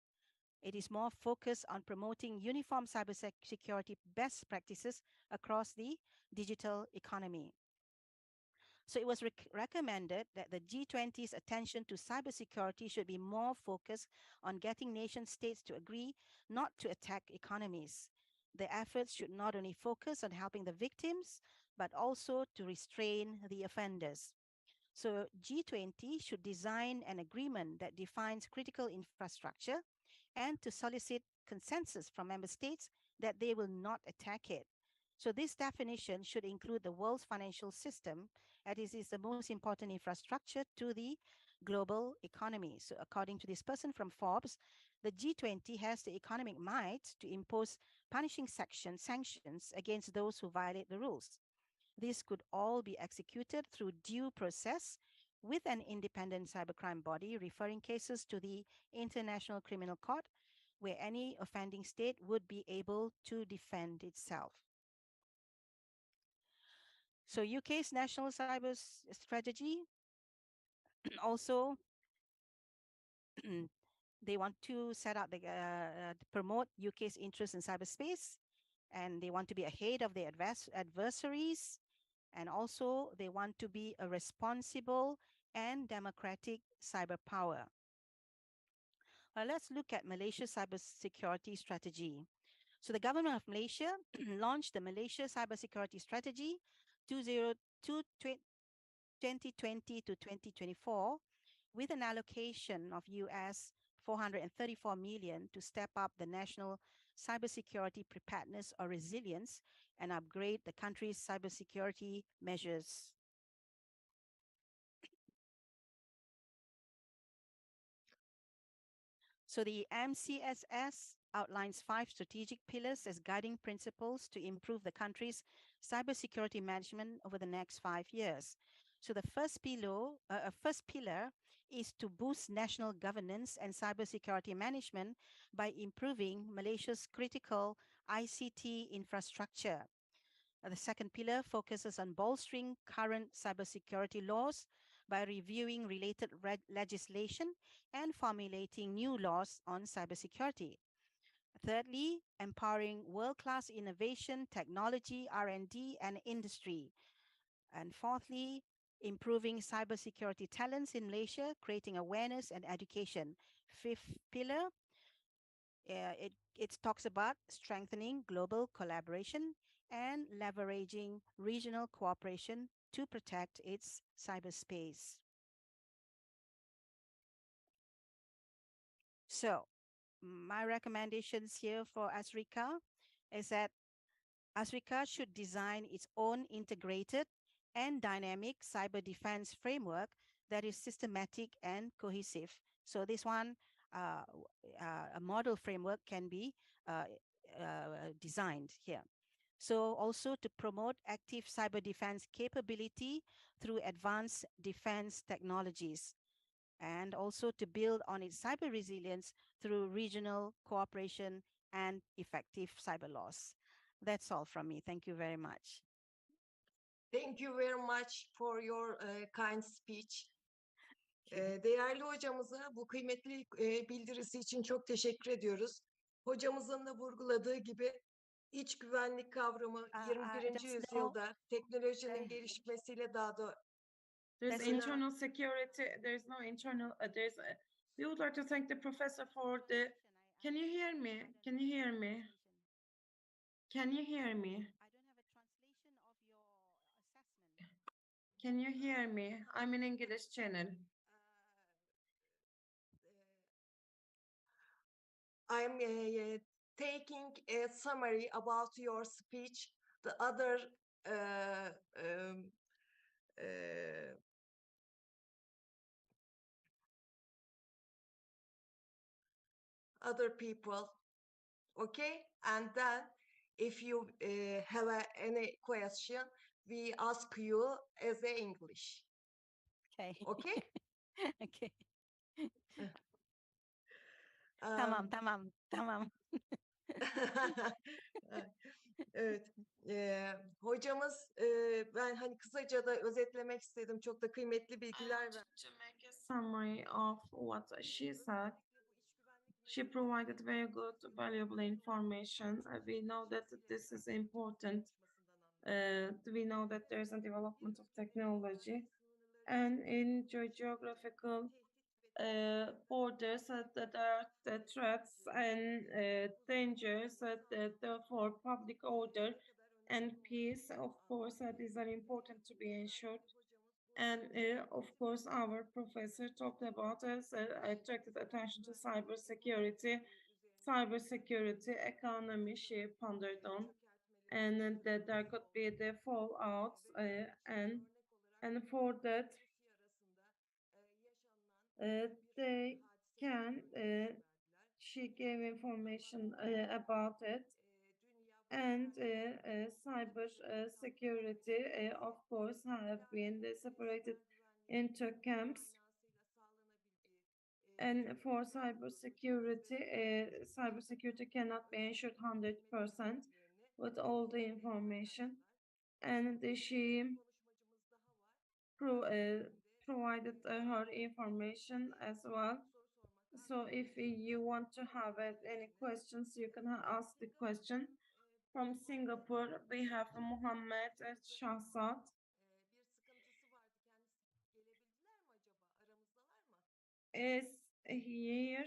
It is more focused on promoting uniform cybersecurity best practices across the digital economy. So it was recommended that the G20's attention to cybersecurity should be more focused on getting nation states to agree not to attack economies. The efforts should not only focus on helping the victims, but also to restrain the offenders. So G20 should design an agreement that defines critical infrastructure and to solicit consensus from member states that they will not attack it. So this definition should include the world's financial system, as it is the most important infrastructure to the global economy. So according to this person from Forbes, the G20 has the economic might to impose punishing sanctions against those who violate the rules. This could all be executed through due process with an independent cybercrime body referring cases to the International Criminal Court, where any offending state would be able to defend itself. So UK's national cyber strategy also they want to set up promote UK's interest in cyberspace, and they want to be ahead of their adversaries, and also they want to be a responsible and democratic cyber power. Let's look at Malaysia's cybersecurity strategy. So the government of Malaysia launched the Malaysia Cybersecurity Strategy 2020 to 2024 with an allocation of US 434 million to step up the national cybersecurity preparedness or resilience and upgrade the country's cybersecurity measures. So the MCSS outlines 5 strategic pillars as guiding principles to improve the country's cybersecurity management over the next 5 years. So the first pillar is to boost national governance and cybersecurity management by improving Malaysia's critical ICT infrastructure. The second pillar focuses on bolstering current cybersecurity laws by reviewing related legislation and formulating new laws on cybersecurity. Thirdly, empowering world-class innovation, technology, R&D, and industry. And fourthly, improving cybersecurity talents in Malaysia, creating awareness and education. Fifth pillar, it talks about strengthening global collaboration and leveraging regional cooperation to protect its cyberspace. So my recommendations here for ASRICA is that ASRICA should design its own integrated and dynamic cyber defense framework that is systematic and cohesive. So this one, a model framework can be designed here. So also to promote active cyber defense capability through advanced defense technologies, and also to build on its cyber resilience through regional cooperation and effective cyber laws. That's all from me. Thank you very much. Thank you very much for your kind speech. Değerli hocamıza bu kıymetli bildirisi için çok teşekkür ediyoruz. Hocamızın da vurguladığı gibi iç güvenlik kavramı 21. yüzyılda teknolojinin gelişmesiyle daha da There's internal security. There's no internal. We would like to thank the professor for the. Can you hear me? Can you hear me? Can you hear me? Can you hear me? I'm in English channel. I'm taking a summary about your speech. The other people, okay? And then if you have any question, we ask you as a English. Okay. Okay? Okay. Tamam, tamam, tamam. Evet. Hocamız ben hani kısaca da özetlemek istedim. Çok da kıymetli bilgiler verdi. To make a summary of what she said, she provided very good, valuable information. We know that this is important. We know that there's a development of technology, and in geographical borders that are the threats and dangers for public order and peace. Of course, these are important to be ensured. And of course, our professor talked about us, attracted attention to cybersecurity, economy she pondered on, and that there could be the fallouts, and for that, they can, she gave information about it. And cyber security, of course, have been separated into camps. And for cybersecurity cannot be ensured 100% with all the information. And she provided her information as well. So if you want to have any questions, you can ask the question. From Singapore, we have Muhammad Shahzad. Is here.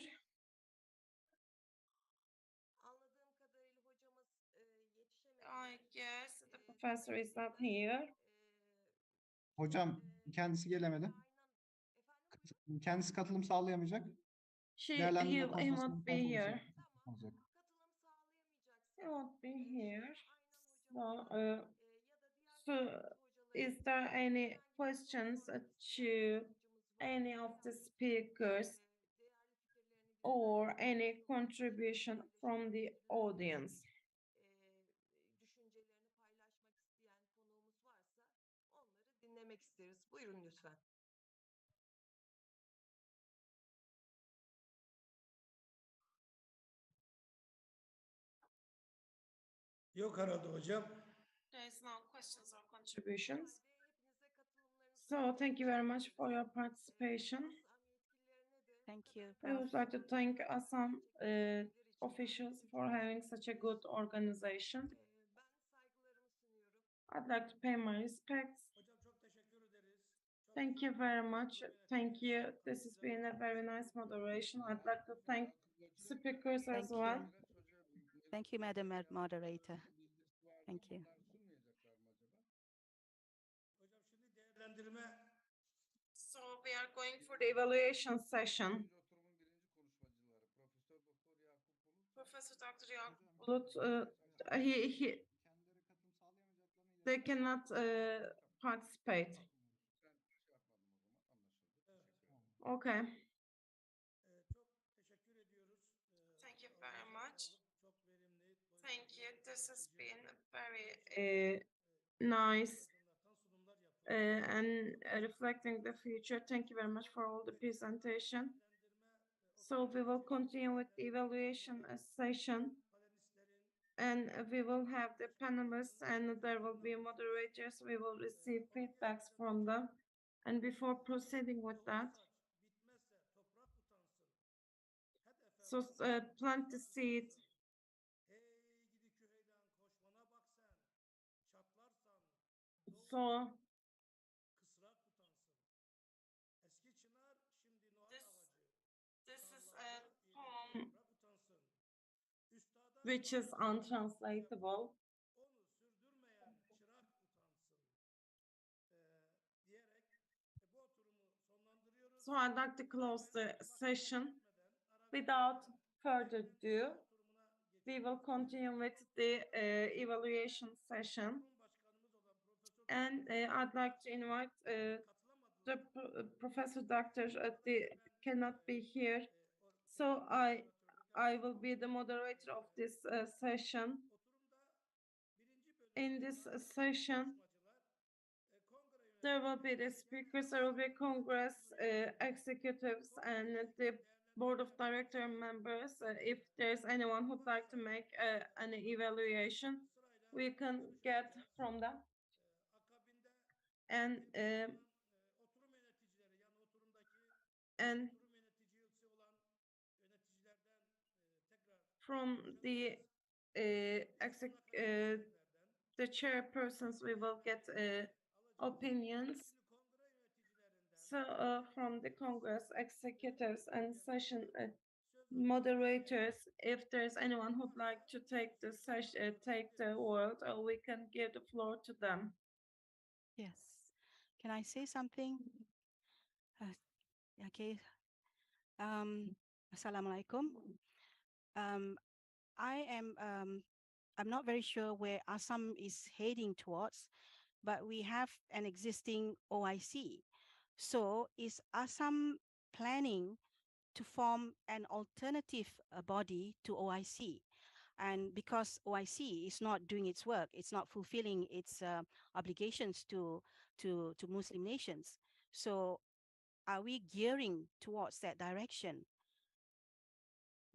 I guess the professor is not here. Hocam kendisi gelemedi. Kendisi katılım sağlayamayacak. Değerlendirme He won't be here. olacak. He won't be here. So is there any questions to any of the speakers or any contribution from the audience? Düşüncelerini paylaşmak isteyen konuğumuz varsa onları dinlemek isteriz. Buyurun lütfen. Yok herhalde hocam. There is no questions or contributions. So thank you very much for your participation. Thank you. I would like to thank Assam officials for having such a good organization. I'd like to pay my respects. Thank you very much. Thank you. This has been a very nice moderation. I'd like to thank speakers as well. Thank you, Madam Moderator. Thank you. So we are going for the evaluation session. Professor Dr. Yakup Bulut they cannot participate. Okay. Thank you very much. Thank you. This has been very nice and reflecting the future. Thank you very much for all the presentation. So we will continue with the evaluation session, and we will have the panelists and there will be moderators. We will receive feedbacks from them. And before proceeding with that, so plant the seed. So this is a poem which is untranslatable. So I'd like to close the session. Without further ado, we will continue with the evaluation session. And I'd like to invite the Professor Doctor cannot be here. So I will be the moderator of this session. In this session, there will be the speakers, there will be Congress executives and the board of director members. If there's anyone who'd like to make an evaluation, we can get from them. And from the chairpersons, we will get opinions. So from the Congress executives and session moderators, if there's anyone who'd like to take the session, take the word, we can give the floor to them. Yes. Can I say something? Okay. Assalamualaikum. I'm not very sure where Assam is heading towards, but we have an existing OIC. So is Assam planning to form an alternative body to OIC? And because OIC is not doing its work, it's not fulfilling its obligations to Muslim nations. So are we gearing towards that direction?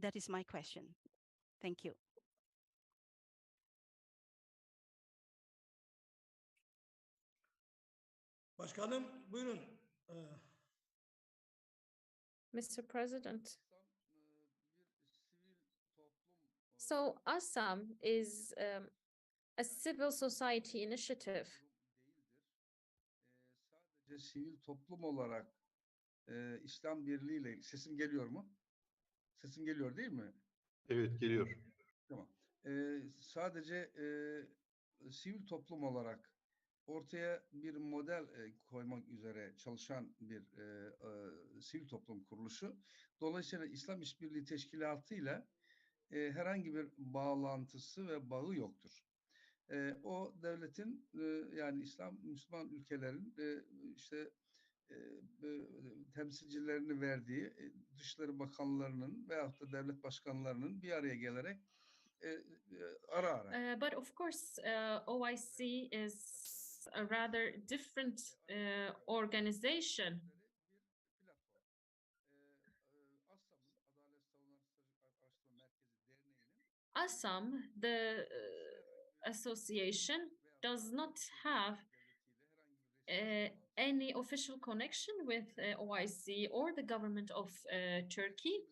That is my question. Thank you. Başkanım, buyurun. Mr. President. So Assam is a civil society initiative. Sadece sivil toplum olarak İslam Birliği ile sesim geliyor mu? Sesim geliyor değil mi? Evet, geliyor. Tamam. Sadece sivil toplum olarak ortaya bir model koymak üzere çalışan bir sivil toplum kuruluşu. Dolayısıyla İslam İşbirliği Teşkilatı ile herhangi bir bağlantısı ve bağı yoktur. O devletin yani Müslüman ülkelerin işte temsilcilerini verdiği Dışişleri Bakanlarının veyahut da devlet başkanlarının bir araya gelerek ara ara. But of course, OIC is a rather different organization. Assam, the association, does not have any official connection with OIC or the government of Turkey,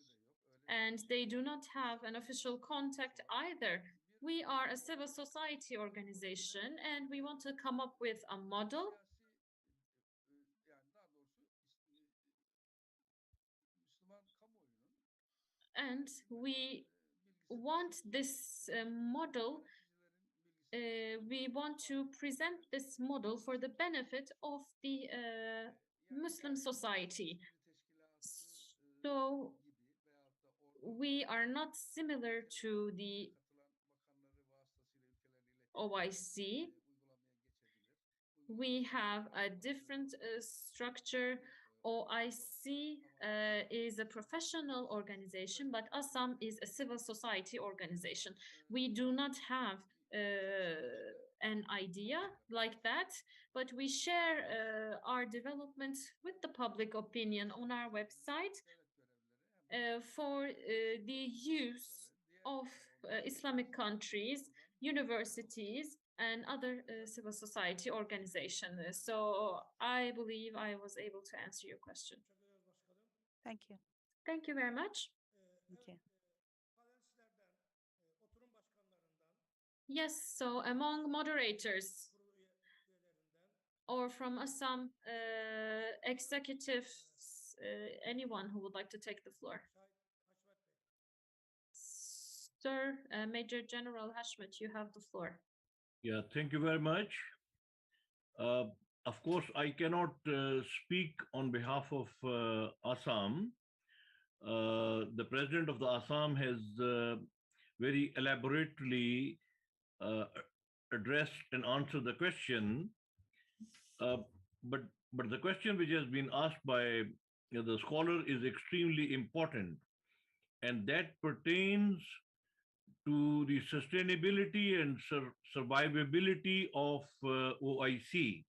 and they do not have an official contact either. We are a civil society organization and we want to come up with a model and we want this model, we want to present this model for the benefit of the Muslim society. So we are not similar to the OIC. We have a different structure. OIC is a professional organization, but Assam is a civil society organization. We do not have an idea like that, but we share our development with the public opinion on our website for the use of Islamic countries, universities, and other civil society organizations. So I believe I was able to answer your question. Thank you. Thank you very much. Thank you. Yes, so among moderators or from Assam executives, anyone who would like to take the floor. Sir, Major General Hashmet, you have the floor. Yeah, thank you very much. Of course, I cannot speak on behalf of Assam. The president of the Assam has very elaborately addressed and answered the question. But the question which has been asked by the scholar is extremely important, and that pertains to the sustainability and survivability of OIC.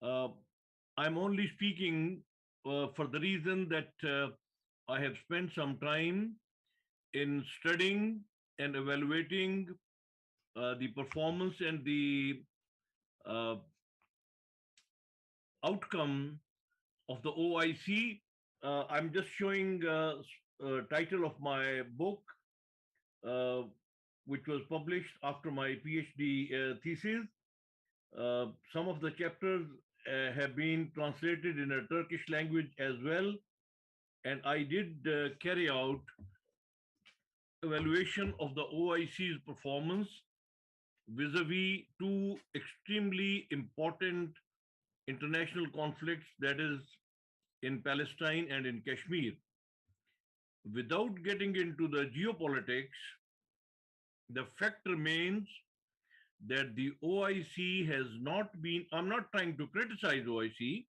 I'm only speaking for the reason that I have spent some time in studying and evaluating the performance and the outcome of the OIC. I'm just showing title of my book, which was published after my PhD thesis. Some of the chapters have been translated in a Turkish language as well. And I did carry out evaluation of the OIC's performance vis-a-vis two extremely important international conflicts, that is in Palestine and in Kashmir. Without getting into the geopolitics, the fact remains that the OIC has not been, I'm not trying to criticize OIC,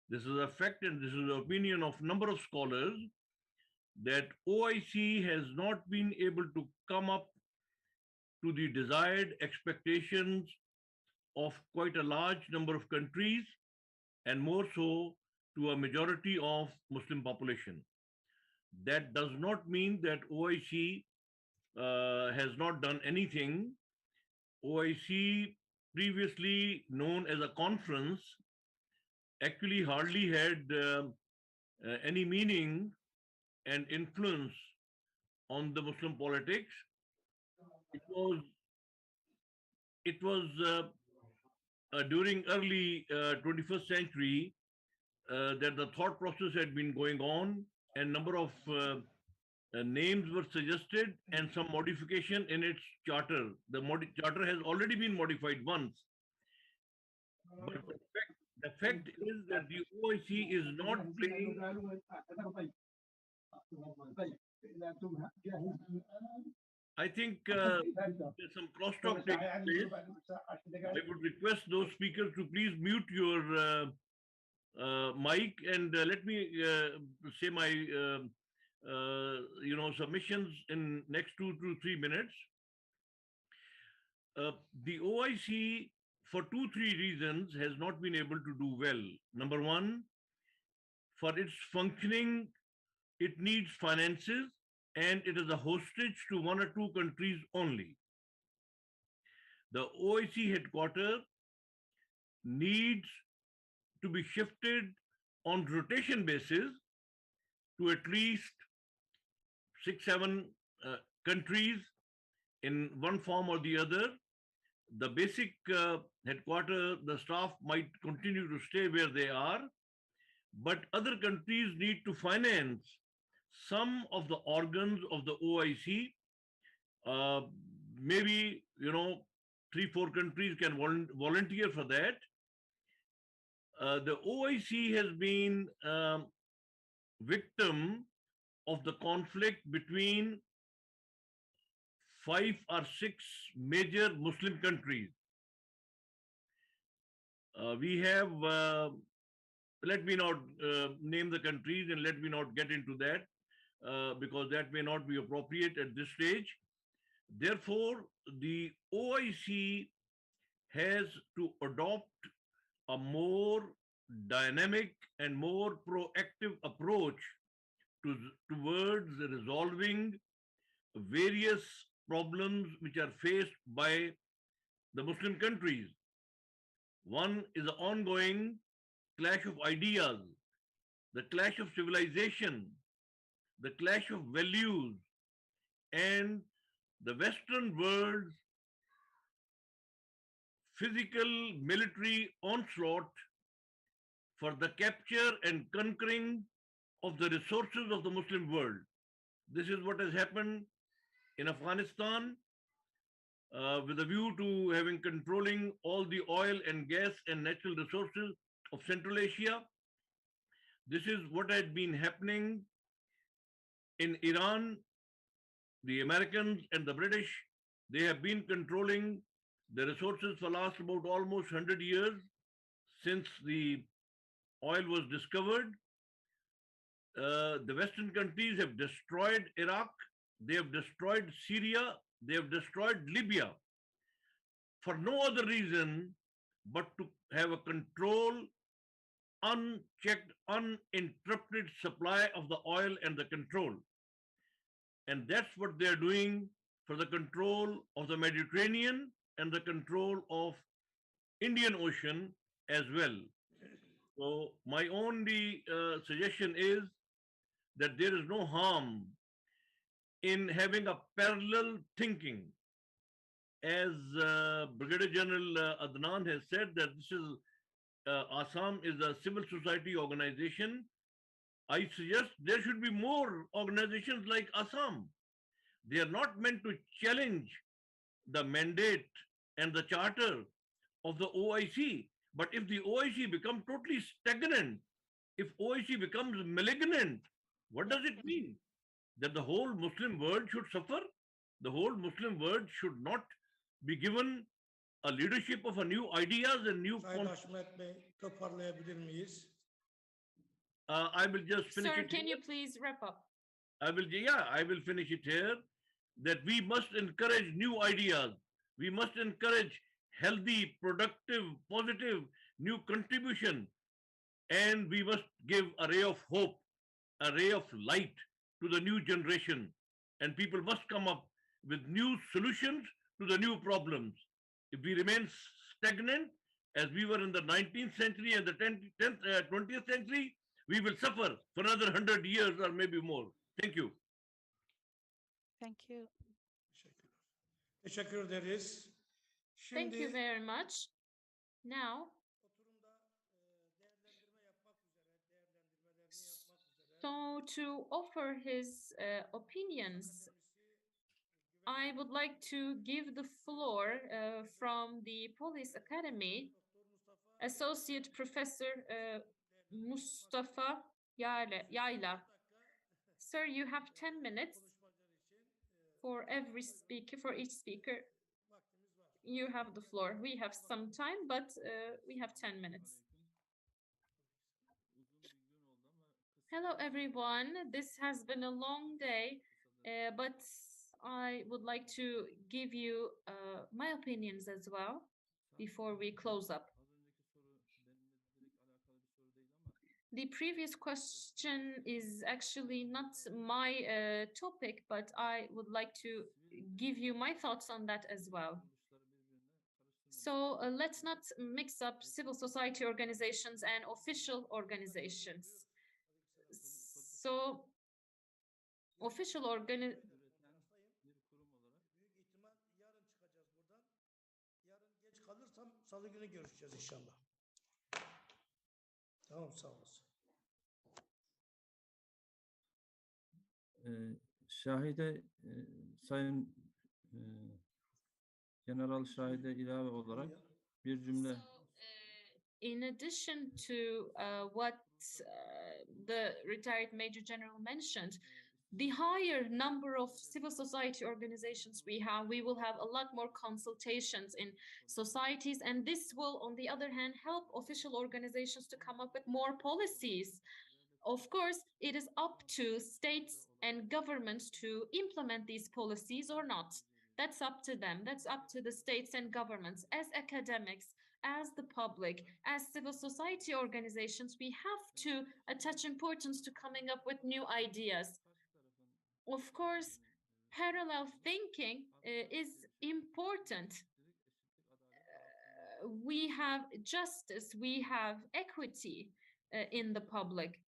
this is a fact and this is the opinion of number of scholars, that OIC has not been able to come up to the desired expectations of quite a large number of countries, and more so to a majority of Muslim population. That does not mean that OIC has not done anything. OIC, previously known as a conference, actually hardly had any meaning and influence on the Muslim politics. It was during early 21st century that the thought process had been going on, and number of names were suggested and some modification in its charter. The charter has already been modified once. But the fact is that the OIC is not playing. I think there's some crosstalk taking place. I would request those speakers to please mute your mic, and let me say my submissions in next 2 to 3 minutes. The OIC, for 2-3 reasons, has not been able to do well. Number one, for its functioning, it needs finances, and it is a hostage to 1 or 2 countries only. The OIC headquarters needs to be shifted on rotation basis to at least 6-7 countries in one form or the other. The basic headquarters, the staff might continue to stay where they are, but other countries need to finance some of the organs of the OIC. Maybe 3-4 countries can volunteer for that. The OIC has been victim of the conflict between 5 or 6 major Muslim countries. We have, let me not name the countries and let me not get into that because that may not be appropriate at this stage. Therefore, the OIC has to adopt a more dynamic and more proactive approach towards resolving various problems which are faced by the Muslim countries. One is the ongoing clash of ideas, the clash of civilization, the clash of values, and the Western world's physical military onslaught for the capture and conquering of the resources of the Muslim world. This is what has happened in Afghanistan with a view to having controlling all the oil and gas and natural resources of Central Asia. This is what had been happening in Iran. The Americans and the British, they have been controlling the resources for last about almost 100 years since the oil was discovered. The Western countries have destroyed Iraq, they have destroyed Syria, they have destroyed Libya for no other reason but to have a control, unchecked, uninterrupted supply of the oil and the control. And that's what they're doing for the control of the Mediterranean and the control of Indian Ocean as well. So my only suggestion is that there is no harm in having a parallel thinking. As Brigadier General Adnan has said that this is Assam is a civil society organization. I suggest there should be more organizations like Assam. They are not meant to challenge the mandate and the charter of the OIC. But if the OIC becomes totally stagnant, if OIC becomes malignant, what does it mean? That the whole Muslim world should suffer? The whole Muslim world should not be given a leadership of a new ideas and new Sayın Haşmet Bey, toparlayabilir miyiz? I will just finish Sir, it. can you please wrap up? I will finish it here. That we must encourage new ideas. We must encourage healthy, productive, positive, new contribution. And we must give a ray of hope, a ray of light to the new generation. And people must come up with new solutions to the new problems. If we remain stagnant, as we were in the 19th century and the 20th century, we will suffer for another 100 years or maybe more. Thank you. Thank you. Teşekkür ederiz. Thank you very much. Now, so to offer his opinions, I would like to give the floor from the Police Academy, Associate Professor Mustafa Yayla. Sir, you have 10 minutes for every speaker, for each speaker. You have the floor. We have some time, but we have 10 minutes. Hello, everyone. This has been a long day, but I would like to give you my opinions as well before we close up. The previous question is actually not my topic, but I would like to give you my thoughts on that as well. So let's not mix up civil society organizations and official organizations. So official organizations. Büyük ihtimal yarın çıkacağız buradan. Yarın geç kalırsam salı günü görüşeceğiz inşallah. Tamam, sağ olasın. Şahide, Sayın General Şahide ilave olarak bir cümle. In addition to what the retired Major General mentioned, the higher number of civil society organizations we have, we will have a lot more consultations in societies. And this will, on the other hand, help official organizations to come up with more policies. Of course, it is up to states and governments to implement these policies or not. That's up to them. That's up to the states and governments. As academics, as the public, as civil society organizations, we have to attach importance to coming up with new ideas. Of course, parallel thinking is important. We have justice, we have equity in the public.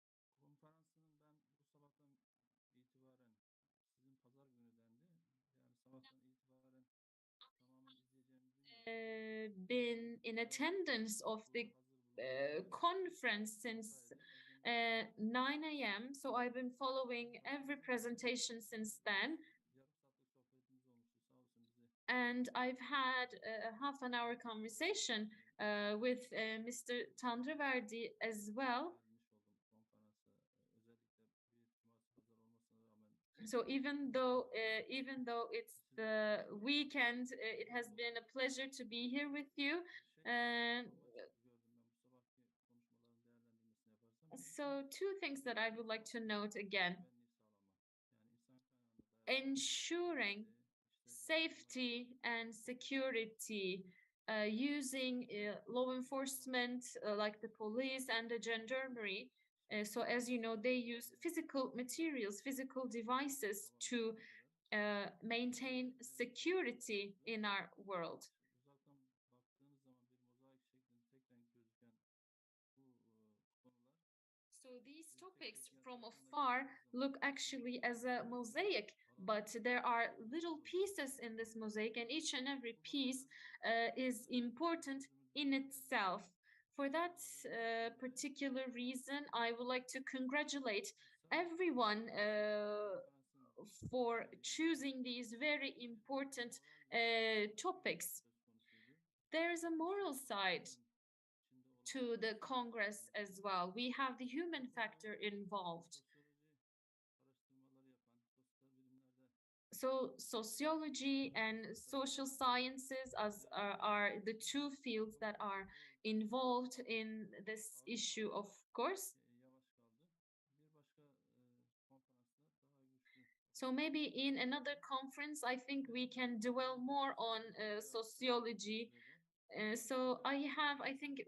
Konferansının ben bu sabahtan itibaren sizin pazar günü dendi. Yani sabahtan itibaren tamamen izleyeceğimizi Been in attendance of the conference since 9 a.m. So I've been following every presentation since then. yarım saatlik sohbetimiz olmuştu. Sağ olsun bizi And I've had a half an hour conversation with Mr. Tandraverdi as well. vermiş oldum konferansa. Özellikle bir cumartesi pazar olmasına rağmen So even though it's the weekend, it has been a pleasure to be here with you. And so two things that I would like to note again. Ensuring safety and security using law enforcement like the police and the gendarmerie. So as you know, they use physical materials, physical devices to maintain security in our world. uzaktan baktığınız zaman bir mozaik şeklinde tek renk gözüken bu konular So these topics from afar look actually as a mosaic, but there are little pieces in this mosaic, and each and every piece is important in itself. For that particular reason, I would like to congratulate everyone for choosing these very important topics. There is a moral side to the Congress as well. We have the human factor involved. So sociology and social sciences are the two fields that are involved in this issue, of course. So maybe in another conference, I think we can dwell more on sociology. So I have, I think,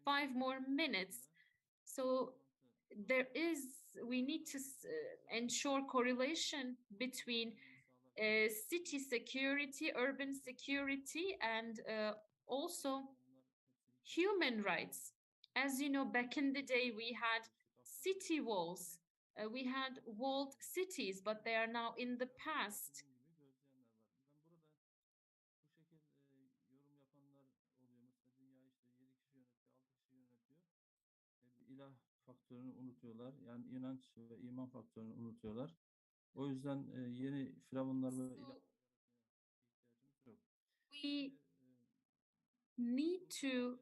five more minutes. So we need to ensure correlation between city security, urban security, and also human rights. As you know, back in the day, we had city walls. We had walled cities, but they are now in the past. yorum yapanlar oluyor. Mesela dünya işte 7 kişi yönetiyor, 6 kişi yönetiyor. İlah faktörünü unutuyorlar. Yani inanç ve iman faktörünü unutuyorlar. O yüzden yeni firavunlar ve ilah ihtiyacımız yok. We need to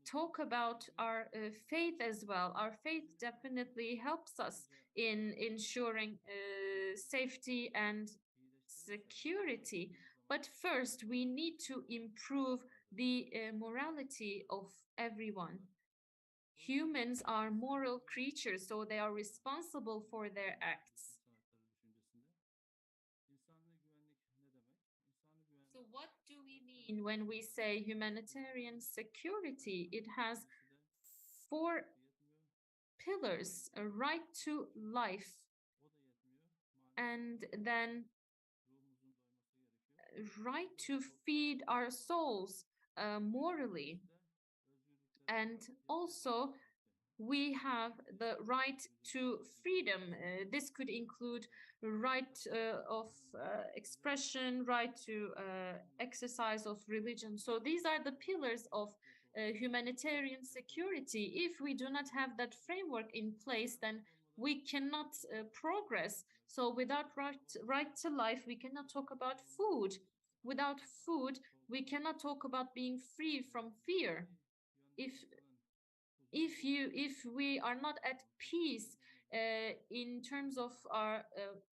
talk about our faith as well. Our faith definitely helps us in ensuring safety and security. But first, we need to improve the morality of everyone. Humans are moral creatures, so they are responsible for their acts. So what do we mean when we say humanitarian security? It has four pillars: a right to life, and then right to feed our souls morally, and also we have the right to freedom. This could include right of expression, right to exercise of religion. So these are the pillars of humanitarian security. If we do not have that framework in place, then we cannot progress. So without right to life, we cannot talk about food. Without food, we cannot talk about being free from fear. If if we are not at peace in terms of our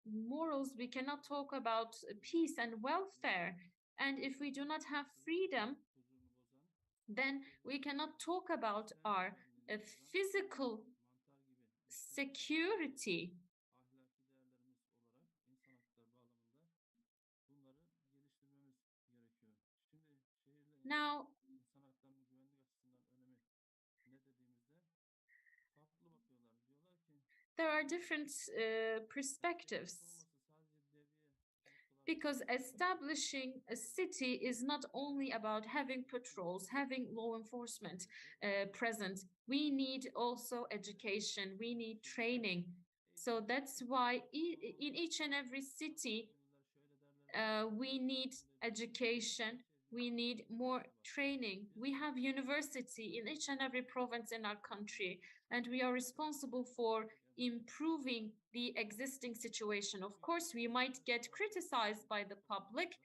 morals, we cannot talk about peace and welfare. And if we do not have freedom, then we cannot talk about our physical security. ahlaki değerlerimiz olarak insan hakları bağlamında bunları geliştirmemiz gerekiyor. Şimdi şehirlerin Now, insan haklarının güvenlik açısından önemi ne dediğimizde farklı bakıyorlar. Diyorlar ki there are different perspectives, koruması sadece devriye noktalar because establishing a city is not only about having patrols, having law enforcement present. We need also education, we need training. So that's why in each and every city, we need education, we need more training. We have university in each and every province in our country, and we are responsible for improving the existing situation. Of course, we might get criticized by the public,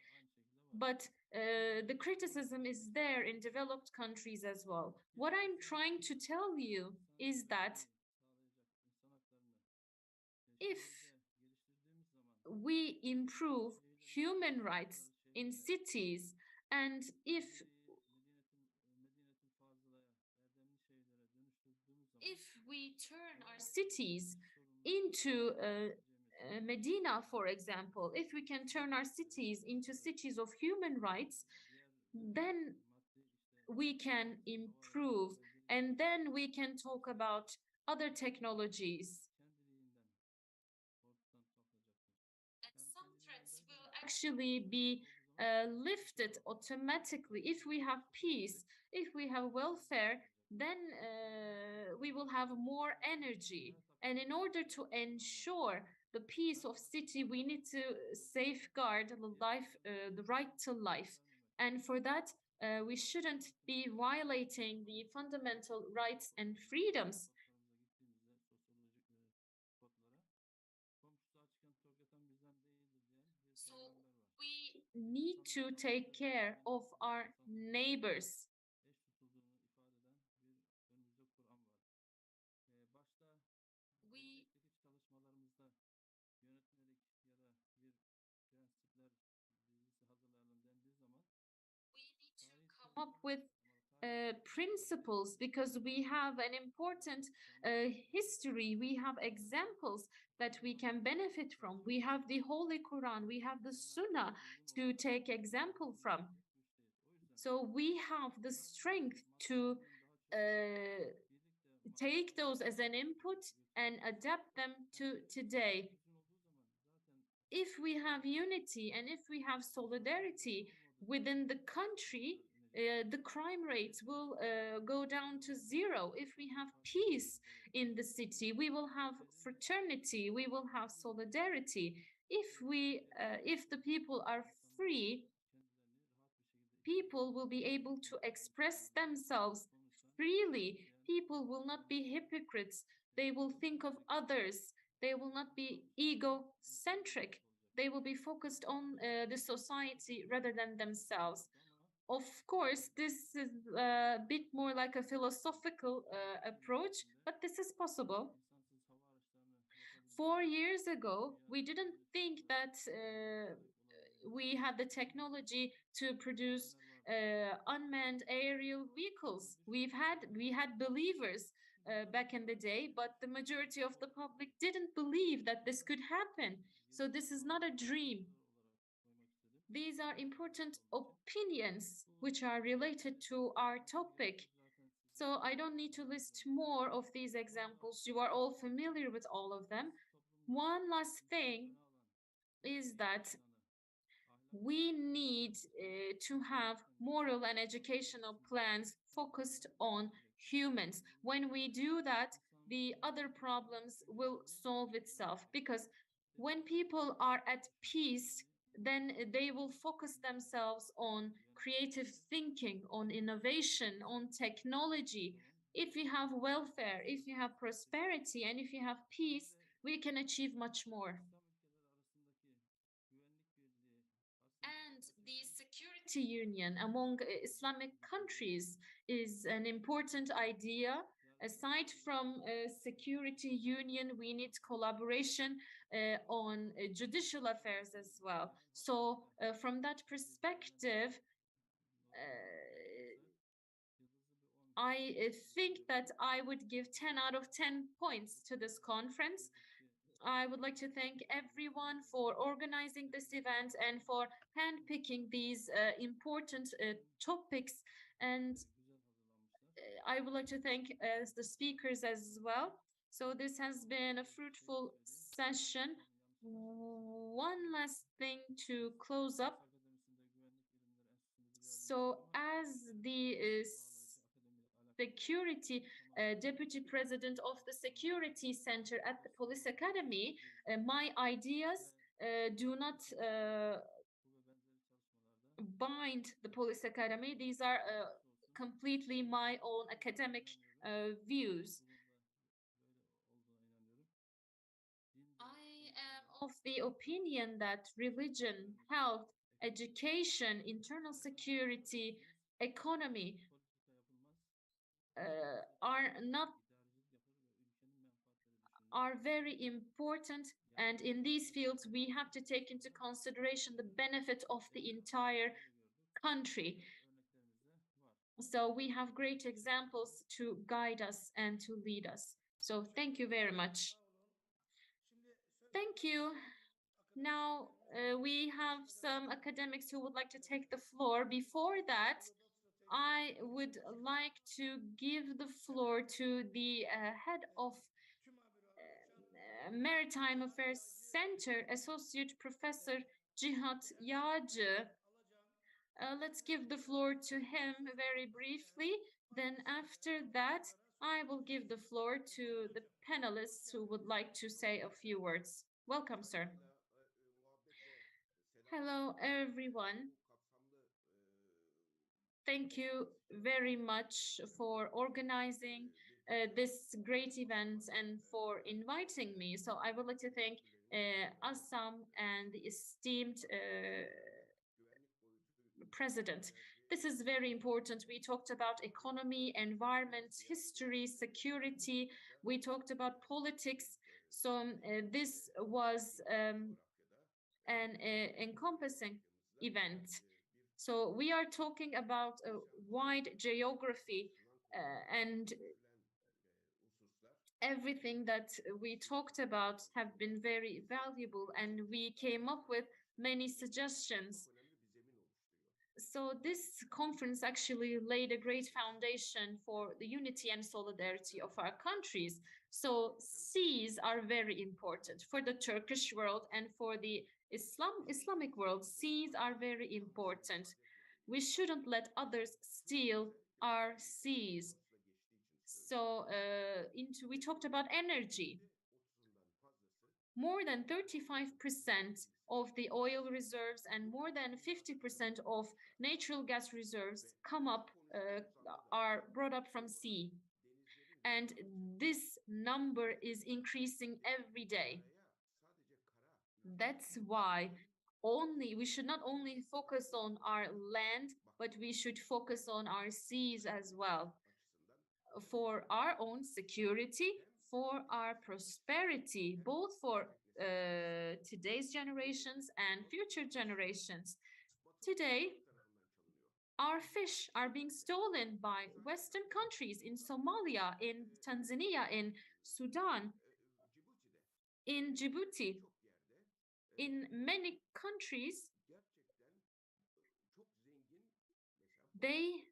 but the criticism is there in developed countries as well. What I'm trying to tell you is that if we improve human rights in cities, and if we turn our cities into Medina, for example, if we can turn our cities into cities of human rights, then we can improve, and then we can talk about other technologies. And some threats will actually be lifted automatically if we have peace, if we have welfare, then we will have more energy. And in order to ensure the peace of city, we need to safeguard the life, the right to life. And for that, we shouldn't be violating the fundamental rights and freedoms. So we need to take care of our neighbors. We çalışmalarımızda yönetmelik ya da bir prensipler dizisi hazırlayalım dendiği zaman we need to come up with principles, because we have an important history, we have examples that we can benefit from. We have the Holy Quran, we have the Sunnah to take example from. So we have the strength to take those as an input and adapt them to today. If we have unity and if we have solidarity within the country, the crime rates will go down to zero. If we have peace in the city, we will have fraternity, we will have solidarity. If the people are free, people will be able to express themselves freely. People will not be hypocrites. They will think of others. They will not be egocentric. They will be focused on the society rather than themselves. Of course, this is a bit more like a philosophical approach, but this is possible. 4 years ago, we didn't think that we had the technology to produce unmanned aerial vehicles. We had believers back in the day, but the majority of the public didn't believe that this could happen. So this is not a dream. These are important opinions which are related to our topic. So I don't need to list more of these examples. You are all familiar with all of them. One last thing is that we need to have moral and educational plans focused on humans. When we do that, the other problems will solve itself, because when people are at peace, then they will focus themselves on creative thinking, on innovation, on technology. If you have welfare, if you have prosperity, and if you have peace, we can achieve much more. And the security union among Islamic countries is an important idea. Aside from security union, we need collaboration on judicial affairs as well. So from that perspective, I think that I would give 10 out of 10 points to this conference. I would like to thank everyone for organizing this event and for handpicking these important topics. And I would like to thank the speakers as well. So this has been a fruitful session. One last thing to close up. So as the security deputy president of the security center at the police academy, my ideas do not bind the police academy. These are completely my own academic views. I am of the opinion that religion, health, education, internal security, economy are very important, and in these fields we have to take into consideration the benefit of the entire country. So we have great examples to guide us and to lead us. So thank you very much. Thank you. Now we have some academics who would like to take the floor. Before that, I would like to give the floor to the head of Maritime Affairs Center, Associate Professor Cihat Yağcı. Let's give the floor to him very briefly. Then after that, I will give the floor to the panelists who would like to say a few words. Welcome, sir. Hello, everyone. Thank you very much for organizing this great event and for inviting me. So I would like to thank Assam and the esteemed president. This is very important. We talked about economy, environment, history, security. We talked about politics. So this was an encompassing event. So we are talking about a wide geography and everything that we talked about have been very valuable, and we came up with many suggestions. So this conference actually laid a great foundation for the unity and solidarity of our countries. So seas are very important for the Turkish world and for the Islamic world. Seas are very important. We shouldn't let others steal our seas. So we talked about energy. More than 35% of the oil reserves and more than 50% of natural gas reserves are brought up from sea. And this number is increasing every day. That's why we should not only focus on our land, but we should focus on our seas as well, for our own security, for our prosperity, both for today's generations and future generations. Today, our fish are being stolen by Western countries in Somalia, in Tanzania, in Sudan, in Djibouti. In many countries, they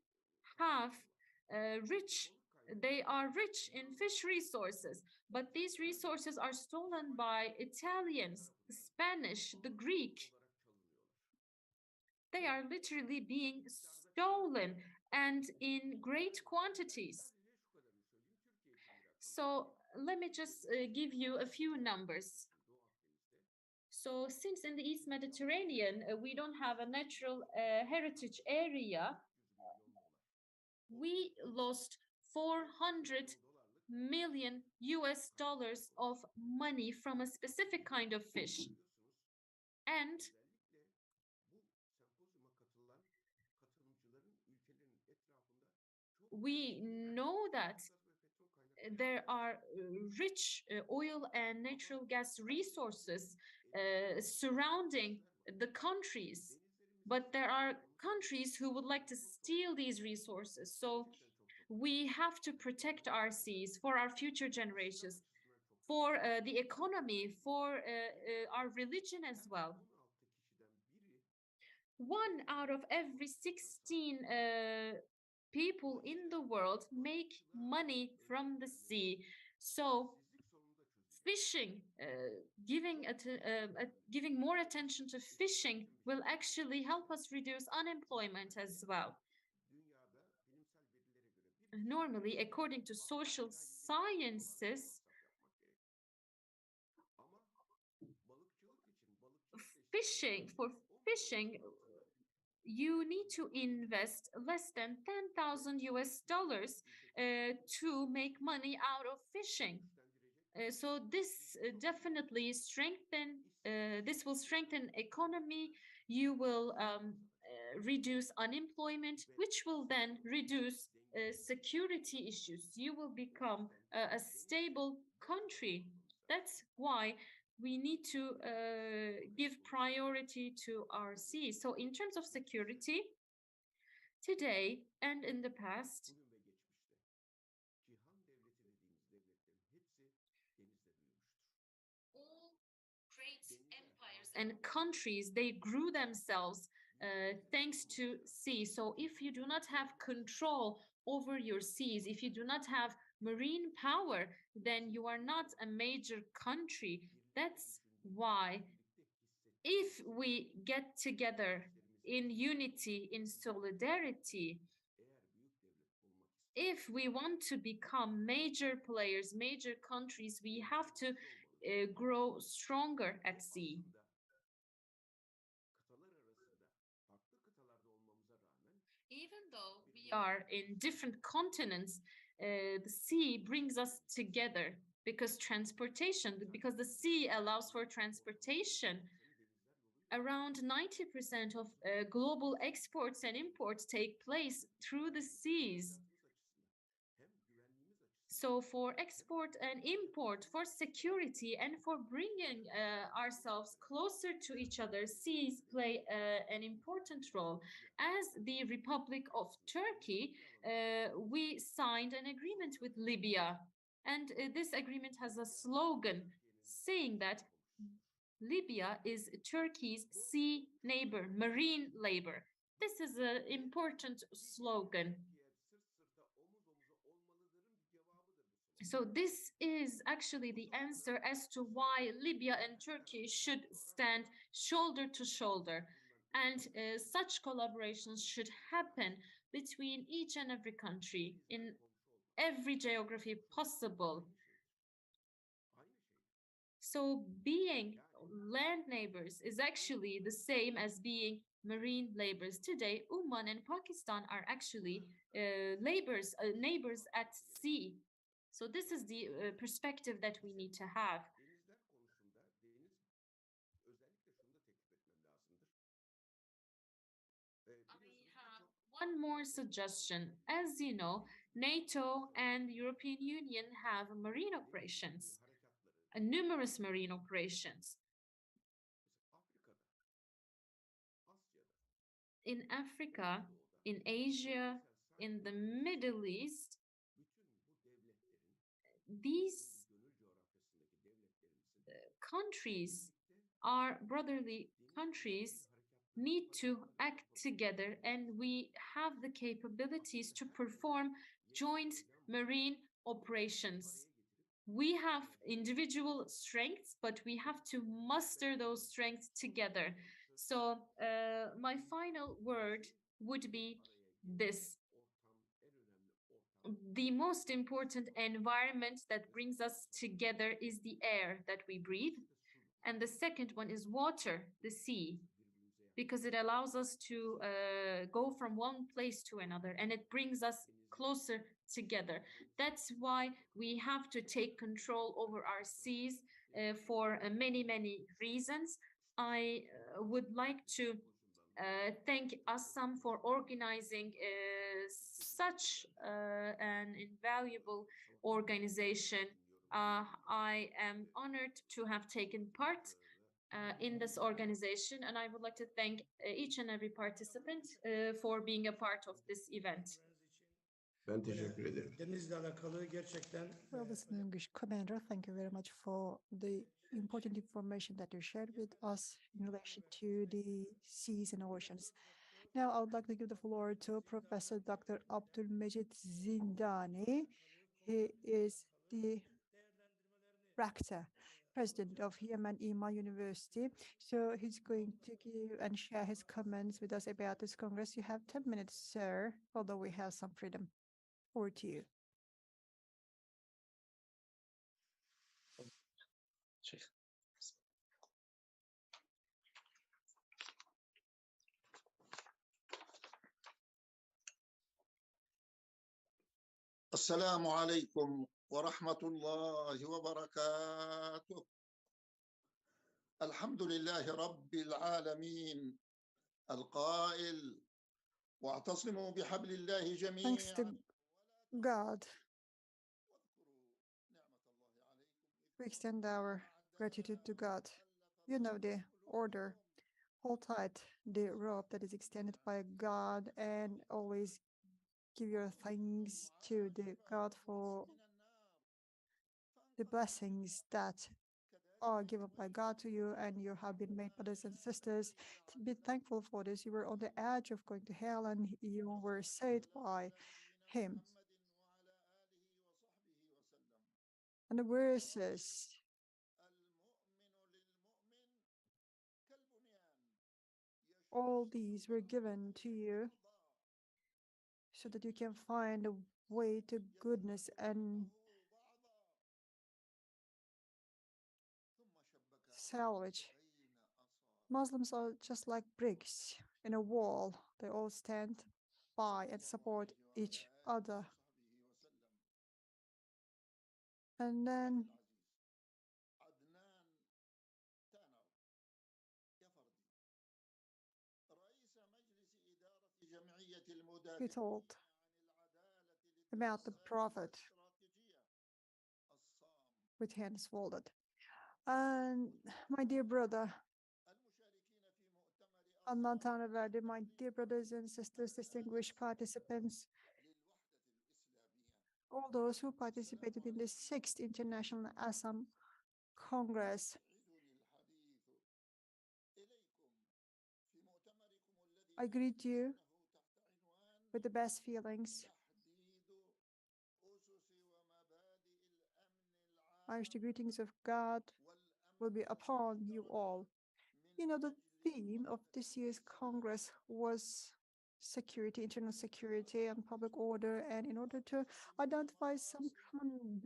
are rich in fish resources, but these resources are stolen by Italians, the Spanish, the Greek. They are literally being stolen and in great quantities. So let me just give you a few numbers. So since in the East Mediterranean, we don't have a natural heritage area, we lost 400 million US dollars of money from a specific kind of fish. And we know that there are rich oil and natural gas resources surrounding the countries, but there are countries who would like to steal these resources. So we have to protect our seas for our future generations, for the economy, for our religion as well. 1 out of every 16 people in the world make money from the sea. So fishing, giving more attention to fishing will actually help us reduce unemployment as well. Normally, according to social sciences, for fishing, you need to invest less than 10,000 US dollars to make money out of fishing. So this definitely this will strengthen economy. You will reduce unemployment, which will then reduce security issues. You will become a stable country. That's why we need to give priority to our seas. So in terms of security, today and in the past, all great empires and countries, they grew themselves thanks to sea. So if you do not have control over your seas, if you do not have marine power, then you are not a major country. That's why if we get together in unity, in solidarity, if we want to become major players, major countries, we have to grow stronger at sea. Even though we are in different continents, the sea brings us together because the sea allows for transportation. Around 90% of global exports and imports take place through the seas. So for export and import, for security, and for bringing ourselves closer to each other, seas play an important role. As the Republic of Turkey, we signed an agreement with Libya. And this agreement has a slogan saying that Libya is Turkey's sea neighbor, marine neighbor. This is an important slogan. So this is actually the answer as to why Libya and Turkey should stand shoulder to shoulder. And such collaborations should happen between each and every country in every geography possible. So being land neighbors is actually the same as being marine neighbors. Today, Oman and Pakistan are actually neighbors at sea. So this is the perspective that we need to have. I have one more suggestion. As you know, NATO and the European Union have marine operations, numerous marine operations. In Africa, in Asia, in the Middle East, these countries, our brotherly countries, need to act together, and we have the capabilities to perform joint marine operations. We have individual strengths, but we have to muster those strengths together. So my final word would be this. The most important environment that brings us together is the air that we breathe. And the second one is water, the sea, because it allows us to go from one place to another, and it brings us closer together. That's why we have to take control over our seas for many, many reasons. I would like to thank Assam for organizing such an invaluable organization. I am honored to have taken part in this organization, and I would like to thank each and every participant for being a part of this event. Ben teşekkür ederim. Denizle alakalı gerçekten Well, distinguished commander, thank you very much for the important information that you shared with us in relation to the seas and oceans. Now, I would like to give the floor to Professor Dr. Abdülmecit Zindani. He is the rector, president of Yemen Iman University. So he's going to give and share his comments with us about this Congress. You have 10 minutes, sir, although we have some freedom. Over to you. السلام عليكم ورحمة الله وبركاته. الحمد لله رب العالمين القائل واعتصموا بحبل الله Thanks to جميعا. God, we extend our gratitude to God. You know the order. Hold tight the rope that is extended by God and always give your thanks to the God for the blessings that are given by God to you, and you have been made brothers and sisters. To be thankful for this. You were on the edge of going to hell and you were saved by Him. And the verses all these were given to you so that you can find a way to goodness and salvage. Muslims are just like bricks in a wall. They all stand by and support each other. And then we told about the prophet with hands folded. And my dear brother, Allah Ta'ala verdi, my dear brothers and sisters, distinguished participants, all those who participated in the 6th International Assam Congress. I greet you with the best feelings. I wish the greetings of God will be upon you all. You know, the theme of this year's Congress was security, internal security and public order. And in order to identify some common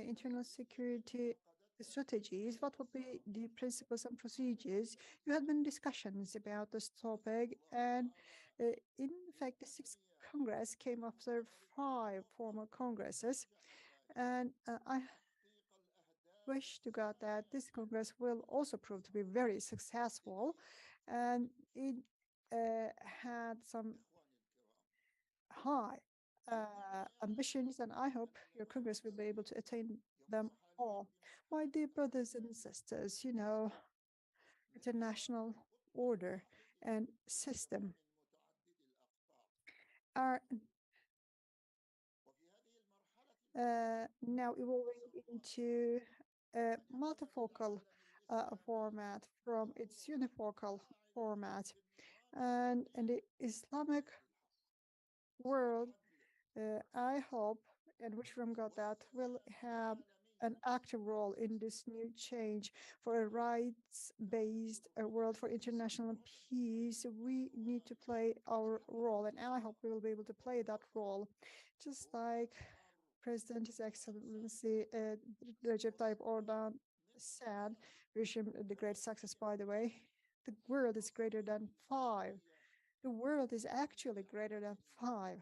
internal security strategies, what would be the principles and procedures? You had been discussions about this topic, and in fact, the 6th Congress came after 5 former Congresses, and I wish to God that this Congress will also prove to be very successful, and it had some high ambitions, and I hope your Congress will be able to attain them all. My dear brothers and sisters, you know, international order and system are now evolving into a multifocal format from its unifocal format. And in the Islamic world, I hope and wish from God that will have an active role in this new change for a rights-based world for international peace. We need to play our role, and I hope we will be able to play that role, just like President His Excellency Recep Tayyip Erdogan said. Wish him the great success, by the way. The world is greater than 5. The world is actually greater than 5.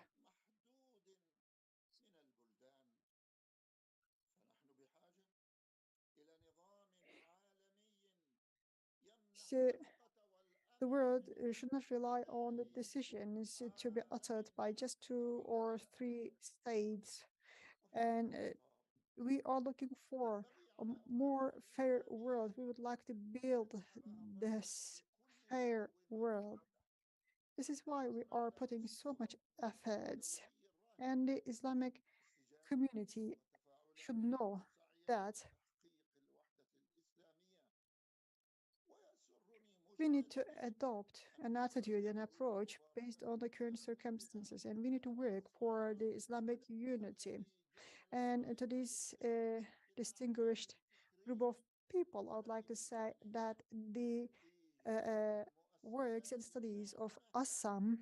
So The world should not rely on the decisions to be uttered by just 2 or 3 states. And we are looking for a more fair world. We would like to build this fair world. This is why we are putting so much efforts. And the Islamic community should know that we need to adopt an attitude and approach based on the current circumstances, and we need to work for the Islamic unity. And to this distinguished group of people, I would like to say that the works and studies of Assam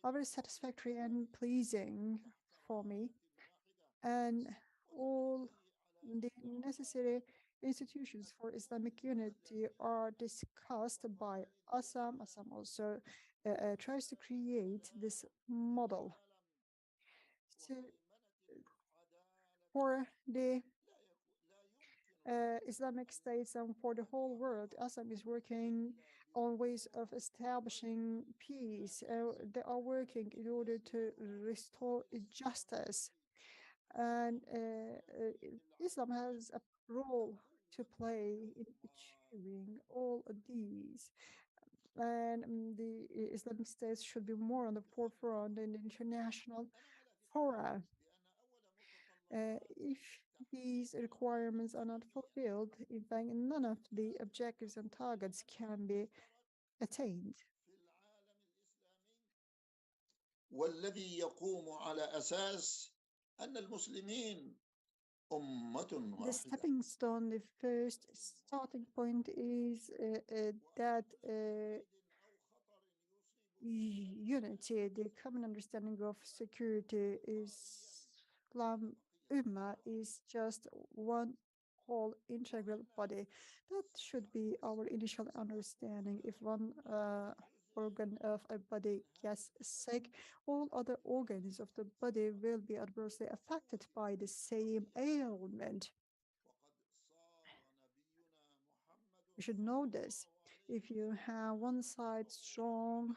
are very satisfactory and pleasing for me. And all the necessary institutions for Islamic unity are discussed by Assam. Assam also tries to create this model. So, for the Islamic states and for the whole world, Assam is working on ways of establishing peace. They are working in order to restore justice. And Islam has a role to play in achieving all of these. And the Islamic states should be more on the forefront in international fora. If these requirements are not fulfilled, in fact, none of the objectives and targets can be attained. والذي يقوم على أساس أن المسلمين أمة The واحدة. stepping stone, the first starting point is that unity, the common understanding of security. Islam Ummah is just one whole integral body. That should be our initial understanding. If one organ of a body gets sick, all other organs of the body will be adversely affected by the same ailment. You should know this. If you have one side strong,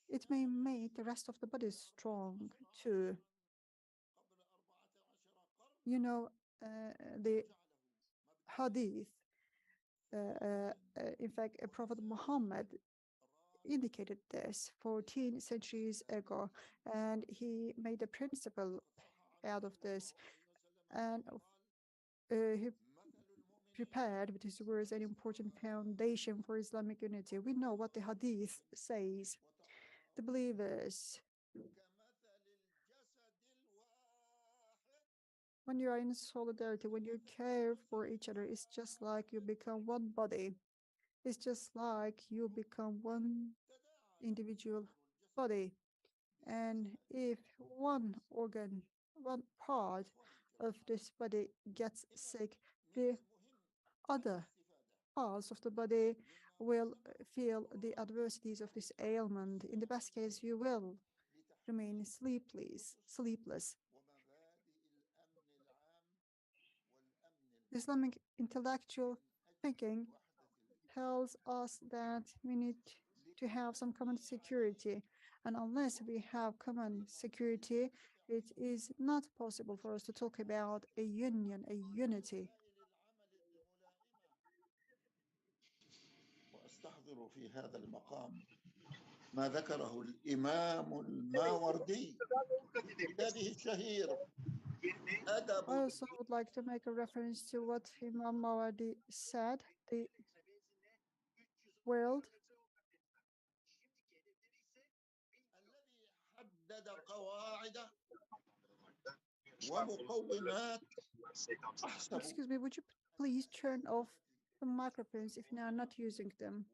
it may make the rest of the body strong too. You know, the hadith, in fact, Prophet Muhammad indicated this 14 centuries ago, and he made a principle out of this, and he prepared with his words an important foundation for Islamic unity. We know what the hadith says. The believers, when you are in solidarity, when you care for each other, it's just like you become one body. It's just like you become one individual body. And if one organ, one part of this body gets sick, the other parts of the body will feel the adversities of this ailment. In the best case, you will remain sleepless. Islamic intellectual thinking tells us that we need to have some common security. And unless we have common security, it is not possible for us to talk about a union, a unity. وأستحضر في هذا المقام ما ذكره الإمام الماوردي في كتابه الشهير I also would like to make a reference to what Imam Mawardi said. The world حدد قواعد ومقومات أحسب Excuse me, would you please turn off the microphones if you are not using them?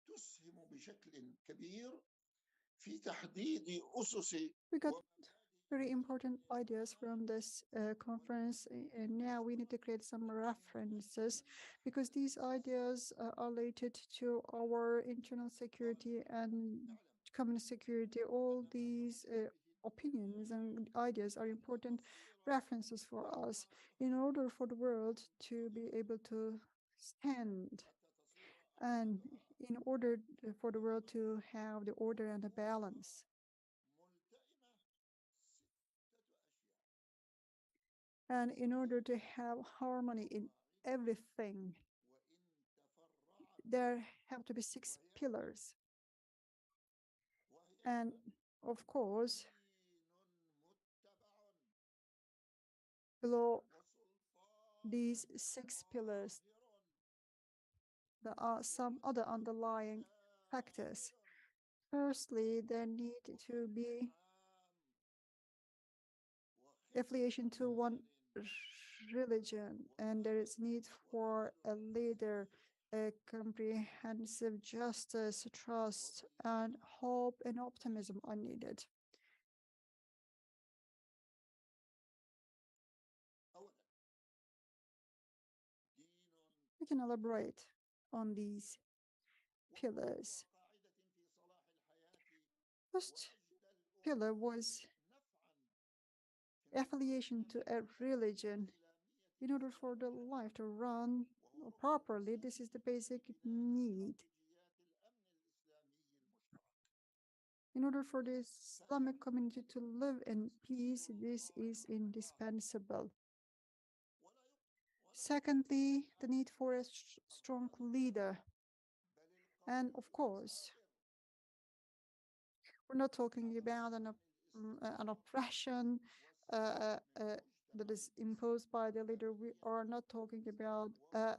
تسهم بشكل كبير في تحديد أسس We got very important ideas from this conference, and now we need to create some references because these ideas are related to our internal security and common security. All these opinions and ideas are important references for us in order for the world to be able to stand and in order for the world to have the order and the balance. And in order to have harmony in everything, there have to be 6 pillars. And of course, below these 6 pillars, there are some other underlying factors. Firstly, there need to be affiliation to one religion, and there is need for a leader. A comprehensive justice, trust, and hope and optimism are needed. We can elaborate on these pillars. First pillar was affiliation to a religion. In order for the life to run properly, this is the basic need. In order for the Islamic community to live in peace, this is indispensable. Secondly, the need for a strong leader. And of course, we're not talking about an oppression that is imposed by the leader. We are not talking about a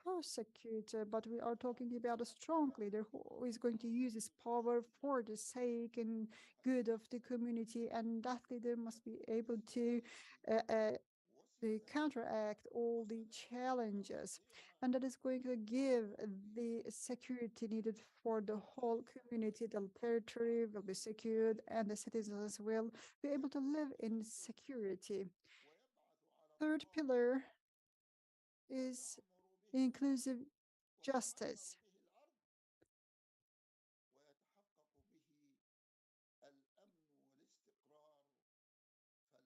persecutor, but we are talking about a strong leader who is going to use his power for the sake and good of the community, and that leader must be able to counteract all the challenges, and that is going to give the security needed for the whole community. The territory will be secured and the citizens will be able to live in security. Third pillar is inclusive justice.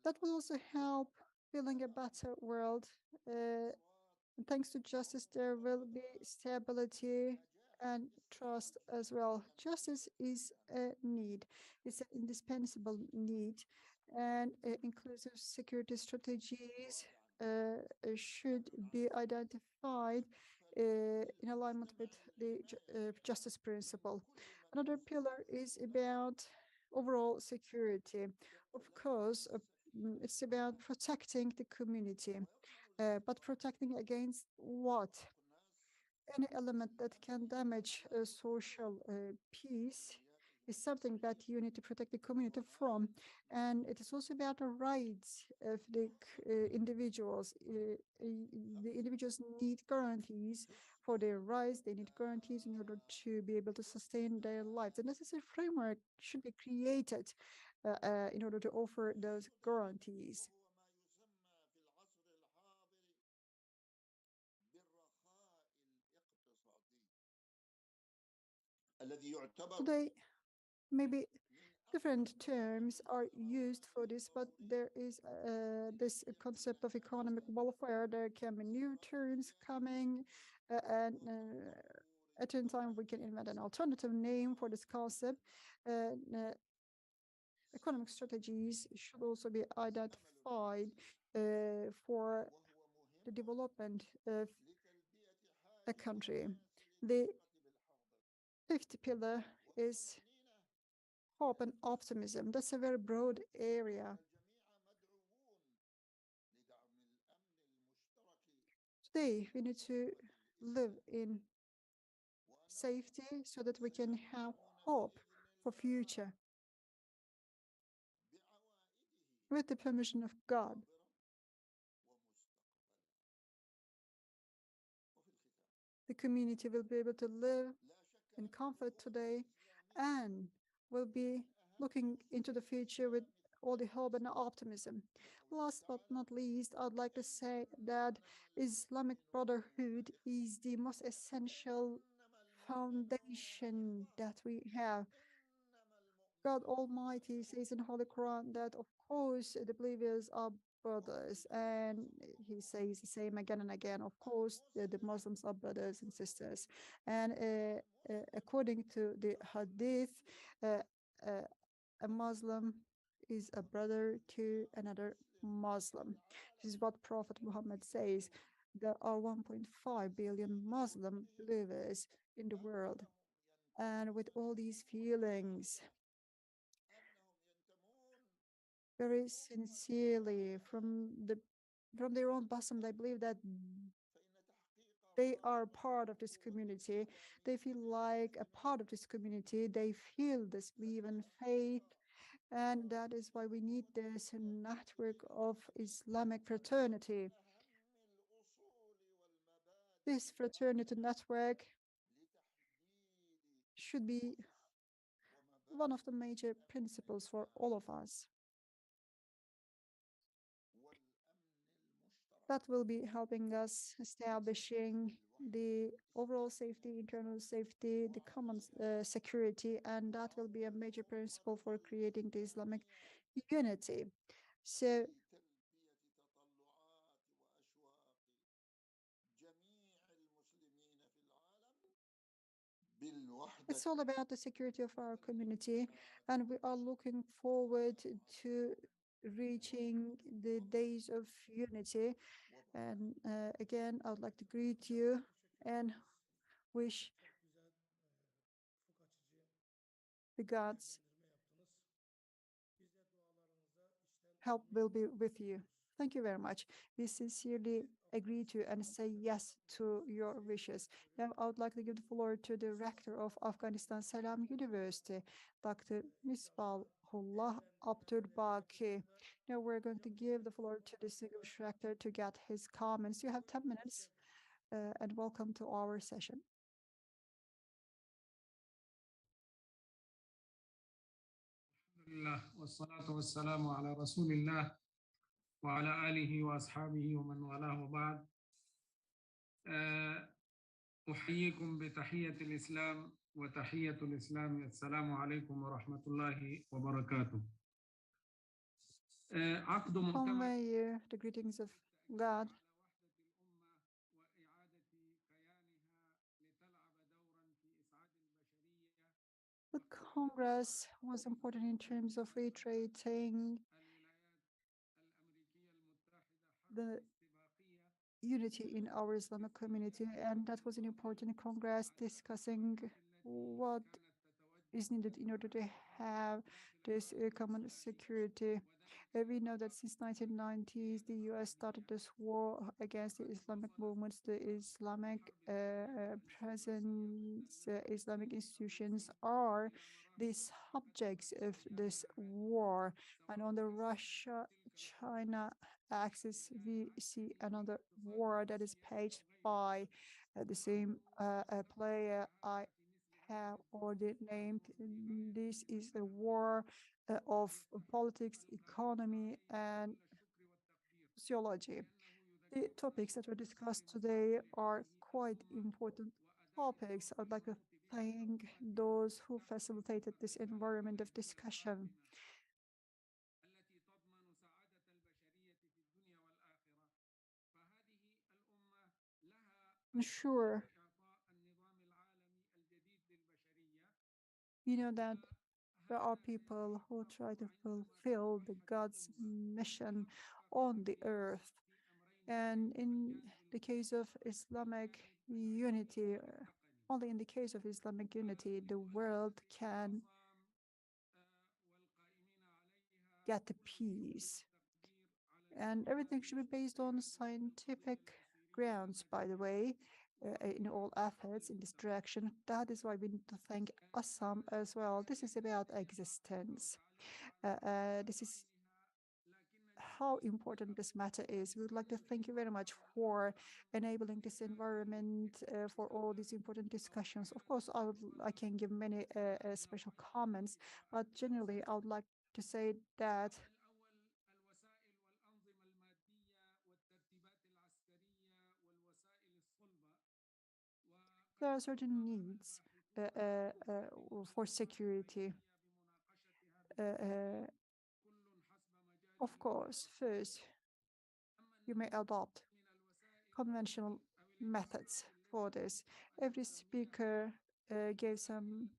That will also help building a better world. Thanks to justice, there will be stability and trust as well. Justice is a need. It's an indispensable need, and inclusive security strategies should be identified in alignment with the justice principle. Another pillar is about overall security. Of course, it's about protecting the community, but protecting against what? Any element that can damage social peace is something that you need to protect the community from. And it is also about the rights of the individuals. The individuals need guarantees for their rights. They need guarantees in order to be able to sustain their lives. The necessary framework should be created in order to offer those guarantees. Today, maybe different terms are used for this, but there is this concept of economic welfare. There can be new terms coming, and at the same time, we can invent an alternative name for this concept. Economic strategies should also be identified for the development of a country. The fifth pillar is hope and optimism. That's a very broad area. Today, we need to live in safety so that we can have hope for future. With the permission of God. The community will be able to live in comfort today and will be looking into the future with all the hope and optimism. Last but not least, I'd like to say that Islamic Brotherhood is the most essential foundation that we have. God Almighty says in Holy Quran that, of course, the believers are brothers, and he says the same again and again. Of course, the Muslims are brothers and sisters, and according to the Hadith, uh, uh, a Muslim is a brother to another Muslim. This is what Prophet Muhammad says. There are 1.5 billion Muslim believers in the world, and with all these feelings, very sincerely from their own bosom, they believe that they are part of this community. They feel like a part of this community. They feel this belief and faith, and that is why we need this network of Islamic fraternity. This fraternity network should be one of the major principles for all of us. That will be helping us establishing the overall safety, internal safety, the common security, and that will be a major principle for creating the Islamic unity. So it's all about the security of our community, and we are looking forward to reaching the days of unity. And again, I would like to greet you and wish the God's help will be with you. Thank you very much. We sincerely agree to and say yes to your wishes. Now, I would like to give the floor to the rector of Afghanistan Salam University, Dr. Misbahullah Abdurbaki. Now, we're going to give the floor to the distinguished rector to get his comments. You have 10 minutes, and welcome to our session. الله والصلاة والسلام على رسول الله وعلى آله وأصحابه ومن والاه وبعد. أحييكم بتحية الإسلام وتحية الإسلام السلام عليكم ورحمة الله وبركاته. عقد مؤتمر the greetings of God. The Congress was important in terms of reiterating the unity in our Islamic community, and that was an important Congress discussing what is needed in order to have this common security. We know that since 1990s, the U.S. started this war against the Islamic movements, the Islamic presence, Islamic institutions are the subjects of this war. And on the Russia-China axis, we see another war that is paged by the same player I have already named. This is a war of politics, economy, and sociology. The topics that were discussed today are quite important topics. I'd like to thank those who facilitated this environment of discussion. Sure, you know that there are people who try to fulfill the God's mission on the earth. And in the case of Islamic unity, only in the case of Islamic unity, the world can get the peace. And everything should be based on scientific grounds, by the way, in all efforts in this direction. That is why we need to thank Assam as well. This is about existence. This is how important this matter is. We would like to thank you very much for enabling this environment for all these important discussions. Of course, I can give many special comments, but generally, I would like to say that there are certain needs for security. of course, first, you may adopt conventional methods for this. Every speaker gave some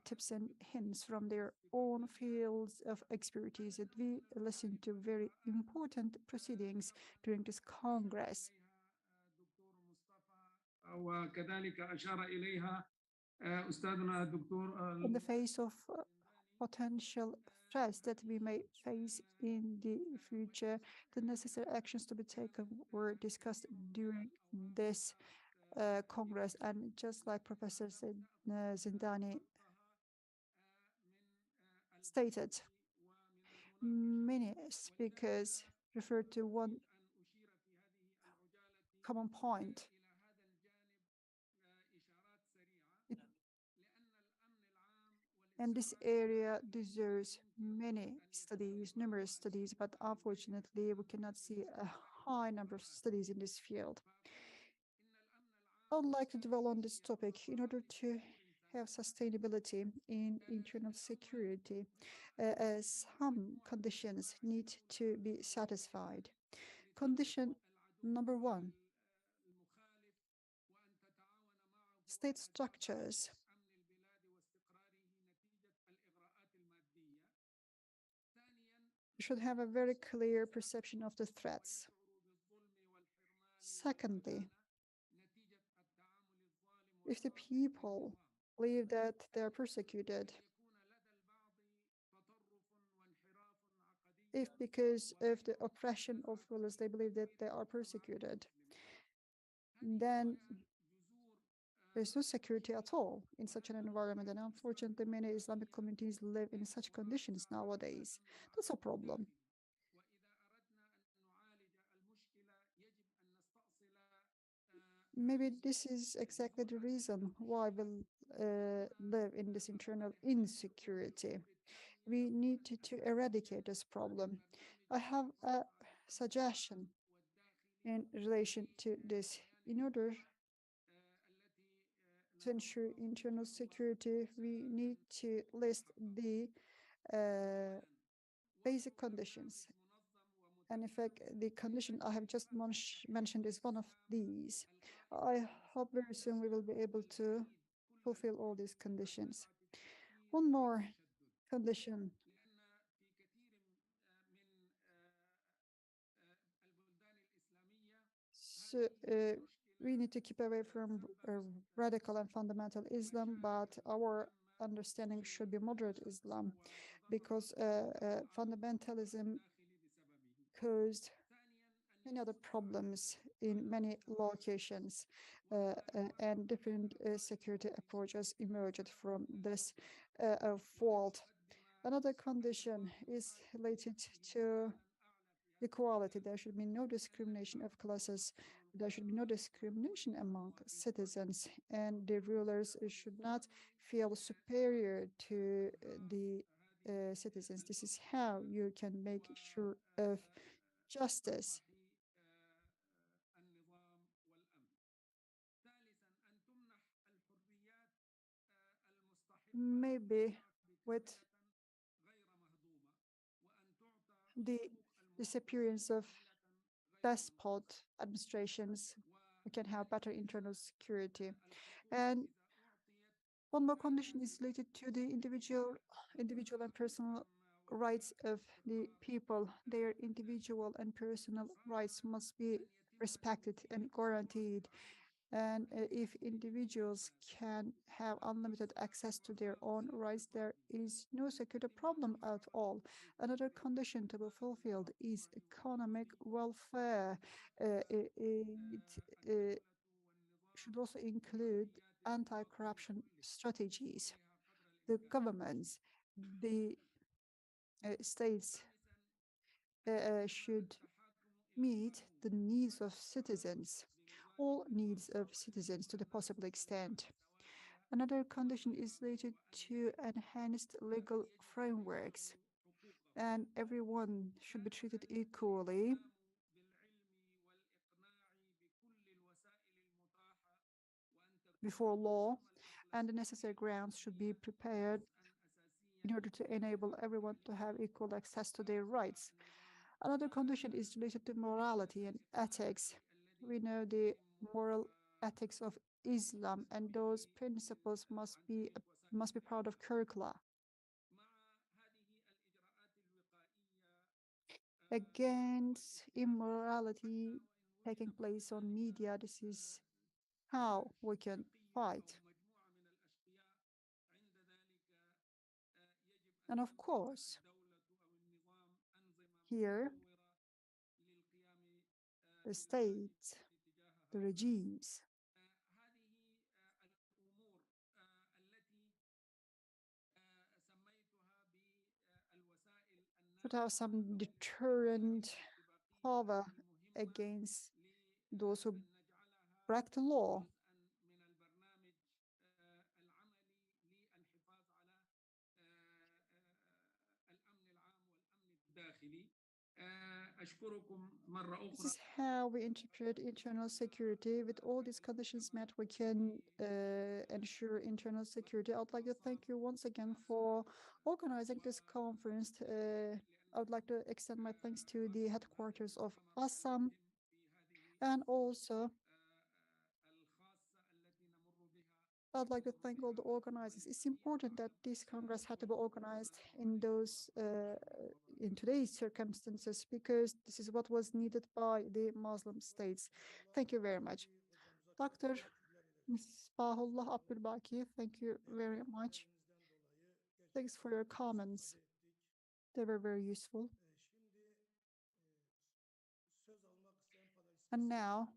tips and hints from their own fields of expertise, and we listened to very important proceedings during this Congress. وكذلك أشار إليها أستاذنا الدكتور In the face of potential threats that we may face in the future, the necessary actions to be taken were discussed during this Congress. And just like Professor Zindani stated, many speakers referred to one common point. And this area deserves many studies, numerous studies, but unfortunately, we cannot see a high number of studies in this field. I would like to dwell on this topic in order to have sustainability in internal security. Some conditions need to be satisfied. Condition number one, state structures should have a very clear perception of the threats. Secondly, if the people believe that they are persecuted, if because of the oppression of rulers they believe that they are persecuted, then there's no security at all in such an environment. And unfortunately, many Islamic communities live in such conditions nowadays. That's a problem. Maybe this is exactly the reason why we live in this internal insecurity. We need to eradicate this problem. I have a suggestion in relation to this. In order to ensure internal security, we need to list the basic conditions. And in fact, the condition I have just mentioned is one of these. I hope very soon we will be able to fulfill all these conditions. One more condition. So we need to keep away from radical and fundamental Islam, but our understanding should be moderate Islam, because fundamentalism caused many other problems in many locations, and different security approaches emerged from this fault. Another condition is related to equality. There should be no discrimination of classes. There should be no discrimination among citizens, and the rulers should not feel superior to the citizens. This is how you can make sure of justice. Maybe with the disappearance of despot administrations, we can have better internal security. And one more condition is related to the individual and personal rights of the people. Their individual and personal rights must be respected and guaranteed. And if individuals can have unlimited access to their own rights, there is no security problem at all. Another condition to be fulfilled is economic welfare. It should also include anti-corruption strategies. The governments, the states should meet the needs of citizens, all needs of citizens to the possible extent. Another condition is related to enhanced legal frameworks, and everyone should be treated equally. Before law, and the necessary grounds should be prepared in order to enable everyone to have equal access to their rights. Another condition is related to morality and ethics. We know the moral ethics of Islam, and those principles must be part of curricula. Against immorality taking place on media, this is how we can fight. And of course, here, the state, the regimes, should have some deterrent power against those who break the law. This is how we interpret internal security. With all these conditions met, we can ensure internal security. I would like to thank you once again for organizing this conference. I would like to extend my thanks to the headquarters of Assam, and also I'd like to thank all the organizers. It's important that this Congress had to be organized in today's circumstances, because this is what was needed by the Muslim states. Thank you very much. Dr. Misbahullah Abdulbaki, thank you very much. Thanks for your comments. They were very useful. And now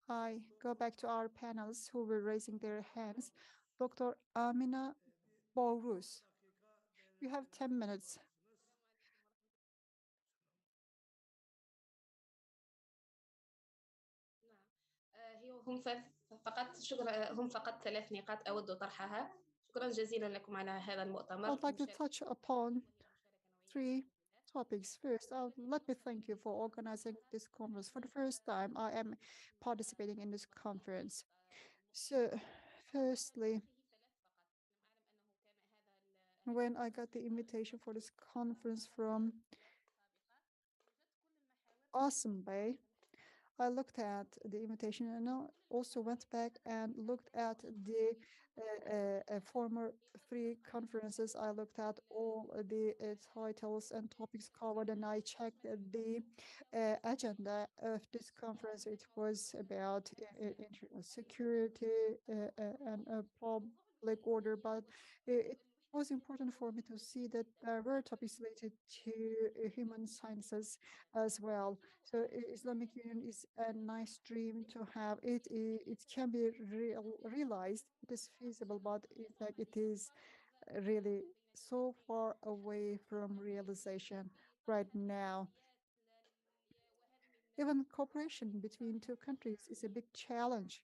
I go back to our panelists who were raising their hands. Dr. Amina Bouruz, you have 10 minutes. هم فقط 3 نقاط أود طرحها. شكرا جزيلا لكم على هذا المؤتمر. I'd like to touch upon 3 topics. First, let me thank you for organizing this conference. For the first time, I am participating in this conference. So, firstly, when I got the invitation for this conference from Assam Bay, I looked at the invitation, and I also went back and looked at the former 3 conferences. I looked at all the titles and topics covered, and I checked the agenda of this conference. It was about internal security and public order, but it was important for me to see that there were topics related to human sciences as well. So Islamic Union is a nice dream to have. It can be realized. It is feasible, but in fact, it is really so far away from realization right now. Even cooperation between 2 countries is a big challenge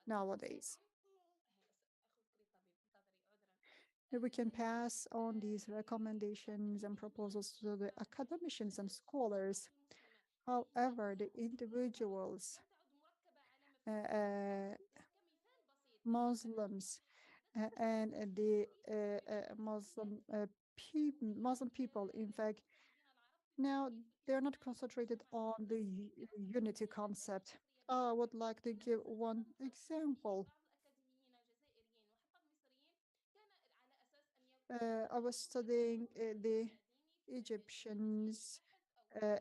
nowadays. We can pass on these recommendations and proposals to the academicians and scholars. However, the individuals, Muslims, and the Muslim people, in fact, now they're not concentrated on the unity concept. I would like to give one example. I was studying the Egyptians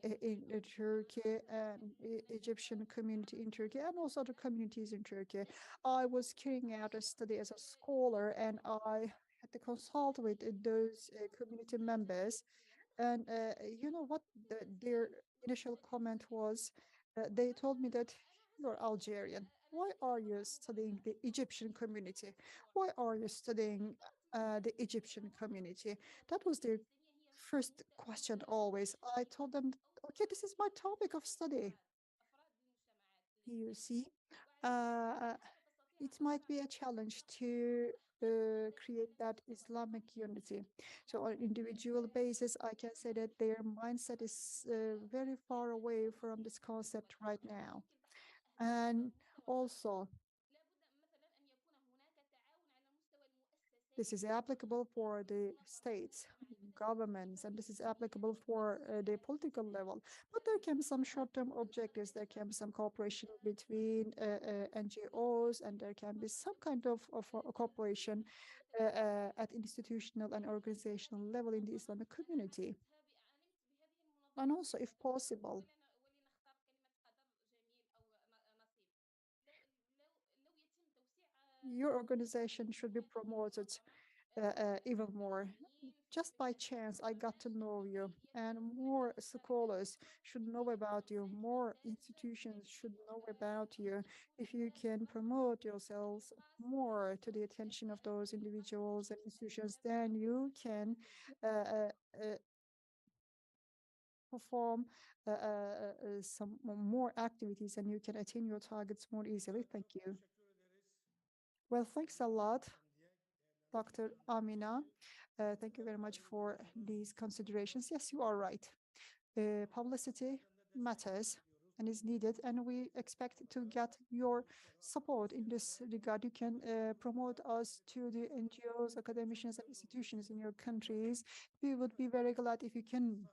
in Turkey, and Egyptian community in Turkey, and also other communities in Turkey. I was carrying out a study as a scholar, and I had to consult with those community members. And you know what their initial comment was? They told me that you're Algerian. Why are you studying the Egyptian community? Why are you studying the Egyptian community? That was their first question always. I told them, okay, this is my topic of study. You see, it might be a challenge to create that Islamic unity. So on an individual basis, I can say that their mindset is very far away from this concept right now. And also, This is applicable for the states, governments, and this is applicable for the political level. But there can be some short-term objectives. There can be some cooperation between NGOs, and there can be some kind of cooperation at institutional and organizational level in the Islamic community. And also, if possible, your organization should be promoted even more. Just by chance, I got to know you, and more scholars should know about you, more institutions should know about you. If you can promote yourselves more to the attention of those individuals and institutions, then you can perform some more activities and you can attain your targets more easily. Thank you. Well, thanks a lot, Dr. Amina. Thank you very much for these considerations. Yes, you are right. Publicity matters and is needed, and we expect to get your support in this regard. You can promote us to the NGOs, academicians, and institutions in your countries. We would be very glad if you can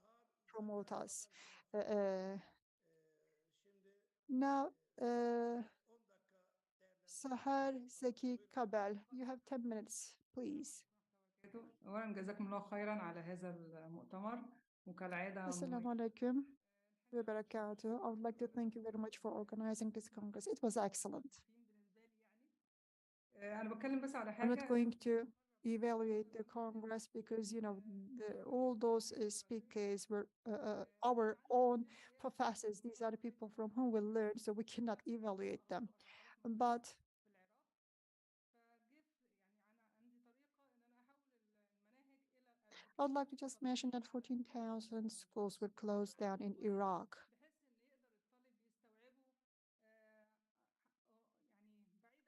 promote us. Now, Sahar Zeki Kabel, you have 10 minutes, please. أولا جزاكم الله خيرا على هذا المؤتمر وكالعادة Assalamu alaikum wa barakatuh. I would like to thank you very much for organizing this Congress. It was excellent. أنا بتكلم بس على I'm not حاجة going to evaluate the Congress because, all those speakers were our own professors. These are the people from whom we learned, so we cannot evaluate them. But I would like to just mention that 14,000 schools were closed down in Iraq.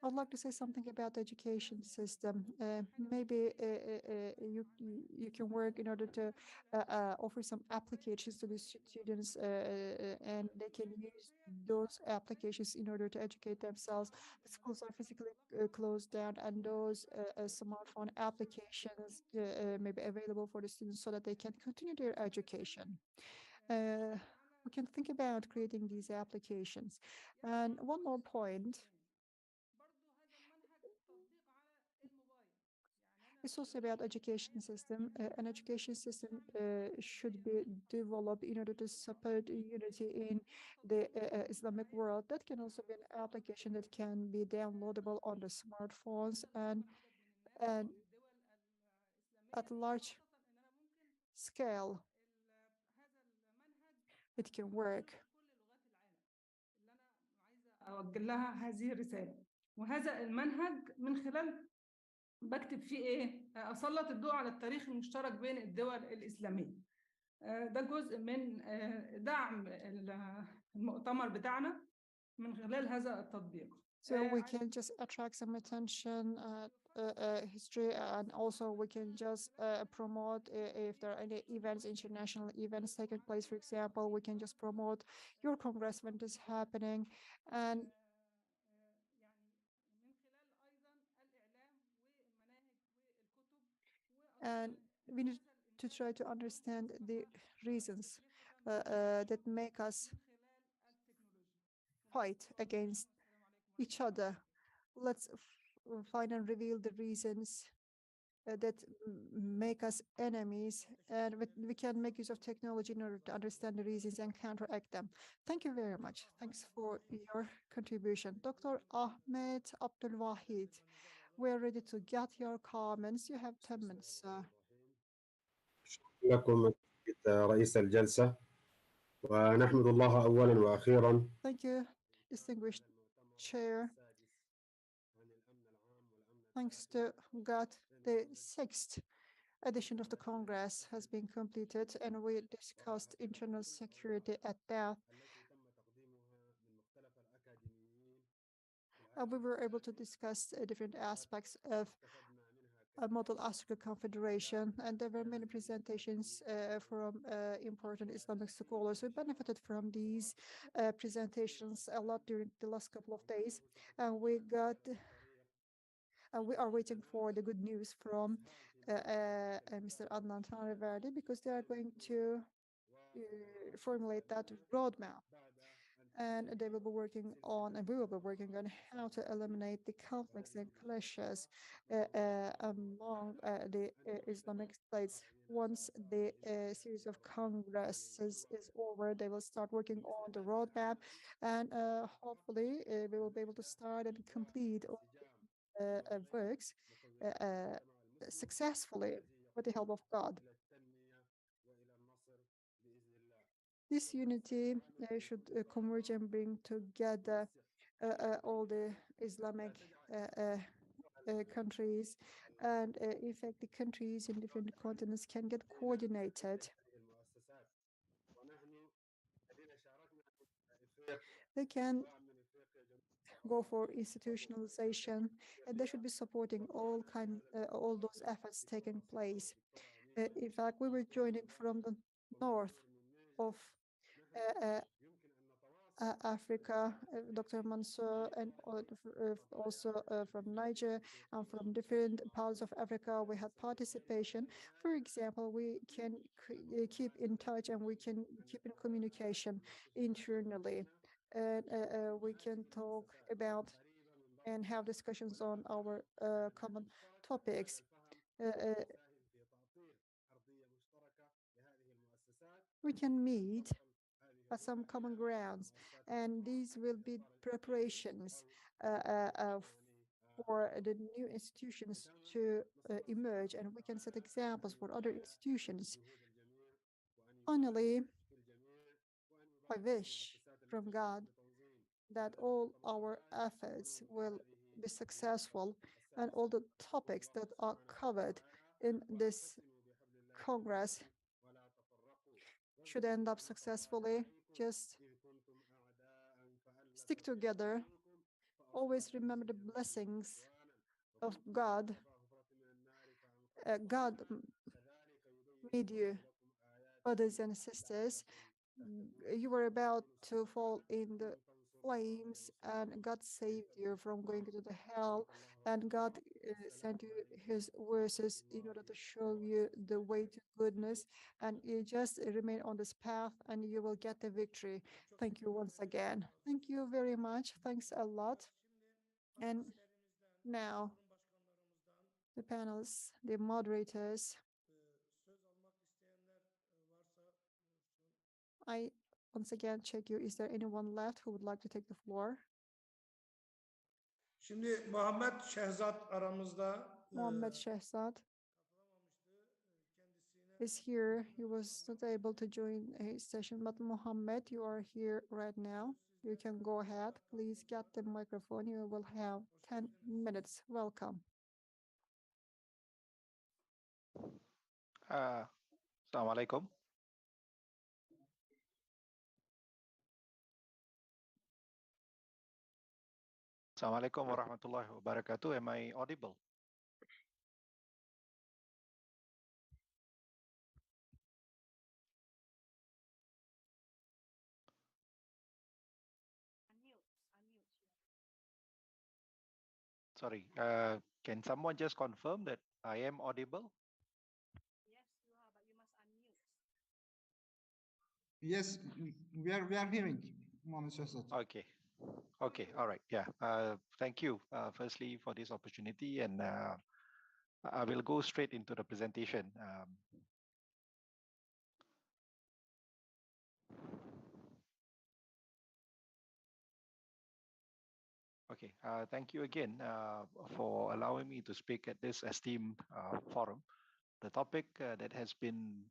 I'd like to say something about the education system. Maybe you can work in order to offer some applications to the students, and they can use those applications in order to educate themselves. The schools are physically closed down, and those smartphone applications may be available for the students so that they can continue their education. We can think about creating these applications. And one more point. It's also about education system. An education system should be developed in order to support unity in the Islamic world. That can also be an application that can be downloadable on the smartphones and at large scale. It can work. أوجه لها هذه الرسالة، وهذا المنهج من خلال بكتب فيه إيه؟ أسلط الضوء على التاريخ المشترك بين الدول الإسلامية. ده جزء من دعم المؤتمر بتاعنا من خلال هذا التطبيق. So we can just attract some attention history, and also we can just promote if there are any events, international events taking place, for example, we can just promote your Congress when it is happening. And we need to try to understand the reasons that make us fight against each other. Let's find and reveal the reasons that make us enemies, and we can make use of technology in order to understand the reasons and counteract them. Thank you very much. Thanks for your contribution. Dr. Ahmed Abdul Wahid, we're ready to get your comments. You have 10 minutes, sir. لكم رئيس الجلسة ونحمد الله أولا وأخيرا. Thank you, distinguished chair. Thanks to God, the 6th edition of the Congress has been completed, and we discussed internal security at depth. We were able to discuss different aspects of a model ASRICA Confederation, and there were many presentations from important Islamic scholars. We benefited from these presentations a lot during the last couple of days, and we got we are waiting for the good news from Mr. Adnan Tanrıverdi, because they are going to formulate that roadmap. And they will be working on, and we will be working on how to eliminate the conflicts and clashes among the Islamic states. Once the series of congresses is over, they will start working on the roadmap, and hopefully we will be able to start and complete all works successfully with the help of God. This unity should converge and bring together all the Islamic countries, and in fact the countries in different continents can get coordinated. They can go for institutionalization, and they should be supporting all those efforts taking place. In fact, we were joining from the north of Africa, Dr. Mansour, and also from Niger and from different parts of Africa. We had participation. For example, we can keep in touch, and we can keep in communication internally. And we can talk about and have discussions on our common topics. We can meet at some common grounds, and these will be preparations for the new institutions to emerge, and we can set examples for other institutions. Finally, I wish from God that all our efforts will be successful, and all the topics that are covered in this Congress should end up successfully. Just stick together. Always remember the blessings of God. God made you, brothers and sisters. You were about to fall in the flames, and God saved you from going to the hell, and God sent you his verses in order to show you the way to goodness, and you just remain on this path and you will get the victory. Thank you once again. Thank you very much. Thanks a lot. And now the panelists, the moderators, I once again check you. Is there anyone left who would like to take the floor? Şimdi Muhammed Şehzat aramızda. Muhammed Shehzad is here. He was not able to join his session, but Muhammad, you are here right now. You can go ahead. Please get the microphone. You will have 10 minutes. Welcome. Assalamualaikum. Assalamualaikum warahmatullahi wabarakatuh. Am I audible? Sorry, can someone just confirm that I am audible? Yes, we are hearing, Muhammad Shahzad. Okay. Okay. All right. Yeah. Thank you, firstly, for this opportunity, and I will go straight into the presentation. Okay. Thank you again for allowing me to speak at this esteemed forum. The topic that has been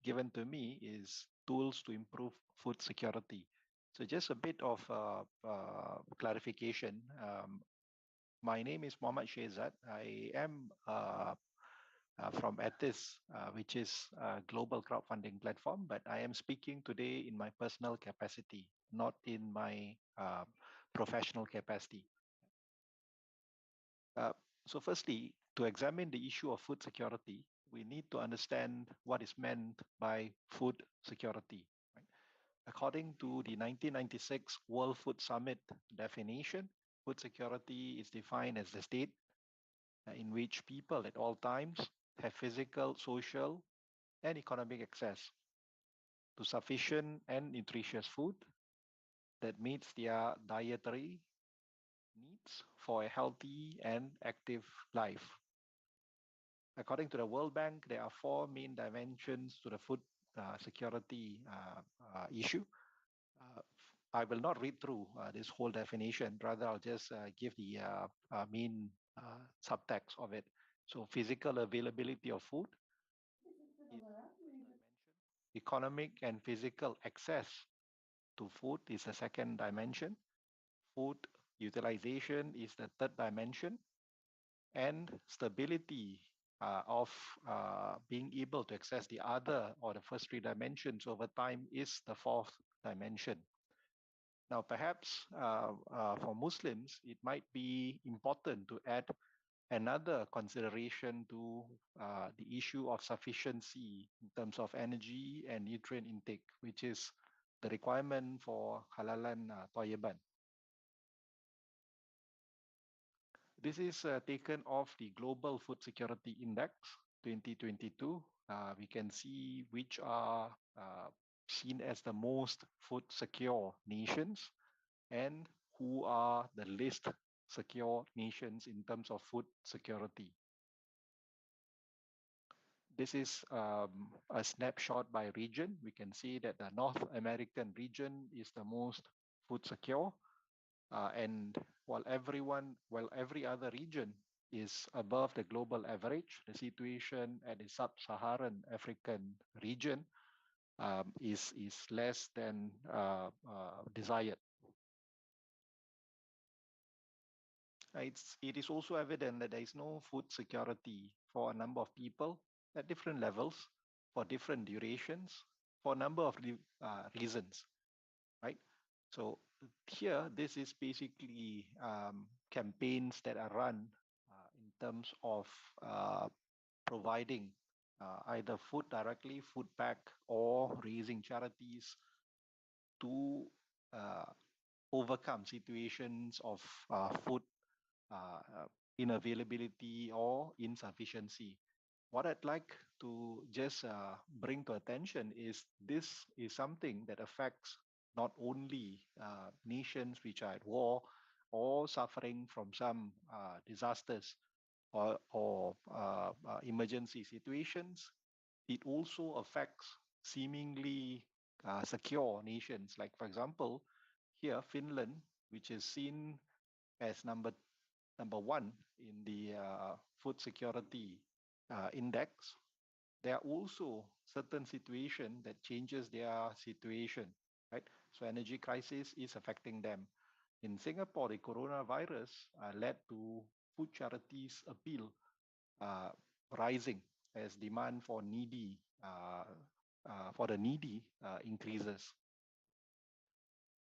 given to me is tools to improve food security. So just a bit of clarification. My name is Muhammad Shehzad. I am from ATIS, which is a global crowdfunding platform, but I am speaking today in my personal capacity, not in my professional capacity. So firstly, to examine the issue of food security, we need to understand what is meant by food security. Right? According to the 1996 World Food Summit definition, food security is defined as the state in which people at all times have physical, social, and economic access to sufficient and nutritious food that meets their dietary needs for a healthy and active life. According to the World Bank, there are four main dimensions to the food security issue. I will not read through this whole definition. Rather, I'll just give the main subtext of it. So, physical availability of food, economic and physical access to food is the second dimension. Food utilization is the third dimension. And stability of being able to access the other or the first three dimensions over time is the fourth dimension. Now, perhaps for Muslims, it might be important to add another consideration to the issue of sufficiency in terms of energy and nutrient intake, which is the requirement for halalan toyiban. This is taken off the Global Food Security Index 2022. We can see which are seen as the most food secure nations and who are the least secure nations in terms of food security. This is a snapshot by region. We can see that the North American region is the most food secure, and while every other region is above the global average, the situation at the sub-Saharan African region is less than desired. It is also evident that there is no food security for a number of people at different levels, for different durations, for a number of reasons, right? So here, this is basically campaigns that are run in terms of providing either food directly, food pack, or raising charities to overcome situations of food inavailability or insufficiency. What I'd like to just bring to attention is this is something that affects not only nations which are at war or suffering from some disasters or emergency situations. It also affects seemingly secure nations. Like, for example, here, Finland, which is seen as number one in the food security index. There are also certain situations that changes their situation, right? So energy crisis is affecting them. In Singapore, the coronavirus led to food charities appeal rising as demand for the needy increases.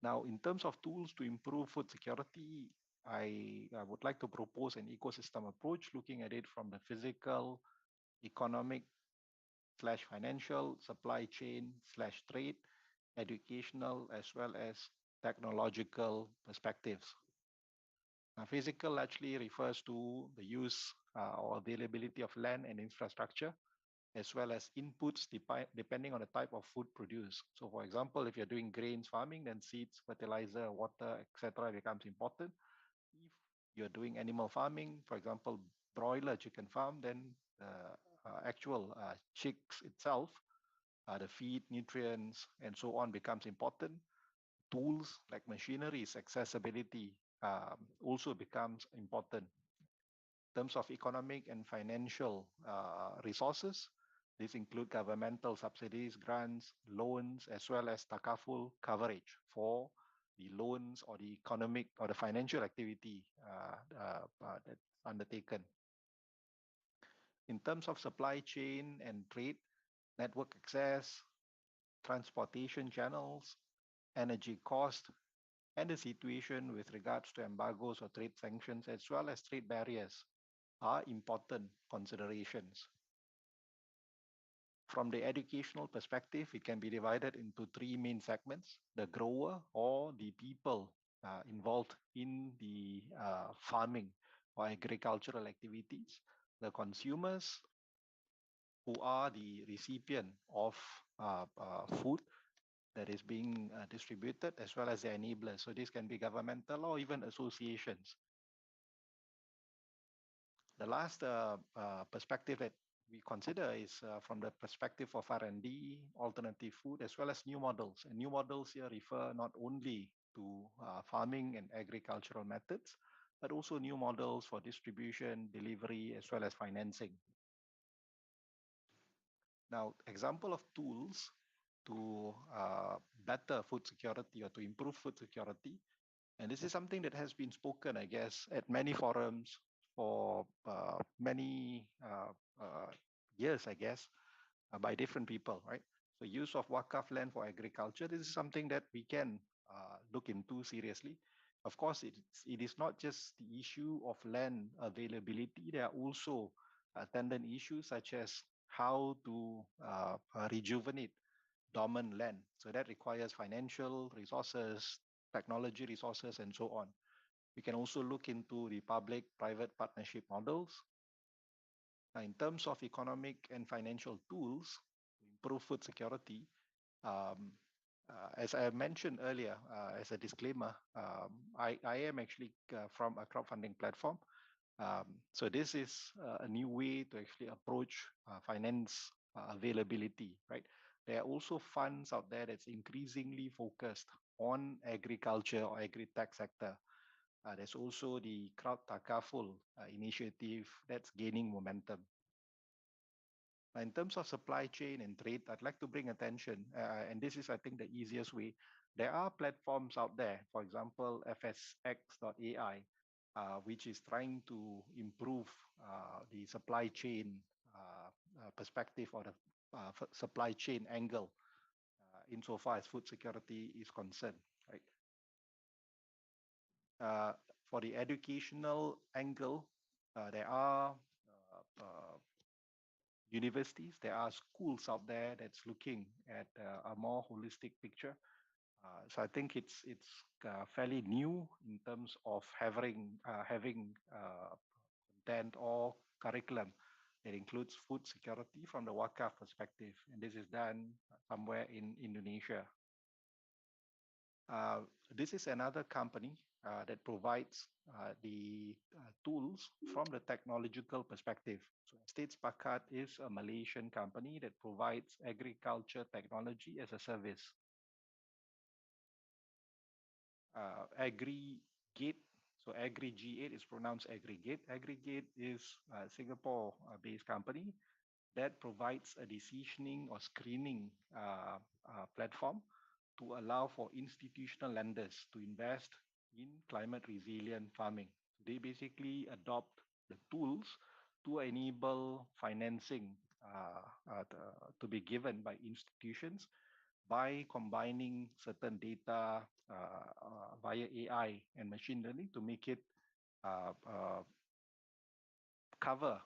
Now, in terms of tools to improve food security, I would like to propose an ecosystem approach, looking at it from the physical, economic / financial, supply chain / trade, educational, as well as technological perspectives. Now, physical actually refers to the use or availability of land and infrastructure, as well as inputs depending on the type of food produced. So, for example, if you're doing grains farming, then seeds, fertilizer, water, etc. becomes important. If you're doing animal farming, for example, broiler chicken farm, then actual chicks itself, the feed, nutrients, and so on becomes important. Tools like machinery's accessibility also becomes important. In terms of economic and financial resources, these include governmental subsidies, grants, loans, as well as takaful coverage for the loans or the economic or the financial activity that's undertaken. In terms of supply chain and trade, network access, transportation channels, energy cost, and the situation with regards to embargoes or trade sanctions, as well as trade barriers, are important considerations. From the educational perspective, it can be divided into three main segments: the grower or the people involved in the farming or agricultural activities, the consumers who are the recipient of food that is being distributed, as well as the enablers. So this can be governmental or even associations. The last perspective that we consider is from the perspective of R&D, alternative food, as well as new models. And new models here refer not only to farming and agricultural methods, but also new models for distribution, delivery, as well as financing. Now, example of tools to better food security or to improve food security. And this is something that has been spoken, I guess, at many forums for many years, I guess, by different people, right? So use of Wakaf land for agriculture, this is something that we can look into seriously. Of course, it is not just the issue of land availability. There are also attendant issues such as how to rejuvenate dormant land. So that requires financial resources, technology resources, and so on. We can also look into the public-private partnership models. Now, in terms of economic and financial tools to improve food security, as I mentioned earlier, as a disclaimer, I am actually from a crowdfunding platform. So this is a new way to actually approach finance availability, right? There are also funds out there that's increasingly focused on agriculture or agri-tech sector. There's also the Crowd Takaful initiative that's gaining momentum. In terms of supply chain and trade, I'd like to bring attention, and this is, I think, the easiest way. There are platforms out there, for example, FSX.ai, which is trying to improve the supply chain perspective or the supply chain angle insofar as food security is concerned, right? For the educational angle, there are universities, there are schools out there that's looking at a more holistic picture. So I think it's fairly new in terms of having content or curriculum that includes food security from the Wakaf perspective, and this is done somewhere in Indonesia. This is another company that provides the tools from the technological perspective. So States Pakat is a Malaysian company that provides agriculture technology as a service. Aggregate, so AgriG8 is pronounced aggregate. Aggregate is a Singapore-based company that provides a decisioning or screening platform to allow for institutional lenders to invest in climate resilient farming. They basically adopt the tools to enable financing to be given by institutions by combining certain data via AI and machine learning to make it cover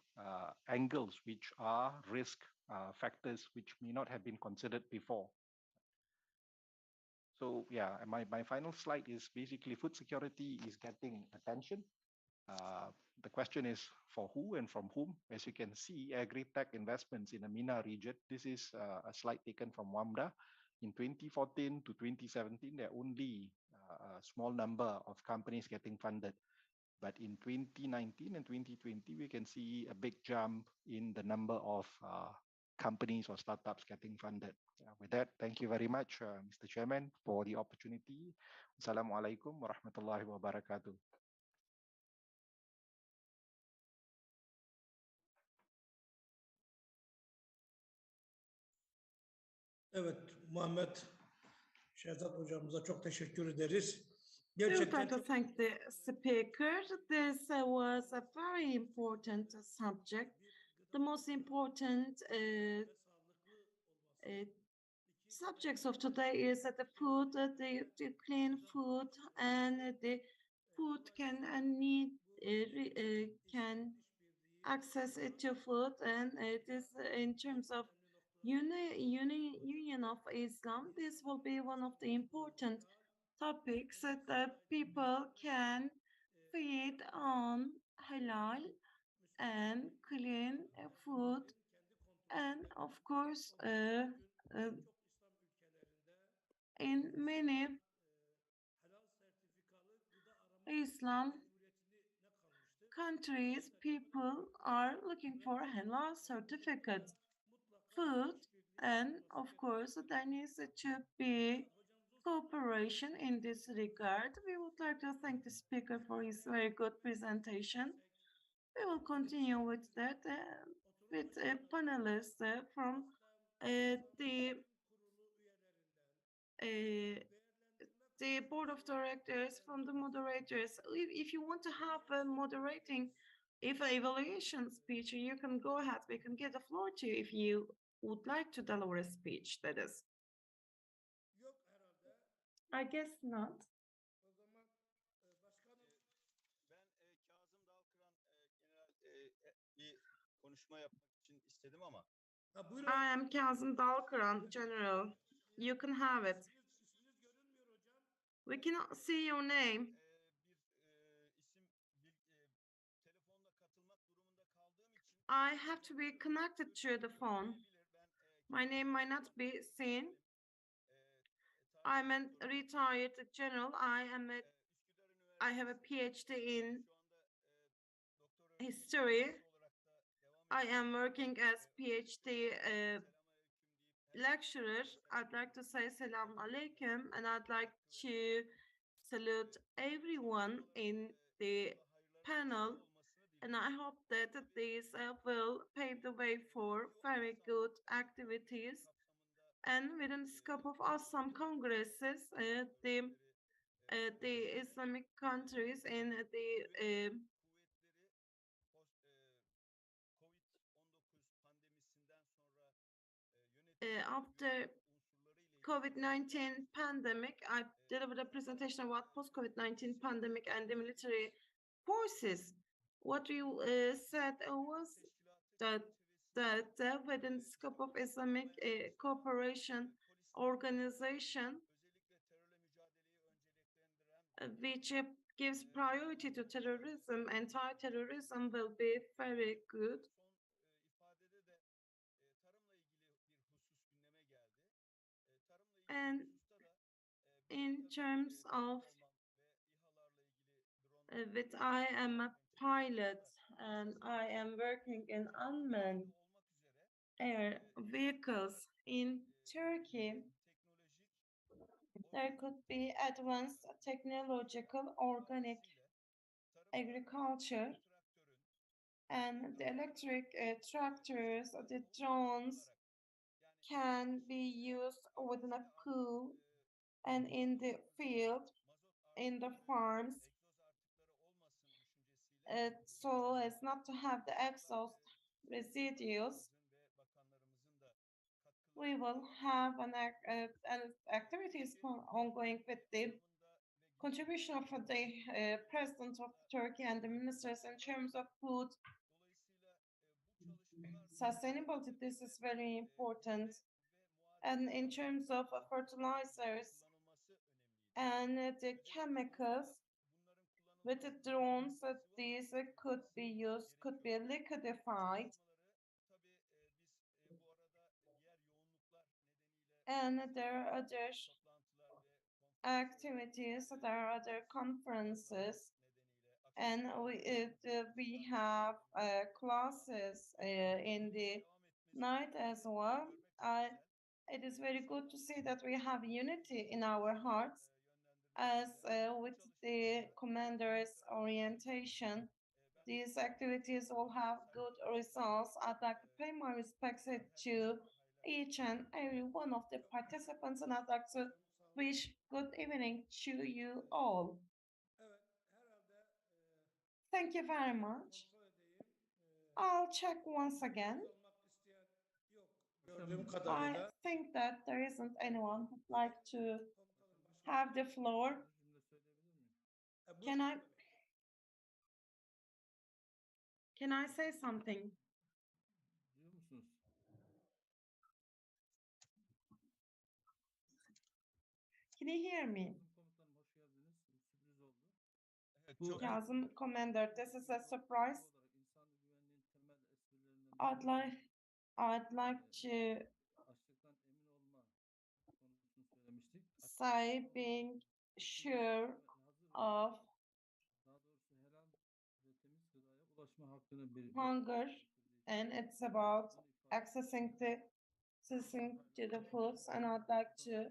angles which are risk factors which may not have been considered before. So yeah, my final slide is basically food security is getting attention. The question is for who and from whom. As you can see, agri-tech investments in the MENA region, this is a slide taken from WAMDA. In 2014 to 2017, there are only a small number of companies getting funded. But in 2019 and 2020, we can see a big jump in the number of companies or startups getting funded. With that, thank you very much, Mr. Chairman, for the opportunity. Assalamualaikum warahmatullahi wabarakatuh. Evet, Muhammed Şehzat hocamıza çok teşekkür ederiz. We would Gerçekten like to thank the speaker. This was a very important subject. The most important subjects of today is that the food, the clean food, and the food can access to food, and it is in terms of union of Islam. This will be one of the important topics that people can feed on halal and clean food, and of course, in many Islam countries, people are looking for halal certificate food, and of course, there needs to be cooperation in this regard. We would like to thank the speaker for his very good presentation. We will continue with that with a panelist from the uh, the board of directors, from the moderators. If you want to have a moderating, if an evaluation speech, you can go ahead. We can get the floor to you if you would like to deliver a speech. That is. I guess not. I am Kazım Dalkıran, General. You can have it. We cannot see your name. I have to be connected to the phone. My name might not be seen. I'm a retired general. I have a PhD in history. I am working as PhD lecturer. I'd like to say Selamun Aleyküm, and I'd like to salute everyone in the panel, and I hope that this will pave the way for very good activities. And within the scope of Assam congresses, the Islamic countries in the after COVID-19 pandemic, I delivered a presentation about post-COVID-19 pandemic and the military forces. What you said was that within the scope of Islamic cooperation organization, which gives priority to terrorism, anti-terrorism will be very good. And in terms of I am a pilot and I am working in unmanned air vehicles in Turkey. There could be advanced technological organic agriculture and the electric tractors, the drones can be used within a pool and in the field, in the farms, so as not to have the exhaust residues. We will have an activities ongoing with the contribution of the President of Turkey and the ministers in terms of food sustainability. This is very important. And in terms of fertilizers and the chemicals, with the drones, these could be used, could be liquefied. And there are other activities, there are other conferences, and we have classes in the night as well. It is very good to see that we have unity in our hearts as with the commander's orientation. These activities will have good results. I'd like to pay my respects to each and every one of the participants, and I'd like to wish good evening to you all. Thank you very much. I'll check once again. I think that there isn't anyone who'd like to have the floor. Can I say something? Can you hear me? Kazım Commander, this is a surprise. I'd like to say being sure of hunger, and it's about accessing to the foods, and I'd like to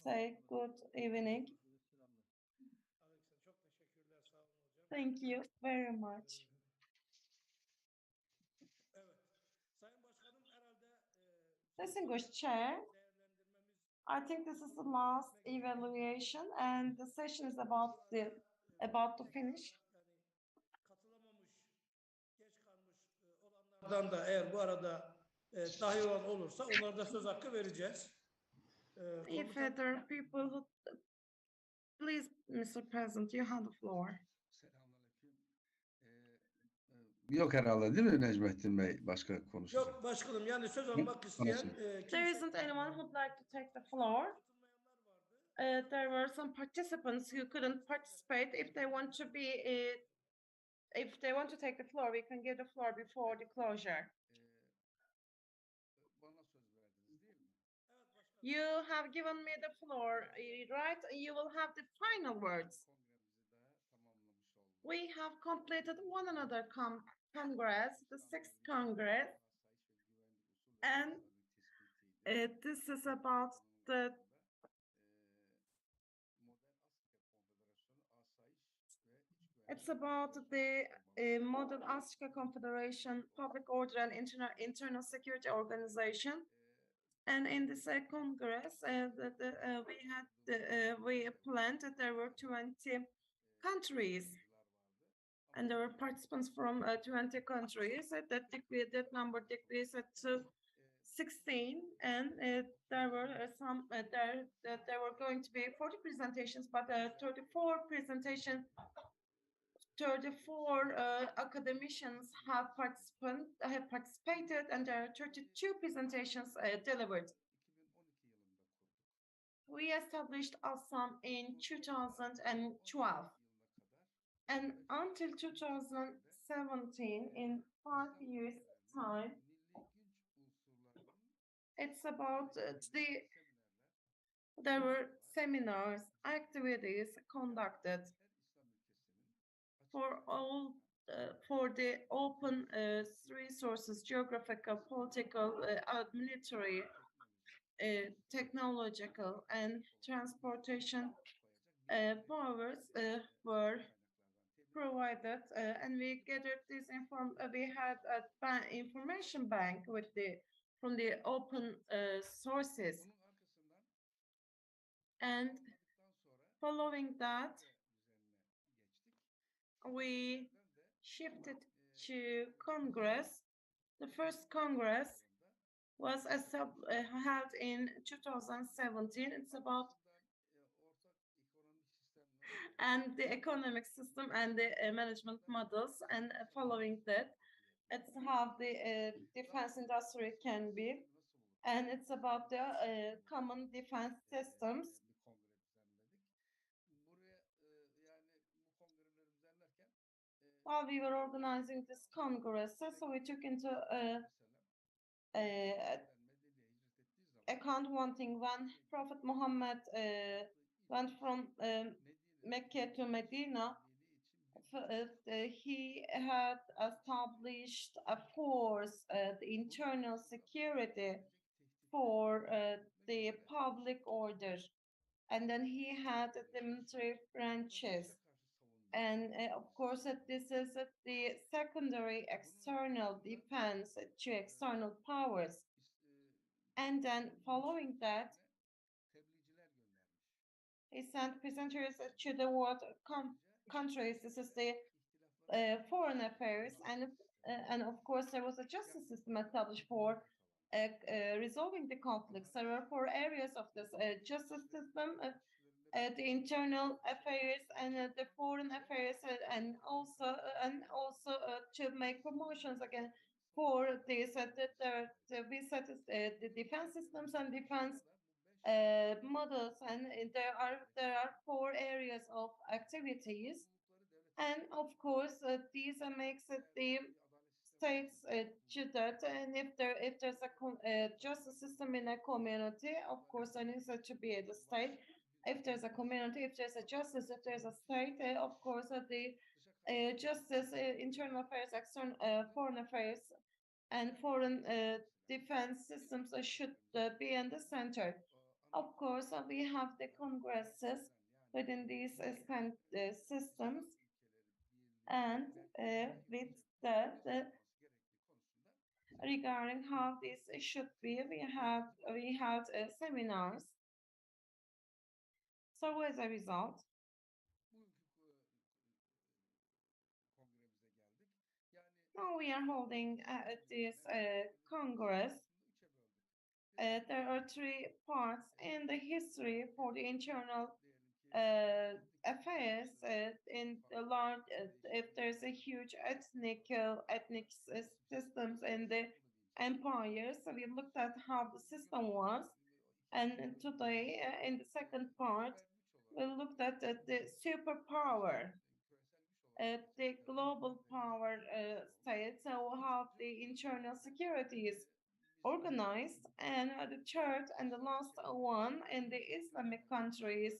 say good evening. Thank you very much. Distinguished Chair, I think this is the last evaluation, and the session is about to finish. Da eğer bu arada dahil olan olursa onlara da söz hakkı vereceğiz. If there are people who, please, Mr. President, you have the floor. Yok herhalde değil mi Necmettin Bey başka konuşacak? Yok başkanım, yani söz almak isteyen There isn't anyone who'd like to take the floor. There were some participants who couldn't participate. If they want to take the floor, we can give the floor before the closure. You have given me the floor, right? You will have the final words. We have completed one another Congress, the 6th Congress, and this is about it's about the Modern ASRICA Confederation, Public Order and Internal Security Organization. And in this Congress, we planned that there were 20 countries, and there were participants from 20 countries. That number decreased to 16, and there were there were going to be 40 presentations, but 34 academicians have participated, and there are 32 presentations delivered. We established Assam in 2012, and until 2017, in 5 years' time, it's about there were seminars, activities conducted for all for the open resources, geographical, political, military, technological, and transportation powers were provided, and we gathered this we had an information bank from the open sources, and following that, we shifted to Congress. The first Congress was held in 2017. It's about and the economic system and the management models, and following that, it's how the defense industry can be, and it's about the common defense systems. While we were organizing this Congress, so we took into account one thing: when Prophet Muhammad went from Mecca to Medina, he had established a force, the internal security for the public order, and then he had the military branches. And of course, this is the secondary external defense to external powers. And then following that, he sent presenters to the world countries. This is the foreign affairs, and of course there was a justice system established for resolving the conflicts. There were 4 areas of this justice system: the internal affairs and the foreign affairs, and also to make promotions again for this. We set the defense systems and defense models, and there are 4 areas of activities. And of course, these makes it the states that, and if there's a justice system in a community, of course, then it's to be the state. If there's a community, if there's a justice, if there's a state, of course, the justice, internal affairs, external, foreign affairs, and foreign defense systems should be in the center. Of course, we have the congresses within these systems, and with that, regarding how this should be, we had seminars. So as a result, now we are holding this Congress. There are three parts in the history for the internal affairs in the large. If there's a huge ethnic systems in the empires, so we looked at how the system was, and today in the second part, we looked at the superpower. The global power state, so how the internal security is organized, and the third and the last one in the Islamic countries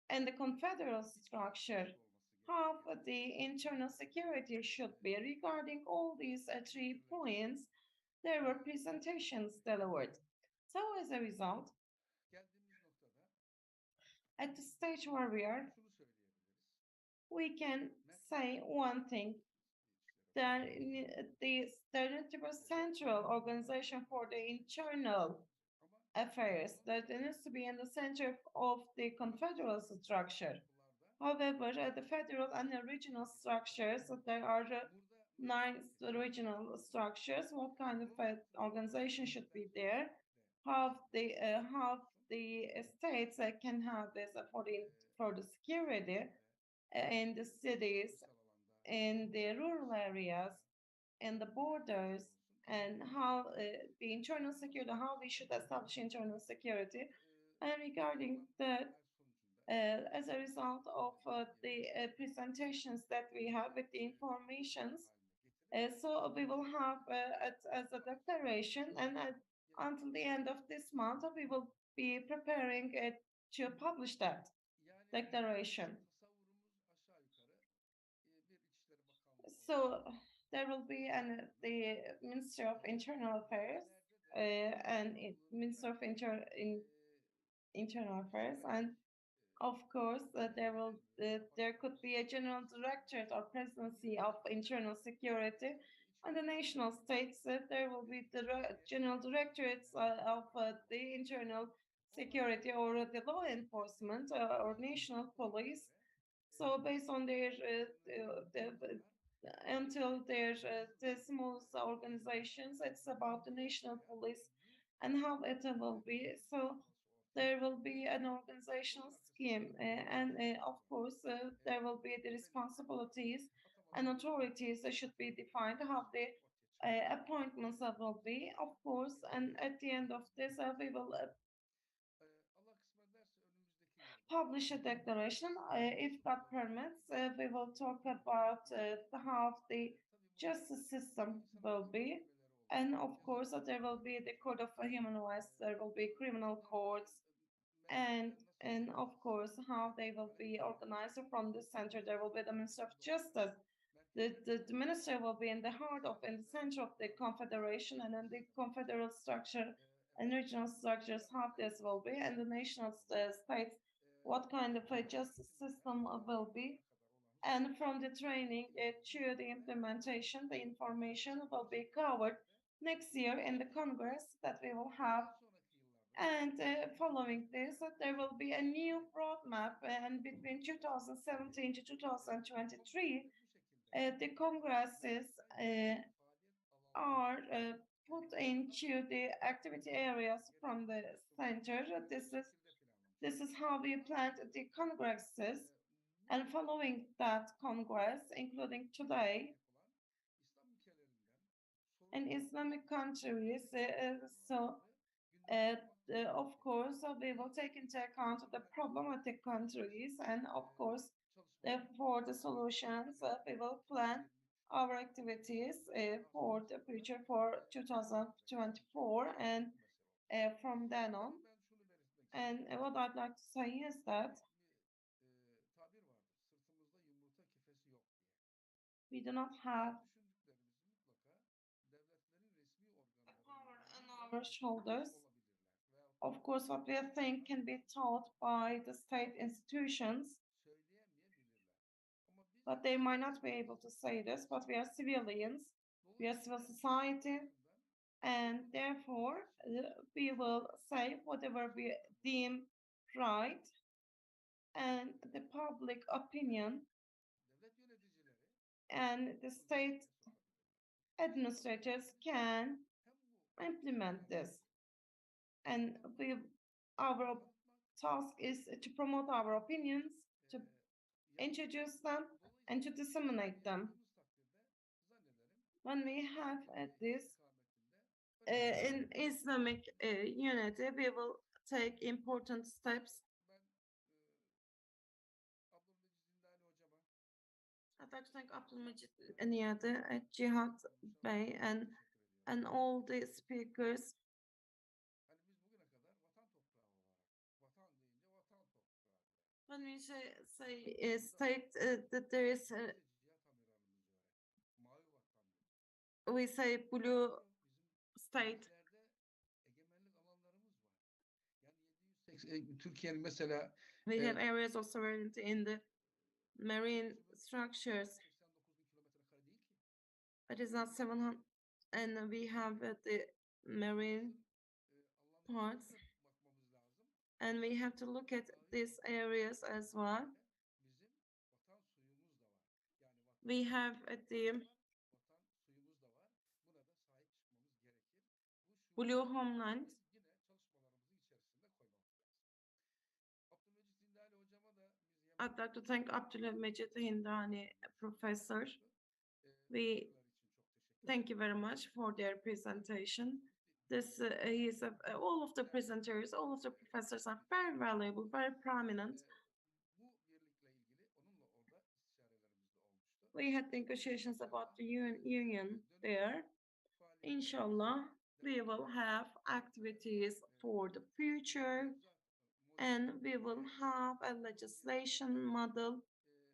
and the confederal structure, how the internal security should be. Regarding all these 3 points, there were presentations delivered. So as a result, at the stage where we are, we can say one thing, that there needs to be a central organization for the internal affairs, that it needs to be in the center of the confederal structure. However, the federal and the regional structures, there are 9 regional structures. What kind of organization should be there? How the states can have this for the security in the cities, in the rural areas, in the borders, and how the internal security, how we should establish internal security. And regarding that, as a result of the presentations that we have with the informations, so we will have as a declaration, and until the end of this month, we will be preparing to publish that declaration. So there will be the Minister of Internal Affairs and Minister of Internal Affairs, and of course there could be a General Directorate or Presidency of Internal Security, and the national states there will be the General Directorates of the Internal Security or the law enforcement or national police. So based on their until there's the small organizations, it's about the national police and how it will be. So there will be an organizational scheme, and of course there will be the responsibilities and authorities that should be defined, how the appointments will be, of course, and at the end of this we will publish a declaration. If God permits, we will talk about how the justice system will be. And of course, there will be the Code of Human Rights, there will be criminal courts, and of course, how they will be organized from the center. There will be the Minister of Justice. The minister will be in the heart of, in the center of the Confederation, and then the confederal structure and regional structures, how this will be, and the national states, what kind of a justice system will be. And from the training to the implementation, the information will be covered next year in the Congress that we will have. And following this, there will be a new roadmap, and between 2017 to 2023, the Congresses are put into the activity areas from the center. This is how we planned the Congresses, and following that Congress, including today, in Islamic countries, of course, we will take into account the problematic countries, and of course, For the solutions, we will plan our activities for the future for 2024 and from then on. And what I'd like to say is that we do not have a power on our shoulders. Of course, what we think can be taught by the state institutions, but they might not be able to say this, but we are civilians, we are civil society, and therefore we will say whatever we deem right, and the public opinion and the state administrators can implement this. And our task is to promote our opinions, to introduce them, and to disseminate them. When we have this in Islamic unity, we will take important steps. I'd like to thank Abdülmecit Niyade, Cihat Bey, and all the speakers. When we say state, that there is we say blue state. Türkiye'nin mesela We have areas of sovereignty in the marine structures. It is not 700, and we have the marine parts, and we have to look at these areas as well. We have the blue homeland. I'd like to thank Abdülmecit Hindani, professor. We thank you very much for their presentation. This all of the presenters, all of the professors are very valuable, very prominent. We had negotiations about the union there. Inshallah, we will have activities for the future, and we will have a legislation model.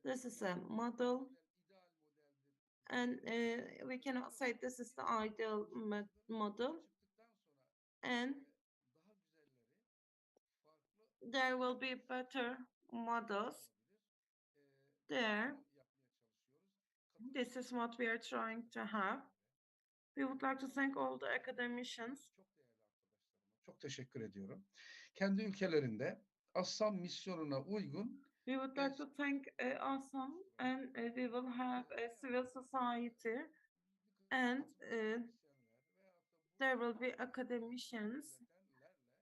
This is a model, and we cannot say this is the ideal model. And there will be better models there. This is what we are trying to have. We would like to thank all the academicians. Çok teşekkür ediyorum. Kendi ülkelerinde Assam misyonuna uygun. We would like to thank Assam, and we will have a civil society, and there will be academicians,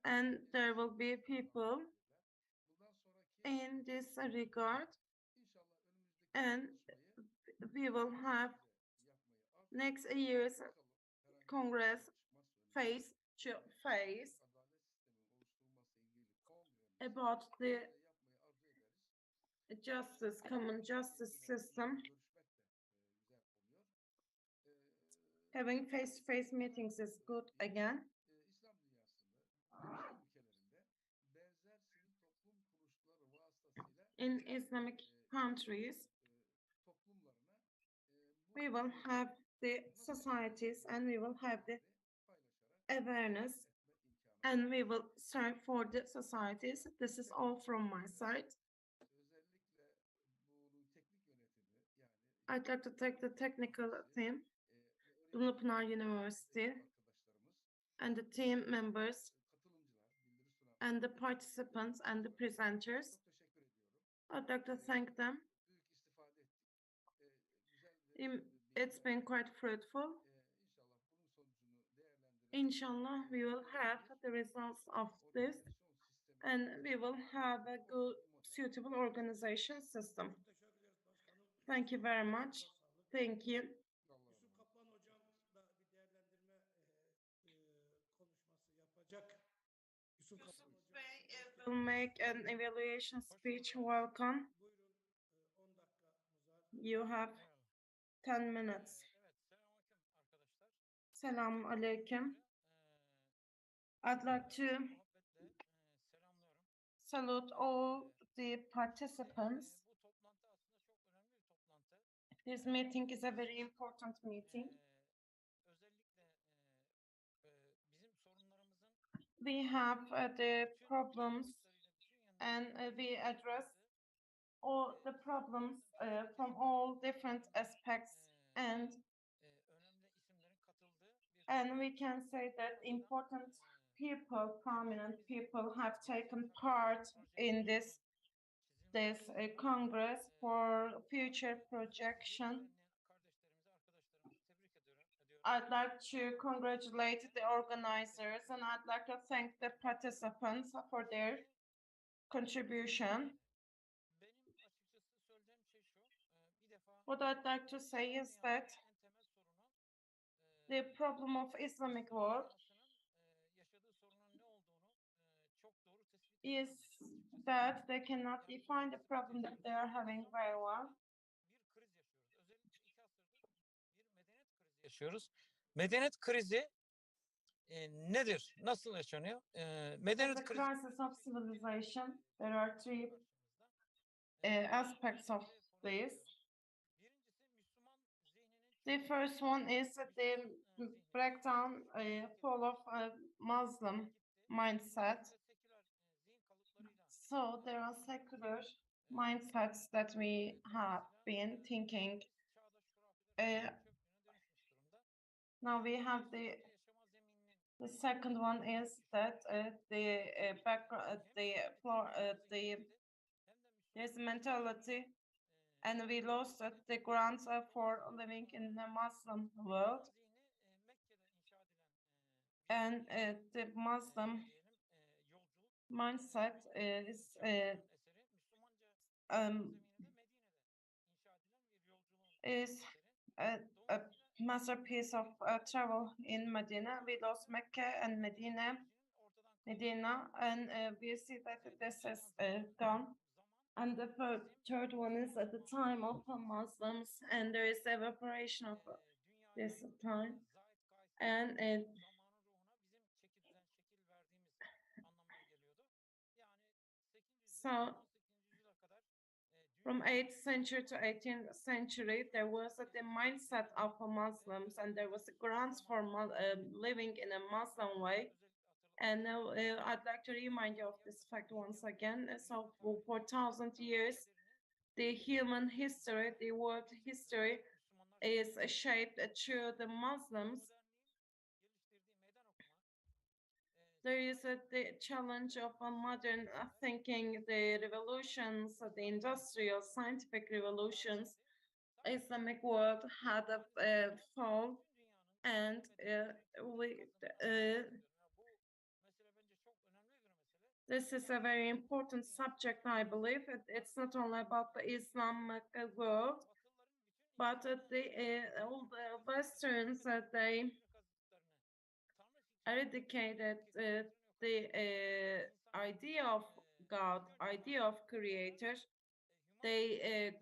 and there will be people in this regard, and we will have next year's Congress face to face about the common justice system. Having face-to-face meetings is good again. In Islamic countries, we will have the societies, and we will have the awareness, and we will strive for the societies. This is all from my side. I'd like to thank the technical team, Dumlupınar University, and the team members, and the participants, and the presenters. I'd like to thank them. It's been quite fruitful. Inshallah, we will have the results of this, and we will have a good, suitable organization system. Thank you very much. Thank you. Yusuf Bey will make an evaluation speech. Welcome. You have 10 minutes. Selam aleyküm. I'd like to salute all the participants. This meeting is a very important meeting. We have the problems and we address all the problems from all different aspects and we can say that important people, prominent people have taken part in this Congress for future projection. I'd like to congratulate the organizers and I'd like to thank the participants for their contribution. What I'd like to say is that the problem of Islamic world is that they cannot define the problem that they are having very well. Yaşıyoruz. Medeniyet krizi nedir? Nasıl yaşanıyor? Medeniyet krizi. The crisis of civilization. There are three aspects of this. The first one is the breakdown, fall of Muslim mindset. So there are secular mindsets that we have been thinking. Now we have the second one is that there's mentality, and we lost the grounds for living in the Muslim world, and the Muslim mindset is a masterpiece of travel in Medina. We lost Mecca and Medina, and we see that this is gone. And the third one is at the time of Muslims, and there is evaporation of this time, and so from 8th century to 18th century, there was the mindset of Muslims, and there was grounds for living in a Muslim way. And I'd like to remind you of this fact once again. So for 4,000 years, the human history, the world history, is shaped through the Muslims. There is the challenge of modern thinking, the revolutions, the industrial, scientific revolutions. Islamic world had a fall, and this is a very important subject, I believe. It's not only about the Islamic world, but all the Westerns, they eradicated the idea of God, idea of creator. They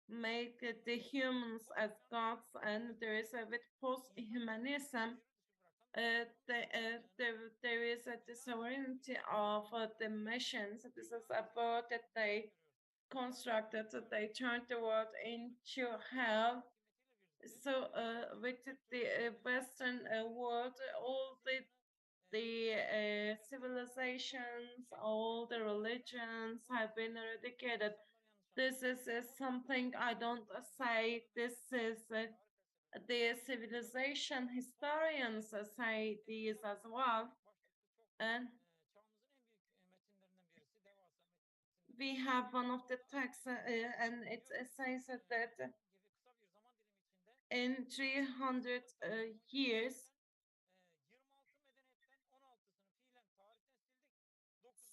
made the humans as gods, and there is with post-humanism, there is the sovereignty of the missions. This is a word that they constructed, so they turned the world into hell. So with the Western world, all the civilizations, all the religions have been eradicated. This is something I don't say. This is the civilization historians say these as well. And we have one of the texts, and it says that in 300 years,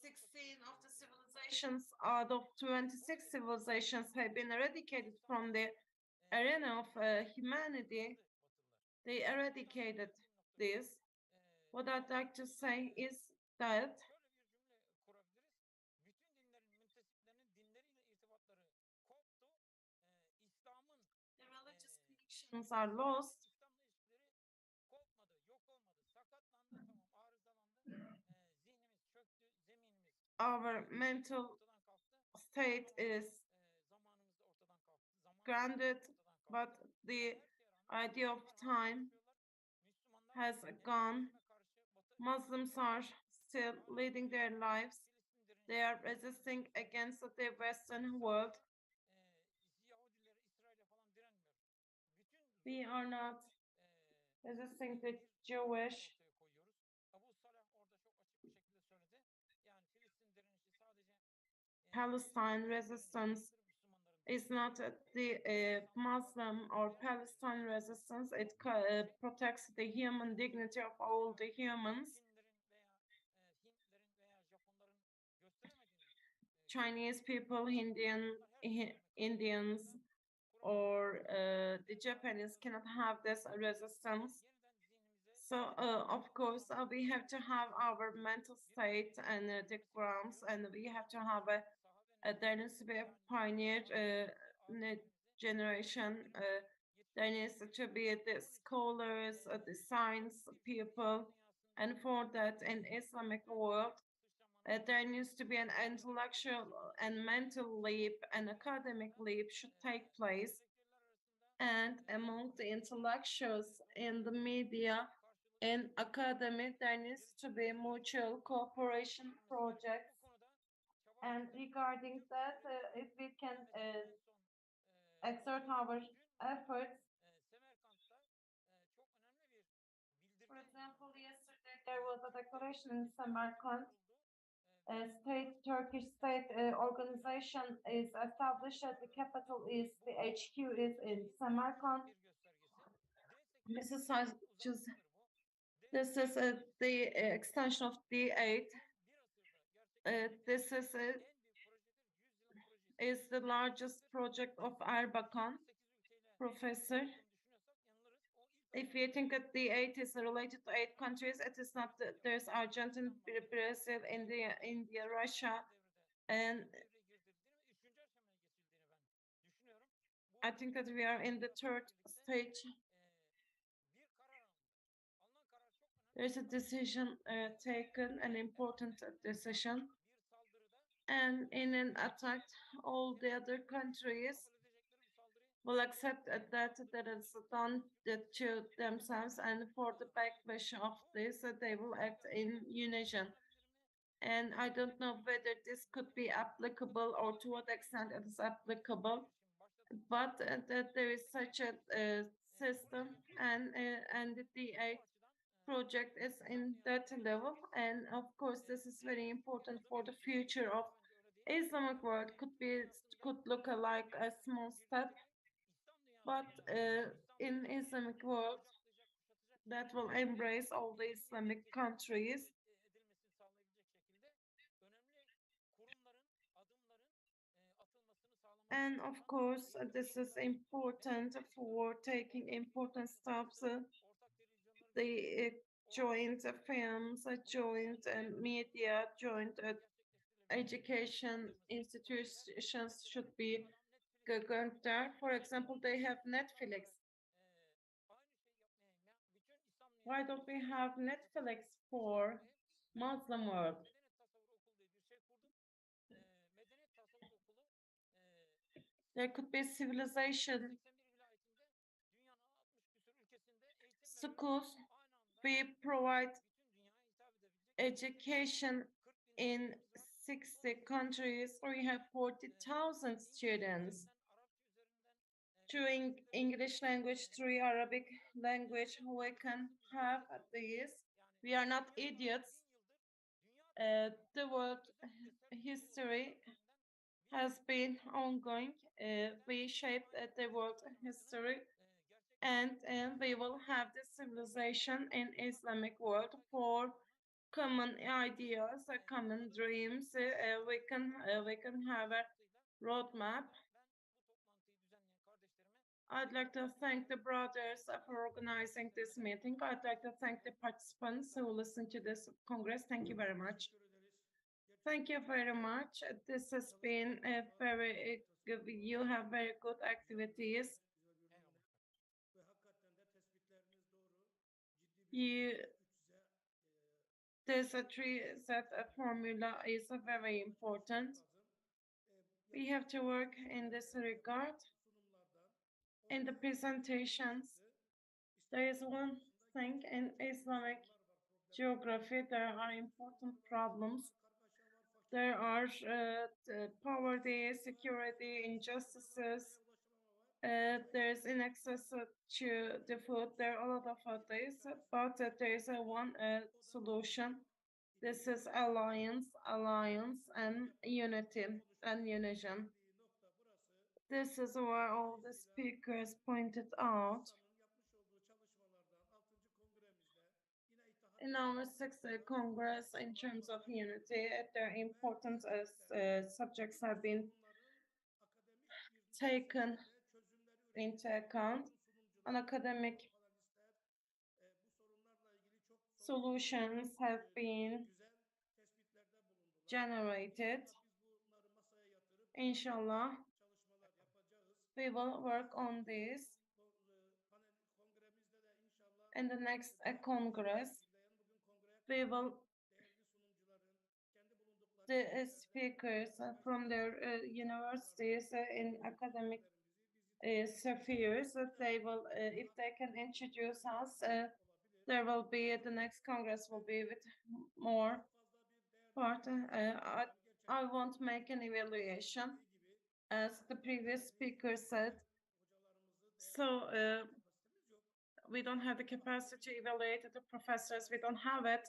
16 of the civilizations out of 26 civilizations have been eradicated from the arena of humanity. They eradicated this. What I'd like to say is that Muslims are lost, our mental state is grounded, but the idea of time has gone. Muslims are still leading their lives. They are resisting against the Western world. We are not resisting the Jewish. Palestine resistance is not the Muslim or Palestine resistance. It protects the human dignity of all the humans. Chinese people, Indians, or the Japanese cannot have this resistance. So, of course, we have to have our mental state and the grounds, and we have to have there needs to be a pioneer generation. There needs to be the scholars, the science people, and for that, in Islamic world, there needs to be an intellectual and mental leap, an academic leap should take place. And among the intellectuals in the media, in academy, there needs to be mutual cooperation projects. And regarding that, if we can exert our efforts, for example, yesterday there was a declaration in Samarkand. Turkish state organization is established at the capital is, the HQ is in Samarkand. This is the extension of D8. This is the largest project of Erbakan, professor. If you think that D8 is related to 8 countries, it is not. There's Argentina, Brazil, India, Russia, and I think that we are in the 3rd stage. There's a decision taken, an important decision, and in an attack, all the other countries will accept that is done to themselves, and for the backlash of this, they will act in unison. And I don't know whether this could be applicable or to what extent it is applicable, but that there is such a system, and the D8 project is in that level. And of course, this is very important for the future of Islamic world. Could look like a small step, but in Islamic world that will embrace all the Islamic countries. And of course, this is important for taking important steps. The joint films, joint media, joint education institutions should be going there. For example, they have Netflix. Why don't we have Netflix for Muslim world? There could be civilization schools. We provide education in 60 countries. We have 40,000 students through English language, through Arabic language. We can have these. We are not idiots. The world history has been ongoing. We shaped the world history, and we will have the civilization in Islamic world for common ideas, common dreams. We can have a roadmap. I'd like to thank the brothers for organizing this meeting. I'd like to thank the participants who listened to this Congress. Thank you very much. Thank you very much. This has been a very good, you have very good activities. You, this three-set formula is very important. We have to work in this regard. In the presentations, there is one thing in Islamic geography, there are important problems. There are poverty, security, injustices. There's inaccess to the food. There are a lot of things, but there is one solution. This is alliance, and unity and unison. This is where all the speakers pointed out. In our sixth Congress, in terms of unity, their important subjects have been taken into account. An academic solutions have been generated. Inshallah, we will work on this in the next Congress. We will, the speakers from their universities in academic spheres, they will, if they can introduce us, there will be, the next Congress will be with more part. I won't make an evaluation, as the previous speaker said. So we don't have the capacity to evaluate the professors. We don't have it.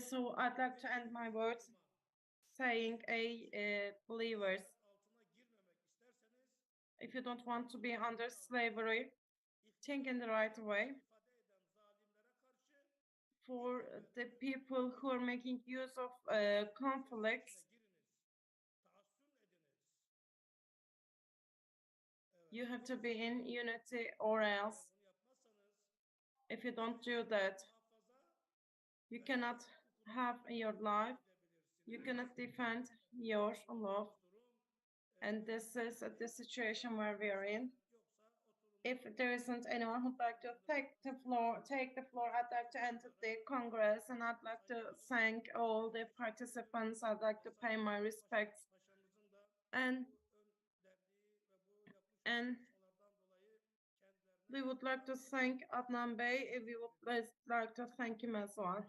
So I'd like to end my words saying, believers, if you don't want to be under slavery, think in the right way. For the people who are making use of conflicts, you have to be in unity, or else, if you don't do that, you cannot have your life, you cannot defend your love. And this is the situation where we are in. If there isn't anyone who'd like to take the floor, I'd like to enter the Congress, and I'd like to thank all the participants. I'd like to pay my respects. And we would like to thank Adnan Bey. We would like to thank him as well.